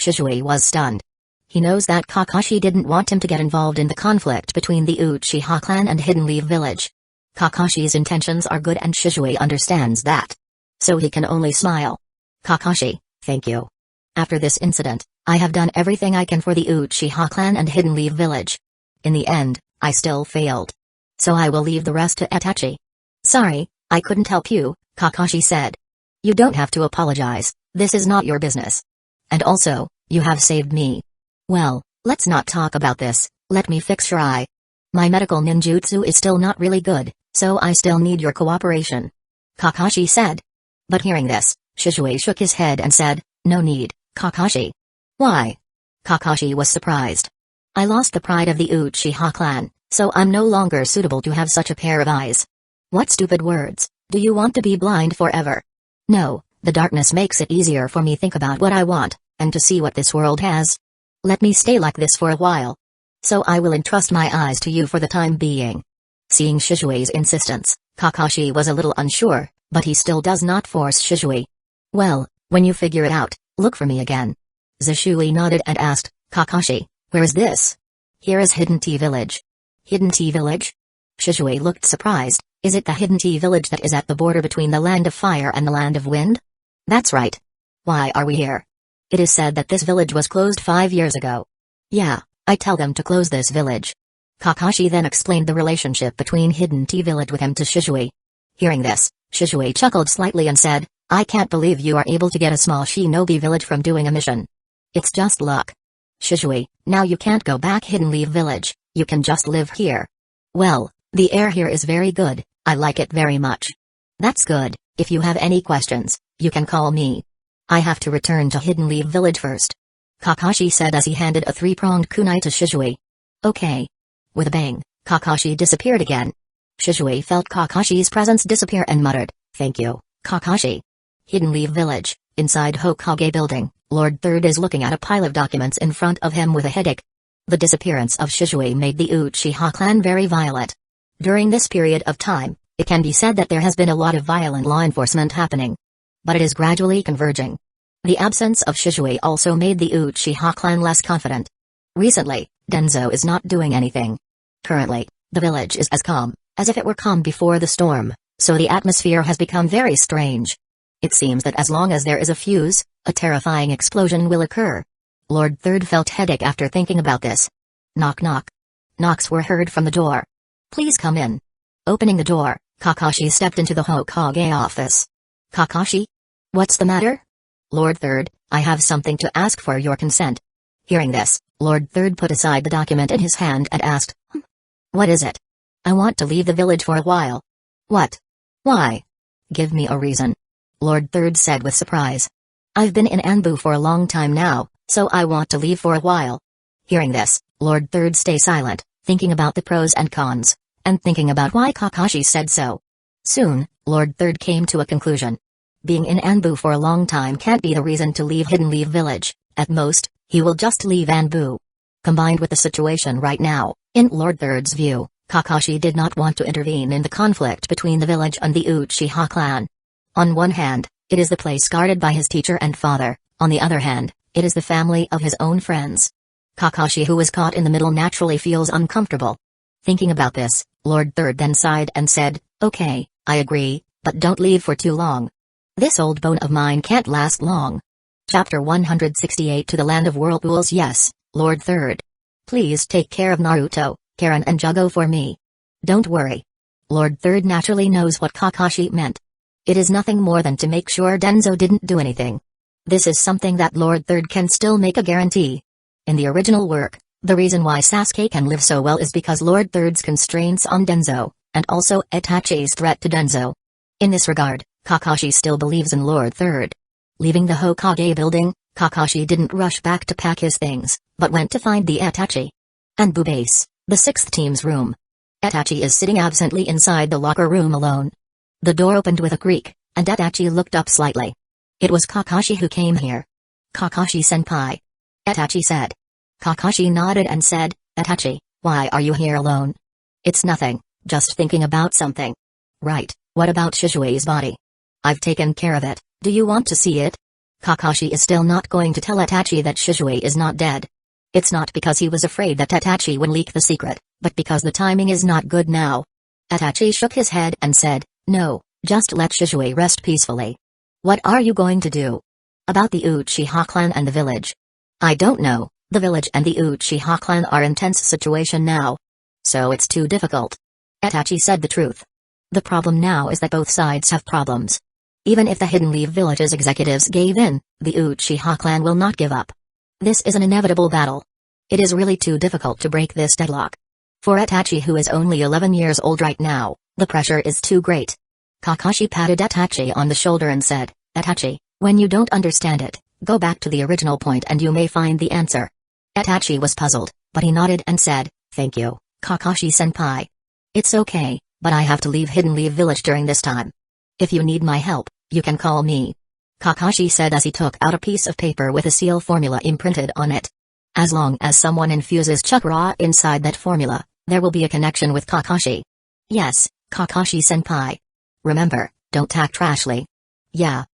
Shizue was stunned. He knows that Kakashi didn't want him to get involved in the conflict between the Uchiha clan and Hidden Leaf Village. Kakashi's intentions are good and Shizue understands that. So he can only smile. Kakashi, thank you. After this incident, I have done everything I can for the Uchiha clan and Hidden Leaf Village. In the end, I still failed. So I will leave the rest to Itachi. Sorry, I couldn't help you, Kakashi said. You don't have to apologize, this is not your business. And also, you have saved me. Well, let's not talk about this, let me fix your eye. My medical ninjutsu is still not really good, so I still need your cooperation. Kakashi said. But hearing this, Shizue shook his head and said, no need, Kakashi. Why? Kakashi was surprised. I lost the pride of the Uchiha clan, so I'm no longer suitable to have such a pair of eyes. What stupid words, do you want to be blind forever? No, the darkness makes it easier for me think about what I want. and to see what this world has. Let me stay like this for a while. So I will entrust my eyes to you for the time being. Seeing Shizui's insistence, Kakashi was a little unsure, but he still does not force Shizui. Well, when you figure it out, look for me again. Zhishui nodded and asked, Kakashi, where is this? Here is Hidden Tea Village. Hidden Tea Village? Shizui looked surprised. Is it the Hidden Tea Village that is at the border between the Land of Fire and the Land of Wind? That's right. Why are we here? It is said that this village was closed 5 years ago. Yeah, I tell them to close this village. Kakashi then explained the relationship between Hidden Tea Village with him to Shizui. Hearing this, Shizui chuckled slightly and said, I can't believe you are able to get a small shinobi village from doing a mission. It's just luck. Shizui, now you can't go back Hidden Leaf Village, you can just live here. Well, the air here is very good, I like it very much. That's good, if you have any questions, you can call me. I have to return to Hidden Leaf Village first. Kakashi said as he handed a 3-pronged kunai to Shizui. Okay. With a bang, Kakashi disappeared again. Shizui felt Kakashi's presence disappear and muttered, Thank you, Kakashi. Hidden Leaf Village, inside Hokage building, Lord Third is looking at a pile of documents in front of him with a headache. The disappearance of Shizui made the Uchiha clan very violent. During this period of time, it can be said that there has been a lot of violent law enforcement happening. But it is gradually converging. The absence of Shizui also made the Uchiha clan less confident. Recently, Danzo is not doing anything. Currently, the village is as calm, as if it were calm before the storm, so the atmosphere has become very strange. It seems that as long as there is a fuse, a terrifying explosion will occur. Lord Third felt headache after thinking about this. Knock knock. Knocks were heard from the door. Please come in. Opening the door, Kakashi stepped into the Hokage office. Kakashi? What's the matter? Lord Third, I have something to ask for your consent. Hearing this, Lord Third put aside the document in his hand and asked, What is it? I want to leave the village for a while. What? Why? Give me a reason. Lord Third said with surprise. I've been in Anbu for a long time now, so I want to leave for a while. Hearing this, Lord Third stayed silent, thinking about the pros and cons, and thinking about why Kakashi said so. Soon, Lord Third came to a conclusion. Being in Anbu for a long time can't be the reason to leave Hidden Leaf Village. At most, he will just leave Anbu. Combined with the situation right now, in Lord Third's view, Kakashi did not want to intervene in the conflict between the village and the Uchiha clan. On one hand, it is the place guarded by his teacher and father, on the other hand, it is the family of his own friends. Kakashi, who was caught in the middle, naturally feels uncomfortable. Thinking about this, Lord Third then sighed and said, Okay, I agree, but don't leave for too long. This old bone of mine can't last long. Chapter 168 To the Land of Whirlpools. Yes, Lord Third. Please take care of Naruto, Karen and Jugo for me. Don't worry. Lord Third naturally knows what Kakashi meant. It is nothing more than to make sure Danzo didn't do anything. This is something that Lord Third can still make a guarantee. In the original work, the reason why Sasuke can live so well is because Lord Third's constraints on Danzo, and also Itachi's threat to Danzo. In this regard, Kakashi still believes in Lord Third. Leaving the Hokage building, Kakashi didn't rush back to pack his things, but went to find the Itachi. Anbu base, the 6th team's room. Itachi is sitting absently inside the locker room alone. The door opened with a creak, and Itachi looked up slightly. It was Kakashi who came here. Kakashi-senpai. Itachi said. Kakashi nodded and said, Itachi, why are you here alone? It's nothing, just thinking about something. Right, what about Shizui's body? I've taken care of it, do you want to see it? Kakashi is still not going to tell Itachi that Shizui is not dead. It's not because he was afraid that Itachi would leak the secret, but because the timing is not good now. Itachi shook his head and said, No, just let Shizui rest peacefully. What are you going to do? About the Uchiha clan and the village. I don't know, the village and the Uchiha clan are in tense situation now. So it's too difficult. Itachi said the truth. The problem now is that both sides have problems. Even if the Hidden Leaf Village's executives gave in, the Uchiha clan will not give up. This is an inevitable battle. It is really too difficult to break this deadlock. For Itachi, who is only 11 years old right now, the pressure is too great. Kakashi patted Itachi on the shoulder and said, Itachi, when you don't understand it, go back to the original point and you may find the answer. Itachi was puzzled, but he nodded and said, Thank you, Kakashi-senpai. It's okay, but I have to leave Hidden Leaf Village during this time. If you need my help, you can call me. Kakashi said as he took out a piece of paper with a seal formula imprinted on it. As long as someone infuses chakra inside that formula, there will be a connection with Kakashi. Yes, Kakashi-senpai. Remember, don't act rashly. Yeah.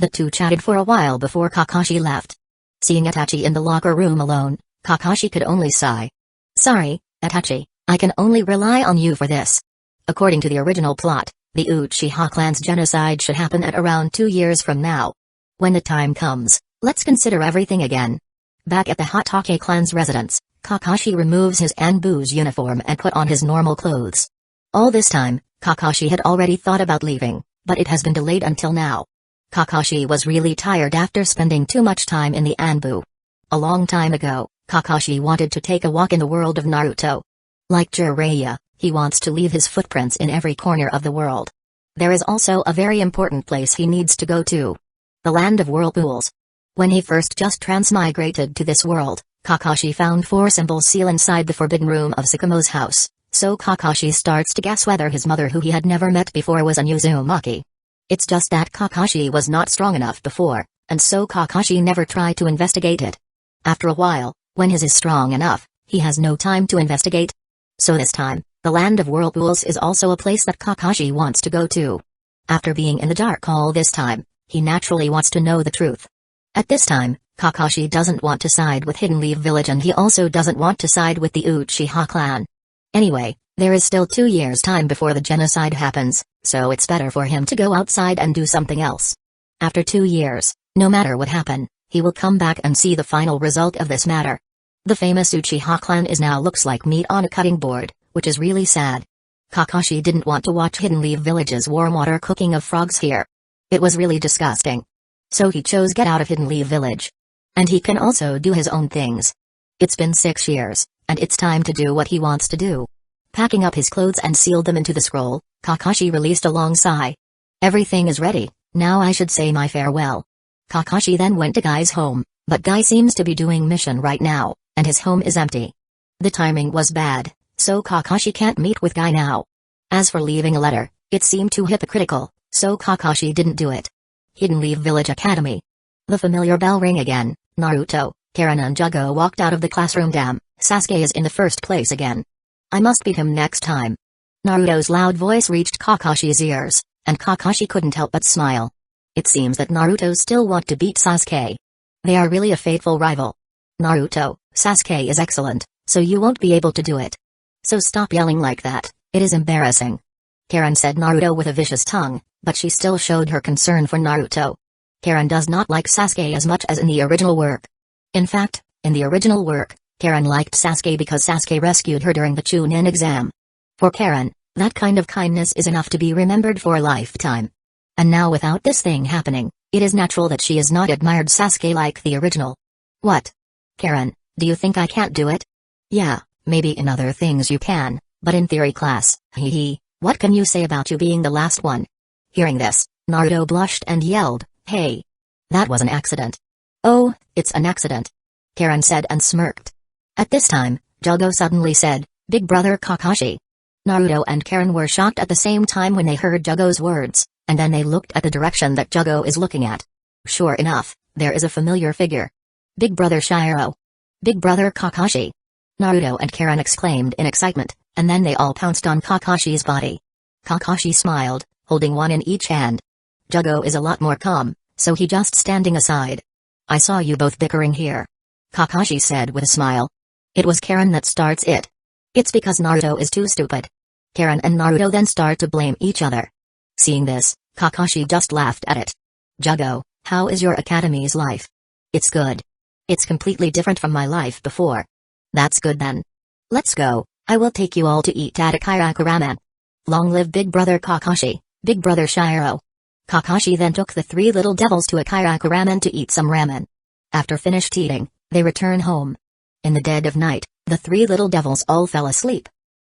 The two chatted for a while before Kakashi left. Seeing Itachi in the locker room alone, Kakashi could only sigh. Sorry, Itachi, I can only rely on you for this. According to the original plot, the Uchiha clan's genocide should happen at around 2 years from now. When the time comes, let's consider everything again. Back at the Hatake clan's residence, Kakashi removes his Anbu's uniform and put on his normal clothes. All this time, Kakashi had already thought about leaving, but it has been delayed until now. Kakashi was really tired after spending too much time in the Anbu. A long time ago, Kakashi wanted to take a walk in the world of Naruto. Like Jiraiya, he wants to leave his footprints in every corner of the world. There is also a very important place he needs to go to. The land of whirlpools. When he first just transmigrated to this world, Kakashi found 4 symbol seal inside the forbidden room of Tsukumo's house, so Kakashi starts to guess whether his mother, who he had never met before, was an Uzumaki. It's just that Kakashi was not strong enough before, and so Kakashi never tried to investigate it. After a while, when his is strong enough, he has no time to investigate. So this time, the land of whirlpools is also a place that Kakashi wants to go to. After being in the dark all this time, he naturally wants to know the truth. At this time, Kakashi doesn't want to side with Hidden Leaf Village, and he also doesn't want to side with the Uchiha clan. Anyway, there is still 2 years' time before the genocide happens, so it's better for him to go outside and do something else. After 2 years, no matter what happen, he will come back and see the final result of this matter. The famous Uchiha clan is now looks like meat on a cutting board, which is really sad. Kakashi didn't want to watch Hidden Leaf Village's warm water cooking of frogs here. It was really disgusting. So he chose get out of Hidden Leaf Village. And he can also do his own things. It's been 6 years, and it's time to do what he wants to do. Packing up his clothes and sealed them into the scroll, Kakashi released a long sigh. Everything is ready, now I should say my farewell. Kakashi then went to Guy's home, but Guy seems to be doing mission right now, and his home is empty. The timing was bad, so Kakashi can't meet with Guy now. As for leaving a letter, it seemed too hypocritical, so Kakashi didn't do it. Hidden Leaf Village Academy. The familiar bell rang again. Naruto, Karen and Jugo walked out of the classroom. Damn, Sasuke is in the first place again. I must beat him next time. Naruto's loud voice reached Kakashi's ears, and Kakashi couldn't help but smile. It seems that Naruto still want to beat Sasuke. They are really a fateful rival. Naruto, Sasuke is excellent, so you won't be able to do it. So stop yelling like that, it is embarrassing. Karen said Naruto with a vicious tongue, but she still showed her concern for Naruto. Karen does not like Sasuke as much as in the original work. In fact, in the original work, Karen liked Sasuke because Sasuke rescued her during the Chunin exam. For Karen, that kind of kindness is enough to be remembered for a lifetime. And now without this thing happening, it is natural that she has not admired Sasuke like the original. What? Karen, do you think I can't do it? Yeah, maybe in other things you can, but in theory class, what can you say about you being the last one? Hearing this, Naruto blushed and yelled, hey! That was an accident. Oh, it's an accident. Karen said and smirked. At this time, Jugo suddenly said, Big brother Kakashi. Naruto and Karen were shocked at the same time when they heard Jugo's words, and then they looked at the direction that Jugo is looking at. Sure enough, there is a familiar figure. Big brother Shiro. Big brother Kakashi. Naruto and Karen exclaimed in excitement, and then they all pounced on Kakashi's body. Kakashi smiled, holding one in each hand. Jugo is a lot more calm, so he just standing aside. I saw you both bickering here. Kakashi said with a smile. It was Karen that starts it. It's because Naruto is too stupid. Karen and Naruto then start to blame each other. Seeing this, Kakashi just laughed at it. Jugo, how is your academy's life? It's good. It's completely different from my life before. That's good then. Let's go, I will take you all to eat at Akiraku ramen. Long live Big Brother Kakashi, Big Brother Shiro. Kakashi then took the 3 little devils to Akiraku ramen to eat some ramen. After finished eating, they return home. In the dead of night, the 3 little devils all fell asleep.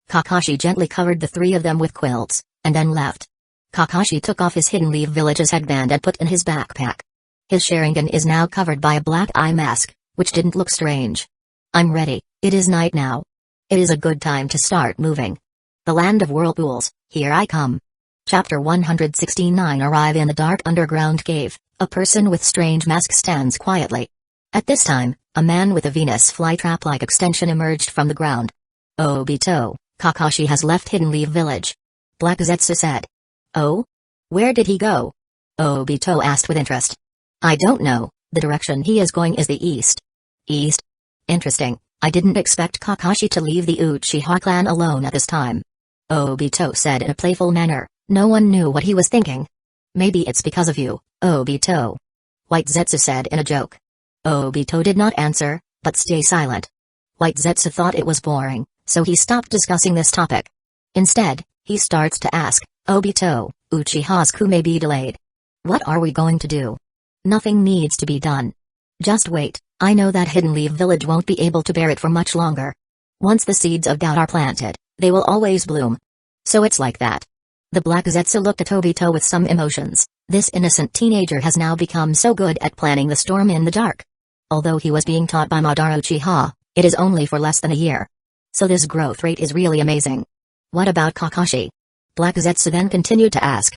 Kakashi gently covered the 3 of them with quilts, and then left. Kakashi took off his Hidden Leaf Village's headband and put in his backpack. His Sharingan is now covered by a black eye mask, which didn't look strange. I'm ready, it is night now. It is a good time to start moving. The land of whirlpools, here I come. Chapter 169. Arrive in the dark underground cave. A person with strange mask stands quietly. At this time, a man with a Venus flytrap-like extension emerged from the ground. Obito, Kakashi has left Hidden Leaf Village. Black Zetsu said. Oh? Where did he go? Obito asked with interest. I don't know, the direction he is going is the east. East? Interesting, I didn't expect Kakashi to leave the Uchiha clan alone at this time. Obito said in a playful manner, no one knew what he was thinking. Maybe it's because of you, Obito. White Zetsu said in a joke. Obito did not answer, but stay silent. White Zetsu thought it was boring, so he stopped discussing this topic. Instead, he starts to ask, Obito, Uchiha's coup may be delayed. What are we going to do? Nothing needs to be done. Just wait, I know that Hidden Leaf Village won't be able to bear it for much longer. Once the seeds of doubt are planted, they will always bloom. So it's like that. The Black Zetsu looked at Obito with some emotions. This innocent teenager has now become so good at planning the storm in the dark. Although he was being taught by Madara Uchiha, it is only for less than a year. So this growth rate is really amazing. What about Kakashi? Black Zetsu then continued to ask.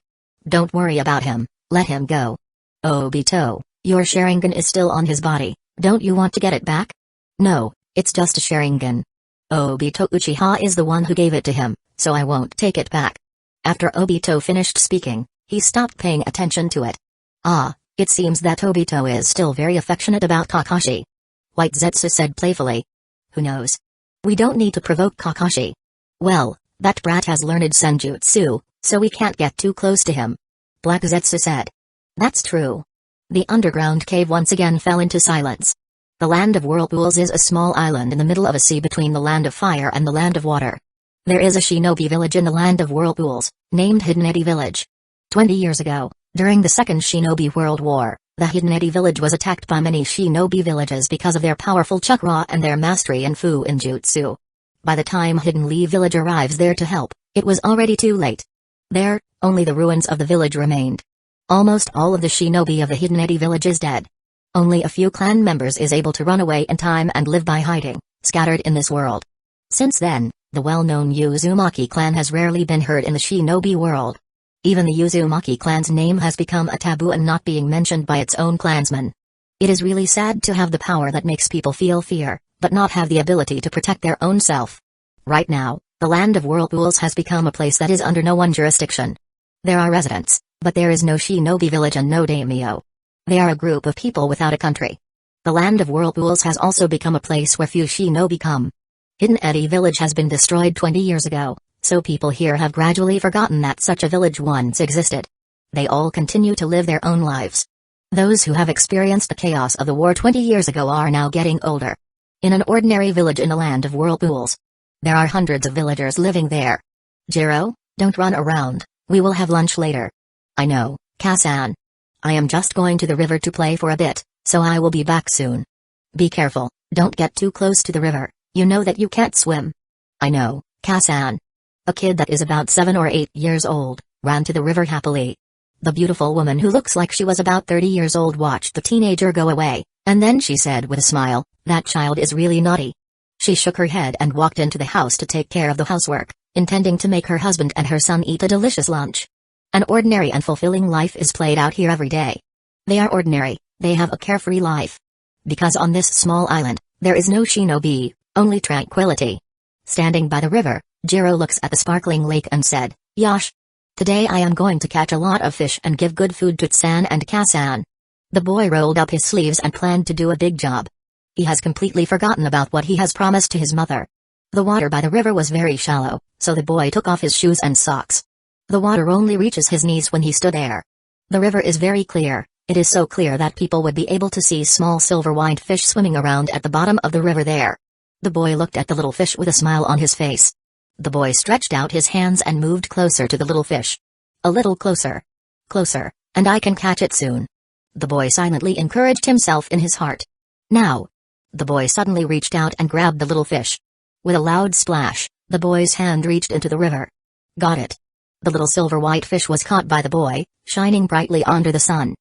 Don't worry about him, let him go. Obito, your Sharingan is still on his body, don't you want to get it back? No, it's just a Sharingan. Obito Uchiha is the one who gave it to him, so I won't take it back. After Obito finished speaking, he stopped paying attention to it. Ah, it seems that Obito is still very affectionate about Kakashi. White Zetsu said playfully. Who knows? We don't need to provoke Kakashi. Well, that brat has learned senjutsu, so we can't get too close to him. Black Zetsu said. That's true. The underground cave once again fell into silence. The Land of Whirlpools is a small island in the middle of a sea between the Land of Fire and the Land of Water. There is a shinobi village in the Land of Whirlpools, named Hidden Eddy Village. 20 years ago, during the Second Shinobi World War, the Hidden Eddy Village was attacked by many shinobi villages because of their powerful chakra and their mastery in Fu in jutsu. By the time Hidden Leaf Village arrives there to help, it was already too late. There, only the ruins of the village remained. Almost all of the shinobi of the Hidden Eddy Village is dead. Only a few clan members is able to run away in time and live by hiding, scattered in this world. Since then, the well-known Uzumaki clan has rarely been heard in the shinobi world. Even the Uzumaki clan's name has become a taboo and not being mentioned by its own clansmen. It is really sad to have the power that makes people feel fear, but not have the ability to protect their own self. Right now, the Land of Whirlpools has become a place that is under no one jurisdiction. There are residents, but there is no shinobi village and no daimyo. They are a group of people without a country. The Land of Whirlpools has also become a place where few shinobi come. Hidden Eddy Village has been destroyed 20 years ago, so people here have gradually forgotten that such a village once existed. They all continue to live their own lives. Those who have experienced the chaos of the war 20 years ago are now getting older. In an ordinary village in the Land of Whirlpools, there are hundreds of villagers living there. Jiro, don't run around, we will have lunch later. I know, Kasan. I am just going to the river to play for a bit, so I will be back soon. Be careful, don't get too close to the river, you know that you can't swim. I know, Kasan. A kid that is about 7 or 8 years old, ran to the river happily. The beautiful woman who looks like she was about 30 years old watched the teenager go away, and then she said with a smile, that child is really naughty. She shook her head and walked into the house to take care of the housework, intending to make her husband and her son eat a delicious lunch. An ordinary and fulfilling life is played out here every day. They are ordinary, they have a carefree life. Because on this small island, there is no shinobi, only tranquility. Standing by the river, Jiro looks at the sparkling lake and said, Yosh. Today I am going to catch a lot of fish and give good food to Tsan and Kasan. The boy rolled up his sleeves and planned to do a big job. He has completely forgotten about what he has promised to his mother. The water by the river was very shallow, so the boy took off his shoes and socks. The water only reaches his knees when he stood there. The river is very clear, it is so clear that people would be able to see small silver-white fish swimming around at the bottom of the river there. The boy looked at the little fish with a smile on his face. The boy stretched out his hands and moved closer to the little fish. A little closer. Closer, and I can catch it soon. The boy silently encouraged himself in his heart. Now. The boy suddenly reached out and grabbed the little fish. With a loud splash, the boy's hand reached into the river. Got it. The little silver-white fish was caught by the boy, shining brightly under the sun.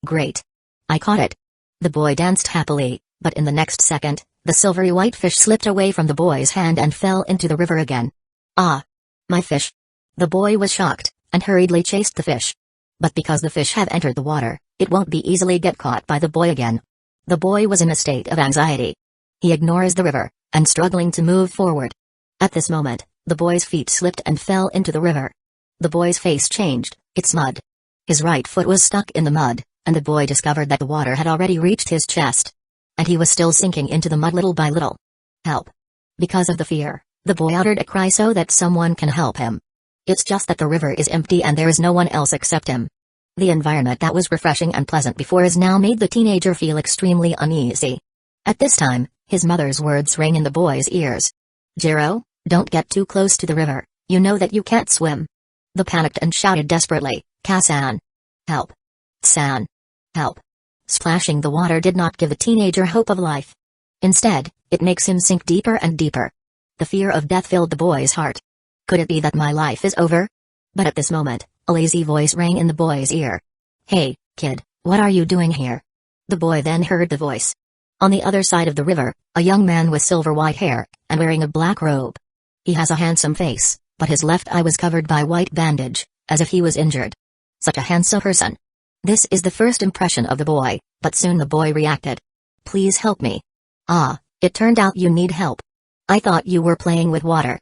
Great. I caught it. The boy danced happily, but in the next second, the silvery white fish slipped away from the boy's hand and fell into the river again. Ah! My fish! The boy was shocked, and hurriedly chased the fish. But because the fish had entered the water, It won't be easily get caught by the boy again. The boy was in a state of anxiety. He ignores the river, and struggling to move forward. At this moment, the boy's feet slipped and fell into the river. The boy's face changed, it's mud. His right foot was stuck in the mud, and the boy discovered that the water had already reached his chest. And he was still sinking into the mud little by little. Help. Because of the fear, the boy uttered a cry so that someone can help him. It's just that the river is empty and there is no one else except him. The environment that was refreshing and pleasant before has now made the teenager feel extremely uneasy. At this time, his mother's words rang in the boy's ears. Jiro, don't get too close to the river, you know that you can't swim. The panicked and shouted desperately, Ka-san. Help. San. Help. Splashing the water did not give the teenager hope of life. Instead, it makes him sink deeper and deeper. The fear of death filled the boy's heart. Could it be that my life is over? But at this moment, a lazy voice rang in the boy's ear. Hey, kid, what are you doing here? The boy then heard the voice. On the other side of the river, a young man with silver white hair, and wearing a black robe. He has a handsome face, but his left eye was covered by white bandage, as if he was injured. Such a handsome person. This is the first impression of the boy, but soon the boy reacted. Please help me. Ah, it turned out you need help. I thought you were playing with water.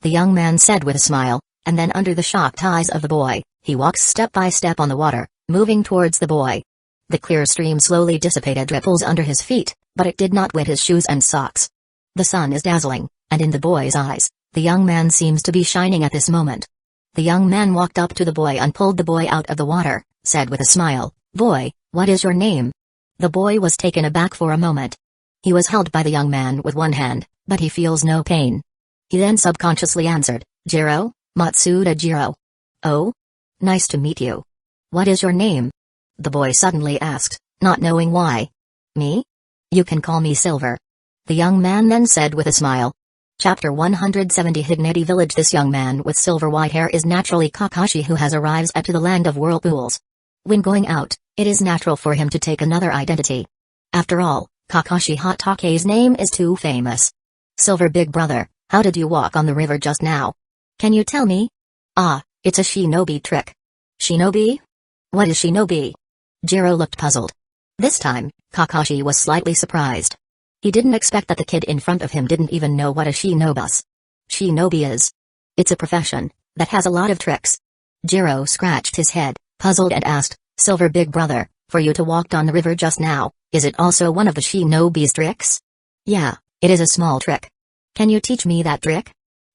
The young man said with a smile, and then under the shocked eyes of the boy, he walks step by step on the water, moving towards the boy. The clear stream slowly dissipated ripples under his feet, but it did not wet his shoes and socks. The sun is dazzling, and in the boy's eyes, the young man seems to be shining at this moment. The young man walked up to the boy and pulled the boy out of the water, said with a smile, Boy, what is your name? The boy was taken aback for a moment. He was held by the young man with one hand, but he feels no pain. He then subconsciously answered, Jiro, Matsuda Jiro. Oh? Nice to meet you. What is your name? The boy suddenly asked, not knowing why. Me? You can call me Silver. The young man then said with a smile. Chapter 170 Higneti Village. This young man with silver white hair is naturally Kakashi, who has arrived at the land of whirlpools. When going out, it is natural for him to take another identity. After all, Kakashi Hatake's name is too famous. Silver big brother, how did you walk on the river just now? Can you tell me? Ah, it's a shinobi trick. Shinobi? What is shinobi? Jiro looked puzzled. This time, Kakashi was slightly surprised. He didn't expect that the kid in front of him didn't even know what a shinobi is. It's a profession that has a lot of tricks. Jiro scratched his head, puzzled, and asked, Silver big brother, for you to walk on the river just now, is it also one of the shinobi's tricks? Yeah, it is a small trick. Can you teach me that trick?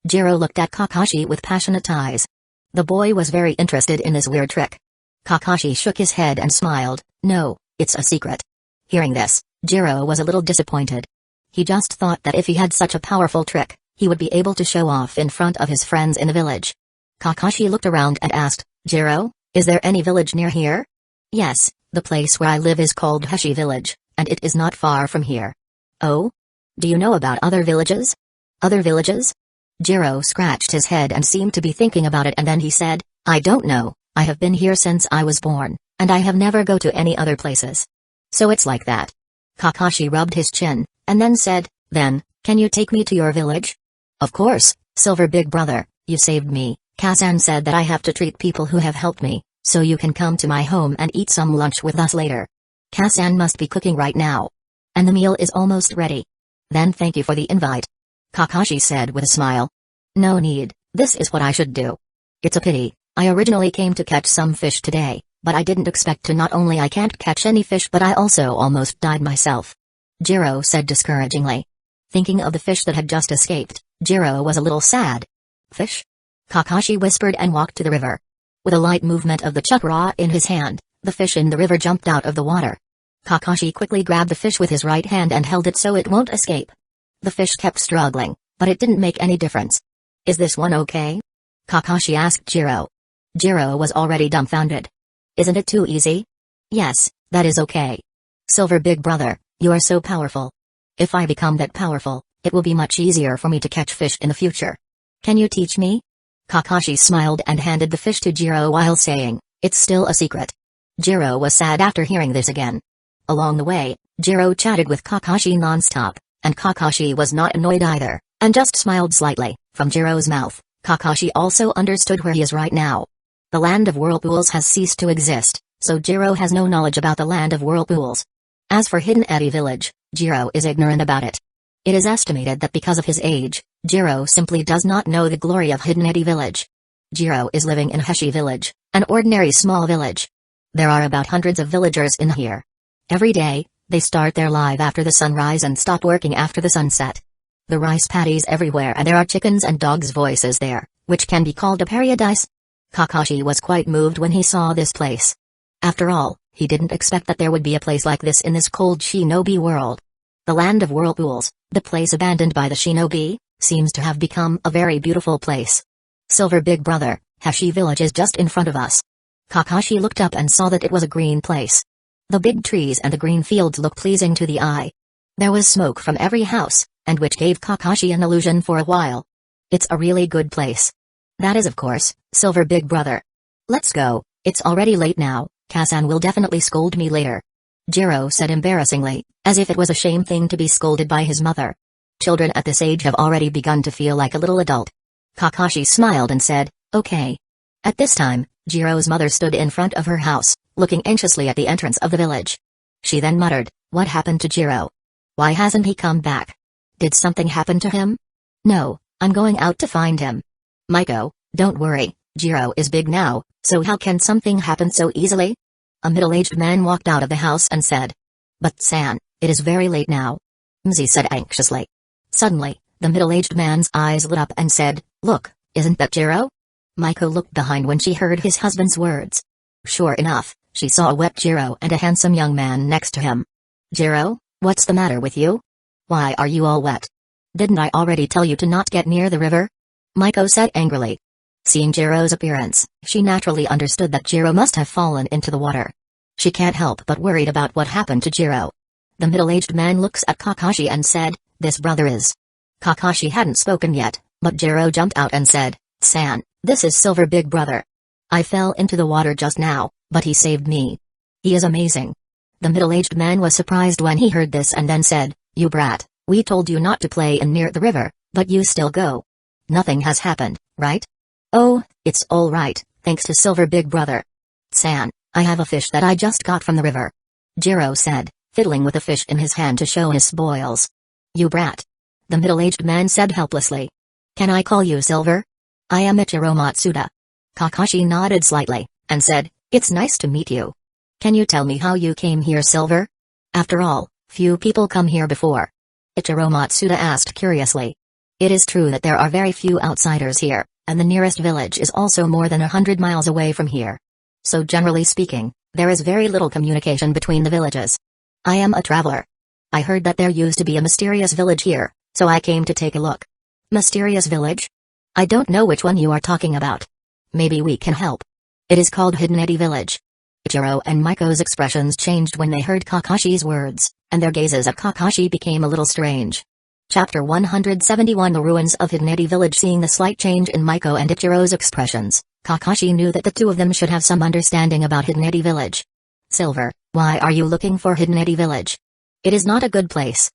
Jiro looked at Kakashi with passionate eyes. The boy was very interested in this weird trick. Kakashi shook his head and smiled, no, it's a secret. Hearing this, Jiro was a little disappointed. He just thought that if he had such a powerful trick, he would be able to show off in front of his friends in the village. Kakashi looked around and asked, Jiro, is there any village near here? Yes, the place where I live is called Heshi Village, and it is not far from here. Oh? Do you know about other villages? Other villages? Jiro scratched his head and seemed to be thinking about it, and then he said, I don't know, I have been here since I was born, and I have never go to any other places. So it's like that. Kakashi rubbed his chin, and then said, then, can you take me to your village? Of course, Silver big brother, you saved me. Kazan said that I have to treat people who have helped me, so you can come to my home and eat some lunch with us later. Kazan must be cooking right now. And the meal is almost ready. Then thank you for the invite. Kakashi said with a smile. No need, this is what I should do. It's a pity, I originally came to catch some fish today, but I didn't expect to. Not only I can't catch any fish, but I also almost died myself. Jiro said discouragingly. Thinking of the fish that had just escaped, Jiro was a little sad. Fish? Kakashi whispered and walked to the river. With a light movement of the chakra in his hand, the fish in the river jumped out of the water. Kakashi quickly grabbed the fish with his right hand and held it so it won't escape. The fish kept struggling, but it didn't make any difference. Is this one okay? Kakashi asked Jiro. Jiro was already dumbfounded. Isn't it too easy? Yes, that is okay. Silver big brother, you are so powerful. If I become that powerful, it will be much easier for me to catch fish in the future. Can you teach me? Kakashi smiled and handed the fish to Jiro while saying, it's still a secret. Jiro was sad after hearing this again. Along the way, Jiro chatted with Kakashi non-stop, and Kakashi was not annoyed either, and just smiled slightly. From Jiro's mouth, Kakashi also understood where he is right now. The land of whirlpools has ceased to exist, so Jiro has no knowledge about the land of whirlpools. As for Hidden Eddy Village, Jiro is ignorant about it. It is estimated that because of his age, Jiro simply does not know the glory of Hidden Eddy Village. Jiro is living in Heshi Village, an ordinary small village. There are about hundreds of villagers in here. Every day, they start their life after the sunrise and stop working after the sunset. The rice paddies everywhere and there are chickens and dogs' voices there, which can be called a paradise. Kakashi was quite moved when he saw this place. After all, he didn't expect that there would be a place like this in this cold shinobi world. The land of whirlpools, the place abandoned by the shinobi, seems to have become a very beautiful place. Silver Big Brother, Heshi Village is just in front of us. Kakashi looked up and saw that it was a green place. The big trees and the green fields looked pleasing to the eye. There was smoke from every house, and which gave Kakashi an illusion for a while. It's a really good place. That is of course, Silver Big Brother. Let's go, it's already late now, Kasan will definitely scold me later. Jiro said embarrassingly, as if it was a shame thing to be scolded by his mother. Children at this age have already begun to feel like a little adult. Kakashi smiled and said, okay. At this time, Jiro's mother stood in front of her house, looking anxiously at the entrance of the village. She then muttered, what happened to Jiro? Why hasn't he come back? Did something happen to him? No, I'm going out to find him. Maiko, don't worry, Jiro is big now, so how can something happen so easily? A middle-aged man walked out of the house and said. But San, it is very late now. Mzi said anxiously. Suddenly, the middle-aged man's eyes lit up and said, look, isn't that Jiro? Maiko looked behind when she heard his husband's words. Sure enough, she saw a wet Jiro and a handsome young man next to him. Jiro, what's the matter with you? Why are you all wet? Didn't I already tell you to not get near the river? Maiko said angrily. Seeing Jiro's appearance, she naturally understood that Jiro must have fallen into the water. She can't help but worried about what happened to Jiro. The middle-aged man looks at Kakashi and said, this brother is. Kakashi hadn't spoken yet, but Jiro jumped out and said, San, this is Silver Big Brother. I fell into the water just now, but he saved me. He is amazing. The middle-aged man was surprised when he heard this and then said, you brat, we told you not to play in near the river, but you still go. Nothing has happened, right? Oh, it's all right, thanks to Silver Big Brother. San, I have a fish that I just got from the river. Jiro said, fiddling with a fish in his hand to show his spoils. You brat. The middle-aged man said helplessly. Can I call you Silver? I am Ichiro Matsuda. Kakashi nodded slightly, and said, it's nice to meet you. Can you tell me how you came here, Silver? After all, few people come here before. Ichiro Matsuda asked curiously. It is true that there are very few outsiders here, and the nearest village is also more than 100 miles away from here. So generally speaking, there is very little communication between the villages. I am a traveler. I heard that there used to be a mysterious village here, so I came to take a look. Mysterious village? I don't know which one you are talking about. Maybe we can help. It is called Hidden Eddy Village. Ichiro and Maiko's expressions changed when they heard Kakashi's words, and their gazes at Kakashi became a little strange. Chapter 171 The Ruins of Hidden Eddy Village. Seeing the slight change in Maiko and Ichiro's expressions, Kakashi knew that the two of them should have some understanding about Hidden Eddy Village. Silver, why are you looking for Hidden Eddy Village? It is not a good place.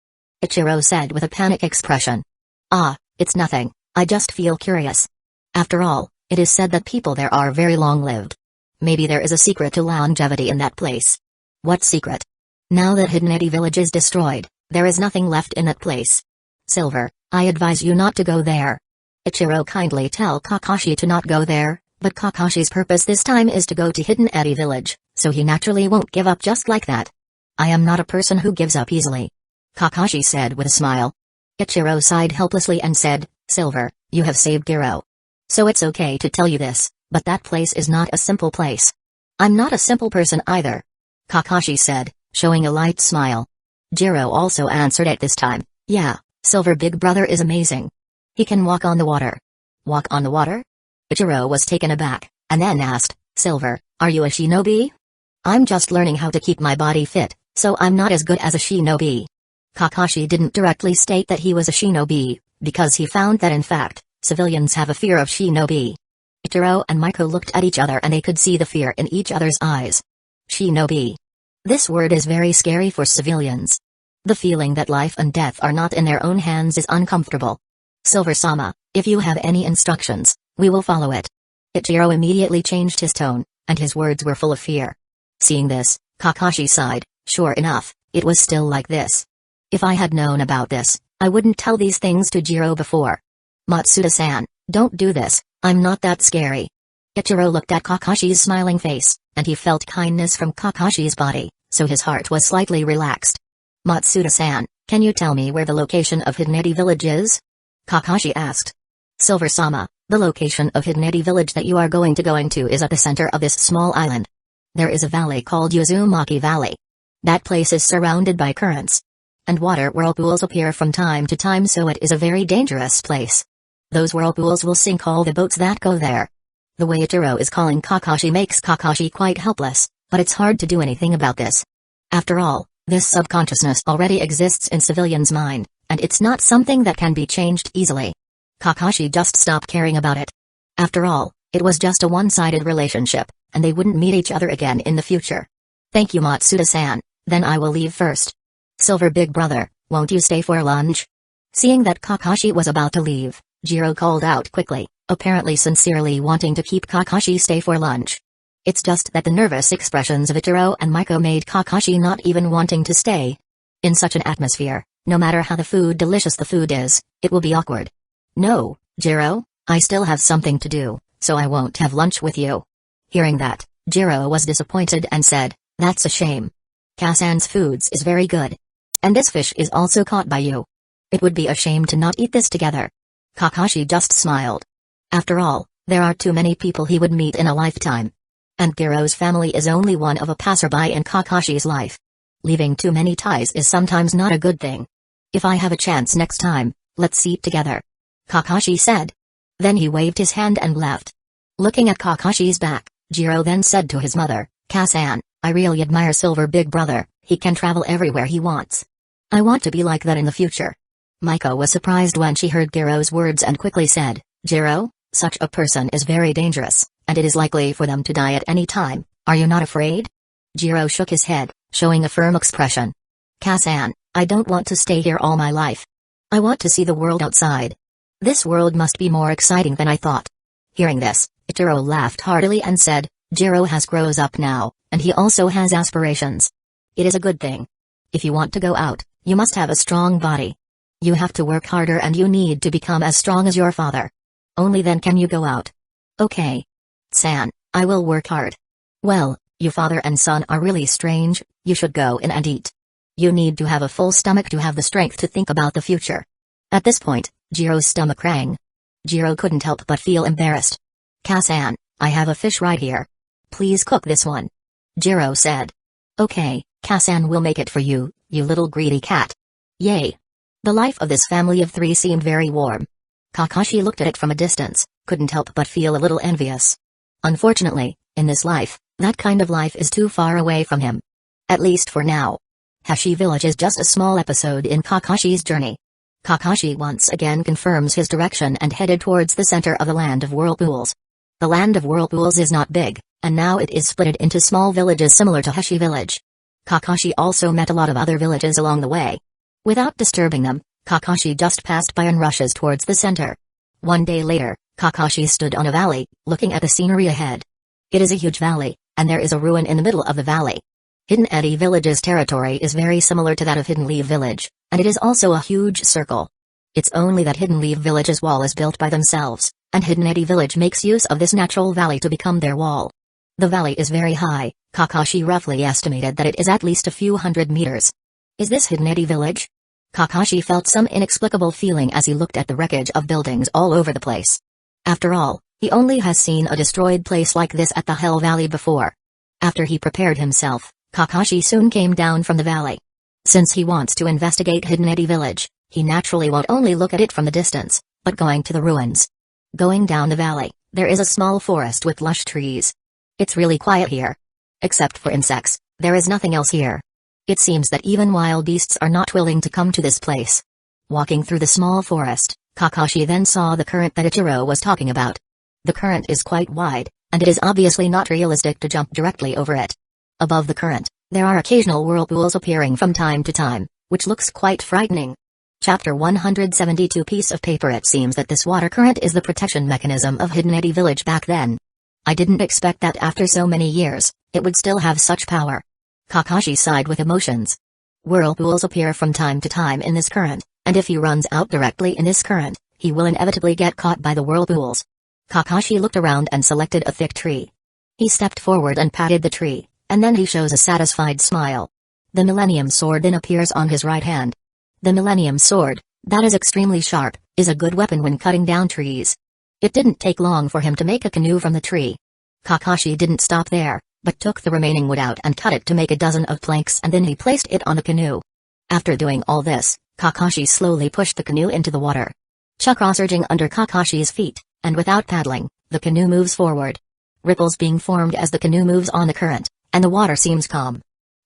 Ichiro said with a panic expression. Ah, it's nothing, I just feel curious. After all, it is said that people there are very long-lived. Maybe there is a secret to longevity in that place. What secret? Now that Hidden Eddy Village is destroyed, there is nothing left in that place. Silver, I advise you not to go there. Ichiro kindly tell Kakashi to not go there, but Kakashi's purpose this time is to go to Hidden Eddy Village, so he naturally won't give up just like that. I am not a person who gives up easily. Kakashi said with a smile. Ichiro sighed helplessly and said, Silver, you have saved Jiro. So it's okay to tell you this, but that place is not a simple place. I'm not a simple person either. Kakashi said, showing a light smile. Jiro also answered at this time, yeah, Silver Big Brother is amazing. He can walk on the water. Walk on the water? Ichiro was taken aback, and then asked, Silver, are you a shinobi? I'm just learning how to keep my body fit, so I'm not as good as a shinobi. Kakashi didn't directly state that he was a shinobi, because he found that in fact, civilians have a fear of shinobi. Ichiro and Maiko looked at each other and they could see the fear in each other's eyes. Shinobi. This word is very scary for civilians. The feeling that life and death are not in their own hands is uncomfortable. Silver-sama, if you have any instructions, we will follow it. Ichiro immediately changed his tone, and his words were full of fear. Seeing this, Kakashi sighed. Sure enough, it was still like this. If I had known about this, I wouldn't tell these things to Jiro before. Matsuda-san, don't do this, I'm not that scary. Ichiro looked at Kakashi's smiling face, and he felt kindness from Kakashi's body, so his heart was slightly relaxed. Matsuda-san, can you tell me where the location of Hidden Eddy Village is? Kakashi asked. Silver-sama, the location of Hidden Eddy Village that you are going to is at the center of this small island. There is a valley called Uzumaki Valley. That place is surrounded by currents. And water whirlpools appear from time to time, so it is a very dangerous place. Those whirlpools will sink all the boats that go there. The way Ichiro is calling Kakashi makes Kakashi quite helpless, but it's hard to do anything about this. After all, this subconsciousness already exists in civilians' mind, and it's not something that can be changed easily. Kakashi just stopped caring about it. After all, it was just a one-sided relationship, and they wouldn't meet each other again in the future. Thank you, Matsuda-san, then I will leave first. Silver big brother, won't you stay for lunch? Seeing that Kakashi was about to leave, Jiro called out quickly, apparently sincerely wanting to keep Kakashi stay for lunch. It's just that the nervous expressions of Ichiro and Maiko made Kakashi not even wanting to stay. In such an atmosphere, no matter how delicious the food is, it will be awkward. No, Jiro, I still have something to do, so I won't have lunch with you. Hearing that, Jiro was disappointed and said, that's a shame. Kasan's foods is very good. And this fish is also caught by you. It would be a shame to not eat this together. Kakashi just smiled. After all, there are too many people he would meet in a lifetime. And Jiro's family is only one of a passerby in Kakashi's life. Leaving too many ties is sometimes not a good thing. If I have a chance next time, let's eat together. Kakashi said. Then he waved his hand and left. Looking at Kakashi's back, Jiro then said to his mother, Kasan, I really admire Silver Big Brother, he can travel everywhere he wants. I want to be like that in the future. Maiko was surprised when she heard Jiro's words and quickly said, Jiro, such a person is very dangerous, and it is likely for them to die at any time, are you not afraid? Jiro shook his head, showing a firm expression. Kasan, I don't want to stay here all my life. I want to see the world outside. This world must be more exciting than I thought. Hearing this, Ichiro laughed heartily and said, Jiro has grows up now, and he also has aspirations. It is a good thing. If you want to go out, you must have a strong body. You have to work harder and you need to become as strong as your father. Only then can you go out. Okay. San, I will work hard. Well, you father and son are really strange, you should go in and eat. You need to have a full stomach to have the strength to think about the future. At this point, Jiro's stomach rang. Jiro couldn't help but feel embarrassed. Kasan, I have a fish right here. Please cook this one. Jiro said. Okay, Kasan will make it for you, you little greedy cat. Yay. The life of this family of three seemed very warm. Kakashi looked at it from a distance, couldn't help but feel a little envious. Unfortunately, in this life, that kind of life is too far away from him. At least for now. Hashi Village is just a small episode in Kakashi's journey. Kakashi once again confirms his direction and headed towards the center of the Land of Whirlpools. The Land of Whirlpools is not big, and now it is split into small villages similar to Hashi Village. Kakashi also met a lot of other villages along the way. Without disturbing them, Kakashi just passed by and rushes towards the center. One day later, Kakashi stood on a valley, looking at the scenery ahead. It is a huge valley, and there is a ruin in the middle of the valley. Hidden Eddy Village's territory is very similar to that of Hidden Leaf Village, and it is also a huge circle. It's only that Hidden Leaf Village's wall is built by themselves, and Hidden Eddy Village makes use of this natural valley to become their wall. The valley is very high, Kakashi roughly estimated that it is at least a few hundred meters. Is this Hidden Eddy Village? Kakashi felt some inexplicable feeling as he looked at the wreckage of buildings all over the place. After all, he only has seen a destroyed place like this at the Hell Valley before. After he prepared himself, Kakashi soon came down from the valley. Since he wants to investigate Hidden Eddy Village, he naturally won't only look at it from the distance, but going to the ruins. Going down the valley, there is a small forest with lush trees. It's really quiet here. Except for insects, there is nothing else here. It seems that even wild beasts are not willing to come to this place. Walking through the small forest, Kakashi then saw the current that Ichiro was talking about. The current is quite wide, and it is obviously not realistic to jump directly over it. Above the current, there are occasional whirlpools appearing from time to time, which looks quite frightening. Chapter 172 Piece of paper. It seems that this water current is the protection mechanism of Hidden Eddy Village back then. I didn't expect that after so many years, it would still have such power. Kakashi sighed with emotions. Whirlpools appear from time to time in this current, and if he runs out directly in this current, he will inevitably get caught by the whirlpools. Kakashi looked around and selected a thick tree. He stepped forward and patted the tree, and then he shows a satisfied smile. The Millennium Sword then appears on his right hand. The Millennium Sword, that is extremely sharp, is a good weapon when cutting down trees. It didn't take long for him to make a canoe from the tree. Kakashi didn't stop there, but took the remaining wood out and cut it to make a dozen of planks, and then he placed it on the canoe. After doing all this, Kakashi slowly pushed the canoe into the water. Chakra surging under Kakashi's feet, and without paddling, the canoe moves forward. Ripples being formed as the canoe moves on the current, and the water seems calm.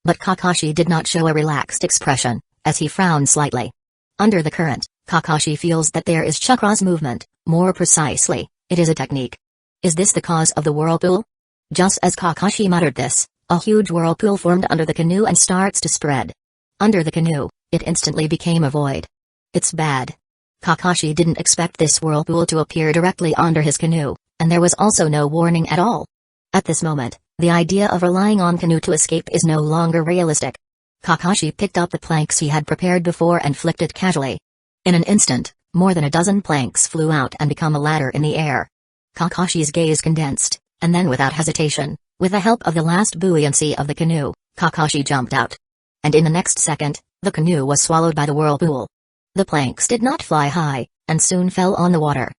But Kakashi did not show a relaxed expression, as he frowned slightly. Under the current, Kakashi feels that there is chakra's movement, more precisely, it is a technique. Is this the cause of the whirlpool? Just as Kakashi muttered this, a huge whirlpool formed under the canoe and starts to spread. Under the canoe, it instantly became a void. It's bad. Kakashi didn't expect this whirlpool to appear directly under his canoe, and there was also no warning at all. At this moment, the idea of relying on canoe to escape is no longer realistic. Kakashi picked up the planks he had prepared before and flicked it casually. In an instant, more than a dozen planks flew out and became a ladder in the air. Kakashi's gaze condensed, and then without hesitation, with the help of the last buoyancy of the canoe, Kakashi jumped out. And in the next second, the canoe was swallowed by the whirlpool. The planks did not fly high, and soon fell on the water.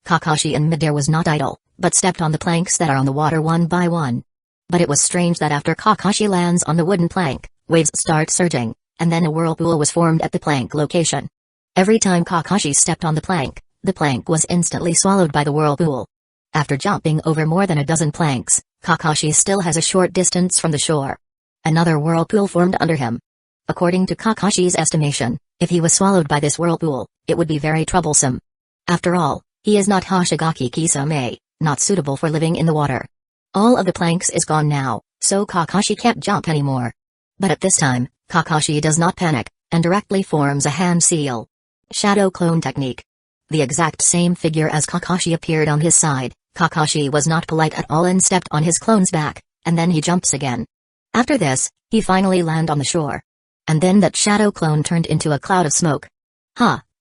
Kakashi in midair was not idle, but stepped on the planks that are on the water one by one. But it was strange that after Kakashi lands on the wooden plank, waves start surging, and then a whirlpool was formed at the plank location. Every time Kakashi stepped on the plank was instantly swallowed by the whirlpool. After jumping over more than a dozen planks, Kakashi still has a short distance from the shore. Another whirlpool formed under him. According to Kakashi's estimation, if he was swallowed by this whirlpool, it would be very troublesome. After all, he is not Hoshigaki Kisame, not suitable for living in the water. All of the planks is gone now, so Kakashi can't jump anymore. But at this time, Kakashi does not panic, and directly forms a hand seal. Shadow clone technique. The exact same figure as Kakashi appeared on his side. Kakashi was not polite at all and stepped on his clone's back, and then he jumps again. After this, he finally landed on the shore. And then that shadow clone turned into a cloud of smoke.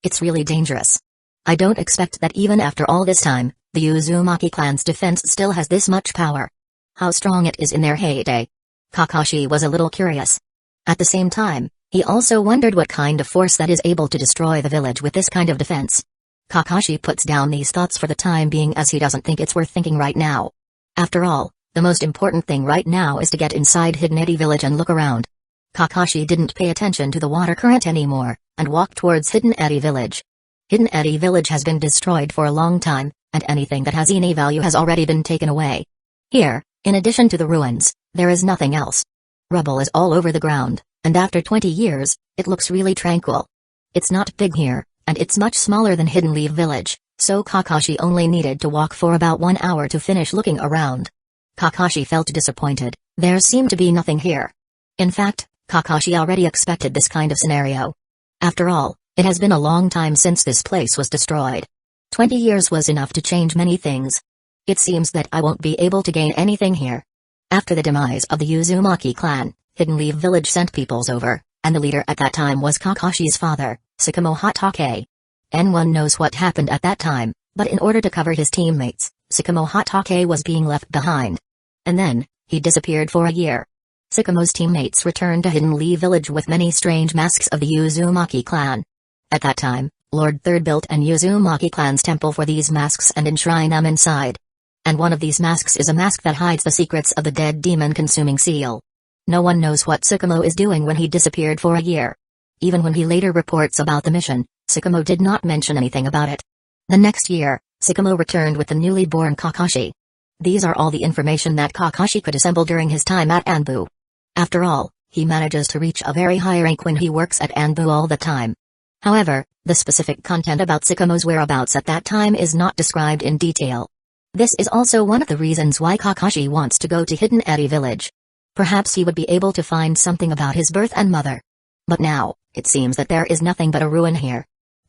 It's really dangerous. I don't expect that even after all this time, the Uzumaki clan's defense still has this much power. How strong it is in their heyday. Kakashi was a little curious. At the same time, he also wondered what kind of force that is able to destroy the village with this kind of defense. Kakashi puts down these thoughts for the time being as he doesn't think it's worth thinking right now. After all, the most important thing right now is to get inside Hidden Eddy village and look around. Kakashi didn't pay attention to the water current anymore, and walked towards Hidden Eddy village. Hidden Eddy village has been destroyed for a long time, and anything that has any value has already been taken away. Here, in addition to the ruins, there is nothing else. Rubble is all over the ground, and after 20 years, it looks really tranquil. It's not big here, and it's much smaller than Hidden Leaf village, so Kakashi only needed to walk for about 1 hour to finish looking around. Kakashi felt disappointed, there seemed to be nothing here. In fact, Kakashi already expected this kind of scenario. After all, it has been a long time since this place was destroyed. 20 years was enough to change many things. It seems that I won't be able to gain anything here. After the demise of the Uzumaki clan, Hidden Leaf village sent peoples over, and the leader at that time was Kakashi's father, Tsukumo Hatake. N1 knows what happened at that time, but in order to cover his teammates, Tsukumo Hatake was being left behind. And then, he disappeared for a year. Tsukumo's teammates returned to Hidden Leaf village with many strange masks of the Uzumaki clan. At that time, Lord Third built an Uzumaki clan's temple for these masks and enshrined them inside. And one of these masks is a mask that hides the secrets of the dead demon-consuming seal. No one knows what Tsukumo is doing when he disappeared for a year. Even when he later reports about the mission, Tsukumo did not mention anything about it. The next year, Tsukumo returned with the newly born Kakashi. These are all the information that Kakashi could assemble during his time at Anbu. After all, he manages to reach a very high rank when he works at Anbu all the time. However, the specific content about Tsukumo's whereabouts at that time is not described in detail. This is also one of the reasons why Kakashi wants to go to Hidden Eddy village. Perhaps he would be able to find something about his birth and mother. But now, it seems that there is nothing but a ruin here.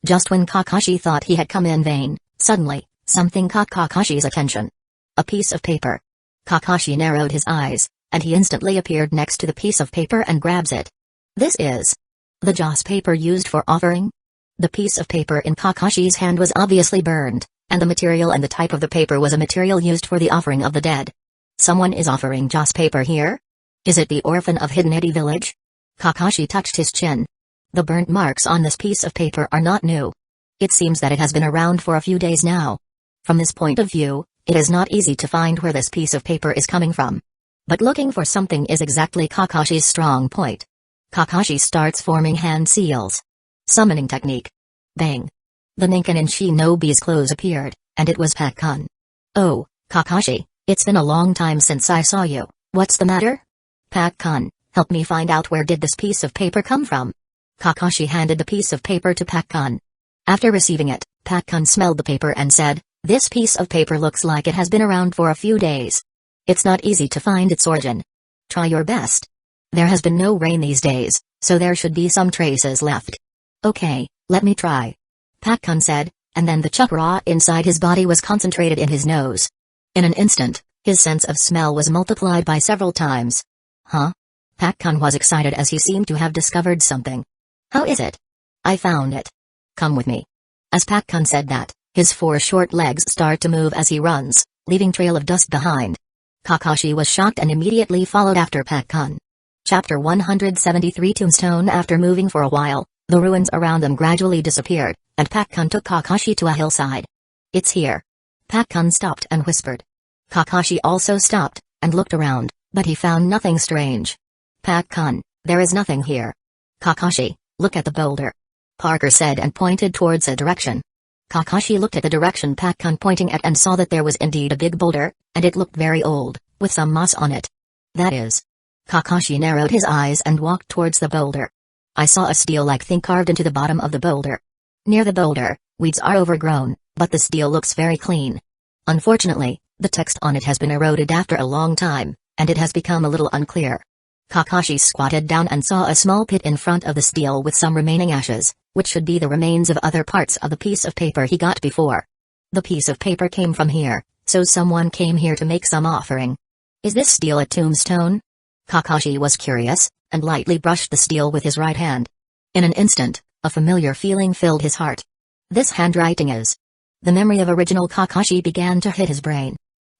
Just when Kakashi thought he had come in vain, suddenly, something caught Kakashi's attention. A piece of paper. Kakashi narrowed his eyes, and he instantly appeared next to the piece of paper and grabs it. This is the joss paper used for offering? The piece of paper in Kakashi's hand was obviously burned, and the material and the type of the paper was a material used for the offering of the dead. Someone is offering joss paper here? Is it the orphan of Hidden Village? Kakashi touched his chin. The burnt marks on this piece of paper are not new. It seems that it has been around for a few days now. From this point of view, it is not easy to find where this piece of paper is coming from. But looking for something is exactly Kakashi's strong point. Kakashi starts forming hand seals. Summoning technique. Bang. The Ninken in Shinobi's clothes appeared, and it was Pac-kun. Oh, Kakashi, it's been a long time since I saw you, what's the matter? Pac-kun, help me find out where did this piece of paper come from? Kakashi handed the piece of paper to Pac-kun. After receiving it, Pac-kun smelled the paper and said, this piece of paper looks like it has been around for a few days. It's not easy to find its origin. Try your best. There has been no rain these days, so there should be some traces left. Okay, let me try. Pac-kun said, and then the chakra inside his body was concentrated in his nose. In an instant, his sense of smell was multiplied by several times. Huh? Pac-kun was excited as he seemed to have discovered something. How is it? I found it. Come with me. As Pac-kun said that, his 4 short legs start to move as he runs, leaving trail of dust behind. Kakashi was shocked and immediately followed after Pac-kun. Chapter 173 Tombstone. After moving for a while, the ruins around them gradually disappeared, and Pac-kun took Kakashi to a hillside. It's here. Pac-kun stopped and whispered. Kakashi also stopped, and looked around, but he found nothing strange. Pac-kun, there is nothing here. Kakashi, look at the boulder. Parker said and pointed towards a direction. Kakashi looked at the direction Pac-kun pointing at and saw that there was indeed a big boulder, and it looked very old, with some moss on it. That is. Kakashi narrowed his eyes and walked towards the boulder. I saw a steel-like thing carved into the bottom of the boulder. Near the boulder, weeds are overgrown, but the steel looks very clean. Unfortunately, the text on it has been eroded after a long time, and it has become a little unclear. Kakashi squatted down and saw a small pit in front of the steel with some remaining ashes, which should be the remains of other parts of the piece of paper he got before. The piece of paper came from here, so someone came here to make some offering. Is this steel a tombstone? Kakashi was curious, and lightly brushed the steel with his right hand. In an instant, a familiar feeling filled his heart. This handwriting is... The memory of original Kakashi began to hit his brain.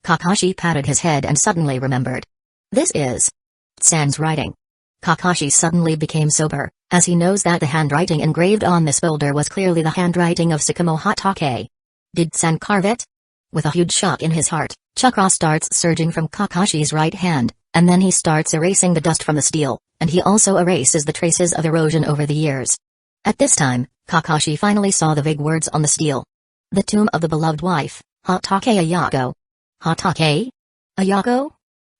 Kakashi patted his head and suddenly remembered. This is... Tsan's writing. Kakashi suddenly became sober, as he knows that the handwriting engraved on this boulder was clearly the handwriting of Tsukumo Hatake. Did Tsan carve it? With a huge shock in his heart, chakra starts surging from Kakashi's right hand, and then he starts erasing the dust from the steel, and he also erases the traces of erosion over the years. At this time, Kakashi finally saw the vague words on the steel. The tomb of the beloved wife, Hatake Ayako. Hatake? Ayako?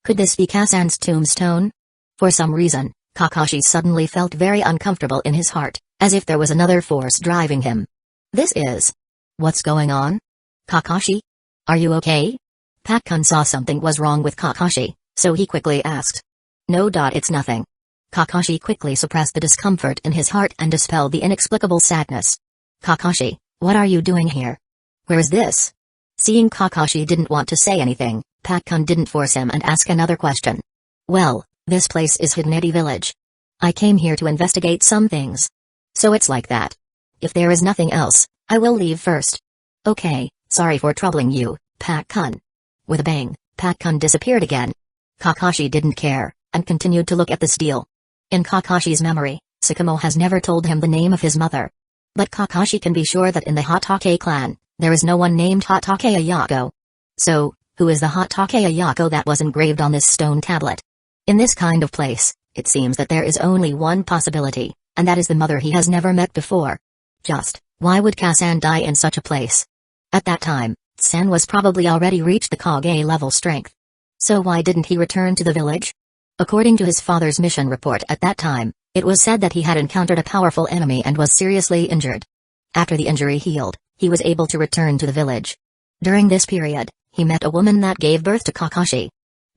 Could this be Kasan's tombstone? For some reason, Kakashi suddenly felt very uncomfortable in his heart, as if there was another force driving him. This is... What's going on? Kakashi? Are you okay? Pac-kun saw something was wrong with Kakashi, so he quickly asked. No. It's nothing. Kakashi quickly suppressed the discomfort in his heart and dispelled the inexplicable sadness. Kakashi, what are you doing here? Where is this? Seeing Kakashi didn't want to say anything, Pac-kun didn't force him and ask another question. Well, this place is Hidden Village. I came here to investigate some things. So it's like that. If there is nothing else, I will leave first. Okay, sorry for troubling you, Pac-kun. With a bang, Pac-kun disappeared again. Kakashi didn't care, and continued to look at the steel. In Kakashi's memory, Tsukumo has never told him the name of his mother. But Kakashi can be sure that in the Hatake clan, there is no one named Hatake Ayako. So, who is the Hatake Ayako that was engraved on this stone tablet? In this kind of place, it seems that there is only one possibility, and that is the mother he has never met before. Just, why would Kasan die in such a place? At that time, Tsan was probably already reached the Kage level strength. So why didn't he return to the village? According to his father's mission report at that time, it was said that he had encountered a powerful enemy and was seriously injured. After the injury healed, he was able to return to the village. During this period, he met a woman that gave birth to Kakashi.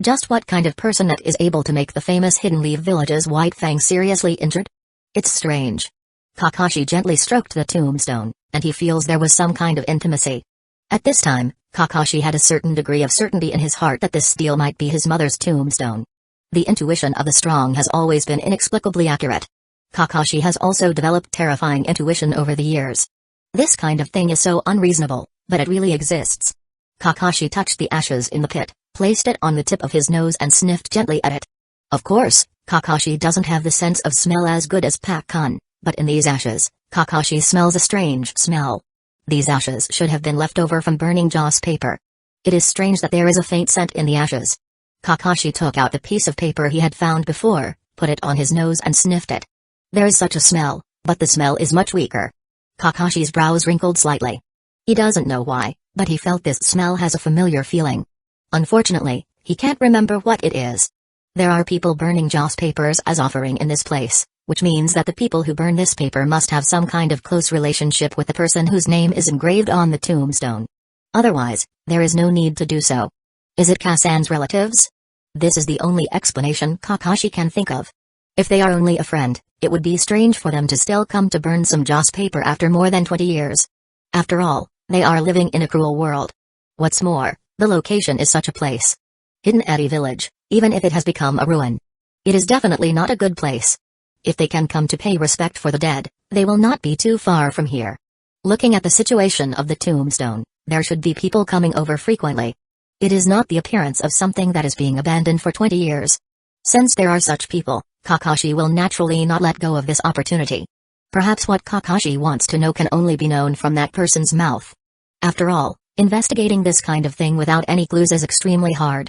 Just what kind of person that is able to make the famous Hidden Village's White Fang seriously injured? It's strange. Kakashi gently stroked the tombstone, and he feels there was some kind of intimacy. At this time, Kakashi had a certain degree of certainty in his heart that this stele might be his mother's tombstone. The intuition of the strong has always been inexplicably accurate. Kakashi has also developed terrifying intuition over the years. This kind of thing is so unreasonable, but it really exists. Kakashi touched the ashes in the pit, placed it on the tip of his nose and sniffed gently at it. Of course, Kakashi doesn't have the sense of smell as good as Pac-kun, but in these ashes, Kakashi smells a strange smell. These ashes should have been left over from burning joss paper. It is strange that there is a faint scent in the ashes. Kakashi took out the piece of paper he had found before, put it on his nose and sniffed it. There is such a smell, but the smell is much weaker. Kakashi's brows wrinkled slightly. He doesn't know why, but he felt this smell has a familiar feeling. Unfortunately, he can't remember what it is. There are people burning joss papers as offering in this place, which means that the people who burn this paper must have some kind of close relationship with the person whose name is engraved on the tombstone. Otherwise, there is no need to do so. Is it Kasan's relatives? This is the only explanation Kakashi can think of. If they are only a friend, it would be strange for them to still come to burn some joss paper after more than 20 years. After all, they are living in a cruel world. What's more, the location is such a place. Hidden Eddy Village, even if it has become a ruin. It is definitely not a good place. If they can come to pay respect for the dead, they will not be too far from here. Looking at the situation of the tombstone, there should be people coming over frequently. It is not the appearance of something that is being abandoned for 20 years. Since there are such people, Kakashi will naturally not let go of this opportunity. Perhaps what Kakashi wants to know can only be known from that person's mouth. After all, investigating this kind of thing without any clues is extremely hard.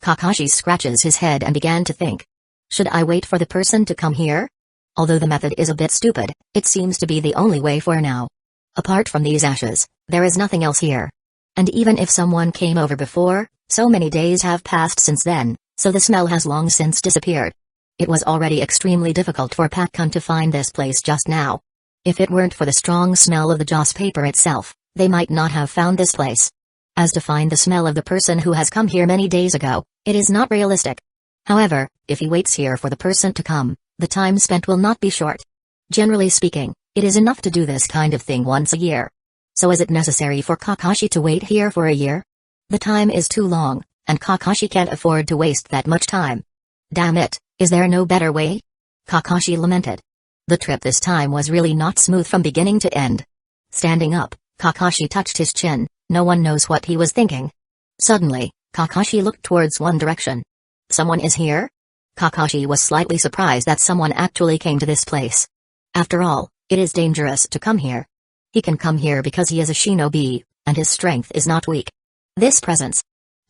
Kakashi scratches his head and began to think. Should I wait for the person to come here? Although the method is a bit stupid, it seems to be the only way for now. Apart from these ashes, there is nothing else here. And even if someone came over before, so many days have passed since then, so the smell has long since disappeared. It was already extremely difficult for Pac-kun to find this place just now. If it weren't for the strong smell of the joss paper itself, they might not have found this place. As to find the smell of the person who has come here many days ago, it is not realistic. However, if he waits here for the person to come, the time spent will not be short. Generally speaking, it is enough to do this kind of thing once a year. So is it necessary for Kakashi to wait here for a year? The time is too long, and Kakashi can't afford to waste that much time. Damn it, is there no better way? Kakashi lamented. The trip this time was really not smooth from beginning to end. Standing up, Kakashi touched his chin, no one knows what he was thinking. Suddenly, Kakashi looked towards one direction. Someone is here? Kakashi was slightly surprised that someone actually came to this place. After all, it is dangerous to come here. He can come here because he is a shinobi, and his strength is not weak. This presence.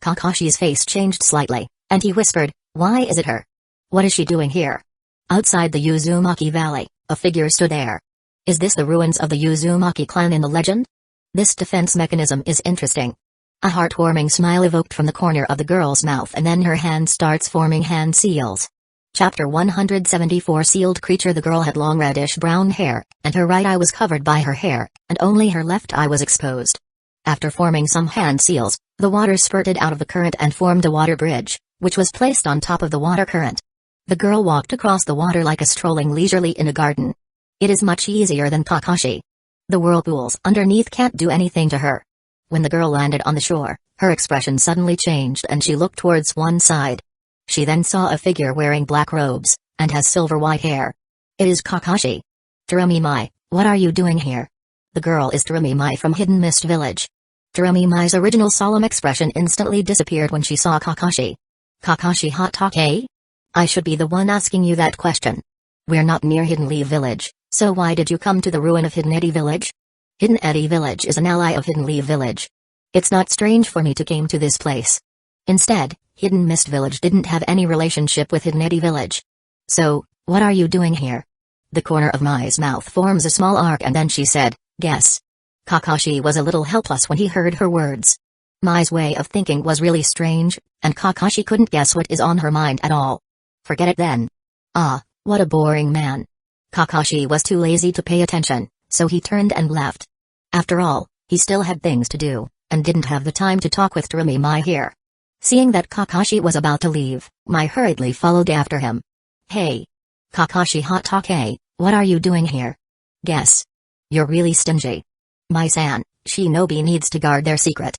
Kakashi's face changed slightly, and he whispered, "Why is it her? What is she doing here?" Outside the Uzumaki Valley, a figure stood there. Is this the ruins of the Uzumaki clan in the legend? This defense mechanism is interesting. A heartwarming smile evoked from the corner of the girl's mouth, and then her hand starts forming hand seals. Chapter 174 Sealed Creature. The girl had long reddish-brown hair, and her right eye was covered by her hair, and only her left eye was exposed. After forming some hand seals, the water spurted out of the current and formed a water bridge, which was placed on top of the water current. The girl walked across the water like a strolling leisurely in a garden. It is much easier than Kakashi. The whirlpools underneath can't do anything to her. When the girl landed on the shore, her expression suddenly changed and she looked towards one side. She then saw a figure wearing black robes, and has silver-white hair. It is Kakashi. Terumi-mai, what are you doing here? The girl is Terumi-mai from Hidden Mist Village. Terumi-mai's original solemn expression instantly disappeared when she saw Kakashi. Kakashi Hatake? I should be the one asking you that question. We're not near Hidden Leaf Village, so why did you come to the ruin of Hidden Eddy Village? Hidden Eddy Village is an ally of Hidden Leaf Village. It's not strange for me to came to this place. Instead, Hidden Mist Village didn't have any relationship with Hidden Eddy Village. So, what are you doing here? The corner of Mai's mouth forms a small arc and then she said, guess. Kakashi was a little helpless when he heard her words. Mai's way of thinking was really strange, and Kakashi couldn't guess what is on her mind at all. Forget it then. Ah, what a boring man. Kakashi was too lazy to pay attention, so he turned and left. After all, he still had things to do, and didn't have the time to talk with Terumi-mai here. Seeing that Kakashi was about to leave, Mai hurriedly followed after him. Hey! Kakashi Hatake, what are you doing here? Guess. You're really stingy. Mai-san, shinobi needs to guard their secret.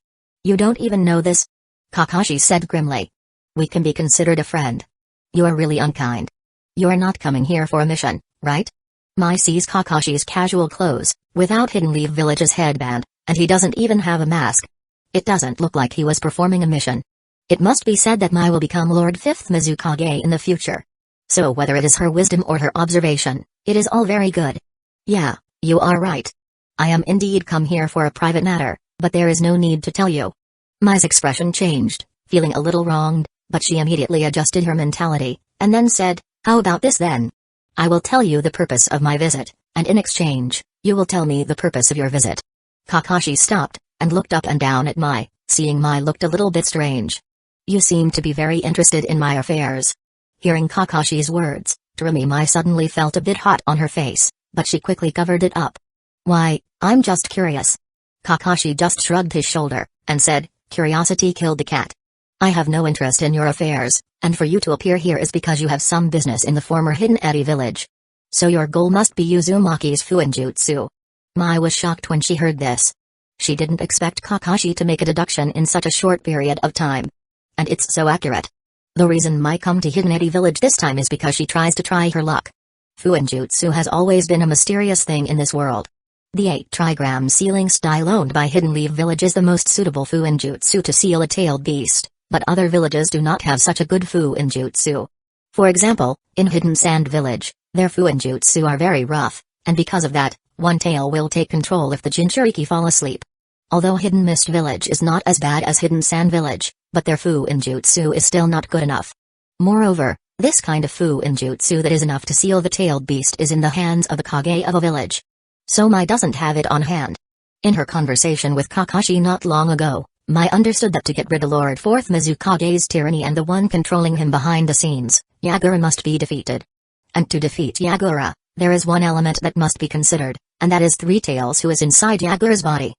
You don't even know this? Kakashi said grimly. We can be considered a friend. You are really unkind. You are not coming here for a mission, right? Mai sees Kakashi's casual clothes, without Hidden Leaf Village's headband, and he doesn't even have a mask. It doesn't look like he was performing a mission. It must be said that Mai will become Lord 5th Mizukage in the future. So whether it is her wisdom or her observation, it is all very good. Yeah, you are right. I am indeed come here for a private matter, but there is no need to tell you. Mai's expression changed, feeling a little wronged, but she immediately adjusted her mentality, and then said, how about this then? I will tell you the purpose of my visit, and in exchange, you will tell me the purpose of your visit. Kakashi stopped, and looked up and down at Mai, seeing Mai looked a little bit strange. You seem to be very interested in my affairs. Hearing Kakashi's words, Mai suddenly felt a bit hot on her face, but she quickly covered it up. Why, I'm just curious. Kakashi just shrugged his shoulder, and said, curiosity killed the cat. I have no interest in your affairs, and for you to appear here is because you have some business in the former Hidden Eddy village. So your goal must be Uzumaki's Fuinjutsu. Mai was shocked when she heard this. She didn't expect Kakashi to make a deduction in such a short period of time. And it's so accurate. The reason Mai come to Hidden Eddy village this time is because she tries to try her luck. Fuinjutsu has always been a mysterious thing in this world. The 8 trigram sealing style owned by Hidden Leaf Village is the most suitable Fuinjutsu to seal a tailed beast, but other villages do not have such a good Fuinjutsu. For example, in Hidden Sand Village, their Fuinjutsu are very rough, and because of that, one tail will take control if the Jinchuriki fall asleep. Although Hidden Mist Village is not as bad as Hidden Sand Village, but their Fuinjutsu is still not good enough. Moreover, this kind of Fuinjutsu that is enough to seal the tailed beast is in the hands of the Kage of a village. So Mai doesn't have it on hand. In her conversation with Kakashi not long ago, Mai understood that to get rid of Lord 4th Mizukage's tyranny and the one controlling him behind the scenes, Yagura must be defeated. And to defeat Yagura, there is one element that must be considered, and that is Three Tails who is inside Yagura's body.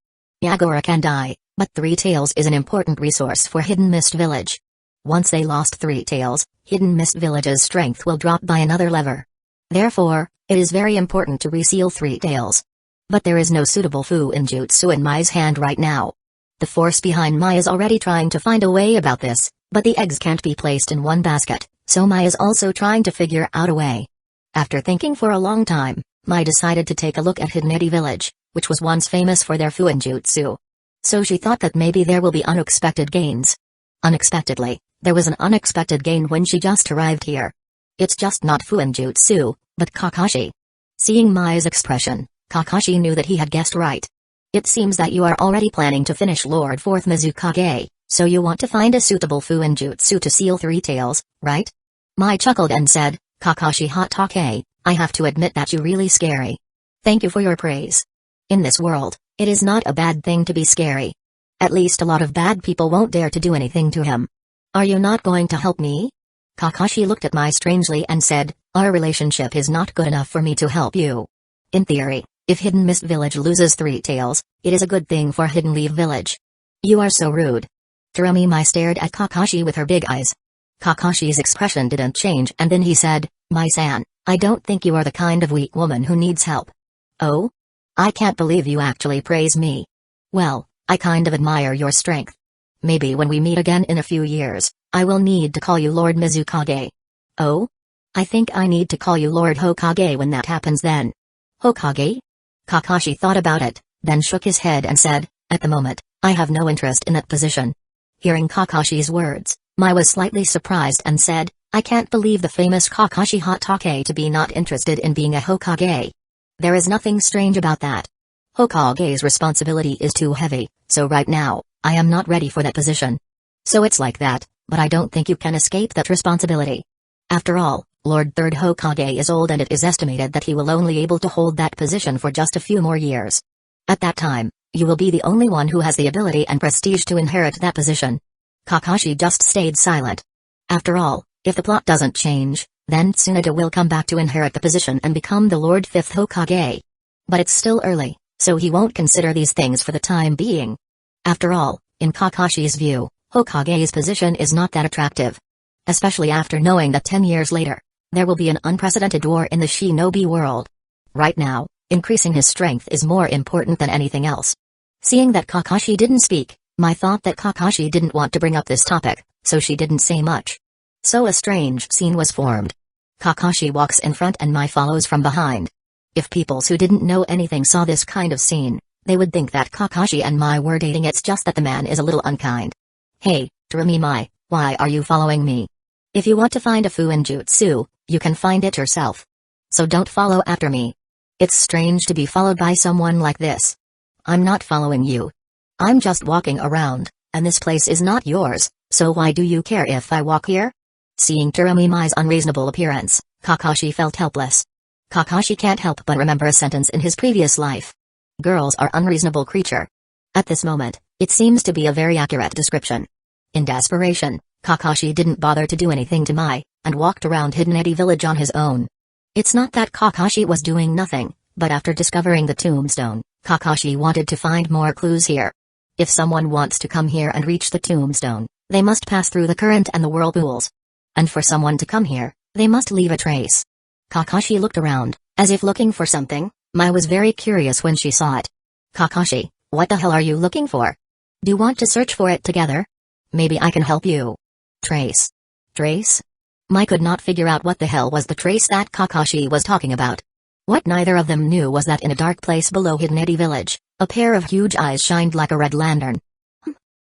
Yagura can die, but Three Tails is an important resource for Hidden Mist Village. Once they lost Three Tails, Hidden Mist Village's strength will drop by another lever. Therefore, it is very important to reseal Three Tails. But there is no suitable Fuinjutsu in Mai's hand right now. The force behind Mai is already trying to find a way about this, but the eggs can't be placed in one basket, so Mai is also trying to figure out a way. After thinking for a long time, Mai decided to take a look at Hidden Eddy Village, which was once famous for their Fuinjutsu. So she thought that maybe there will be unexpected gains. Unexpectedly, there was an unexpected gain when she just arrived here. It's just not Fuinjutsu, but Kakashi. Seeing Mai's expression, Kakashi knew that he had guessed right. It seems that you are already planning to finish Lord 4th Mizukage, so you want to find a suitable Fuinjutsu to seal Three Tails, right? Mai chuckled and said, Kakashi Hatake, I have to admit that you're really scary. Thank you for your praise. In this world, it is not a bad thing to be scary. At least a lot of bad people won't dare to do anything to him. Are you not going to help me? Kakashi looked at Mai strangely and said, our relationship is not good enough for me to help you. In theory, if Hidden Mist Village loses Three Tails, it is a good thing for Hidden Leaf Village. You are so rude. Mai stared at Kakashi with her big eyes. Kakashi's expression didn't change and then he said, Mai-san, I don't think you are the kind of weak woman who needs help. Oh? I can't believe you actually praise me. Well, I kind of admire your strength. Maybe when we meet again in a few years, I will need to call you Lord Mizukage. Oh? I think I need to call you Lord Hokage when that happens then. Hokage? Kakashi thought about it, then shook his head and said, at the moment, I have no interest in that position. Hearing Kakashi's words, Mai was slightly surprised and said, I can't believe the famous Kakashi Hatake to be not interested in being a Hokage. There is nothing strange about that. Hokage's responsibility is too heavy, so right now, I am not ready for that position. So it's like that, but I don't think you can escape that responsibility. After all, Lord 3rd Hokage is old and it is estimated that he will only able to hold that position for just a few more years. At that time, you will be the only one who has the ability and prestige to inherit that position. Kakashi just stayed silent. After all, if the plot doesn't change, then Tsunade will come back to inherit the position and become the Lord 5th Hokage. But it's still early, so he won't consider these things for the time being. After all, in Kakashi's view, Hokage's position is not that attractive. Especially after knowing that 10 years later, there will be an unprecedented war in the shinobi world. Right now, increasing his strength is more important than anything else. Seeing that Kakashi didn't speak, Mai thought that Kakashi didn't want to bring up this topic, so she didn't say much. So a strange scene was formed. Kakashi walks in front and Mai follows from behind. If peoples who didn't know anything saw this kind of scene, they would think that Kakashi and Mai were dating. It's just that the man is a little unkind. Hey, Terumi Mai, why are you following me? If you want to find a Fuinjutsu, you can find it yourself. So don't follow after me. It's strange to be followed by someone like this. I'm not following you. I'm just walking around, and this place is not yours, so why do you care if I walk here? Seeing Terumi Mai's unreasonable appearance, Kakashi felt helpless. Kakashi can't help but remember a sentence in his previous life. Girls are unreasonable creature. At this moment, it seems to be a very accurate description. In desperation, Kakashi didn't bother to do anything to Mai, and walked around Hidden Eddy village on his own. It's not that Kakashi was doing nothing, but after discovering the tombstone, Kakashi wanted to find more clues here. If someone wants to come here and reach the tombstone, they must pass through the current and the whirlpools. And for someone to come here, they must leave a trace. Kakashi looked around, as if looking for something. Mai was very curious when she saw it. Kakashi, what the hell are you looking for? Do you want to search for it together? Maybe I can help you. Trace. Trace? Mai could not figure out what the hell was the trace that Kakashi was talking about. What neither of them knew was that in a dark place below Hidden Eddy village, a pair of huge eyes shined like a red lantern.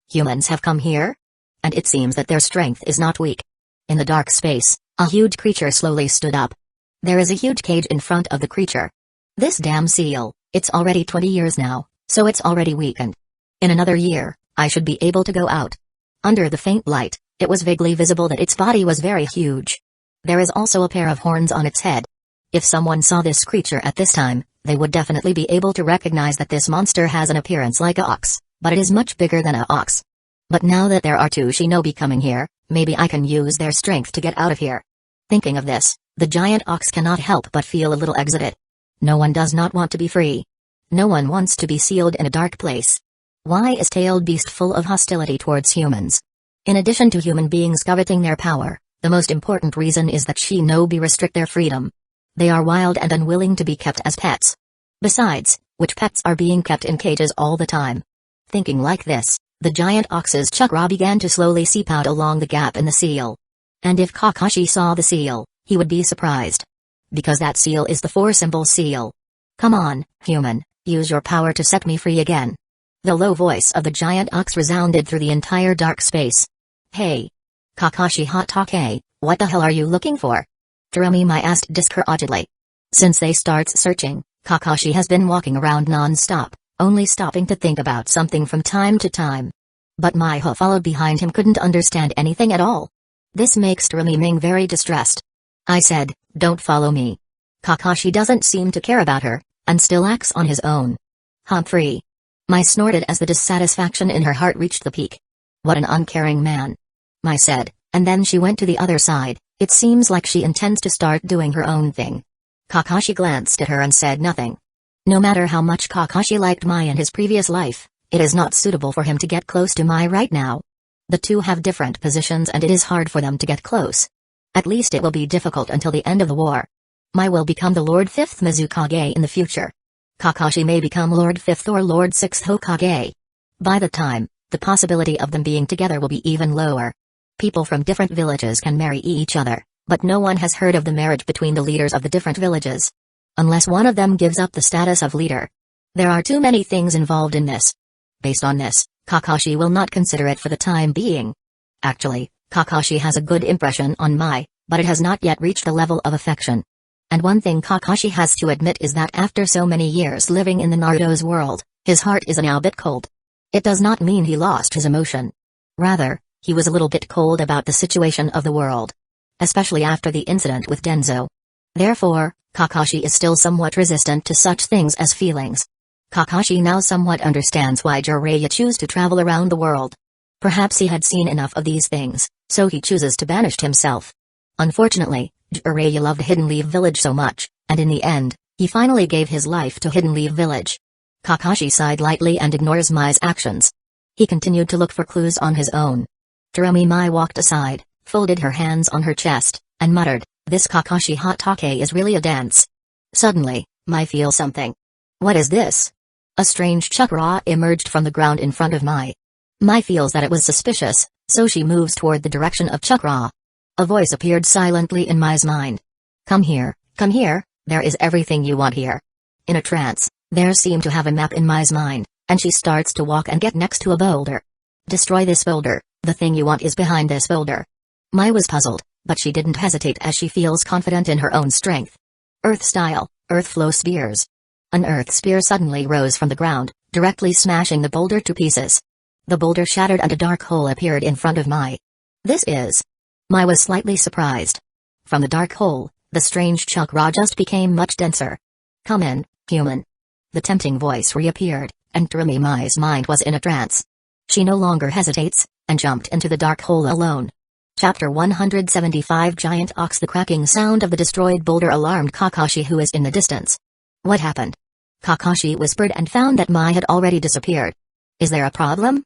Humans have come here? And it seems that their strength is not weak. In the dark space, a huge creature slowly stood up. There is a huge cage in front of the creature. This damn seal, it's already 20 years now, so it's already weakened. In another year, I should be able to go out. Under the faint light, it was vaguely visible that its body was very huge. There is also a pair of horns on its head. If someone saw this creature at this time, they would definitely be able to recognize that this monster has an appearance like an ox, but it is much bigger than an ox. But now that there are two shinobi coming here, maybe I can use their strength to get out of here. Thinking of this, the giant ox cannot help but feel a little exited. No one does not want to be free. No one wants to be sealed in a dark place. Why is tailed beast full of hostility towards humans? In addition to human beings coveting their power, the most important reason is that shinobi restrict their freedom. They are wild and unwilling to be kept as pets. Besides, which pets are being kept in cages all the time? Thinking like this, the giant ox's chakra began to slowly seep out along the gap in the seal. And if Kakashi saw the seal, he would be surprised. Because that seal is the four-symbol seal. Come on, human, use your power to set me free again. The low voice of the giant ox resounded through the entire dark space. Hey! Kakashi Hatake, what the hell are you looking for? Terumi Mai asked discouragedly. Since they start searching, Kakashi has been walking around non-stop, only stopping to think about something from time to time. But Mai who followed behind him couldn't understand anything at all. This makes Terumi Ming very distressed. I said, don't follow me. Kakashi doesn't seem to care about her, and still acts on his own. Humphrey. Mai snorted as the dissatisfaction in her heart reached the peak. What an uncaring man. Mai said, and then she went to the other side. It seems like she intends to start doing her own thing. Kakashi glanced at her and said nothing. No matter how much Kakashi liked Mai in his previous life, it is not suitable for him to get close to Mai right now. The two have different positions and it is hard for them to get close. At least it will be difficult until the end of the war. Mai will become the Lord 5th Mizukage in the future. Kakashi may become Lord 5th or Lord 6th Hokage. By the time, the possibility of them being together will be even lower. People from different villages can marry each other, but no one has heard of the marriage between the leaders of the different villages. Unless one of them gives up the status of leader. There are too many things involved in this. Based on this, Kakashi will not consider it for the time being. Actually, Kakashi has a good impression on Mai, but it has not yet reached the level of affection. And one thing Kakashi has to admit is that after so many years living in the Naruto's world, his heart is now a bit cold. It does not mean he lost his emotion. Rather, he was a little bit cold about the situation of the world. Especially after the incident with Danzō. Therefore, Kakashi is still somewhat resistant to such things as feelings. Kakashi now somewhat understands why Jiraiya chose to travel around the world. Perhaps he had seen enough of these things, so he chooses to banish himself. Unfortunately, Jiraiya loved Hidden Leaf Village so much, and in the end, he finally gave his life to Hidden Leaf Village. Kakashi sighed lightly and ignores Mai's actions. He continued to look for clues on his own. Terumi Mai walked aside, folded her hands on her chest, and muttered, this Kakashi Hatake is really a dance. Suddenly, Mai feels something. What is this? A strange chakra emerged from the ground in front of Mai. Mai feels that it was suspicious, so she moves toward the direction of chakra. A voice appeared silently in Mai's mind. Come here, there is everything you want here. In a trance, there seemed to have a map in Mai's mind, and she starts to walk and get next to a boulder. Destroy this boulder, the thing you want is behind this boulder. Mai was puzzled, but she didn't hesitate as she feels confident in her own strength. Earth style, earth flow spears. An earth spear suddenly rose from the ground, directly smashing the boulder to pieces. The boulder shattered and a dark hole appeared in front of Mai. This is... Mai was slightly surprised. From the dark hole, the strange chakra just became much denser. Come in, human. The tempting voice reappeared, and Mai's mind was in a trance. She no longer hesitates, and jumped into the dark hole alone. Chapter 175 Giant Ox. The cracking sound of the destroyed boulder alarmed Kakashi, who is in the distance. What happened? Kakashi whispered and found that Mai had already disappeared. Is there a problem?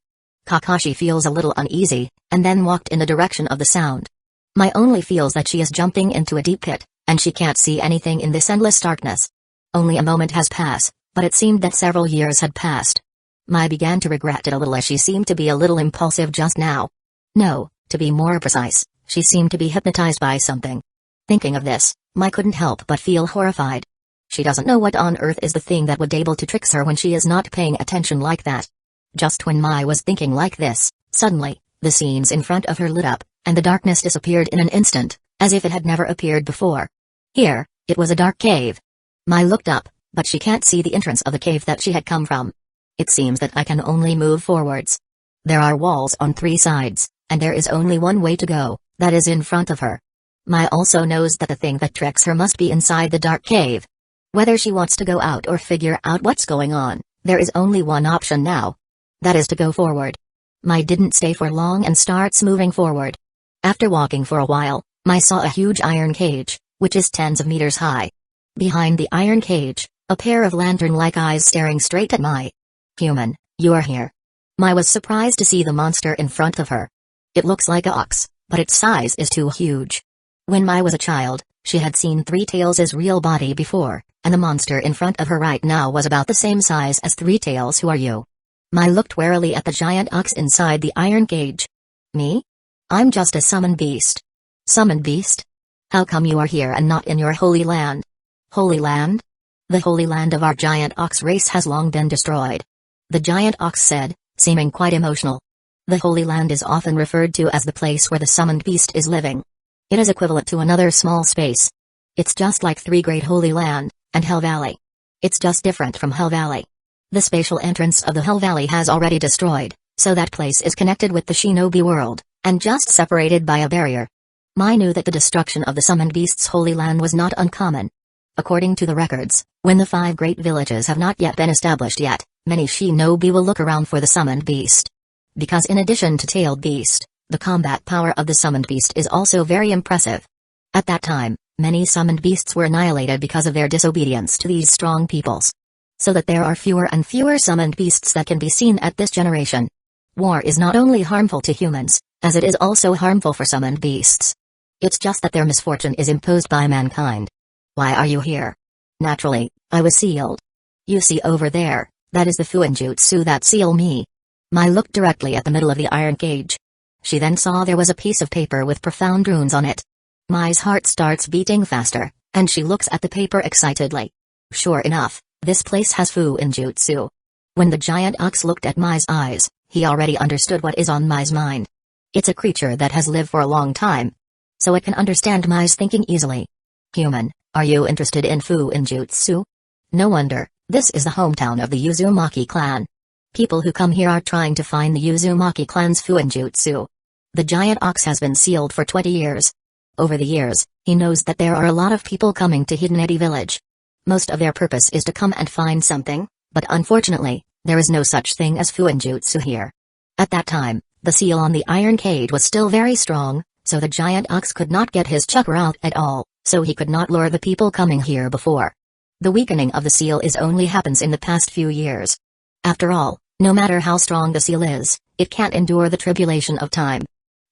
Kakashi feels a little uneasy, and then walked in the direction of the sound. Mai only feels that she is jumping into a deep pit, and she can't see anything in this endless darkness. Only a moment has passed, but it seemed that several years had passed. Mai began to regret it a little as she seemed to be a little impulsive just now. No, to be more precise, she seemed to be hypnotized by something. Thinking of this, Mai couldn't help but feel horrified. She doesn't know what on earth is the thing that would able to trick her when she is not paying attention like that. Just when Mai was thinking like this, suddenly, the scenes in front of her lit up, and the darkness disappeared in an instant, as if it had never appeared before. Here, it was a dark cave. Mai looked up, but she can't see the entrance of the cave that she had come from. It seems that I can only move forwards. There are walls on 3 sides, and there is only one way to go, that is in front of her. Mai also knows that the thing that tricks her must be inside the dark cave. Whether she wants to go out or figure out what's going on, there is only one option now. That is to go forward. Mai didn't stay for long and starts moving forward. After walking for a while, Mai saw a huge iron cage, which is tens of meters high. Behind the iron cage, a pair of lantern-like eyes staring straight at Mai. Human, you are here. Mai was surprised to see the monster in front of her. It looks like an ox, but its size is too huge. When Mai was a child, she had seen Three Tails' real body before, and the monster in front of her right now was about the same size as Three Tails. Who are you? Mai looked warily at the giant ox inside the iron cage. Me? I'm just a summoned beast. Summoned beast? How come you are here and not in your holy land? Holy land? The holy land of our giant ox race has long been destroyed. The giant ox said, seeming quite emotional. The holy land is often referred to as the place where the summoned beast is living. It is equivalent to another small space. It's just like Three Great Holy Land, and Hell Valley. It's just different from Hell Valley. The spatial entrance of the Hell Valley has already destroyed, so that place is connected with the Shinobi world, and just separated by a barrier. Mai knew that the destruction of the summoned beast's holy land was not uncommon. According to the records, when the 5 great villages have not yet been established yet, many Shinobi will look around for the summoned beast. Because in addition to tailed beast, the combat power of the summoned beast is also very impressive. At that time, many summoned beasts were annihilated because of their disobedience to these strong peoples. So that there are fewer and fewer summoned beasts that can be seen at this generation. War is not only harmful to humans, as it is also harmful for summoned beasts. It's just that their misfortune is imposed by mankind. Why are you here? Naturally, I was sealed. You see over there, that is the Fuinjutsu that seal me. Mai looked directly at the middle of the iron cage. She then saw there was a piece of paper with profound runes on it. Mai's heart starts beating faster, and she looks at the paper excitedly. Sure enough, this place has Fuinjutsu. When the giant ox looked at Mai's eyes, he already understood what is on Mai's mind. It's a creature that has lived for a long time. So it can understand Mai's thinking easily. Human, are you interested in Fuinjutsu? No wonder, this is the hometown of the Uzumaki clan. People who come here are trying to find the Uzumaki clan's Fuinjutsu. The giant ox has been sealed for 20 years. Over the years, he knows that there are a lot of people coming to Hidden village. Most of their purpose is to come and find something, but unfortunately, there is no such thing as Fuinjutsu here. At that time, the seal on the iron cage was still very strong, so the giant ox could not get his chakra out at all, so he could not lure the people coming here before. The weakening of the seal is only happens in the past few years. After all, no matter how strong the seal is, it can't endure the tribulation of time.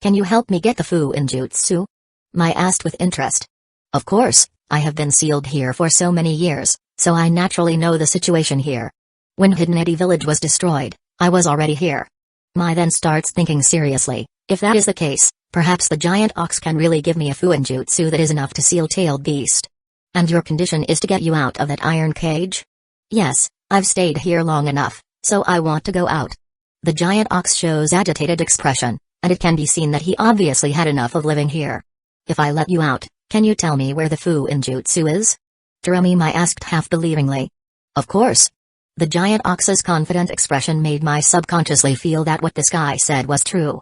Can you help me get the Fuinjutsu? Mai asked with interest. Of course, I have been sealed here for so many years, so I naturally know the situation here. When Hidden village was destroyed, I was already here. Mai then starts thinking seriously, if that is the case, perhaps the giant ox can really give me a fuinjutsu that is enough to seal-tailed beast. And your condition is to get you out of that iron cage? Yes, I've stayed here long enough, so I want to go out. The giant ox shows agitated expression, and it can be seen that he obviously had enough of living here. If I let you out, can you tell me where the fuinjutsu is? Mai asked half-believingly. Of course. The giant ox's confident expression made Mai subconsciously feel that what this guy said was true.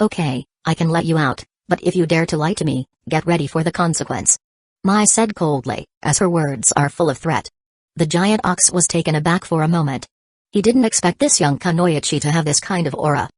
Okay, I can let you out, but if you dare to lie to me, get ready for the consequence. Mai said coldly, as her words are full of threat. The giant ox was taken aback for a moment. He didn't expect this young Kunoichi to have this kind of aura.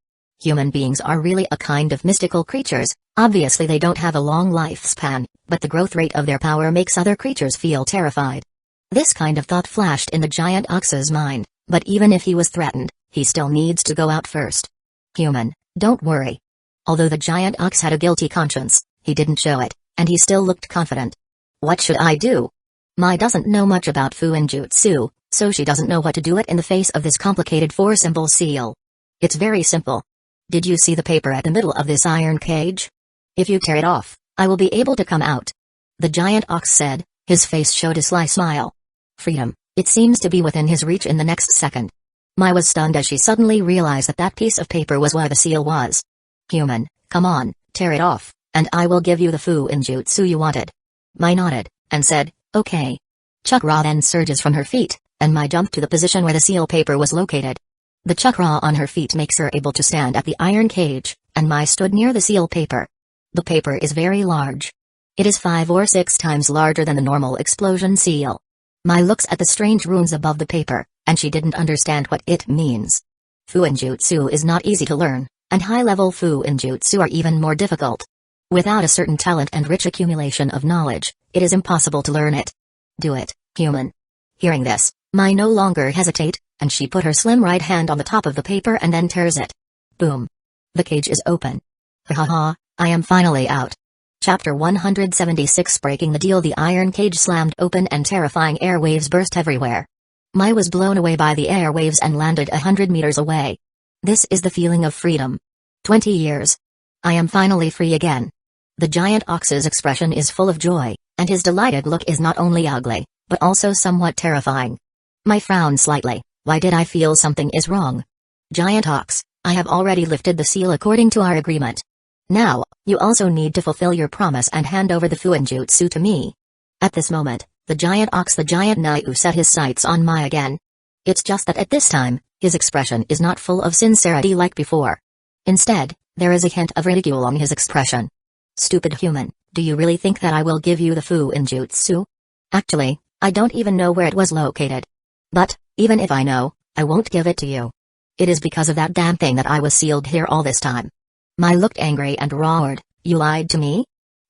Human beings are really a kind of mystical creatures. Obviously they don't have a long lifespan, but the growth rate of their power makes other creatures feel terrified. This kind of thought flashed in the giant ox's mind, but even if he was threatened, he still needs to go out first. Human, don't worry. Although the giant ox had a guilty conscience, he didn't show it, and he still looked confident. What should I do? Mai doesn't know much about fuinjutsu, so she doesn't know what to do it in the face of this complicated four-symbol seal. It's very simple. Did you see the paper at the middle of this iron cage? If you tear it off, I will be able to come out. The giant ox said, his face showed a sly smile. Freedom, it seems to be within his reach in the next second. Mai was stunned as she suddenly realized that that piece of paper was where the seal was. Human, come on, tear it off, and I will give you the fuinjutsu you wanted. Mai nodded, and said, okay. Chakra then surges from her feet, and Mai jumped to the position where the seal paper was located. The chakra on her feet makes her able to stand at the iron cage, and Mai stood near the seal paper. The paper is very large. It is 5 or 6 times larger than the normal explosion seal. Mai looks at the strange runes above the paper, and she didn't understand what it means. Fuinjutsu is not easy to learn, and high-level fuinjutsu are even more difficult. Without a certain talent and rich accumulation of knowledge, it is impossible to learn it. Do it, human. Hearing this, Mai no longer hesitate, and she put her slim right hand on the top of the paper and then tears it. Boom. The cage is open. Ha ha ha, I am finally out. Chapter 176 Breaking the deal. The iron cage slammed open and terrifying airwaves burst everywhere. Mai was blown away by the airwaves and landed 100 meters away. This is the feeling of freedom. 20 years. I am finally free again. The giant ox's expression is full of joy, and his delighted look is not only ugly, but also somewhat terrifying. Mai frowned slightly. Why did I feel something is wrong? Giant ox, I have already lifted the seal according to our agreement. Now, you also need to fulfill your promise and hand over the fuinjutsu to me. At this moment, the giant Naiu set his sights on Mai again. It's just that at this time, his expression is not full of sincerity like before. Instead, there is a hint of ridicule on his expression. Stupid human, do you really think that I will give you the fuinjutsu? Actually, I don't even know where it was located. But, even if I know, I won't give it to you. It is because of that damn thing that I was sealed here all this time. Mai looked angry and roared, you lied to me?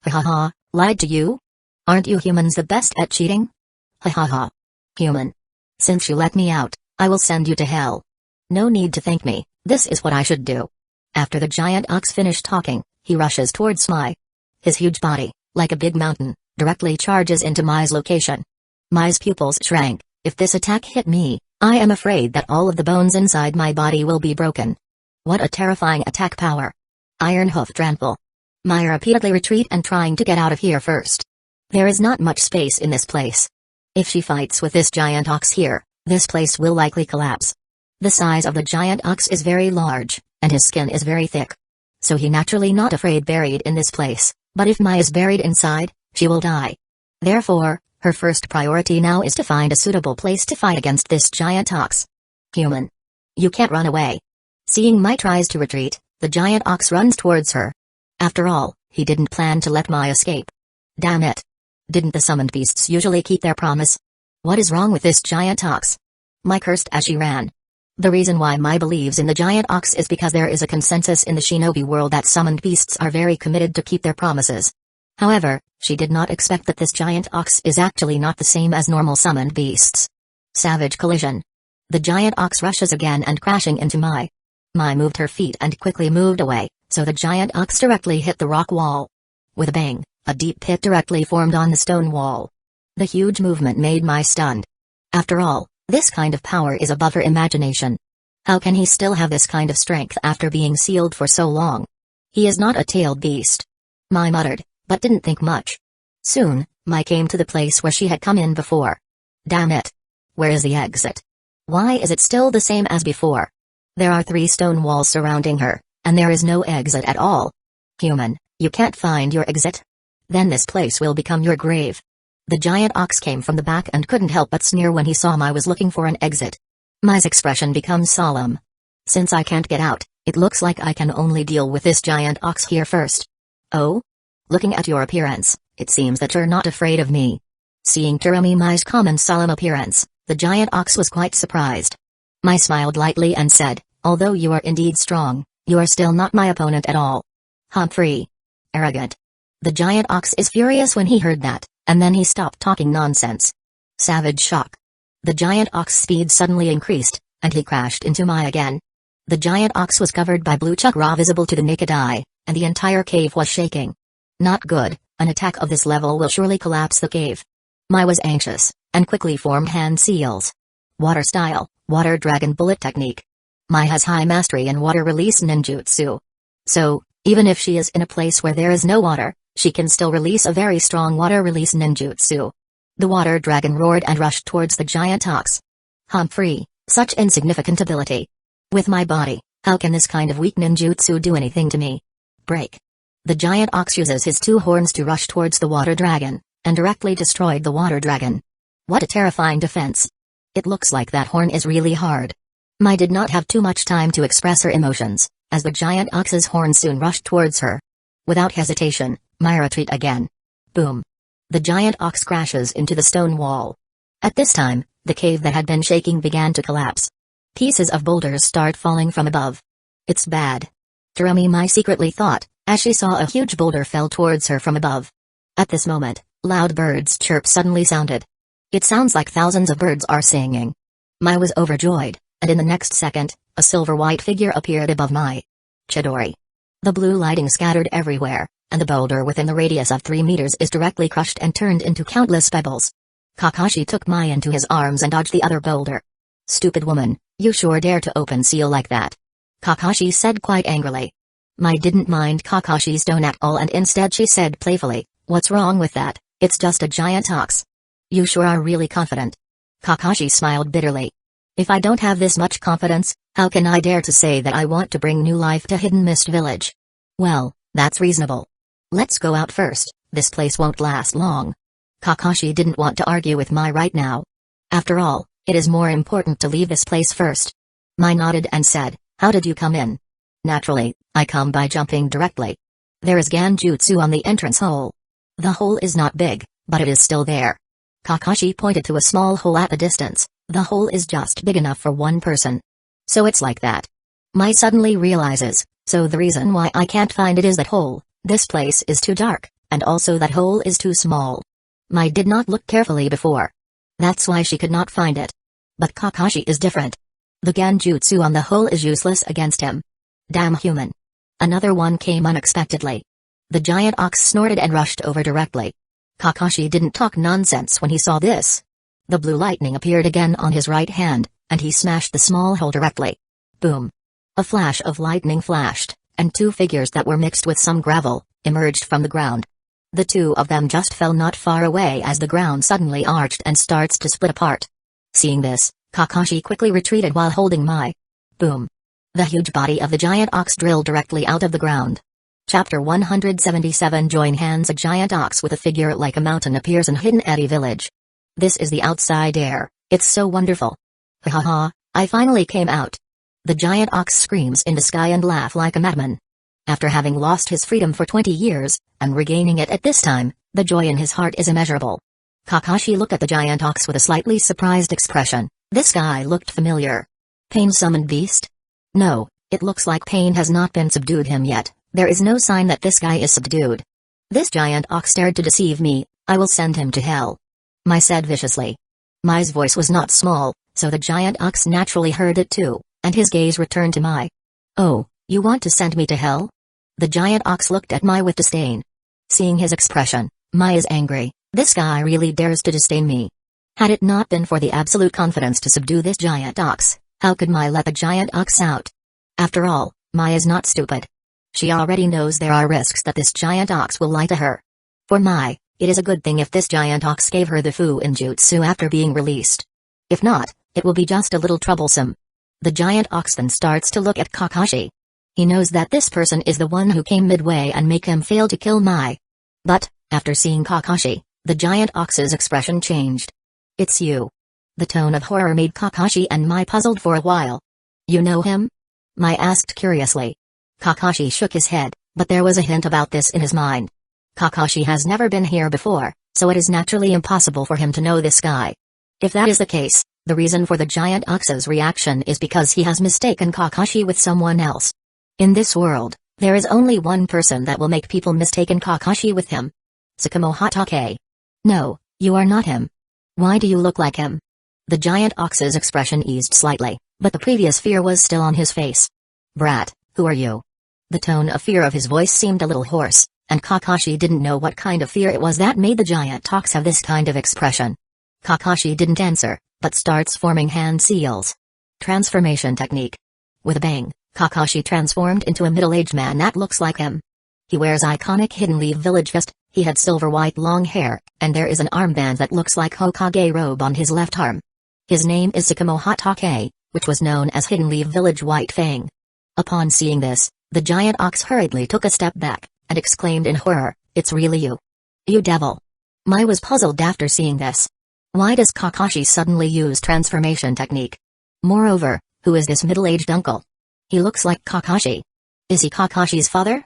Ha ha ha, lied to you? Aren't you humans the best at cheating? Ha ha ha. Human. Since you let me out, I will send you to hell. No need to thank me, this is what I should do. After the giant ox finished talking, he rushes towards Mai. His huge body, like a big mountain, directly charges into Mai's location. Mai's pupils shrank. If this attack hit me, I am afraid that all of the bones inside my body will be broken. What a terrifying attack power. Iron hoof trample. Mai repeatedly retreat and trying to get out of here first. There is not much space in this place. If she fights with this giant ox here, this place will likely collapse. The size of the giant ox is very large, and his skin is very thick. So he naturally not afraid buried in this place, but if Mai is buried inside, she will die. Therefore, her first priority now is to find a suitable place to fight against this giant ox. Human. You can't run away. Seeing Mai tries to retreat, the giant ox runs towards her. After all, he didn't plan to let Mai escape. Damn it. Didn't the summoned beasts usually keep their promise? What is wrong with this giant ox? Mai cursed as she ran. The reason why Mai believes in the giant ox is because there is a consensus in the shinobi world that summoned beasts are very committed to keep their promises. However, she did not expect that this giant ox is actually not the same as normal summoned beasts. Savage collision. The giant ox rushes again and crashing into Mai. Mai moved her feet and quickly moved away, so the giant ox directly hit the rock wall. With a bang, a deep pit directly formed on the stone wall. The huge movement made Mai stunned. After all, this kind of power is above her imagination. How can he still have this kind of strength after being sealed for so long? He is not a tailed beast. Mai muttered, but didn't think much. Soon, Mai came to the place where she had come in before. Damn it. Where is the exit? Why is it still the same as before? There are 3 stone walls surrounding her, and there is no exit at all. Human, you can't find your exit? Then this place will become your grave. The giant ox came from the back and couldn't help but sneer when he saw Mai was looking for an exit. Mai's expression becomes solemn. Since I can't get out, it looks like I can only deal with this giant ox here first. Oh? Looking at your appearance, it seems that you're not afraid of me. Seeing Turami Mai's common solemn appearance, the giant ox was quite surprised. Mai smiled lightly and said, although you are indeed strong, you are still not my opponent at all. Humphrey. Arrogant. The giant ox is furious when he heard that, and then he stopped talking nonsense. Savage shock. The giant ox speed suddenly increased, and he crashed into Mai again. The giant ox was covered by blue chakra visible to the naked eye, and the entire cave was shaking. Not good, an attack of this level will surely collapse the cave. Mai was anxious, and quickly formed hand seals. Water style, water dragon bullet technique. Mai has high mastery in water release ninjutsu. So, even if she is in a place where there is no water, she can still release a very strong water release ninjutsu. The water dragon roared and rushed towards the giant ox. Humphrey, such insignificant ability. With my body, how can this kind of weak ninjutsu do anything to me? Break. The giant ox uses his 2 horns to rush towards the water dragon, and directly destroyed the water dragon. What a terrifying defense. It looks like that horn is really hard. Mai did not have too much time to express her emotions, as the giant ox's horn soon rushed towards her. Without hesitation, Mai retreat again. Boom. The giant ox crashes into the stone wall. At this time, the cave that had been shaking began to collapse. Pieces of boulders start falling from above. It's bad. Turami Mai secretly thought, as she saw a huge boulder fell towards her from above. At this moment, loud birds' chirp suddenly sounded. It sounds like thousands of birds are singing. Mai was overjoyed, and in the next second, a silver-white figure appeared above Mai. Chidori. The blue lighting scattered everywhere, and the boulder within the radius of 3 meters is directly crushed and turned into countless pebbles. Kakashi took Mai into his arms and dodged the other boulder. Stupid woman, you sure dare to open seal like that. Kakashi said quite angrily. Mai didn't mind Kakashi's tone at all and instead she said playfully, what's wrong with that, it's just a giant ox. You sure are really confident. Kakashi smiled bitterly. If I don't have this much confidence, how can I dare to say that I want to bring new life to Hidden Mist Village? Well, that's reasonable. Let's go out first, this place won't last long. Kakashi didn't want to argue with Mai right now. After all, it is more important to leave this place first. Mai nodded and said, how did you come in? Naturally, I come by jumping directly. There is Genjutsu on the entrance hole. The hole is not big, but it is still there. Kakashi pointed to a small hole at a distance. The hole is just big enough for one person. So it's like that. Mai suddenly realizes, so the reason why I can't find it is that hole, this place is too dark, and also that hole is too small. Mai did not look carefully before. That's why she could not find it. But Kakashi is different. The Genjutsu on the hole is useless against him. Damn human. Another one came unexpectedly. The giant ox snorted and rushed over directly. Kakashi didn't talk nonsense when he saw this. The blue lightning appeared again on his right hand, and he smashed the small hole directly. Boom. A flash of lightning flashed, and 2 figures that were mixed with some gravel emerged from the ground. The 2 of them just fell not far away as the ground suddenly arched and starts to split apart. Seeing this, Kakashi quickly retreated while holding Mai. Boom. The huge body of the giant ox drilled directly out of the ground. Chapter 177 Join hands. A giant ox with a figure like a mountain appears in Hidden Eddy Village. This is the outside air, it's so wonderful. Ha ha ha, I finally came out. The giant ox screams in the sky and laughs like a madman. After having lost his freedom for 20 years, and regaining it at this time, the joy in his heart is immeasurable. Kakashi looked at the giant ox with a slightly surprised expression. This guy looked familiar. Pain-summoned beast? No, it looks like pain has not been subdued him yet. There is no sign that this guy is subdued. This giant ox dared to deceive me, I will send him to hell. Mai said viciously. Mai's voice was not small, so the giant ox naturally heard it too, and his gaze returned to Mai. Oh, you want to send me to hell? The giant ox looked at Mai with disdain. Seeing his expression, Mai is angry. This guy really dares to disdain me. Had it not been for the absolute confidence to subdue this giant ox, How could Mai let the giant ox out? After all, Mai is not stupid. She already knows there are risks that this giant ox will lie to her. For Mai, it is a good thing if this giant ox gave her the Fuinjutsu after being released. If not, it will be just a little troublesome. The giant ox then starts to look at Kakashi. He knows that this person is the one who came midway and make him fail to kill Mai. But, after seeing Kakashi, the giant ox's expression changed. It's you. The tone of horror made Kakashi and Mai puzzled for a while. You know him? Mai asked curiously. Kakashi shook his head, but there was a hint about this in his mind. Kakashi has never been here before, so it is naturally impossible for him to know this guy. If that is the case, the reason for the giant ox's reaction is because he has mistaken Kakashi with someone else. In this world, there is only one person that will make people mistaken Kakashi with him. Tsukumo Hatake. No, you are not him. Why do you look like him? The giant ox's expression eased slightly, but the previous fear was still on his face. Brat, who are you? The tone of fear of his voice seemed a little hoarse, and Kakashi didn't know what kind of fear it was that made the giant ox have this kind of expression. Kakashi didn't answer, but starts forming hand seals. Transformation technique. With a bang, Kakashi transformed into a middle-aged man that looks like him. He wears iconic Hidden Leaf Village vest, he had silver-white long hair, and there is an armband that looks like Hokage robe on his left arm. His name is Tsukumo Hatake, which was known as Hidden Leaf Village White Fang. Upon seeing this, the giant ox hurriedly took a step back, and exclaimed in horror, "It's really you. You devil." Mai was puzzled after seeing this. Why does Kakashi suddenly use transformation technique? Moreover, who is this middle-aged uncle? He looks like Kakashi. Is he Kakashi's father?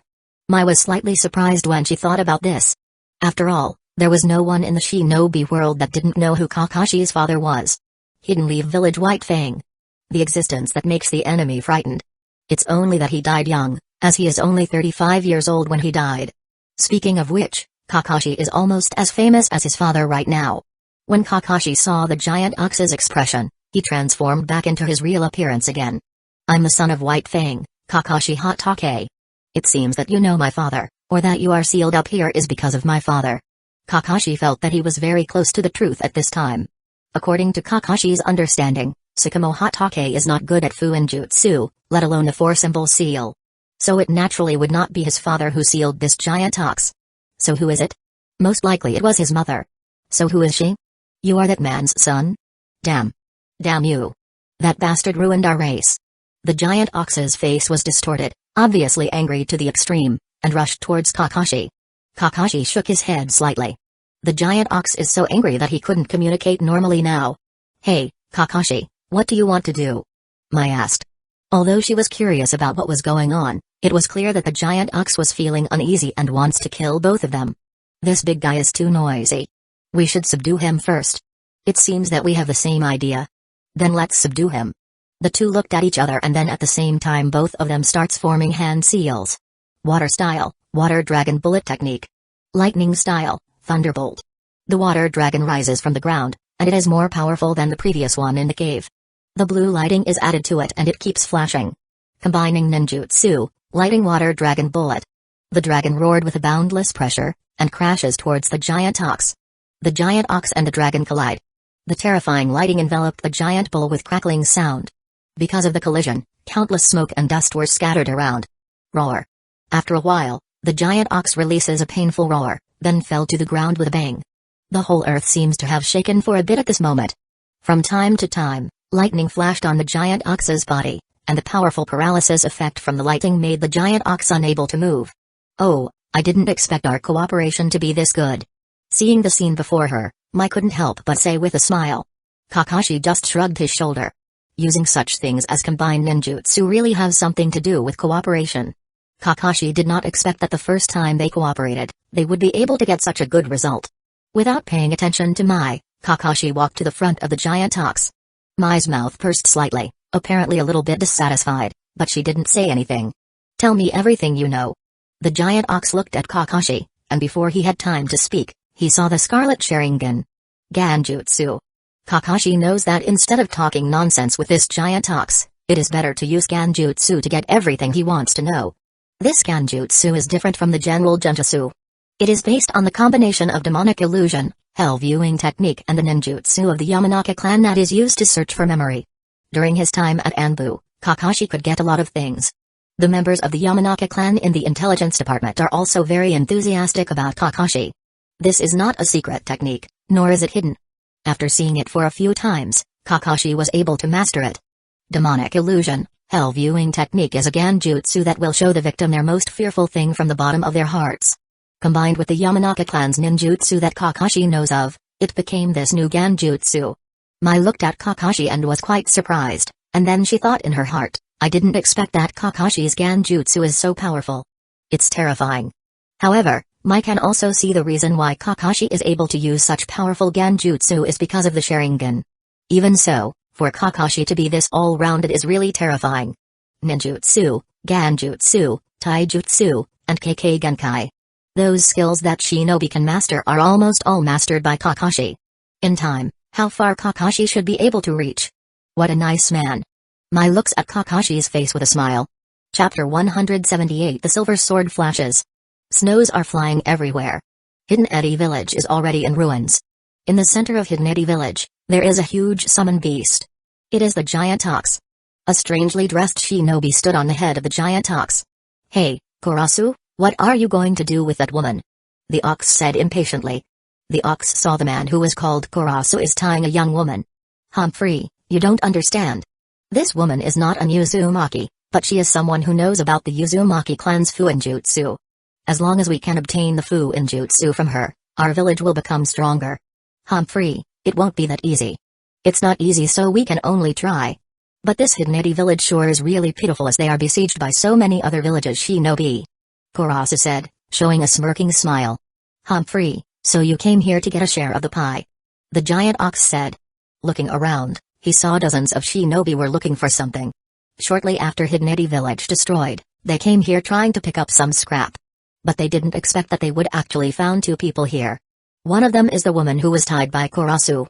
Mai was slightly surprised when she thought about this. After all, there was no one in the shinobi world that didn't know who Kakashi's father was. Hidden Leaf Village White Fang. The existence that makes the enemy frightened. It's only that he died young, as he is only 35 years old when he died. Speaking of which, Kakashi is almost as famous as his father right now. When Kakashi saw the giant ox's expression, he transformed back into his real appearance again. I'm the son of White Fang, Kakashi Hatake. It seems that you know my father, or that you are sealed up here is because of my father. Kakashi felt that he was very close to the truth at this time. According to Kakashi's understanding, Tsukumo Hatake is not good at Fuinjutsu, let alone the four-symbol seal. So it naturally would not be his father who sealed this giant ox. So who is it? Most likely it was his mother. So who is she? You are that man's son? Damn. Damn you. That bastard ruined our race. The giant ox's face was distorted, obviously angry to the extreme, and rushed towards Kakashi. Kakashi shook his head slightly. The giant ox is so angry that he couldn't communicate normally now. Hey, Kakashi, what do you want to do? Mai asked. Although she was curious about what was going on, it was clear that the giant ox was feeling uneasy and wants to kill both of them. This big guy is too noisy. We should subdue him first. It seems that we have the same idea. Then let's subdue him. The two looked at each other and then at the same time both of them starts forming hand seals. Water style, water dragon bullet technique. Lightning style, thunderbolt. The water dragon rises from the ground, and it is more powerful than the previous one in the cave. The blue lighting is added to it and it keeps flashing. Combining ninjutsu, lighting water dragon bullet. The dragon roared with a boundless pressure, and crashes towards the giant ox. The giant ox and the dragon collide. The terrifying lighting enveloped the giant bull with crackling sound. Because of the collision, countless smoke and dust were scattered around. Roar. After a while, the giant ox releases a painful roar, then fell to the ground with a bang. The whole earth seems to have shaken for a bit at this moment. From time to time, lightning flashed on the giant ox's body, and the powerful paralysis effect from the lighting made the giant ox unable to move. Oh, I didn't expect our cooperation to be this good. Seeing the scene before her, Mai couldn't help but say with a smile. Kakashi just shrugged his shoulder. Using such things as combined ninjutsu really have something to do with cooperation. Kakashi did not expect that the first time they cooperated, they would be able to get such a good result. Without paying attention to Mai, Kakashi walked to the front of the giant ox. Mai's mouth pursed slightly, apparently a little bit dissatisfied, but she didn't say anything. Tell me everything you know. The giant ox looked at Kakashi, and before he had time to speak, he saw the scarlet Sharingan. Ganjutsu. Kakashi knows that instead of talking nonsense with this giant ox, it is better to use Ganjutsu to get everything he wants to know. This Ganjutsu is different from the general Genjutsu. It is based on the combination of demonic illusion, hell viewing technique and the ninjutsu of the Yamanaka clan that is used to search for memory. During his time at Anbu, Kakashi could get a lot of things. The members of the Yamanaka clan in the intelligence department are also very enthusiastic about Kakashi. This is not a secret technique, nor is it hidden. After seeing it for a few times, Kakashi was able to master it. Demonic illusion, hell viewing technique is a Genjutsu that will show the victim their most fearful thing from the bottom of their hearts. Combined with the Yamanaka clan's ninjutsu that Kakashi knows of, it became this new Genjutsu. Mai looked at Kakashi and was quite surprised, and then she thought in her heart, I didn't expect that Kakashi's Genjutsu is so powerful. It's terrifying. However, Mai can also see the reason why Kakashi is able to use such powerful Genjutsu is because of the Sharingan. Even so, for Kakashi to be this all-rounded is really terrifying. Ninjutsu, Genjutsu, Taijutsu, and Kekkei Genkai. Those skills that shinobi can master are almost all mastered by Kakashi. In time, how far Kakashi should be able to reach. What a nice man. Mai looks at Kakashi's face with a smile. Chapter 178 The Silver Sword Flashes. Snows are flying everywhere. Hidden Eddy Village is already in ruins. In the center of Hidden Eddy Village, there is a huge summon beast. It is the giant ox. A strangely dressed shinobi stood on the head of the giant ox. Hey, Kurasu, what are you going to do with that woman? The ox said impatiently. The ox saw the man who was called Kurasu is tying a young woman. Humphrey, you don't understand. This woman is not an Uzumaki, but she is someone who knows about the Uzumaki clan's Fuinjutsu. As long as we can obtain the Fuinjutsu from her, our village will become stronger. Humphrey, it won't be that easy. It's not easy, so we can only try. But this Hidden Eddy village sure is really pitiful as they are besieged by so many other villages shinobi. Kurasu said, showing a smirking smile. Humphrey, so you came here to get a share of the pie. The giant ox said. Looking around, he saw dozens of shinobi were looking for something. Shortly after Hidden Eddy village destroyed, they came here trying to pick up some scrap. But they didn't expect that they would actually found two people here. One of them is the woman who was tied by Kurasu.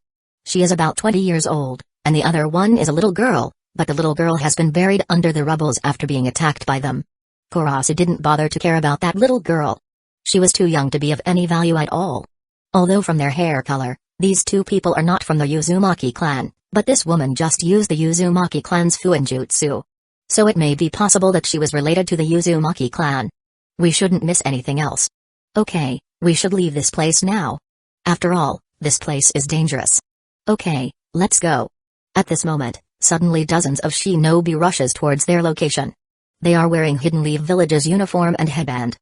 She is about 20 years old, and the other one is a little girl, but the little girl has been buried under the rubbles after being attacked by them. Kurasu didn't bother to care about that little girl. She was too young to be of any value at all. Although from their hair color, these two people are not from the Uzumaki clan, but this woman just used the Uzumaki clan's Fuinjutsu. So it may be possible that she was related to the Uzumaki clan. We shouldn't miss anything else. Okay, we should leave this place now. After all, this place is dangerous. Okay, let's go. At this moment, suddenly dozens of shinobi rushes towards their location. They are wearing Hidden Leaf Village's uniform and headband.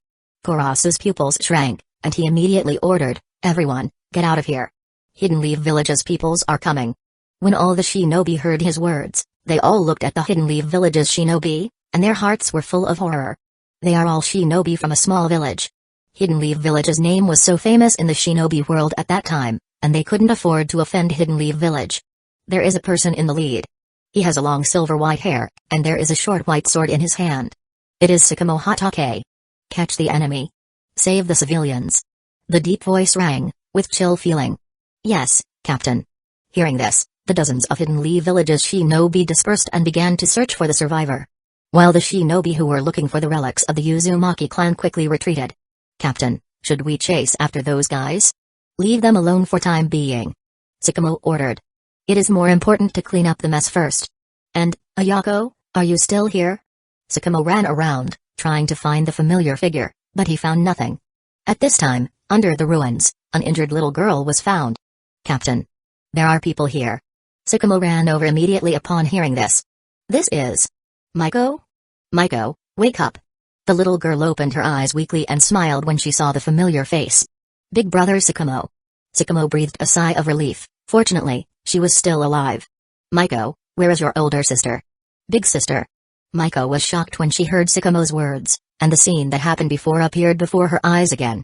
Kurasu's pupils shrank, and he immediately ordered, everyone, get out of here. Hidden Leaf Village's peoples are coming. When all the shinobi heard his words, they all looked at the Hidden Leaf Village's shinobi, and their hearts were full of horror. They are all shinobi from a small village. Hidden Leaf Village's name was so famous in the shinobi world at that time, and they couldn't afford to offend Hidden Leaf Village. There is a person in the lead. He has a long silver white hair, and there is a short white sword in his hand. It is Sakamo Hatake. Catch the enemy. Save the civilians. The deep voice rang, with chill feeling. Yes, Captain. Hearing this, the dozens of Hidden Leaf Village's shinobi dispersed and began to search for the survivor. While the shinobi who were looking for the relics of the Uzumaki clan quickly retreated. Captain, should we chase after those guys? Leave them alone for time being. Sakamo ordered. It is more important to clean up the mess first. And, Ayako, are you still here? Sakamo ran around, trying to find the familiar figure, but he found nothing. At this time, under the ruins, an injured little girl was found. Captain. There are people here. Sakamo ran over immediately upon hearing this. This is... Maiko? Maiko, wake up. The little girl opened her eyes weakly and smiled when she saw the familiar face. Big brother Sakamo. Sakamo breathed a sigh of relief. Fortunately, she was still alive. Maiko, where is your older sister? Big sister. Maiko was shocked when she heard Sakamo's words, and the scene that happened before appeared before her eyes again.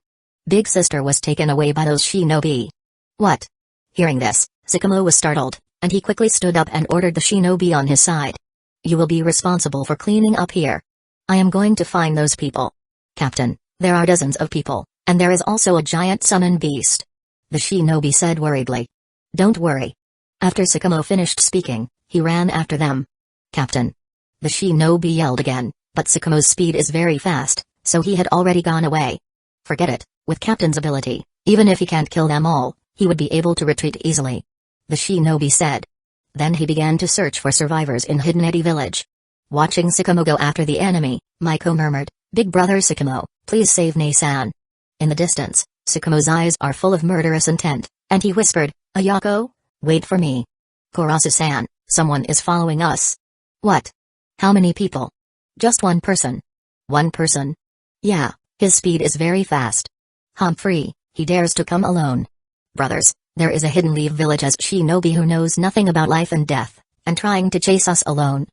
Big sister was taken away by those shinobi. What? Hearing this, Sakamo was startled, and he quickly stood up and ordered the shinobi on his side. You will be responsible for cleaning up here. I am going to find those people. Captain, there are dozens of people, and there is also a giant summon beast. The shinobi said worriedly. Don't worry. After Sakamo finished speaking, he ran after them. Captain. The shinobi yelled again, but Sakamo's speed is very fast, so he had already gone away. Forget it, with Captain's ability, even if he can't kill them all, he would be able to retreat easily. The shinobi said. Then he began to search for survivors in Hidden Eddy Village. Watching Sakamo go after the enemy, Maiko murmured, "Big brother Sakamo, please save Ne-san." In the distance, Sakamo's eyes are full of murderous intent, and he whispered, "Ayako? Wait for me. Kurasu-san, someone is following us." "What? How many people?" "Just one person." "One person?" "Yeah, his speed is very fast. Humphrey, he dares to come alone." "Brothers, there is a hidden leaf village as shinobi who knows nothing about life and death, and trying to chase us alone.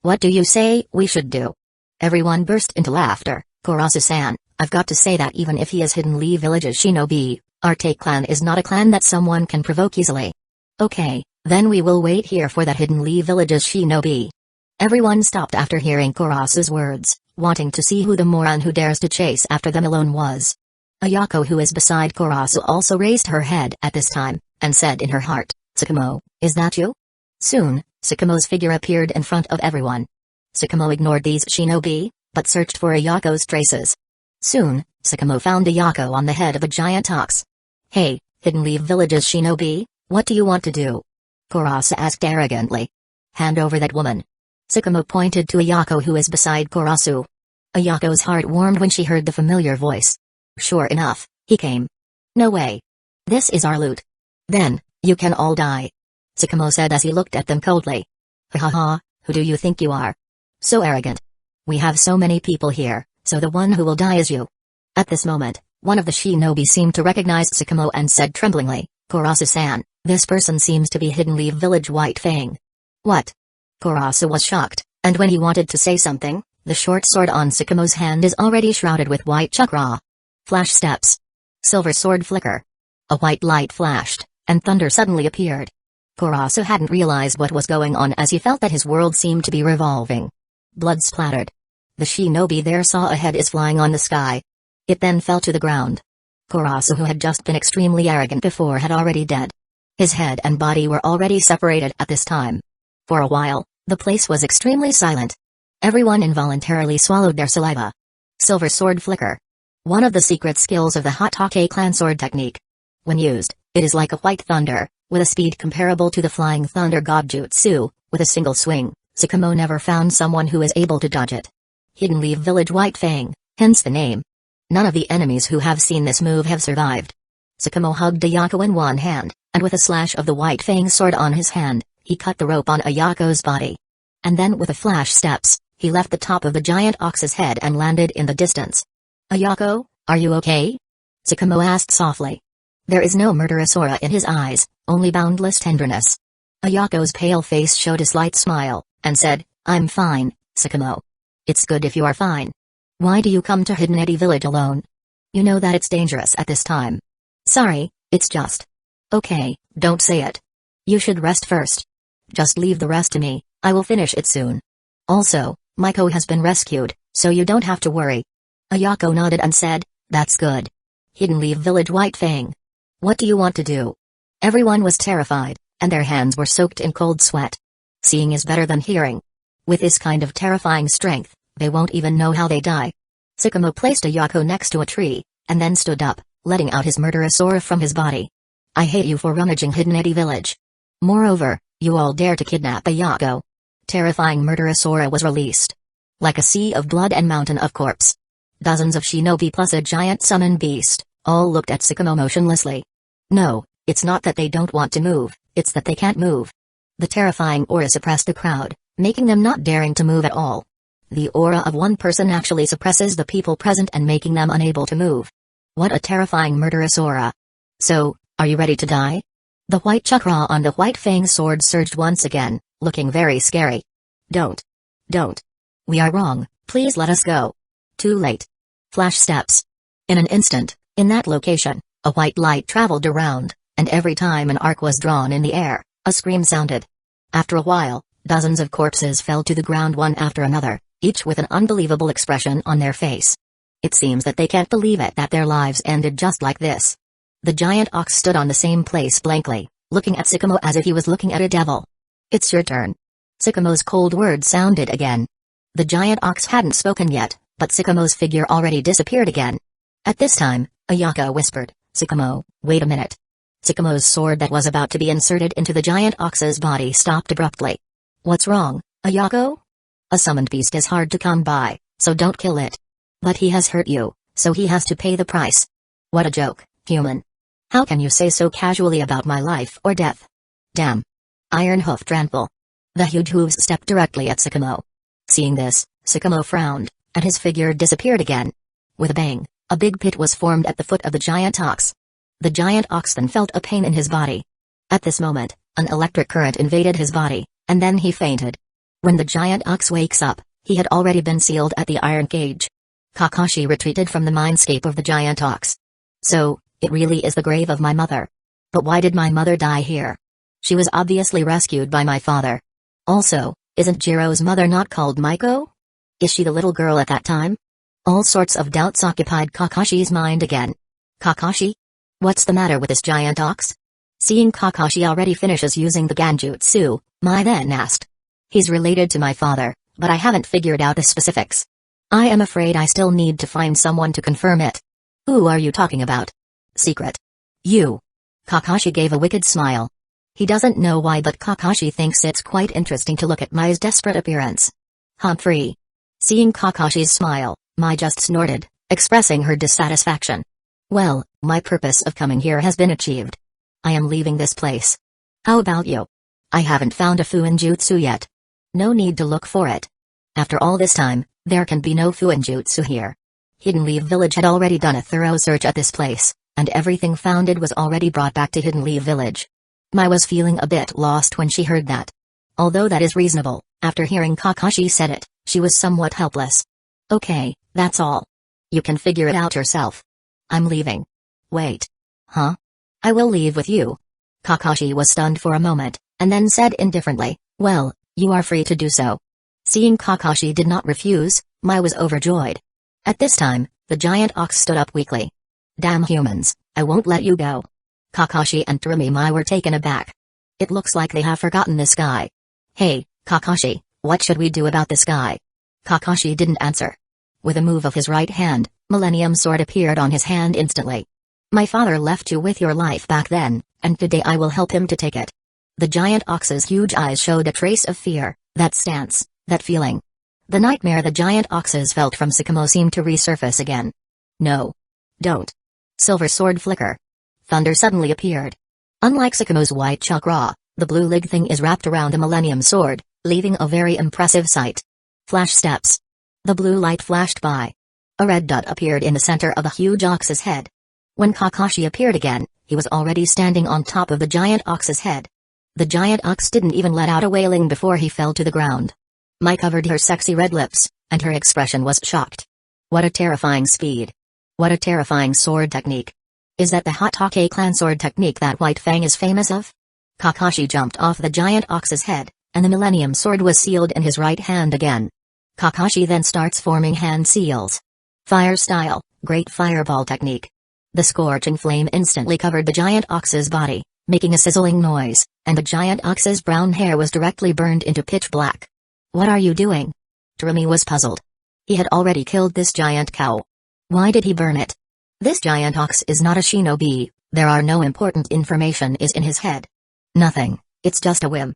What do you say we should do?" Everyone burst into laughter. "Kurasu-san, I've got to say that even if he is Hidden Leaf Village's shinobi, our Take clan is not a clan that someone can provoke easily." "Okay, then we will wait here for that Hidden Leaf Village's shinobi." Everyone stopped after hearing Kurasu's words, wanting to see who the moron who dares to chase after them alone was. Ayako, who is beside Kurasu, also raised her head at this time, and said in her heart, "Sakamo, is that you?" Soon, Sakamo's figure appeared in front of everyone. Sakamo ignored these shinobi, but searched for Ayako's traces. Soon, Sakamo found Ayako on the head of a giant ox. "Hey, Hidden Leaf Village's shinobi, what do you want to do?" Kurasu asked arrogantly. "Hand over that woman." Sakamo pointed to Ayako, who is beside Kurasu. Ayako's heart warmed when she heard the familiar voice. Sure enough, he came. "No way. This is our loot. Then, you can all die," Sakamo said as he looked at them coldly. "Ha ha ha, who do you think you are? So arrogant. We have so many people here, so the one who will die is you." At this moment, one of the shinobi seemed to recognize Sakamo and said tremblingly, "Kurasu-san, this person seems to be Hidden Leaf Village White Fang." "What?" Kurasu was shocked, and when he wanted to say something, the short sword on Sakamo's hand is already shrouded with white chakra. Flash steps. Silver sword flicker. A white light flashed, and thunder suddenly appeared. Kurasu hadn't realized what was going on as he felt that his world seemed to be revolving. Blood splattered. The shinobi there saw a head is flying on the sky. It then fell to the ground. Kurasu, who had just been extremely arrogant before, had already dead. His head and body were already separated at this time. For a while, the place was extremely silent. Everyone involuntarily swallowed their saliva. Silver sword flicker. One of the secret skills of the Hatake clan sword technique. When used, it is like a white thunder, with a speed comparable to the flying thunder god jutsu. With a single swing, Sakamo never found someone who is able to dodge it. Hidden Leaf Village White Fang, hence the name. None of the enemies who have seen this move have survived. Sakamo hugged Ayako in one hand, and with a slash of the White Fang sword on his hand, he cut the rope on Ayako's body. And then with a flash steps, he left the top of the giant ox's head and landed in the distance. "Ayako, are you okay?" Sakamo asked softly. There is no murderous aura in his eyes, only boundless tenderness. Ayako's pale face showed a slight smile, and said, "I'm fine, Sakamo." "It's good if you are fine. Why do you come to Hidden Eddy Village alone? You know that it's dangerous at this time." "Sorry, it's just." "Okay, don't say it. You should rest first. Just leave the rest to me, I will finish it soon. Also, Maiko has been rescued, so you don't have to worry." Ayako nodded and said, "That's good. Hidden Leaf Village White Fang. What do you want to do?" Everyone was terrified, and their hands were soaked in cold sweat. Seeing is better than hearing. With this kind of terrifying strength, they won't even know how they die. Sakamo placed Ayako next to a tree, and then stood up, letting out his murderous aura from his body. "I hate you for rummaging Hidden Eddy Village. Moreover, you all dare to kidnap Ayako." Terrifying murderous aura was released. Like a sea of blood and mountain of corpse. Dozens of shinobi plus a giant summon beast, all looked at Sakamo motionlessly. No, it's not that they don't want to move, it's that they can't move. The terrifying aura suppressed the crowd, making them not daring to move at all. The aura of one person actually suppresses the people present and making them unable to move. What a terrifying murderous aura. "So, are you ready to die?" The white chakra on the White Fang sword surged once again, looking very scary. Don't. We are wrong, please let us go." Too late. Flash steps. In an instant, in that location, a white light traveled around, and every time an arc was drawn in the air, a scream sounded. After a while, dozens of corpses fell to the ground one after another, each with an unbelievable expression on their face. It seems that they can't believe it that their lives ended just like this. The giant ox stood on the same place blankly, looking at Sakamo as if he was looking at a devil. "It's your turn." Sakamo's cold words sounded again. The giant ox hadn't spoken yet, but Sakamo's figure already disappeared again. At this time, Ayako whispered, "Sakamo, wait a minute." Tsukumo's sword that was about to be inserted into the giant ox's body stopped abruptly. What's wrong, Ayako? A summoned beast is hard to come by, so don't kill it. But he has hurt you, so he has to pay the price. What a joke, human. How can you say so casually about my life or death? Damn. Iron Hoof Tranquil. The huge hooves stepped directly at Tsukumo. Seeing this, Tsukumo frowned, and his figure disappeared again. With a bang, a big pit was formed at the foot of the giant ox. The giant ox then felt a pain in his body. At this moment, an electric current invaded his body, and then he fainted. When the giant ox wakes up, he had already been sealed at the iron cage. Kakashi retreated from the mindscape of the giant ox. So, it really is the grave of my mother. But why did my mother die here? She was obviously rescued by my father. Also, isn't Jiro's mother not called Maiko? Is she the little girl at that time? All sorts of doubts occupied Kakashi's mind again. Kakashi? What's the matter with this giant ox? Seeing Kakashi already finishes using the Genjutsu, Mai then asked. He's related to my father, but I haven't figured out the specifics. I am afraid I still need to find someone to confirm it. Who are you talking about? Secret. You. Kakashi gave a wicked smile. He doesn't know why, but Kakashi thinks it's quite interesting to look at Mai's desperate appearance. Humphrey. Seeing Kakashi's smile, Mai just snorted, expressing her dissatisfaction. Well, my purpose of coming here has been achieved. I am leaving this place. How about you? I haven't found a Fuinjutsu yet. No need to look for it. After all this time, there can be no Fuinjutsu here. Hidden Leaf Village had already done a thorough search at this place, and everything founded was already brought back to Hidden Leaf Village. Mai was feeling a bit lost when she heard that. Although that is reasonable, after hearing Kakashi said it, she was somewhat helpless. Okay, that's all. You can figure it out yourself. I'm leaving. Wait. Huh? I will leave with you. Kakashi was stunned for a moment, and then said indifferently, well, you are free to do so. Seeing Kakashi did not refuse, Mai was overjoyed. At this time, the giant ox stood up weakly. Damn humans, I won't let you go. Kakashi and Terumi Mai were taken aback. It looks like they have forgotten this guy. Hey, Kakashi, what should we do about this guy? Kakashi didn't answer. With a move of his right hand, Millennium Sword appeared on his hand instantly. My father left you with your life back then, and today I will help him to take it. The giant ox's huge eyes showed a trace of fear, that stance, that feeling. The nightmare the giant oxes felt from Tsukumo seemed to resurface again. No. Don't. Silver sword flicker. Thunder suddenly appeared. Unlike Tsukumo's white chakra, the blue lig thing is wrapped around the Millennium Sword, leaving a very impressive sight. Flash steps. The blue light flashed by. A red dot appeared in the center of the huge ox's head. When Kakashi appeared again, he was already standing on top of the giant ox's head. The giant ox didn't even let out a wailing before he fell to the ground. Mai covered her sexy red lips, and her expression was shocked. What a terrifying speed. What a terrifying sword technique. Is that the Hatake clan sword technique that White Fang is famous of? Kakashi jumped off the giant ox's head, and the Millennium Sword was sealed in his right hand again. Kakashi then starts forming hand seals. Fire style, great fireball technique. The scorching flame instantly covered the giant ox's body, making a sizzling noise, and the giant ox's brown hair was directly burned into pitch black. What are you doing? Terumi was puzzled. He had already killed this giant cow. Why did he burn it? This giant ox is not a shinobi, there are no important information is in his head. Nothing, it's just a whim.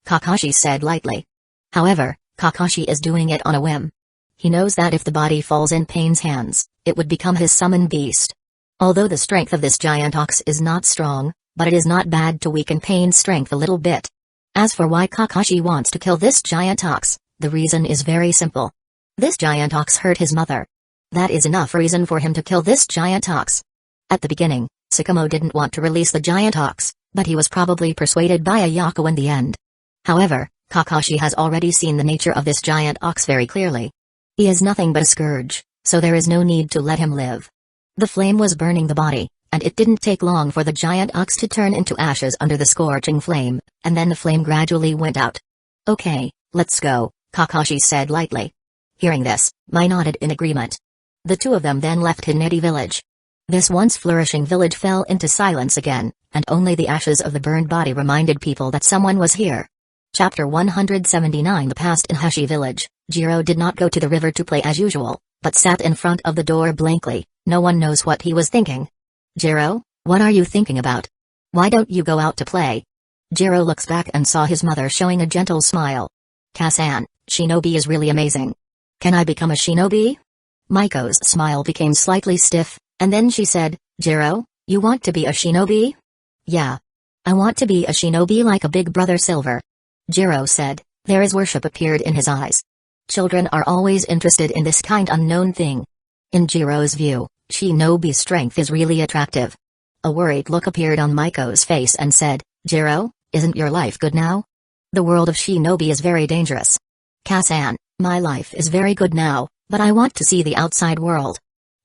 Kakashi said lightly. However, Kakashi is doing it on a whim. He knows that if the body falls in Pain's hands, it would become his summoned beast. Although the strength of this giant ox is not strong, but it is not bad to weaken Pain's strength a little bit. As for why Kakashi wants to kill this giant ox, the reason is very simple. This giant ox hurt his mother. That is enough reason for him to kill this giant ox. At the beginning, Tsukumo didn't want to release the giant ox, but he was probably persuaded by Ayako in the end. However, Kakashi has already seen the nature of this giant ox very clearly. He is nothing but a scourge, so there is no need to let him live. The flame was burning the body, and it didn't take long for the giant ox to turn into ashes under the scorching flame, and then the flame gradually went out. Okay, let's go, Kakashi said lightly. Hearing this, Mai nodded in agreement. The two of them then left Hinedi village. This once flourishing village fell into silence again, and only the ashes of the burned body reminded people that someone was here. Chapter 179 The past in Hashi village. Jiro did not go to the river to play as usual, but sat in front of the door blankly. No one knows what he was thinking. Jiro, what are you thinking about? Why don't you go out to play? Jiro looks back and saw his mother showing a gentle smile. Kasan, shinobi is really amazing. Can I become a shinobi? Maiko's smile became slightly stiff, and then she said, Jiro, you want to be a shinobi? Yeah. I want to be a shinobi like a big brother Silver. Jiro said. There is worship appeared in his eyes. Children are always interested in this kind unknown thing. In Jiro's view, shinobi strength is really attractive. A worried look appeared on Maiko's face and said, Jiro, isn't your life good now? The world of shinobi is very dangerous. Kasan, my life is very good now, but I want to see the outside world.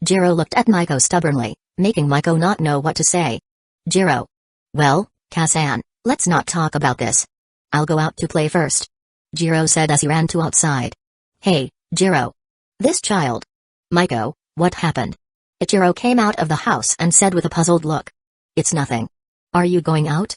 Jiro looked at Maiko stubbornly, making Maiko not know what to say. Jiro. Well, Kasan, let's not talk about this. I'll go out to play first. Jiro said as he ran to outside. Hey, Jiro. This child. Maiko, what happened? Ichiro came out of the house and said with a puzzled look. It's nothing. Are you going out?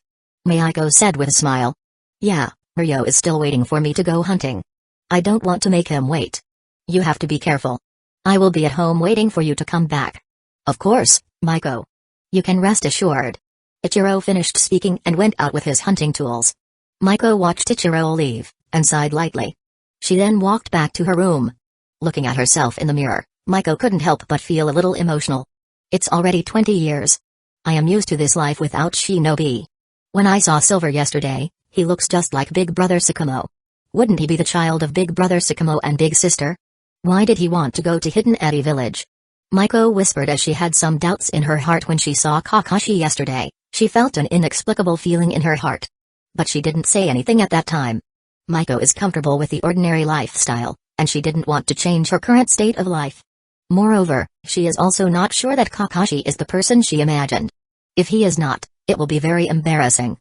Maiko said with a smile. Yeah, Ryo is still waiting for me to go hunting. I don't want to make him wait. You have to be careful. I will be at home waiting for you to come back. Of course, Maiko. You can rest assured. Ichiro finished speaking and went out with his hunting tools. Maiko watched Ichiro leave, and sighed lightly. She then walked back to her room. Looking at herself in the mirror, Maiko couldn't help but feel a little emotional. It's already 20 years. I am used to this life without shinobi. When I saw Silver yesterday, he looks just like Big Brother Sakamo. Wouldn't he be the child of Big Brother Sakamo and Big Sister? Why did he want to go to Hidden Eddy Village? Maiko whispered as she had some doubts in her heart when she saw Kakashi yesterday. She felt an inexplicable feeling in her heart. But she didn't say anything at that time. Maiko is comfortable with the ordinary lifestyle, and she didn't want to change her current state of life. Moreover, she is also not sure that Kakashi is the person she imagined. If he is not, it will be very embarrassing.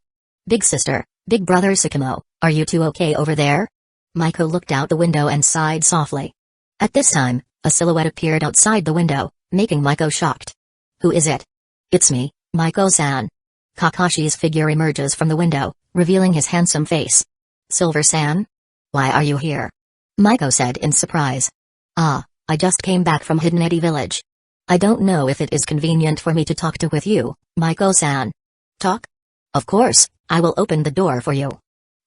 Big sister, Big brother Sakamo, are you two okay over there? Maiko looked out the window and sighed softly. At this time, a silhouette appeared outside the window, making Maiko shocked. Who is it? It's me, Maiko-san. Kakashi's figure emerges from the window, revealing his handsome face. Silver-san? Why are you here? Maiko said in surprise. Ah, I just came back from Hidden Eddy Village. I don't know if it is convenient for me to talk with you, Maiko-san. Talk? Of course, I will open the door for you.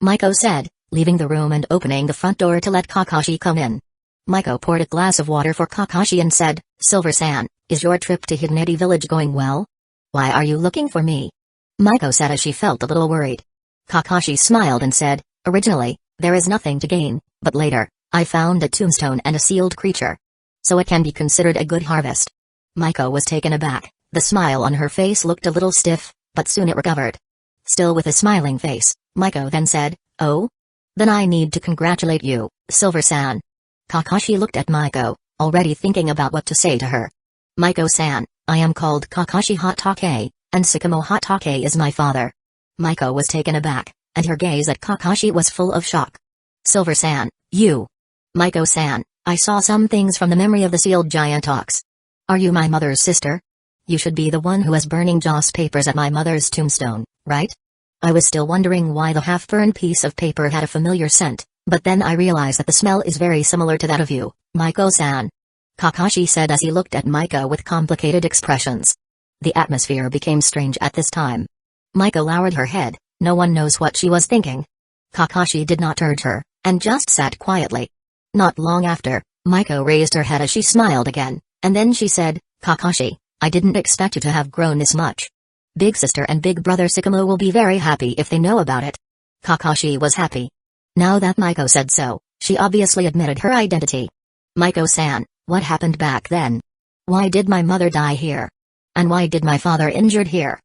Maiko said, leaving the room and opening the front door to let Kakashi come in. Maiko poured a glass of water for Kakashi and said, Silver-san, is your trip to Hidden Eddy Village going well? Why are you looking for me? Maiko said as she felt a little worried. Kakashi smiled and said, originally, there is nothing to gain, but later, I found a tombstone and a sealed creature. So it can be considered a good harvest. Maiko was taken aback, the smile on her face looked a little stiff, but soon it recovered. Still with a smiling face, Maiko then said, oh? Then I need to congratulate you, Silver-san. Kakashi looked at Maiko, already thinking about what to say to her. Maiko-san, I am called Kakashi Hatake, and Sakamo Hatake is my father. Maiko was taken aback, and her gaze at Kakashi was full of shock. Silver-san, you. Maiko-san, I saw some things from the memory of the sealed giant ox. Are you my mother's sister? You should be the one who was burning joss papers at my mother's tombstone, right? I was still wondering why the half-burned piece of paper had a familiar scent, but then I realized that the smell is very similar to that of you, Maiko-san. Kakashi said as he looked at Maiko with complicated expressions. The atmosphere became strange at this time. Maiko lowered her head, no one knows what she was thinking. Kakashi did not urge her, and just sat quietly. Not long after, Maiko raised her head as she smiled again, and then she said, Kakashi, I didn't expect you to have grown this much. Big sister and big brother Sakamo will be very happy if they know about it. Kakashi was happy. Now that Maiko said so, she obviously admitted her identity. Maiko-san, what happened back then? Why did my mother die here? And why did my father injured here?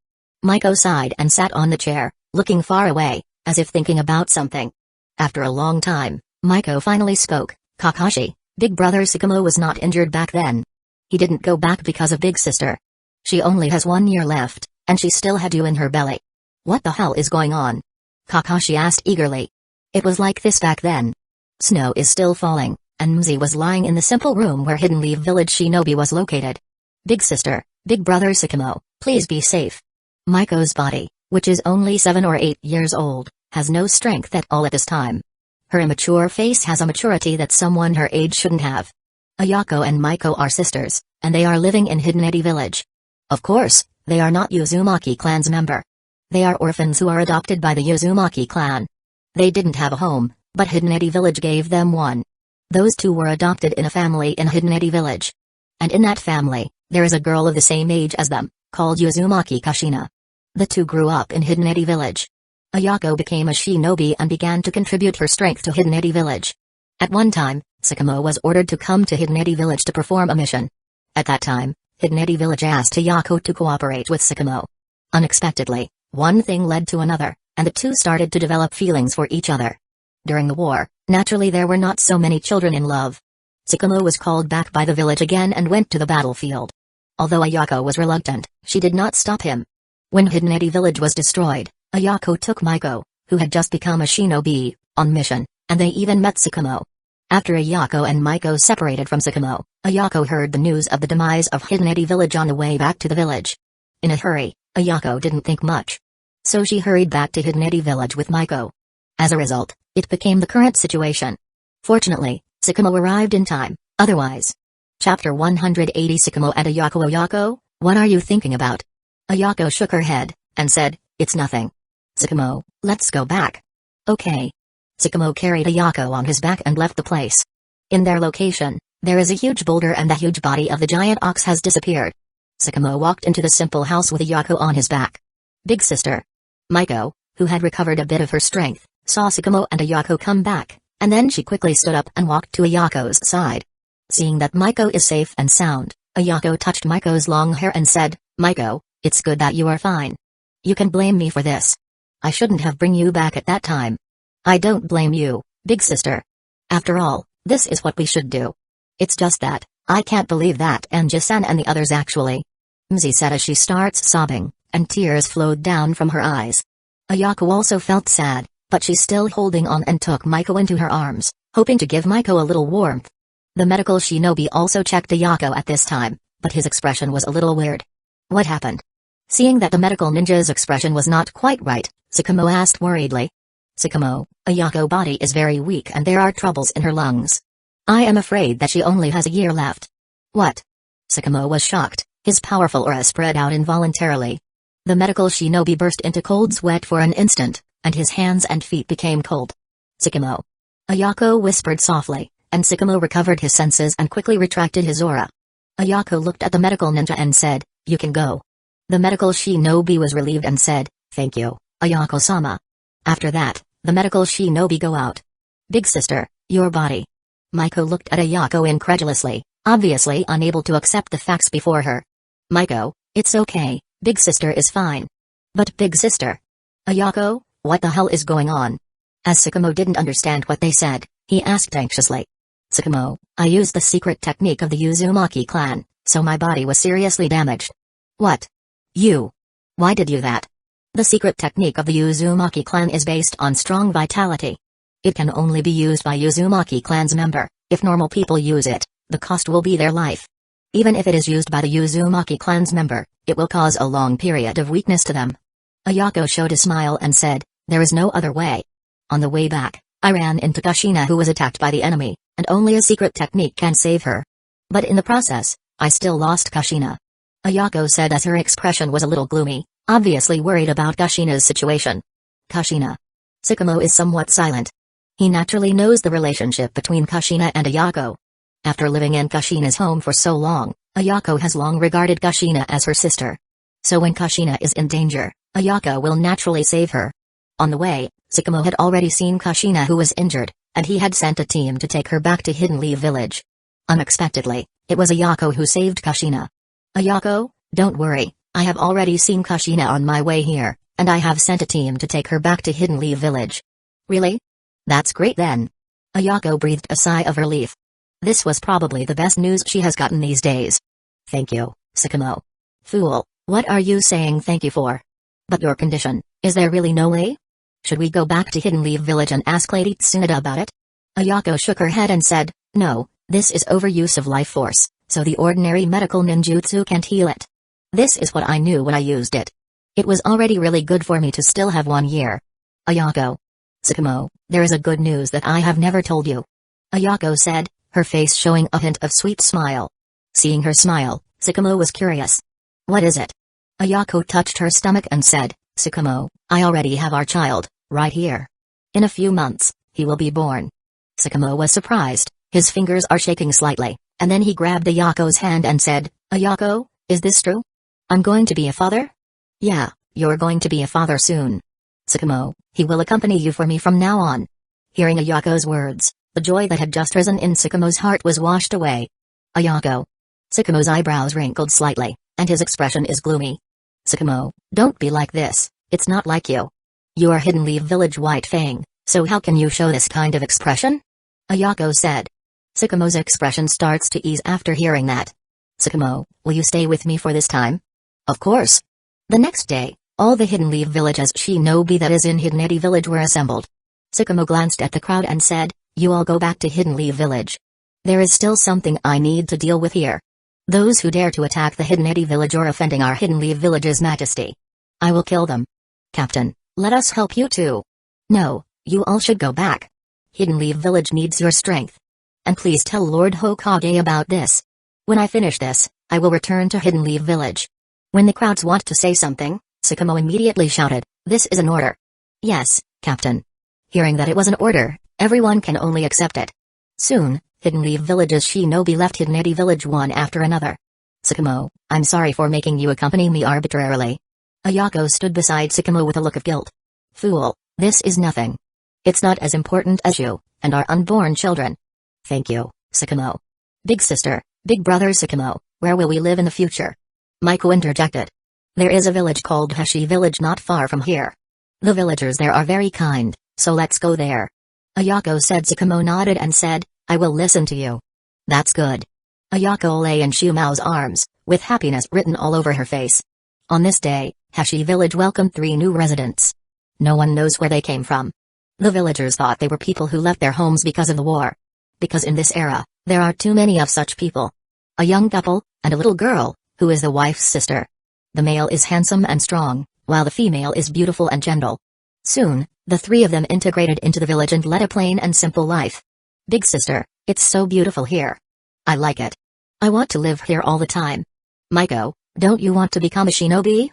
Maiko sighed and sat on the chair, looking far away, as if thinking about something. After a long time, Maiko finally spoke, Kakashi, big brother Sakamo was not injured back then. He didn't go back because of big sister. She only has 1 year left, and she still had you in her belly. What the hell is going on? Kakashi asked eagerly. It was like this back then. Snow is still falling, and Mzi was lying in the simple room where Hidden Leaf Village Shinobi was located. Big sister, big brother Sakamo, please be safe. Maiko's body, which is only 7 or 8 years old, has no strength at all at this time. Her immature face has a maturity that someone her age shouldn't have. Ayako and Maiko are sisters, and they are living in Hidden Eddy Village. Of course, they are not Uzumaki clan's member. They are orphans who are adopted by the Uzumaki clan. They didn't have a home, but Hidden Eddy Village gave them one. Those two were adopted in a family in Hidden Eddy Village. And in that family, there is a girl of the same age as them, called Uzumaki Kushina. The two grew up in Hidden Eddy Village. Ayako became a shinobi and began to contribute her strength to Hidden Eddy Village. At one time, Sakamo was ordered to come to Hidden Eddy Village to perform a mission. At that time, Hidden Eddy Village asked Ayako to cooperate with Sakamo. Unexpectedly, one thing led to another, and the two started to develop feelings for each other. During the war, naturally there were not so many children in love. Sakamo was called back by the village again and went to the battlefield. Although Ayako was reluctant, she did not stop him. When Hidden Eddy Village was destroyed, Ayako took Maiko, who had just become a shinobi, on mission, and they even met Sakamo. After Ayako and Maiko separated from Sakamo, Ayako heard the news of the demise of Hidden Eddy Village on the way back to the village. In a hurry, Ayako didn't think much. So she hurried back to Hidden Eddy Village with Maiko. As a result, it became the current situation. Fortunately, Sakamo arrived in time, otherwise. Chapter 180 Sakamo and Ayako. Ayako, what are you thinking about? Ayako shook her head, and said, it's nothing. Sakamo, let's go back. Okay. Sakamo carried Ayako on his back and left the place. In their location, there is a huge boulder and the huge body of the giant ox has disappeared. Sakamo walked into the simple house with Ayako on his back. Big sister. Maiko, who had recovered a bit of her strength, saw Sakamo and Ayako come back, and then she quickly stood up and walked to Ayako's side. Seeing that Maiko is safe and sound, Ayako touched Maiko's long hair and said, Maiko, it's good that you are fine. You can blame me for this. I shouldn't have bring you back at that time. I don't blame you, big sister. After all, this is what we should do. It's just that, I can't believe that Anji-san and the others actually. Mzi said as she starts sobbing, and tears flowed down from her eyes. Ayako also felt sad, but she's still holding on and took Maiko into her arms, hoping to give Maiko a little warmth. The medical shinobi also checked Ayako at this time, but his expression was a little weird. What happened? Seeing that the medical ninja's expression was not quite right, Sakamo asked worriedly. Sakamo, Ayako's body is very weak and there are troubles in her lungs. I am afraid that she only has a year left. What? Sakamo was shocked, his powerful aura spread out involuntarily. The medical shinobi burst into cold sweat for an instant, and his hands and feet became cold. Sakamo. Ayako whispered softly, and Sakamo recovered his senses and quickly retracted his aura. Ayako looked at the medical ninja and said, you can go. The medical shinobi was relieved and said, thank you, Ayako-sama. After that, the medical shinobi go out. Big sister, your body. Maiko looked at Ayako incredulously, obviously unable to accept the facts before her. Maiko, it's okay, big sister is fine. But big sister. Ayako, what the hell is going on? As Sakamo didn't understand what they said, he asked anxiously. Sakamo, I used the secret technique of the Uzumaki clan, so my body was seriously damaged. What? You? Why did you that? The secret technique of the Uzumaki clan is based on strong vitality. It can only be used by Uzumaki clan's member. If normal people use it, the cost will be their life. Even if it is used by the Uzumaki clan's member, it will cause a long period of weakness to them. Ayako showed a smile and said, there is no other way. On the way back, I ran into Kushina who was attacked by the enemy, and only a secret technique can save her. But in the process, I still lost Kushina. Ayako said as her expression was a little gloomy, obviously worried about Kushina's situation. Kushina. Sakamo is somewhat silent. He naturally knows the relationship between Kushina and Ayako. After living in Kushina's home for so long, Ayako has long regarded Kushina as her sister. So when Kushina is in danger, Ayako will naturally save her. On the way, Sakamo had already seen Kushina who was injured, and he had sent a team to take her back to Hidden Leaf Village. Unexpectedly, it was Ayako who saved Kushina. Ayako, don't worry, I have already seen Kushina on my way here, and I have sent a team to take her back to Hidden Leaf Village. Really? That's great then. Ayako breathed a sigh of relief. This was probably the best news she has gotten these days. Thank you, Sakamo. Fool, what are you saying thank you for? But your condition, is there really no way? Should we go back to Hidden Leaf Village and ask Lady Tsunade about it? Ayako shook her head and said, no, this is overuse of life force, so the ordinary medical ninjutsu can't heal it. This is what I knew when I used it. It was already really good for me to still have 1 year. Ayako. Sakamo, there is a good news that I have never told you. Ayako said, her face showing a hint of sweet smile. Seeing her smile, Sakamo was curious. What is it? Ayako touched her stomach and said, Tsukumo, I already have our child, right here. In a few months, he will be born. Tsukumo was surprised, his fingers are shaking slightly, and then he grabbed Ayako's hand and said, Ayako, is this true? I'm going to be a father? Yeah, you're going to be a father soon. Tsukumo, he will accompany you for me from now on. Hearing Ayako's words, the joy that had just risen in Tsukumo's heart was washed away. Ayako. Tsukumo's eyebrows wrinkled slightly, and his expression is gloomy. Tsukumo, don't be like this, it's not like you. You are Hidden Leaf Village White Fang, so how can you show this kind of expression? Ayako said. Tsukumo's expression starts to ease after hearing that. Tsukumo, will you stay with me for this time? Of course. The next day, all the Hidden Leaf Village's shinobi that is in Hidden Eddy Village were assembled. Tsukumo glanced at the crowd and said, you all go back to Hidden Leaf Village. There is still something I need to deal with here. Those who dare to attack the Hidden Eddy Village are offending our Hidden Leaf Village's majesty. I will kill them. Captain, let us help you too. No, you all should go back. Hidden Leaf Village needs your strength. And please tell Lord Hokage about this. When I finish this, I will return to Hidden Leaf Village. When the crowds want to say something, Tsukumo immediately shouted, this is an order. Yes, Captain. Hearing that it was an order, everyone can only accept it. Soon, Hidden Leaf Village's shinobi left Hidden Eddy Village one after another. Tsukumo, I'm sorry for making you accompany me arbitrarily. Ayako stood beside Tsukumo with a look of guilt. Fool, this is nothing. It's not as important as you, and our unborn children. Thank you, Tsukumo. Big sister, big brother Tsukumo, where will we live in the future? Maiko interjected. There is a village called Heshi Village not far from here. The villagers there are very kind, so let's go there. Ayako said. Tsukumo nodded and said, I will listen to you. That's good. Ayako lay in Shumao's arms, with happiness written all over her face. On this day, Heshi Village welcomed 3 new residents. No one knows where they came from. The villagers thought they were people who left their homes because of the war. Because in this era, there are too many of such people. A young couple, and a little girl, who is the wife's sister. The male is handsome and strong, while the female is beautiful and gentle. Soon, the 3 of them integrated into the village and led a plain and simple life. Big sister, it's so beautiful here. I like it. I want to live here all the time. Maiko, don't you want to become a shinobi?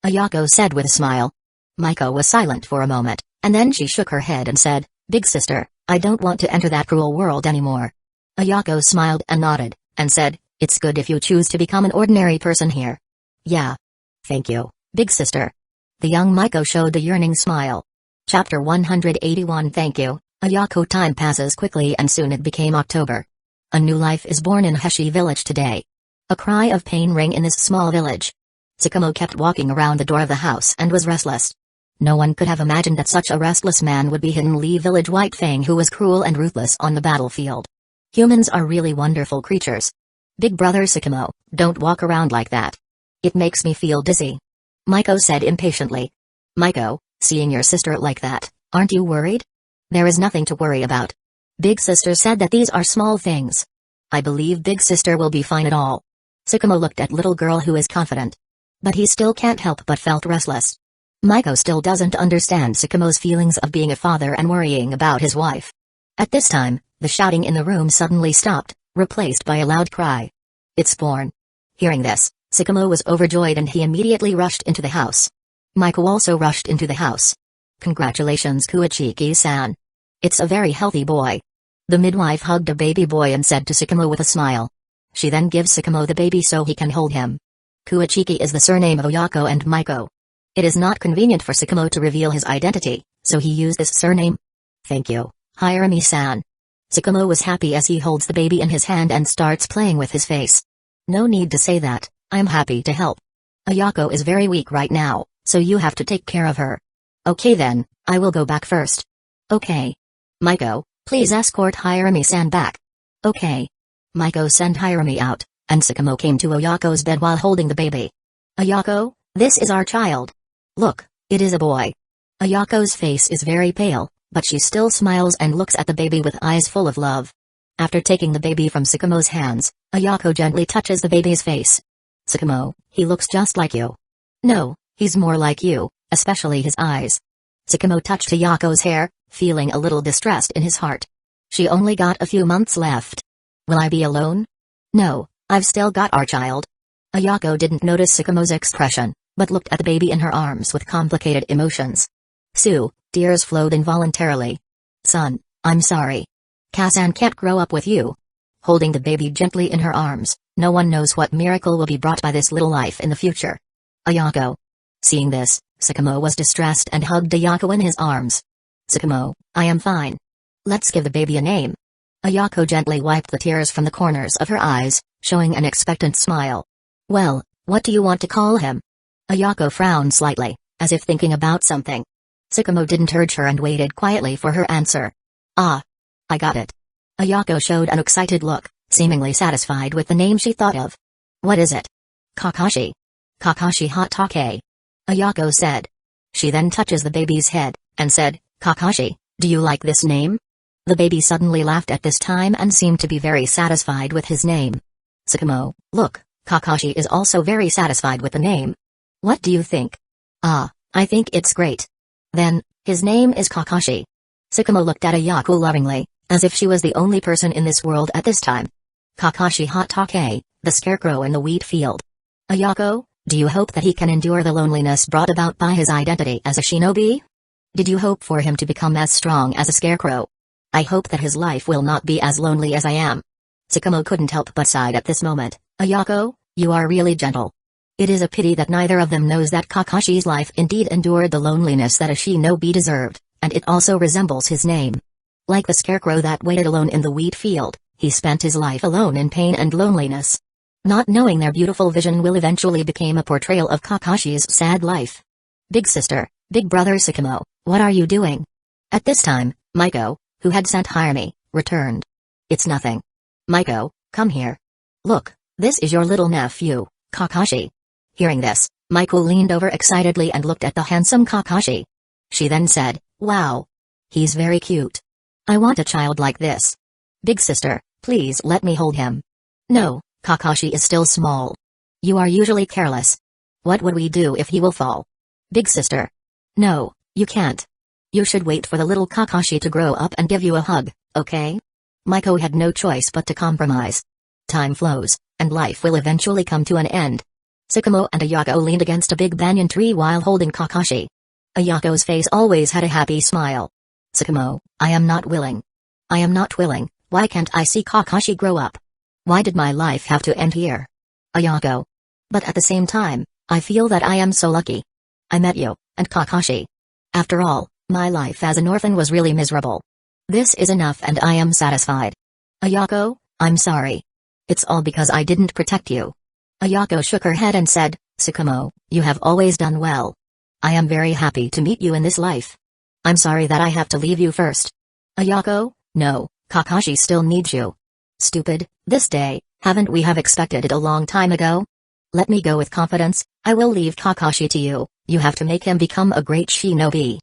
Ayako said with a smile. Maiko was silent for a moment, and then she shook her head and said, Big sister, I don't want to enter that cruel world anymore. Ayako smiled and nodded, and said, it's good if you choose to become an ordinary person here. Yeah. Thank you, big sister. The young Maiko showed a yearning smile. Chapter 181. Thank you, Ayako. Time passes quickly and soon it became October. A new life is born in Heshi Village today. A cry of pain rang in this small village. Tsukumo kept walking around the door of the house and was restless. No one could have imagined that such a restless man would be Hidden Leaf Village White Fang, who was cruel and ruthless on the battlefield. Humans are really wonderful creatures. Big brother Tsukumo, don't walk around like that. It makes me feel dizzy. Maiko said impatiently. Maiko, seeing your sister like that, aren't you worried? There is nothing to worry about. Big sister said that these are small things. I believe big sister will be fine at all. Tsukumo looked at little girl who is confident. But he still can't help but felt restless. Maiko still doesn't understand Tsukumo's feelings of being a father and worrying about his wife. At this time, the shouting in the room suddenly stopped, replaced by a loud cry. It's born. Hearing this, Tsukumo was overjoyed and he immediately rushed into the house. Maiko also rushed into the house. Congratulations, Kuachiki-san. It's a very healthy boy. The midwife hugged a baby boy and said to Tsukumo with a smile. She then gives Tsukumo the baby so he can hold him. Kuachiki is the surname of Oyako and Maiko. It is not convenient for Tsukumo to reveal his identity, so he used this surname. Thank you, Hirami-san. Tsukumo was happy as he holds the baby in his hand and starts playing with his face. No need to say that, I'm happy to help. Oyako is very weak right now, so you have to take care of her. Okay then, I will go back first. Okay. Maiko, please escort Hirami-san back. Okay. Maiko sent Hirami out, and Tsukumo came to Oyako's bed while holding the baby. Oyako, this is our child. Look, it is a boy. Oyako's face is very pale, but she still smiles and looks at the baby with eyes full of love. After taking the baby from Tsukumo's hands, Oyako gently touches the baby's face. Tsukumo, he looks just like you. No, he's more like you, especially his eyes. Tsukumo touched Oyako's hair, feeling a little distressed in his heart. She only got a few months left. Will I be alone? No, I've still got our child. Oyako didn't notice Tsukumo's expression, but looked at the baby in her arms with complicated emotions. Tears flowed involuntarily. Son, I'm sorry. Kasan can't grow up with you. Holding the baby gently in her arms, no one knows what miracle will be brought by this little life in the future. Ayako. Seeing this, Sakamo was distressed and hugged Ayako in his arms. Sakamo, I am fine. Let's give the baby a name. Ayako gently wiped the tears from the corners of her eyes, showing an expectant smile. Well, what do you want to call him? Ayako frowned slightly, as if thinking about something. Sakamo didn't urge her and waited quietly for her answer. Ah. I got it. Ayako showed an excited look, seemingly satisfied with the name she thought of. What is it? Kakashi. Kakashi Hatake. Ayako said. She then touches the baby's head, and said, Kakashi, do you like this name? The baby suddenly laughed at this time and seemed to be very satisfied with his name. Sakamo, look, Kakashi is also very satisfied with the name. What do you think? Ah, I think it's great. Then, his name is Kakashi. Sakamo looked at Ayako lovingly, as if she was the only person in this world at this time. Kakashi Hatake, the scarecrow in the wheat field. Ayako, do you hope that he can endure the loneliness brought about by his identity as a shinobi? Did you hope for him to become as strong as a scarecrow? I hope that his life will not be as lonely as I am. Sakamo couldn't help but sigh at this moment. Ayako, you are really gentle. It is a pity that neither of them knows that Kakashi's life indeed endured the loneliness that a shinobi deserved, and it also resembles his name. Like the scarecrow that waited alone in the wheat field, he spent his life alone in pain and loneliness. Not knowing their beautiful vision will eventually become a portrayal of Kakashi's sad life. Big sister, big brother Sakamo, what are you doing? At this time, Maiko, who had sent Hirami, returned. It's nothing. Maiko, come here. Look, this is your little nephew, Kakashi. Hearing this, Maiko leaned over excitedly and looked at the handsome Kakashi. She then said, wow. He's very cute. I want a child like this. Big sister, please let me hold him. No, Kakashi is still small. You are usually careless. What would we do if he will fall? Big sister. No, you can't. You should wait for the little Kakashi to grow up and give you a hug, okay? Maiko had no choice but to compromise. Time flows, and life will eventually come to an end. Sakamo and Ayako leaned against a big banyan tree while holding Kakashi. Ayako's face always had a happy smile. Sakamo, I am not willing. I am not willing, why can't I see Kakashi grow up? Why did my life have to end here? Ayako. But at the same time, I feel that I am so lucky. I met you, and Kakashi. After all, my life as an orphan was really miserable. This is enough and I am satisfied. Ayako, I'm sorry. It's all because I didn't protect you. Ayako shook her head and said, Sakamo, you have always done well. I am very happy to meet you in this life. I'm sorry that I have to leave you first. Ayako, no, Kakashi still needs you. Stupid, this day, haven't we have expected it a long time ago? Let me go with confidence, I will leave Kakashi to you, you have to make him become a great shinobi.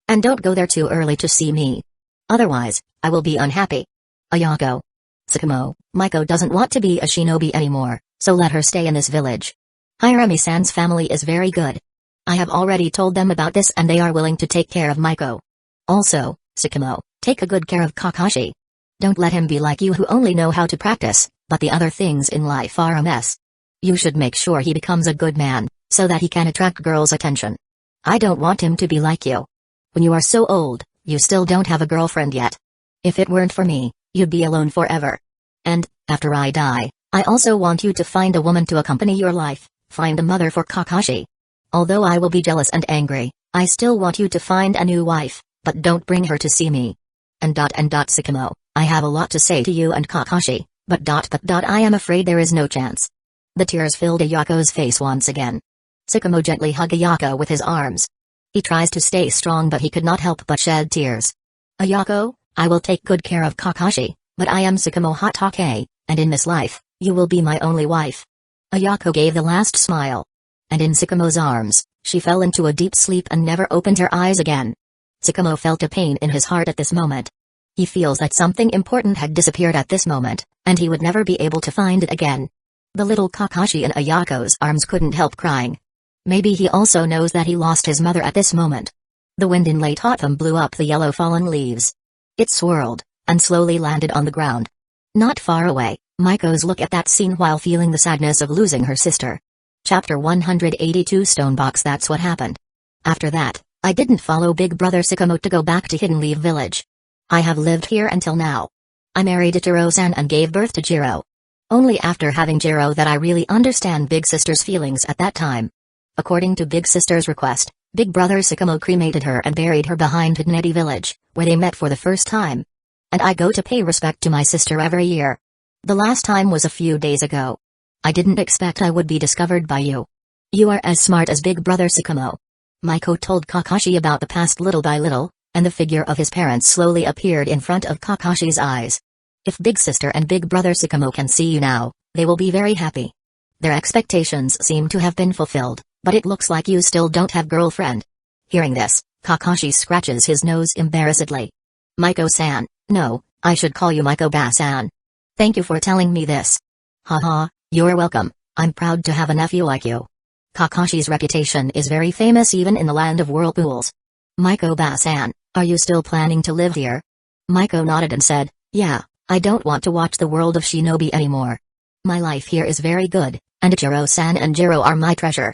And don't go there too early to see me. Otherwise, I will be unhappy. Ayako. Sakamo, Maiko doesn't want to be a shinobi anymore, so let her stay in this village. Hirami-san's family is very good. I have already told them about this and they are willing to take care of Maiko. Also, Sakamo, take a good care of Kakashi. Don't let him be like you who only know how to practice, but the other things in life are a mess. You should make sure he becomes a good man, so that he can attract girls' attention. I don't want him to be like you. When you are so old, you still don't have a girlfriend yet. If it weren't for me, you'd be alone forever. And, after I die, I also want you to find a woman to accompany your life, find a mother for Kakashi. Although I will be jealous and angry, I still want you to find a new wife, but don't bring her to see me. Sakamo, I have a lot to say to you and Kakashi, but I am afraid there is no chance. The tears filled Ayako's face once again. Sakamo gently hugged Ayako with his arms. He tries to stay strong but he could not help but shed tears. Ayako, I will take good care of Kakashi, but I am Sakamo Hatake, and in this life, you will be my only wife. Ayako gave the last smile. And in Sakamo's arms, she fell into a deep sleep and never opened her eyes again. Sakamo felt a pain in his heart at this moment. He feels that something important had disappeared at this moment, and he would never be able to find it again. The little Kakashi in Ayako's arms couldn't help crying. Maybe he also knows that he lost his mother at this moment. The wind in late autumn blew up the yellow fallen leaves. It swirled, and slowly landed on the ground. Not far away, Maiko's looked at that scene while feeling the sadness of losing her sister. Chapter 182 Stonebox. That's what happened. After that, I didn't follow Big Brother Sycamore to go back to Hidden Leaf Village. I have lived here until now. I married Ichiro-san and gave birth to Jiro. Only after having Jiro that I really understand Big Sister's feelings at that time. According to Big Sister's request, Big Brother Sycamore cremated her and buried her behind Hidden Village, where they met for the first time. And I go to pay respect to my sister every year. The last time was a few days ago. I didn't expect I would be discovered by you. You are as smart as Big Brother Sycamore. Maiko told Kakashi about the past little by little, and the figure of his parents slowly appeared in front of Kakashi's eyes. If Big Sister and Big Brother Sycamore can see you now, they will be very happy. Their expectations seem to have been fulfilled, but it looks like you still don't have girlfriend. Hearing this, Kakashi scratches his nose embarrassedly. Maiko-san, no, I should call you Maiko-ba-san. Thank you for telling me this. Haha, you're welcome, I'm proud to have a nephew like you. Kakashi's reputation is very famous even in the land of whirlpools. Maiko-ba-san, are you still planning to live here? Maiko nodded and said, yeah, I don't want to watch the world of shinobi anymore. My life here is very good, and Ichiro-san and Jiro are my treasure.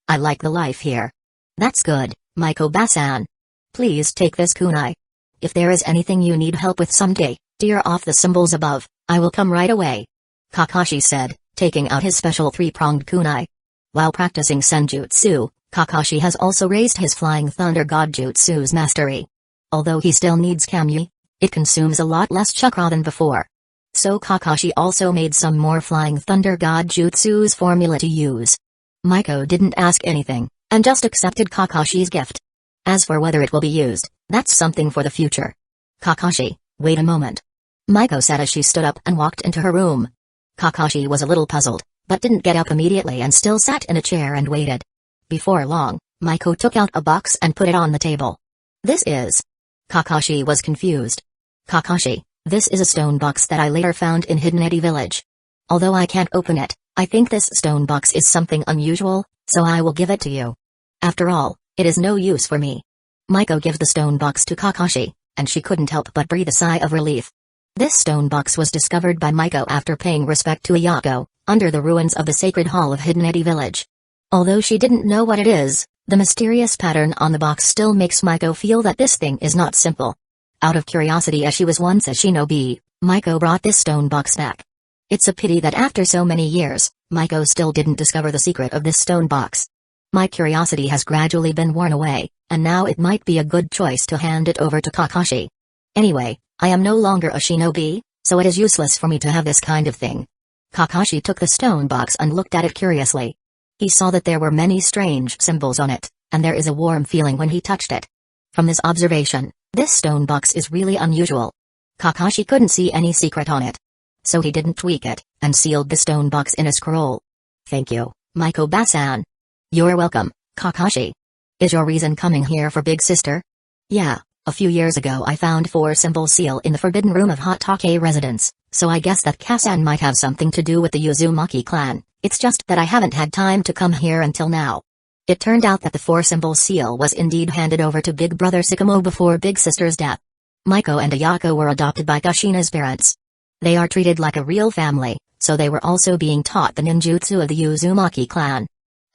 I like the life here. That's good, Maiko-ba-san. Please take this kunai. If there is anything you need help with someday, tear off the symbols above, I will come right away. Kakashi said, taking out his special three-pronged kunai. While practicing senjutsu, Kakashi has also raised his Flying Thunder God Jutsu's mastery. Although he still needs Kamui, it consumes a lot less chakra than before. So Kakashi also made some more Flying Thunder God Jutsu's formula to use. Maiko didn't ask anything, and just accepted Kakashi's gift. As for whether it will be used, that's something for the future. Kakashi, wait a moment. Maiko said as she stood up and walked into her room. Kakashi was a little puzzled, but didn't get up immediately and still sat in a chair and waited. Before long, Maiko took out a box and put it on the table. This is... Kakashi was confused. Kakashi, this is a stone box that I later found in Hidden Village. Although I can't open it, I think this stone box is something unusual, so I will give it to you. After all, it is no use for me. Maiko gives the stone box to Kakashi, and she couldn't help but breathe a sigh of relief. This stone box was discovered by Maiko after paying respect to Hyuga, under the ruins of the Sacred Hall of Hidden Village. Although she didn't know what it is, the mysterious pattern on the box still makes Maiko feel that this thing is not simple. Out of curiosity, as she was once a shinobi, Maiko brought this stone box back. It's a pity that after so many years, Maiko still didn't discover the secret of this stone box. My curiosity has gradually been worn away, and now it might be a good choice to hand it over to Kakashi. Anyway, I am no longer a shinobi, so it is useless for me to have this kind of thing. Kakashi took the stone box and looked at it curiously. He saw that there were many strange symbols on it, and there is a warm feeling when he touched it. From this observation, this stone box is really unusual. Kakashi couldn't see any secret on it. So he didn't tweak it, and sealed the stone box in a scroll. Thank you, Maiko-ba-san. You're welcome, Kakashi. Is your reason coming here for Big Sister? Yeah, a few years ago I found 4-symbol seal in the forbidden room of Hotake residence, so I guess that Kasan might have something to do with the Uzumaki clan. It's just that I haven't had time to come here until now. It turned out that the 4-symbol seal was indeed handed over to Big Brother Sycamore before Big Sister's death. Maiko and Ayako were adopted by Kushina's parents. They are treated like a real family, so they were also being taught the ninjutsu of the Uzumaki clan.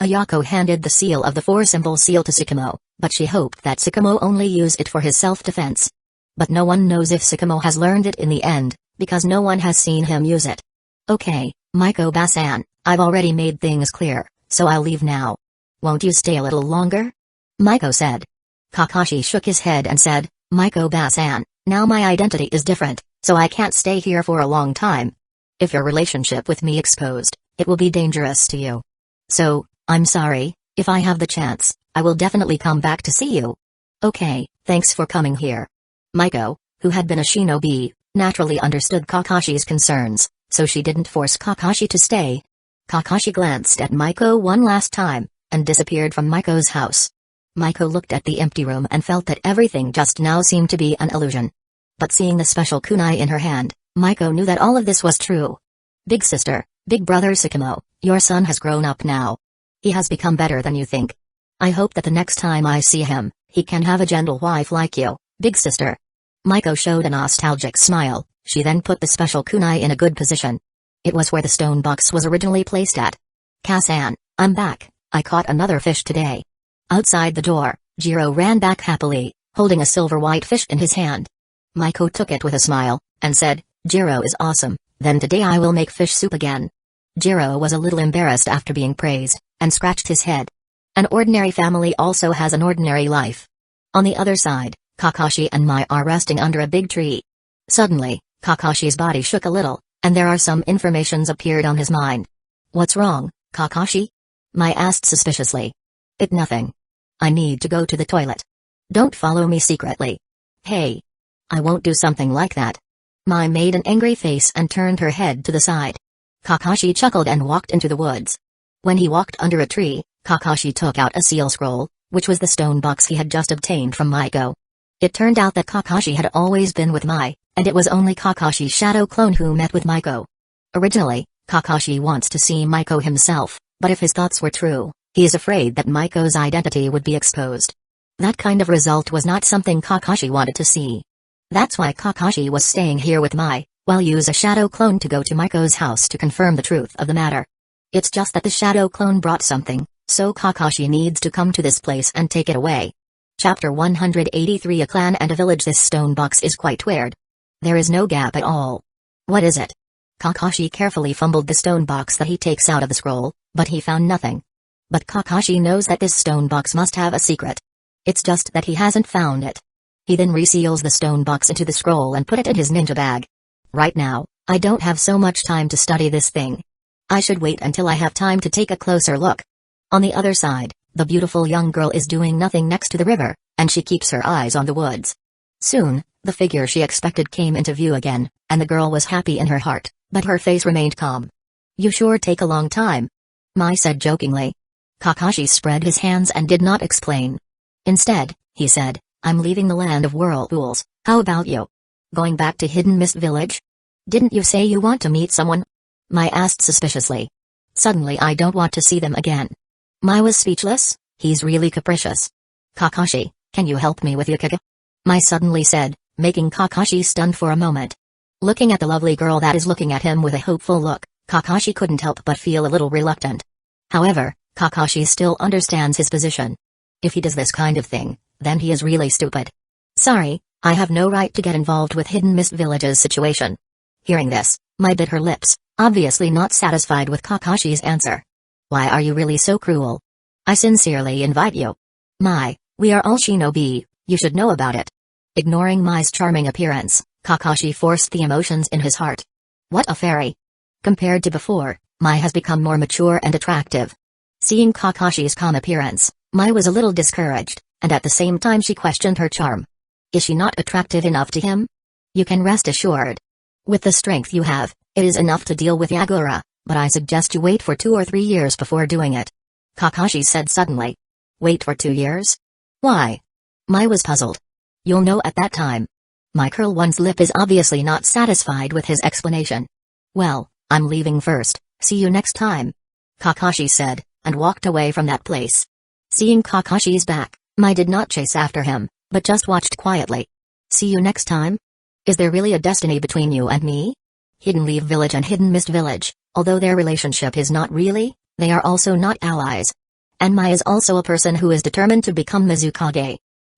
Ayako handed the seal of the 4-symbol seal to Sycamore, but she hoped that Sycamore only use it for his self-defense. But no one knows if Sycamore has learned it in the end, because no one has seen him use it. Okay, Maiko-ba-san, I've already made things clear, so I'll leave now. Won't you stay a little longer? Maiko said. Kakashi shook his head and said, Maiko-ba-san, now my identity is different, so I can't stay here for a long time. If your relationship with me exposed, it will be dangerous to you. So, I'm sorry, if I have the chance, I will definitely come back to see you. Okay, thanks for coming here. Maiko, who had been a shinobi, naturally understood Kakashi's concerns, so she didn't force Kakashi to stay. Kakashi glanced at Maiko one last time, and disappeared from Maiko's house. Maiko looked at the empty room and felt that everything just now seemed to be an illusion. But seeing the special kunai in her hand, Maiko knew that all of this was true. Big sister, Big Brother Sycamore, your son has grown up now. He has become better than you think. I hope that the next time I see him, he can have a gentle wife like you, Big sister. Maiko showed a nostalgic smile. She then put the special kunai in a good position. It was where the stone box was originally placed at. Kasan, I'm back, I caught another fish today. Outside the door, Jiro ran back happily, holding a silver white fish in his hand. Maiko took it with a smile, and said, Jiro is awesome, then today I will make fish soup again. Jiro was a little embarrassed after being praised, and scratched his head. An ordinary family also has an ordinary life. On the other side, Kakashi and Mai are resting under a big tree. Suddenly, Kakashi's body shook a little, and there are some informations appeared on his mind. What's wrong, Kakashi? Mai asked suspiciously. It nothing. I need to go to the toilet. Don't follow me secretly. Hey. I won't do something like that. Mai made an angry face and turned her head to the side. Kakashi chuckled and walked into the woods. When he walked under a tree, Kakashi took out a seal scroll, which was the stone box he had just obtained from Maiko. It turned out that Kakashi had always been with Mai, and it was only Kakashi's shadow clone who met with Maiko. Originally, Kakashi wants to see Maiko himself, but if his thoughts were true, he is afraid that Maiko's identity would be exposed. That kind of result was not something Kakashi wanted to see. That's why Kakashi was staying here with Mai, while use a shadow clone to go to Maiko's house to confirm the truth of the matter. It's just that the shadow clone brought something, so Kakashi needs to come to this place and take it away. Chapter 183 A clan and a village. This stone box is quite weird. There is no gap at all. What is it? Kakashi carefully fumbled the stone box that he takes out of the scroll, but he found nothing. But Kakashi knows that this stone box must have a secret. It's just that he hasn't found it. He then reseals the stone box into the scroll and put it in his ninja bag. Right now, I don't have so much time to study this thing. I should wait until I have time to take a closer look. On the other side, the beautiful young girl is doing nothing next to the river, and she keeps her eyes on the woods. Soon, the figure she expected came into view again, and the girl was happy in her heart, but her face remained calm. You sure take a long time, Mai said jokingly. Kakashi spread his hands and did not explain. Instead, he said, I'm leaving the land of whirlpools, how about you? Going back to Hidden Mist Village? Didn't you say you want to meet someone? Mai asked suspiciously. Suddenly I don't want to see them again. Mai was speechless. He's really capricious. Kakashi, can you help me with Hyuga? Mai suddenly said, making Kakashi stunned for a moment. Looking at the lovely girl that is looking at him with a hopeful look, Kakashi couldn't help but feel a little reluctant. However, Kakashi still understands his position. If he does this kind of thing, then he is really stupid. Sorry, I have no right to get involved with Hidden Mist Village's situation. Hearing this, Mai bit her lips, obviously not satisfied with Kakashi's answer. Why are you really so cruel? I sincerely invite you. Mai, we are all shinobi, you should know about it. Ignoring Mai's charming appearance, Kakashi forced the emotions in his heart. What a fairy. Compared to before, Mai has become more mature and attractive. Seeing Kakashi's calm appearance, Mai was a little discouraged, and at the same time she questioned her charm. Is she not attractive enough to him? You can rest assured. With the strength you have, it is enough to deal with Yagura, but I suggest you wait for 2 or 3 years before doing it. Kakashi said suddenly. Wait for 2 years? Why? Mai was puzzled. You'll know at that time. Mai curled one's lip is obviously not satisfied with his explanation. Well, I'm leaving first, see you next time. Kakashi said, and walked away from that place. Seeing Kakashi's back, Mai did not chase after him, but just watched quietly. See you next time? Is there really a destiny between you and me? Hidden Leaf Village and Hidden Mist Village, although their relationship is not really, they are also not allies. And Mai is also a person who is determined to become Mizukage.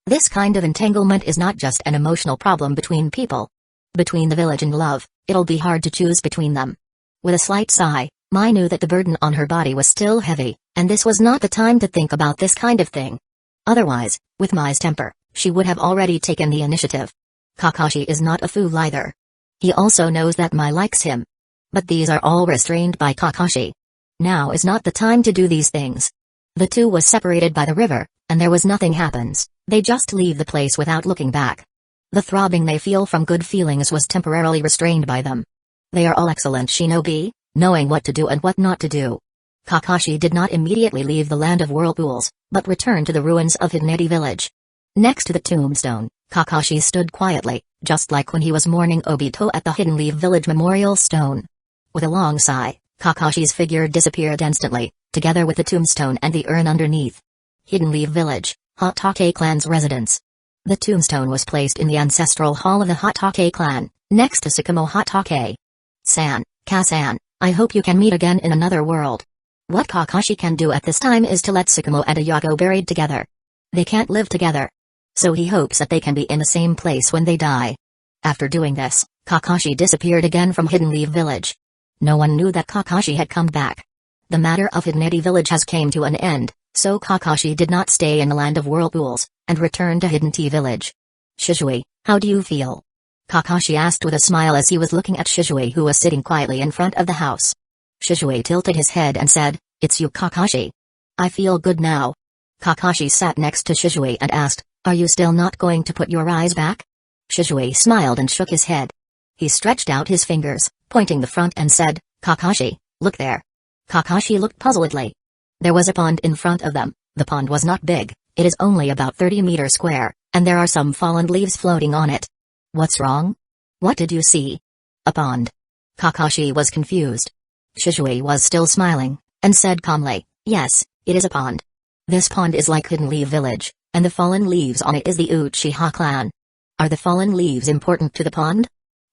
This kind of entanglement is not just an emotional problem between people. Between the village and love, it'll be hard to choose between them. With a slight sigh, Mai knew that the burden on her body was still heavy, and this was not the time to think about this kind of thing. Otherwise, with Mai's temper, she would have already taken the initiative. Kakashi is not a fool either. He also knows that Mai likes him. But these are all restrained by Kakashi. Now is not the time to do these things. The two was separated by the river, and there was nothing happens, they just leave the place without looking back. The throbbing they feel from good feelings was temporarily restrained by them. They are all excellent shinobi, knowing what to do and what not to do. Kakashi did not immediately leave the land of whirlpools, but returned to the ruins of Hidden Village. Next to the tombstone, Kakashi stood quietly, just like when he was mourning Obito at the Hidden Leaf Village Memorial Stone. With a long sigh, Kakashi's figure disappeared instantly, together with the tombstone and the urn underneath. Hidden Leaf Village, Hatake clan's residence. The tombstone was placed in the ancestral hall of the Hatake clan, next to Sakamo Hatake. San, Kasan, I hope you can meet again in another world. What Kakashi can do at this time is to let Tsukumo and Ayako buried together. They can't live together. So he hopes that they can be in the same place when they die. After doing this, Kakashi disappeared again from Hidden Leaf Village. No one knew that Kakashi had come back. The matter of Hidden Tea Village has came to an end, so Kakashi did not stay in the Land of Whirlpools, and returned to Hidden Tea Village. Shizue, how do you feel? Kakashi asked with a smile as he was looking at Shizue, who was sitting quietly in front of the house. Shizue tilted his head and said, "It's you, Kakashi." "I feel good now." Kakashi sat next to Shizue and asked, "Are you still not going to put your eyes back?" Shizue smiled and shook his head. He stretched out his fingers, pointing the front, and said, "Kakashi, look there." Kakashi looked puzzledly. There was a pond in front of them. The pond was not big, it is only about 30 meters square, and there are some fallen leaves floating on it. "What's wrong? What did you see?" "A pond." Kakashi was confused. Shizue was still smiling, and said calmly, "Yes, it is a pond. This pond is like Hidden Leaf Village, and the fallen leaves on it is the Uchiha clan." "Are the fallen leaves important to the pond?"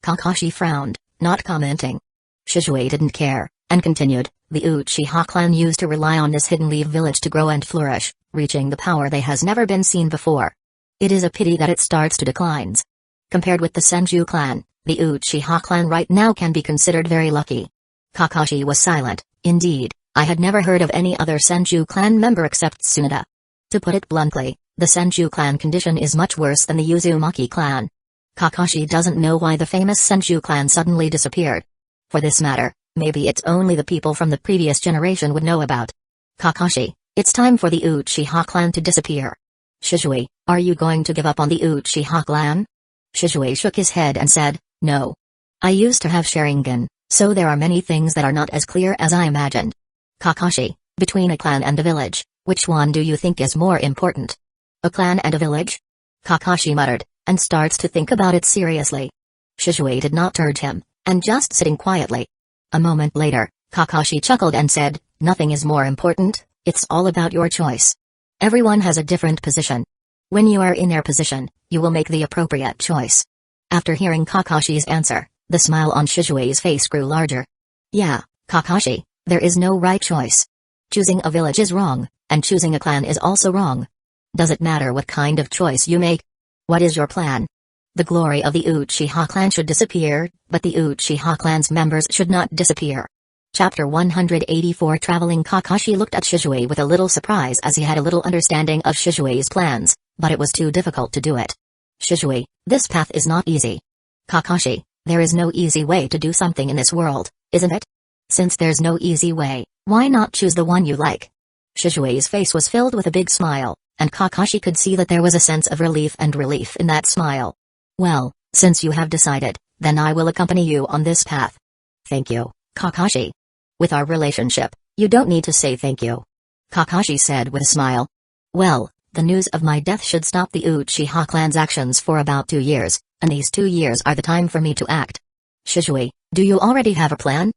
Kakashi frowned, not commenting. Shizue didn't care, and continued, "The Uchiha clan used to rely on this Hidden Leaf Village to grow and flourish, reaching the power they has never been seen before. It is a pity that it starts to declines. Compared with the Senju clan, the Uchiha clan right now can be considered very lucky." Kakashi was silent. "Indeed, I had never heard of any other Senju clan member except Tsunade. To put it bluntly, the Senju clan condition is much worse than the Uzumaki clan. Kakashi doesn't know why the famous Senju clan suddenly disappeared. For this matter, maybe it's only the people from the previous generation would know about. Kakashi, it's time for the Uchiha clan to disappear. Shizue, are you going to give up on the Uchiha clan?" Shizue shook his head and said, "No. I used to have Sharingan, so there are many things that are not as clear as I imagined." Kakashi, between a clan and a village, which one do you think is more important? "A clan and a village?" Kakashi muttered, and starts to think about it seriously. Shizue did not urge him, and just sitting quietly. A moment later, Kakashi chuckled and said, "Nothing is more important, it's all about your choice. Everyone has a different position. When you are in their position, you will make the appropriate choice." After hearing Kakashi's answer, the smile on Shizue's face grew larger. "Yeah, Kakashi, there is no right choice. Choosing a village is wrong, and choosing a clan is also wrong. Does it matter what kind of choice you make? What is your plan?" "The glory of the Uchiha clan should disappear, but the Uchiha clan's members should not disappear." Chapter 184. Traveling. Kakashi looked at Shizue with a little surprise as he had a little understanding of Shizue's plans, but it was too difficult to do it. "Shizue, this path is not easy." "Kakashi, there is no easy way to do something in this world, isn't it? Since there's no easy way, why not choose the one you like?" Shizue's face was filled with a big smile, and Kakashi could see that there was a sense of relief in that smile. "Well, since you have decided, then I will accompany you on this path." "Thank you, Kakashi. With our relationship, you don't need to say thank you," Kakashi said with a smile. "Well, the news of my death should stop the Uchiha clan's actions for about 2 years, and these 2 years are the time for me to act." "Shizue, do you already have a plan?"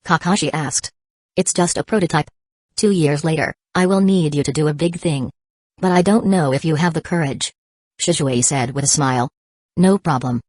Kakashi asked. "It's just a prototype. 2 years later, I will need you to do a big thing. But I don't know if you have the courage," Shizue said with a smile. "No problem."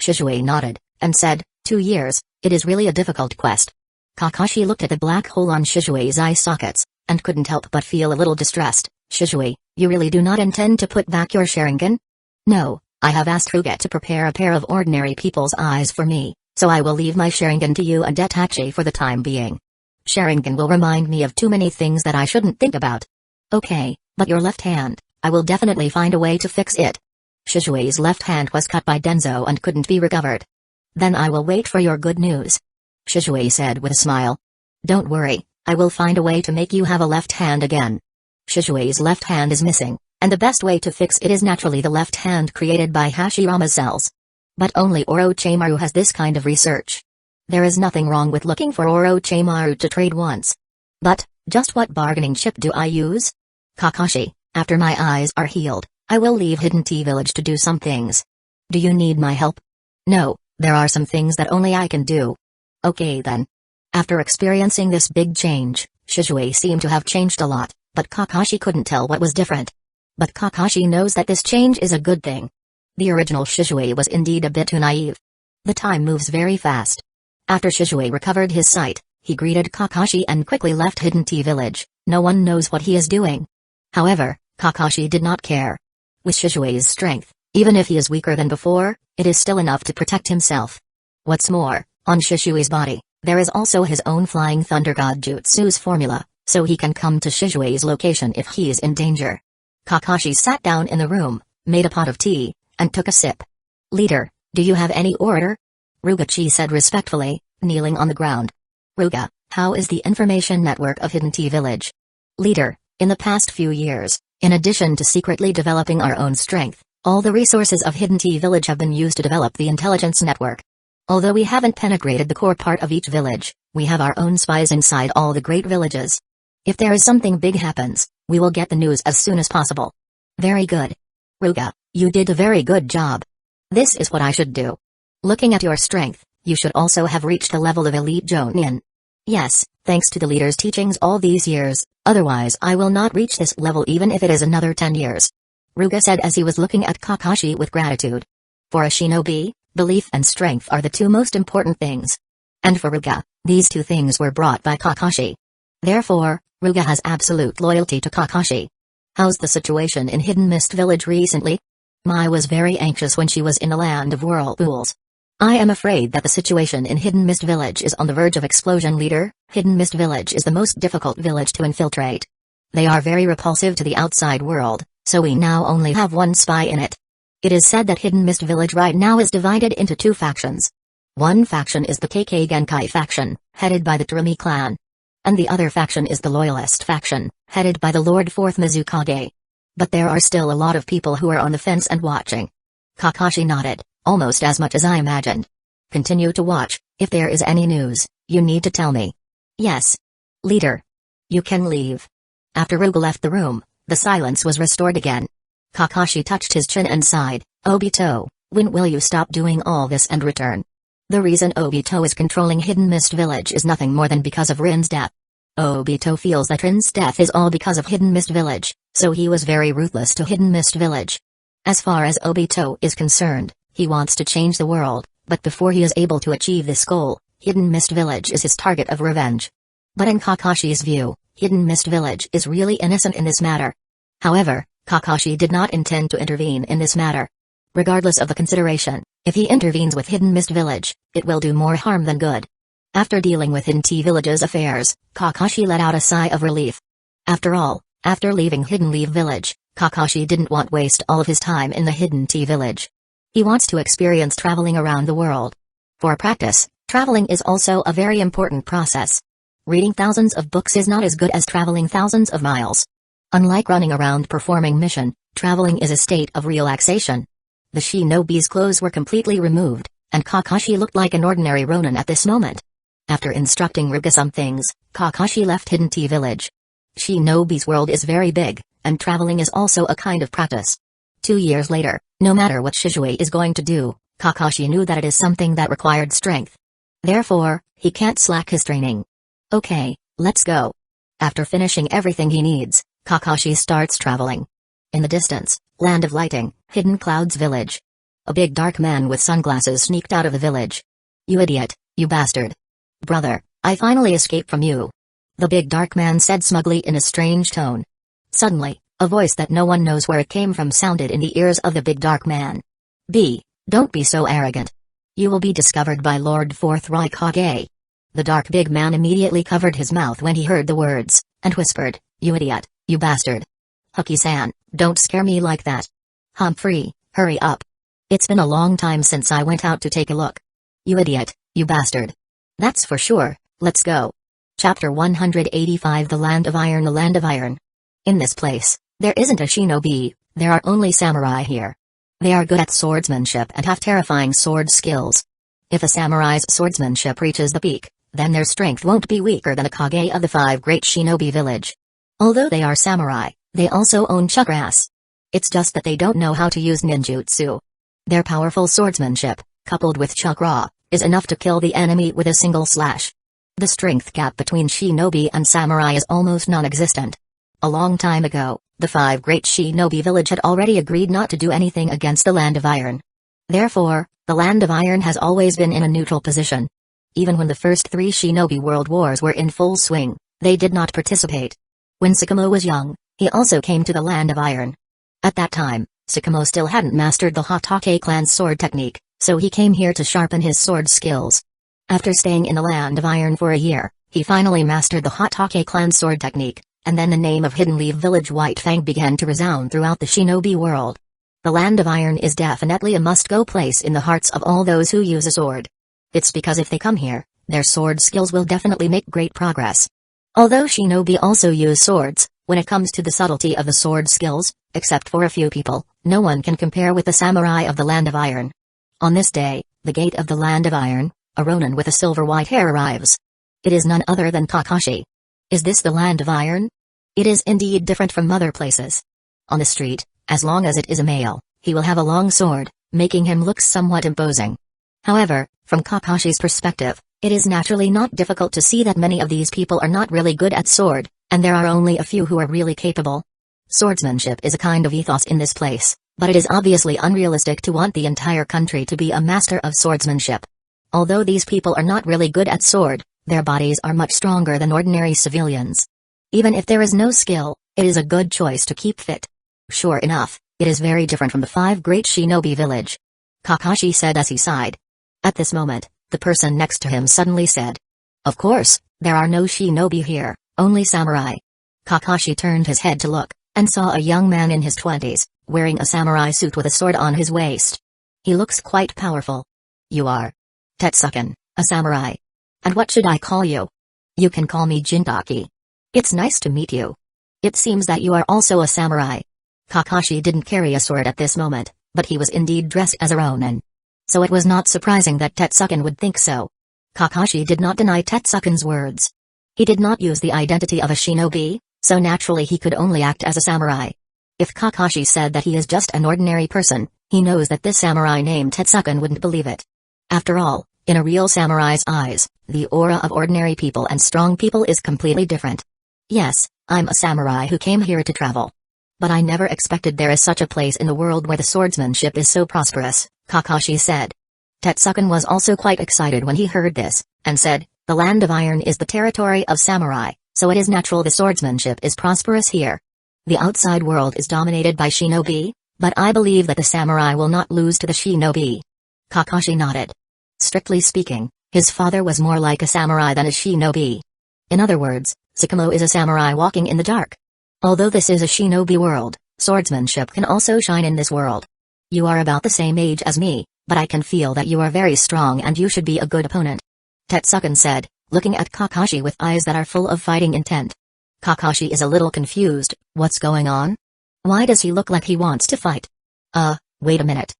Shizue nodded, and said, 2 years, it is really a difficult quest." Kakashi looked at the black hole on Shizue's eye sockets, and couldn't help but feel a little distressed. "Shizue, you really do not intend to put back your Sharingan?" "No, I have asked Hyuga to prepare a pair of ordinary people's eyes for me, so I will leave my Sharingan to you and Itachi for the time being. Sharingan will remind me of too many things that I shouldn't think about." "Okay, but your left hand, I will definitely find a way to fix it." Shizue's left hand was cut by Danzō and couldn't be recovered. "Then I will wait for your good news," Shizue said with a smile. "Don't worry, I will find a way to make you have a left hand again. Shizue's left hand is missing, and the best way to fix it is naturally the left hand created by Hashirama's cells. But only Orochimaru has this kind of research. There is nothing wrong with looking for Orochimaru to trade once. But, just what bargaining chip do I use? Kakashi, after my eyes are healed, I will leave Hidden Tea Village to do some things. Do you need my help?" "No, there are some things that only I can do." "Okay then." After experiencing this big change, Shizue seemed to have changed a lot, but Kakashi couldn't tell what was different. But Kakashi knows that this change is a good thing. The original Shizue was indeed a bit too naive. The time moves very fast. After Shizue recovered his sight, He greeted Kakashi and quickly left Hidden Tea Village. No one knows what he is doing. However, Kakashi did not care. With Shishui's strength, even if he is weaker than before, it is still enough to protect himself. What's more, on Shishui's body, there is also his own Flying Thunder God Jutsu's formula, so he can come to Shishui's location if he is in danger. Kakashi sat down in the room, made a pot of tea, and took a sip. "Leader, do you have any order?" Rugachi said respectfully, kneeling on the ground. "Ruga, how is the information network of Hidden Tea Village?" "Leader, in the past few years, in addition to secretly developing our own strength, all the resources of Hidden Tea Village have been used to develop the intelligence network. Although we haven't penetrated the core part of each village, we have our own spies inside all the great villages. If there is something big happens, we will get the news as soon as possible." "Very good. Ruga, you did a very good job. This is what I should do. Looking at your strength, you should also have reached the level of elite Jonin." "Yes, thanks to the leader's teachings all these years, otherwise I will not reach this level even if it is another 10 years. Ruga said as he was looking at Kakashi with gratitude. For a shinobi, belief and strength are the two most important things. And for Ruga, these two things were brought by Kakashi. Therefore, Ruga has absolute loyalty to Kakashi. "How's the situation in Hidden Mist Village recently?" Mai was very anxious when she was in the land of whirlpools. "I am afraid that the situation in Hidden Mist Village is on the verge of explosion, leader. Hidden Mist Village is the most difficult village to infiltrate. They are very repulsive to the outside world, so we now only have one spy in it. It is said that Hidden Mist Village right now is divided into two factions. One faction is the Kekkei Genkai faction, headed by the Tarumi clan. And the other faction is the Loyalist faction, headed by the Lord 4th Mizukage. But there are still a lot of people who are on the fence and watching." Kakashi nodded, almost as much as I imagined. "Continue to watch. If there is any news, you need to tell me." "Yes. Leader. You can leave." After Ruga left the room, the silence was restored again. Kakashi touched his chin and sighed. "Obito, when will you stop doing all this and return?" The reason Obito is controlling Hidden Mist Village is nothing more than because of Rin's death. Obito feels that Rin's death is all because of Hidden Mist Village, so he was very ruthless to Hidden Mist Village. As far as Obito is concerned, he wants to change the world, but before he is able to achieve this goal, Hidden Mist Village is his target of revenge. But in Kakashi's view, Hidden Mist Village is really innocent in this matter. However, Kakashi did not intend to intervene in this matter. Regardless of the consideration, if he intervenes with Hidden Mist Village, it will do more harm than good. After dealing with Hidden Tea Village's affairs, Kakashi let out a sigh of relief. After all, after leaving Hidden Leaf Village, Kakashi didn't want to waste all of his time in the Hidden Tea Village. He wants to experience traveling around the world. For practice, traveling is also a very important process. Reading thousands of books is not as good as traveling thousands of miles. Unlike running around performing mission, traveling is a state of relaxation. The shinobi's clothes were completely removed, and Kakashi looked like an ordinary ronin at this moment. After instructing Ruga some things, Kakashi left Hidden Tea Village. Shinobi's world is very big, and traveling is also a kind of practice. 2 years later, no matter what Shisui is going to do, Kakashi knew that it is something that required strength. Therefore, he can't slack his training. "Okay, let's go." After finishing everything he needs, Kakashi starts traveling. In the distance, Land of Lighting, Hidden Clouds Village. A big dark man with sunglasses sneaked out of the village. "You idiot, you bastard. Brother, I finally escaped from you," the big dark man said smugly in a strange tone. Suddenly, a voice that no one knows where it came from sounded in the ears of the big dark man. Don't be so arrogant. You will be discovered by Lord 4th Raikage." The dark big man immediately covered his mouth when he heard the words, and whispered, "You idiot, you bastard. Huki-san, don't scare me like that. Humphrey, hurry up. It's been a long time since I went out to take a look. You idiot, you bastard. That's for sure, let's go." Chapter 185 The Land of Iron. The Land of Iron. In this place, there isn't a shinobi, there are only samurai here. They are good at swordsmanship and have terrifying sword skills. If a samurai's swordsmanship reaches the peak, then their strength won't be weaker than a Kage of the 5 great shinobi village. Although they are samurai, they also own chakras. It's just that they don't know how to use ninjutsu. Their powerful swordsmanship, coupled with chakra, is enough to kill the enemy with a single slash. The strength gap between shinobi and samurai is almost non-existent. A long time ago, the 5 great shinobi village had already agreed not to do anything against the Land of Iron. Therefore, the Land of Iron has always been in a neutral position. Even when the first 3 Shinobi World Wars were in full swing, they did not participate. When Sakamo was young, he also came to the Land of Iron. At that time, Sakamo still hadn't mastered the Hotake clan's sword technique, so he came here to sharpen his sword skills. After staying in the Land of Iron for a year, he finally mastered the Hotake clan's sword technique, and then the name of Hidden Leaf Village White Fang began to resound throughout the Shinobi world. The Land of Iron is definitely a must-go place in the hearts of all those who use a sword. It's because if they come here, their sword skills will definitely make great progress. Although Shinobi also use swords, when it comes to the subtlety of the sword skills, except for a few people, no one can compare with the samurai of the Land of Iron. On this day, the gate of the Land of Iron, a Ronin with a silver-white hair arrives. It is none other than Kakashi. Is this the Land of Iron? It is indeed different from other places. On the street, as long as it is a male, he will have a long sword, making him look somewhat imposing. However, from Kakashi's perspective, it is naturally not difficult to see that many of these people are not really good at sword, and there are only a few who are really capable. Swordsmanship is a kind of ethos in this place, but it is obviously unrealistic to want the entire country to be a master of swordsmanship. Although these people are not really good at sword, their bodies are much stronger than ordinary civilians. Even if there is no skill, it is a good choice to keep fit. Sure enough, it is very different from the 5 great shinobi village. Kakashi said as he sighed. At this moment, the person next to him suddenly said, "Of course, there are no shinobi here, only samurai." Kakashi turned his head to look, and saw a young man in his 20s, wearing a samurai suit with a sword on his waist. He looks quite powerful. "You are Tetsuken, a samurai. And what should I call you?" "You can call me Jindaki. It's nice to meet you. It seems that you are also a samurai." Kakashi didn't carry a sword at this moment, but he was indeed dressed as a Ronin. So it was not surprising that Tetsuken would think so. Kakashi did not deny Tetsuken's words. He did not use the identity of a shinobi, so naturally he could only act as a samurai. If Kakashi said that he is just an ordinary person, he knows that this samurai named Tetsuken wouldn't believe it. After all, in a real samurai's eyes, the aura of ordinary people and strong people is completely different. "Yes, I'm a samurai who came here to travel. But I never expected there is such a place in the world where the swordsmanship is so prosperous," Kakashi said. Tetsuken was also quite excited when he heard this, and said, "The Land of Iron is the territory of samurai, so it is natural the swordsmanship is prosperous here. The outside world is dominated by shinobi, but I believe that the samurai will not lose to the shinobi." Kakashi nodded. Strictly speaking, his father was more like a samurai than a shinobi. In other words, Sakamo is a samurai walking in the dark. Although this is a shinobi world, swordsmanship can also shine in this world. "You are about the same age as me, but I can feel that you are very strong and you should be a good opponent," Tetsuken said, looking at Kakashi with eyes that are full of fighting intent. Kakashi is a little confused. What's going on? Why does he look like he wants to fight? Wait a minute.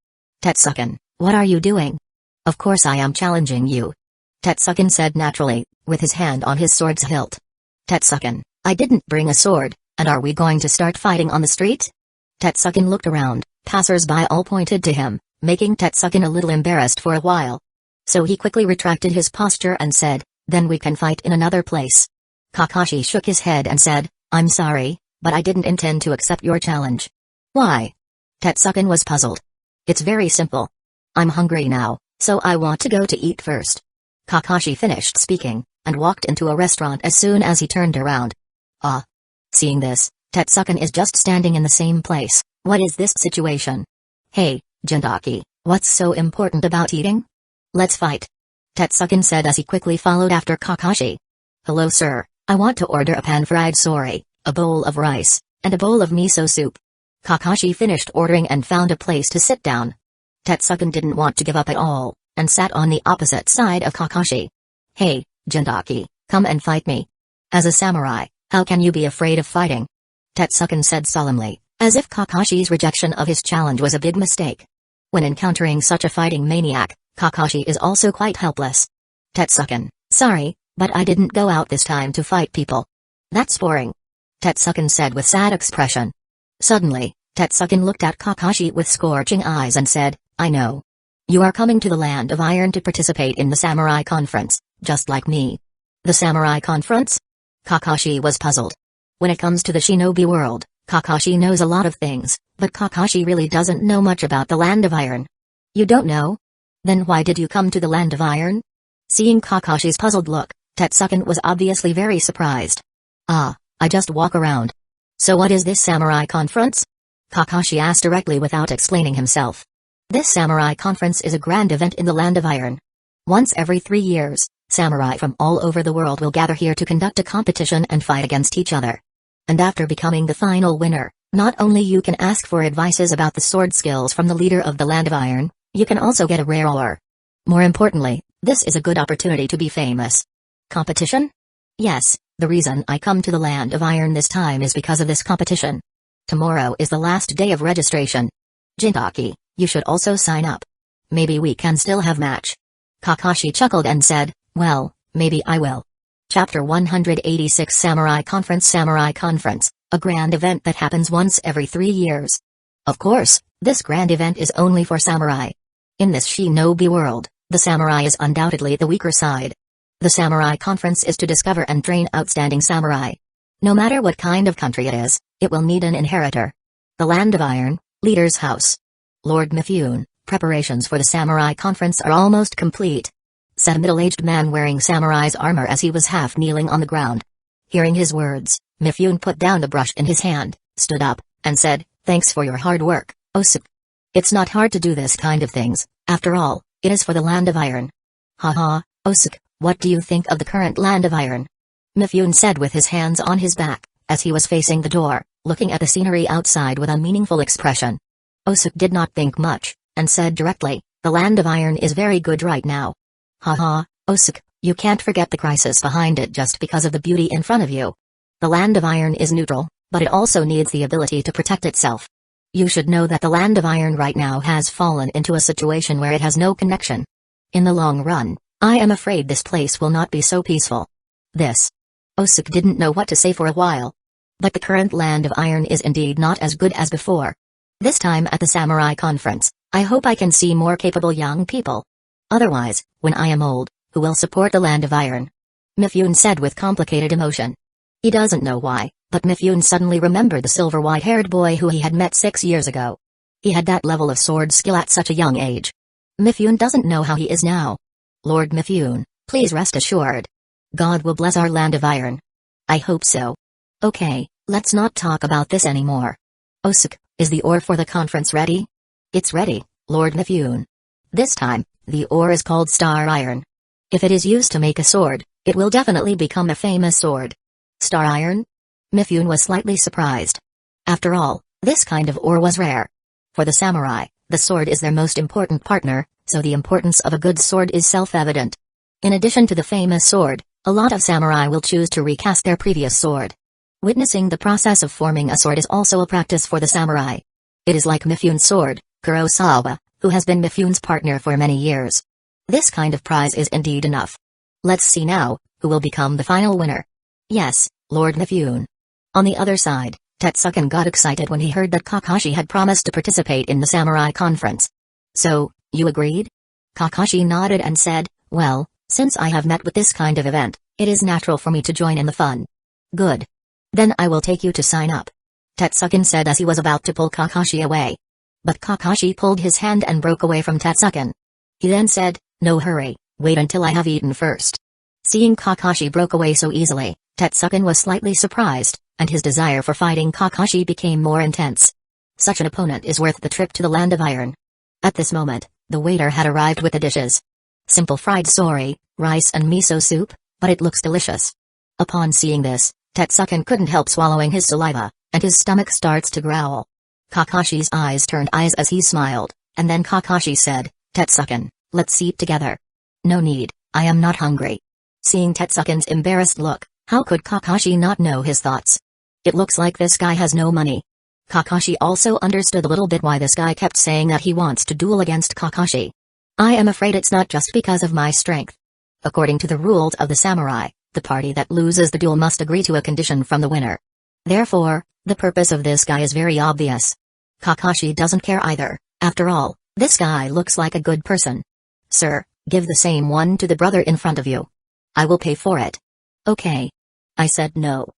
Tetsuken, what are you doing? "Of course I am challenging you," Tetsuken said naturally, with his hand on his sword's hilt. "Tetsuken, I didn't bring a sword. And are we going to start fighting on the street?" Tetsuken looked around, passers-by all pointed to him, making Tetsuken a little embarrassed for a while. So he quickly retracted his posture and said, "Then we can fight in another place." Kakashi shook his head and said, "I'm sorry, but I didn't intend to accept your challenge." "Why?" Tetsuken was puzzled. "It's very simple. I'm hungry now, so I want to go to eat first." Kakashi finished speaking, and walked into a restaurant as soon as he turned around. Seeing this, Tetsuken is just standing in the same place. What is this situation? "Hey, Jindaki, what's so important about eating? Let's fight," Tetsuken said as he quickly followed after Kakashi. "Hello sir, I want to order a pan-fried sori, a bowl of rice, and a bowl of miso soup." Kakashi finished ordering and found a place to sit down. Tetsuken didn't want to give up at all, and sat on the opposite side of Kakashi. "Hey, Jindaki, come and fight me. As a samurai, how can you be afraid of fighting?" Tetsuken said solemnly, as if Kakashi's rejection of his challenge was a big mistake. When encountering such a fighting maniac, Kakashi is also quite helpless. "Tetsuken, sorry, but I didn't go out this time to fight people." "That's boring," Tetsuken said with sad expression. Suddenly, Tetsuken looked at Kakashi with scorching eyes and said, "I know. You are coming to the Land of Iron to participate in the Samurai Conference, just like me." "The Samurai Conference?" Kakashi was puzzled. When it comes to the shinobi world, Kakashi knows a lot of things, but Kakashi really doesn't know much about the Land of Iron. "You don't know? Then why did you come to the Land of Iron?" Seeing Kakashi's puzzled look, Tetsuken was obviously very surprised. "Ah, I just walk around." "So what is this samurai conference?" Kakashi asked directly without explaining himself. This samurai conference is a grand event in the Land of Iron. Once every 3 years, samurai from all over the world will gather here to conduct a competition and fight against each other. And after becoming the final winner, not only you can ask for advices about the sword skills from the leader of the Land of Iron, you can also get a rare ore. More importantly, this is a good opportunity to be famous. Competition? Yes, the reason I come to the Land of Iron this time is because of this competition. Tomorrow is the last day of registration. Jintaki, you should also sign up. Maybe we can still have match. Kakashi chuckled and said, "Well, maybe I will." Chapter 186 Samurai Conference, a grand event that happens once every 3 years. Of course, this grand event is only for samurai. In this shinobi world, the samurai is undoubtedly the weaker side. The Samurai Conference is to discover and train outstanding samurai. No matter what kind of country it is, it will need an inheritor. The Land of Iron, Leader's House. Lord Mifune, preparations for the Samurai Conference are almost complete, said a middle-aged man wearing samurai's armor as he was half kneeling on the ground. Hearing his words, Mifune put down the brush in his hand, stood up, and said, "Thanks for your hard work, Osuke. It's not hard to do this kind of things, after all, it is for the Land of Iron." "Haha, Osuke, what do you think of the current Land of Iron?" Mifune said with his hands on his back, as he was facing the door, looking at the scenery outside with a meaningful expression. Osuke did not think much, and said directly, "The Land of Iron is very good right now." "Haha, Osuke, you can't forget the crisis behind it just because of the beauty in front of you. The Land of Iron is neutral, but it also needs the ability to protect itself. You should know that the Land of Iron right now has fallen into a situation where it has no connection. In the long run, I am afraid this place will not be so peaceful." This. Osuke didn't know what to say for a while. But the current Land of Iron is indeed not as good as before. This time at the Samurai Conference, I hope I can see more capable young people. Otherwise, when I am old, who will support the Land of Iron? Mifune said with complicated emotion. He doesn't know why, but Mifune suddenly remembered the silver white-haired boy who he had met 6 years ago. He had that level of sword skill at such a young age. Mifune doesn't know how he is now. Lord Mifune, please rest assured. God will bless our Land of Iron. I hope so. Okay, let's not talk about this anymore. Osuke, is the ore for the conference ready? It's ready, Lord Mifune. This time, the ore is called Star Iron. If it is used to make a sword, it will definitely become a famous sword. Star Iron? Mifune was slightly surprised. After all, this kind of ore was rare. For the samurai, the sword is their most important partner, so the importance of a good sword is self-evident. In addition to the famous sword, a lot of samurai will choose to recast their previous sword. Witnessing the process of forming a sword is also a practice for the samurai. It is like Mifune's sword, Kurosawa, who has been Mifune's partner for many years. This kind of prize is indeed enough. Let's see now, who will become the final winner. Yes, Lord Mifune. On the other side, Tetsuken got excited when he heard that Kakashi had promised to participate in the Samurai Conference. "So, you agreed?" Kakashi nodded and said, "Well, since I have met with this kind of event, it is natural for me to join in the fun." "Good. Then I will take you to sign up," Tetsuken said as he was about to pull Kakashi away. But Kakashi pulled his hand and broke away from Tetsuken. He then said, "No hurry, wait until I have eaten first." Seeing Kakashi broke away so easily, Tetsuken was slightly surprised, and his desire for fighting Kakashi became more intense. Such an opponent is worth the trip to the Land of Iron. At this moment, the waiter had arrived with the dishes. Simple fried sori, rice and miso soup, but it looks delicious. Upon seeing this, Tetsuken couldn't help swallowing his saliva, and his stomach starts to growl. Kakashi's eyes turned eyes as he smiled, and then Kakashi said, "Tetsuken, let's eat together." "No need, I am not hungry." Seeing Tetsuken's embarrassed look, how could Kakashi not know his thoughts? It looks like this guy has no money. Kakashi also understood a little bit why this guy kept saying that he wants to duel against Kakashi. "I am afraid it's not just because of my strength. According to the rules of the samurai, the party that loses the duel must agree to a condition from the winner. Therefore, the purpose of this guy is very obvious. Kakashi doesn't care either, after all, this guy looks like a good person. Sir, give the same one to the brother in front of you. I will pay for it." "Okay." I said no.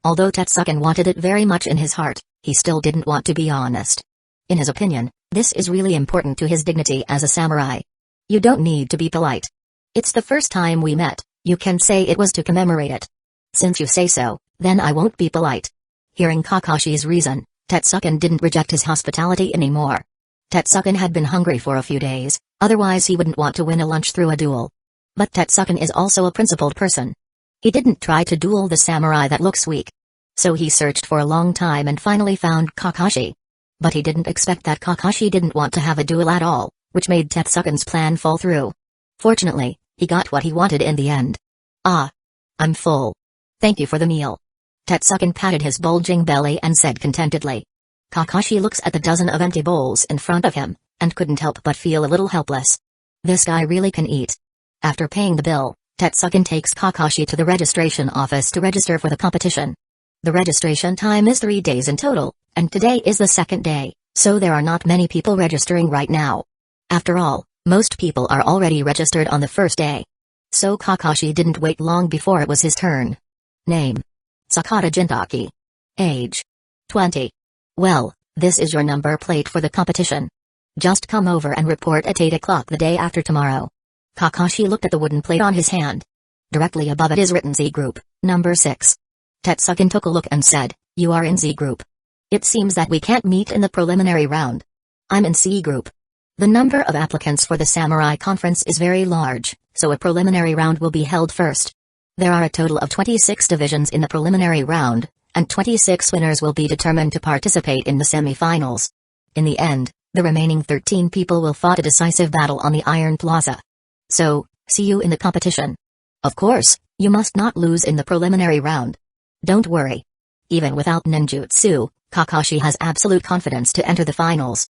Although Tetsuken wanted it very much in his heart, he still didn't want to be honest. In his opinion, this is really important to his dignity as a samurai. You don't need to be polite. It's the first time we met, you can say it was to commemorate it. Since you say so, then I won't be polite. Hearing Kakashi's reason, Tetsuken didn't reject his hospitality anymore. Tetsuken had been hungry for a few days, otherwise he wouldn't want to win a lunch through a duel. But Tetsuken is also a principled person. He didn't try to duel the samurai that looks weak. So he searched for a long time and finally found Kakashi. But he didn't expect that Kakashi didn't want to have a duel at all, which made Tetsuken's plan fall through. Fortunately, he got what he wanted in the end. Ah. I'm full. Thank you for the meal. Tetsuken patted his bulging belly and said contentedly. Kakashi looks at the dozen of empty bowls in front of him, and couldn't help but feel a little helpless. This guy really can eat. After paying the bill, Tetsuken takes Kakashi to the registration office to register for the competition. The registration time is 3 days in total, and today is the second day, so there are not many people registering right now. After all, most people are already registered on the first day. So Kakashi didn't wait long before it was his turn. Name: Sakata Jintaki. Age: 20. Well, this is your number plate for the competition. Just come over and report at 8 o'clock the day after tomorrow. Kakashi looked at the wooden plate on his hand. Directly above it is written Z Group, number 6. Tetsuken took a look and said, "You are in Z Group. It seems that we can't meet in the preliminary round. I'm in C Group. The number of applicants for the Samurai Conference is very large, so a preliminary round will be held first. There are a total of 26 divisions in the preliminary round, and 26 winners will be determined to participate in the semi-finals. In the end, the remaining 13 people will fight a decisive battle on the Iron Plaza. So, see you in the competition. Of course, you must not lose in the preliminary round. Don't worry. Even without ninjutsu, Kakashi has absolute confidence to enter the finals.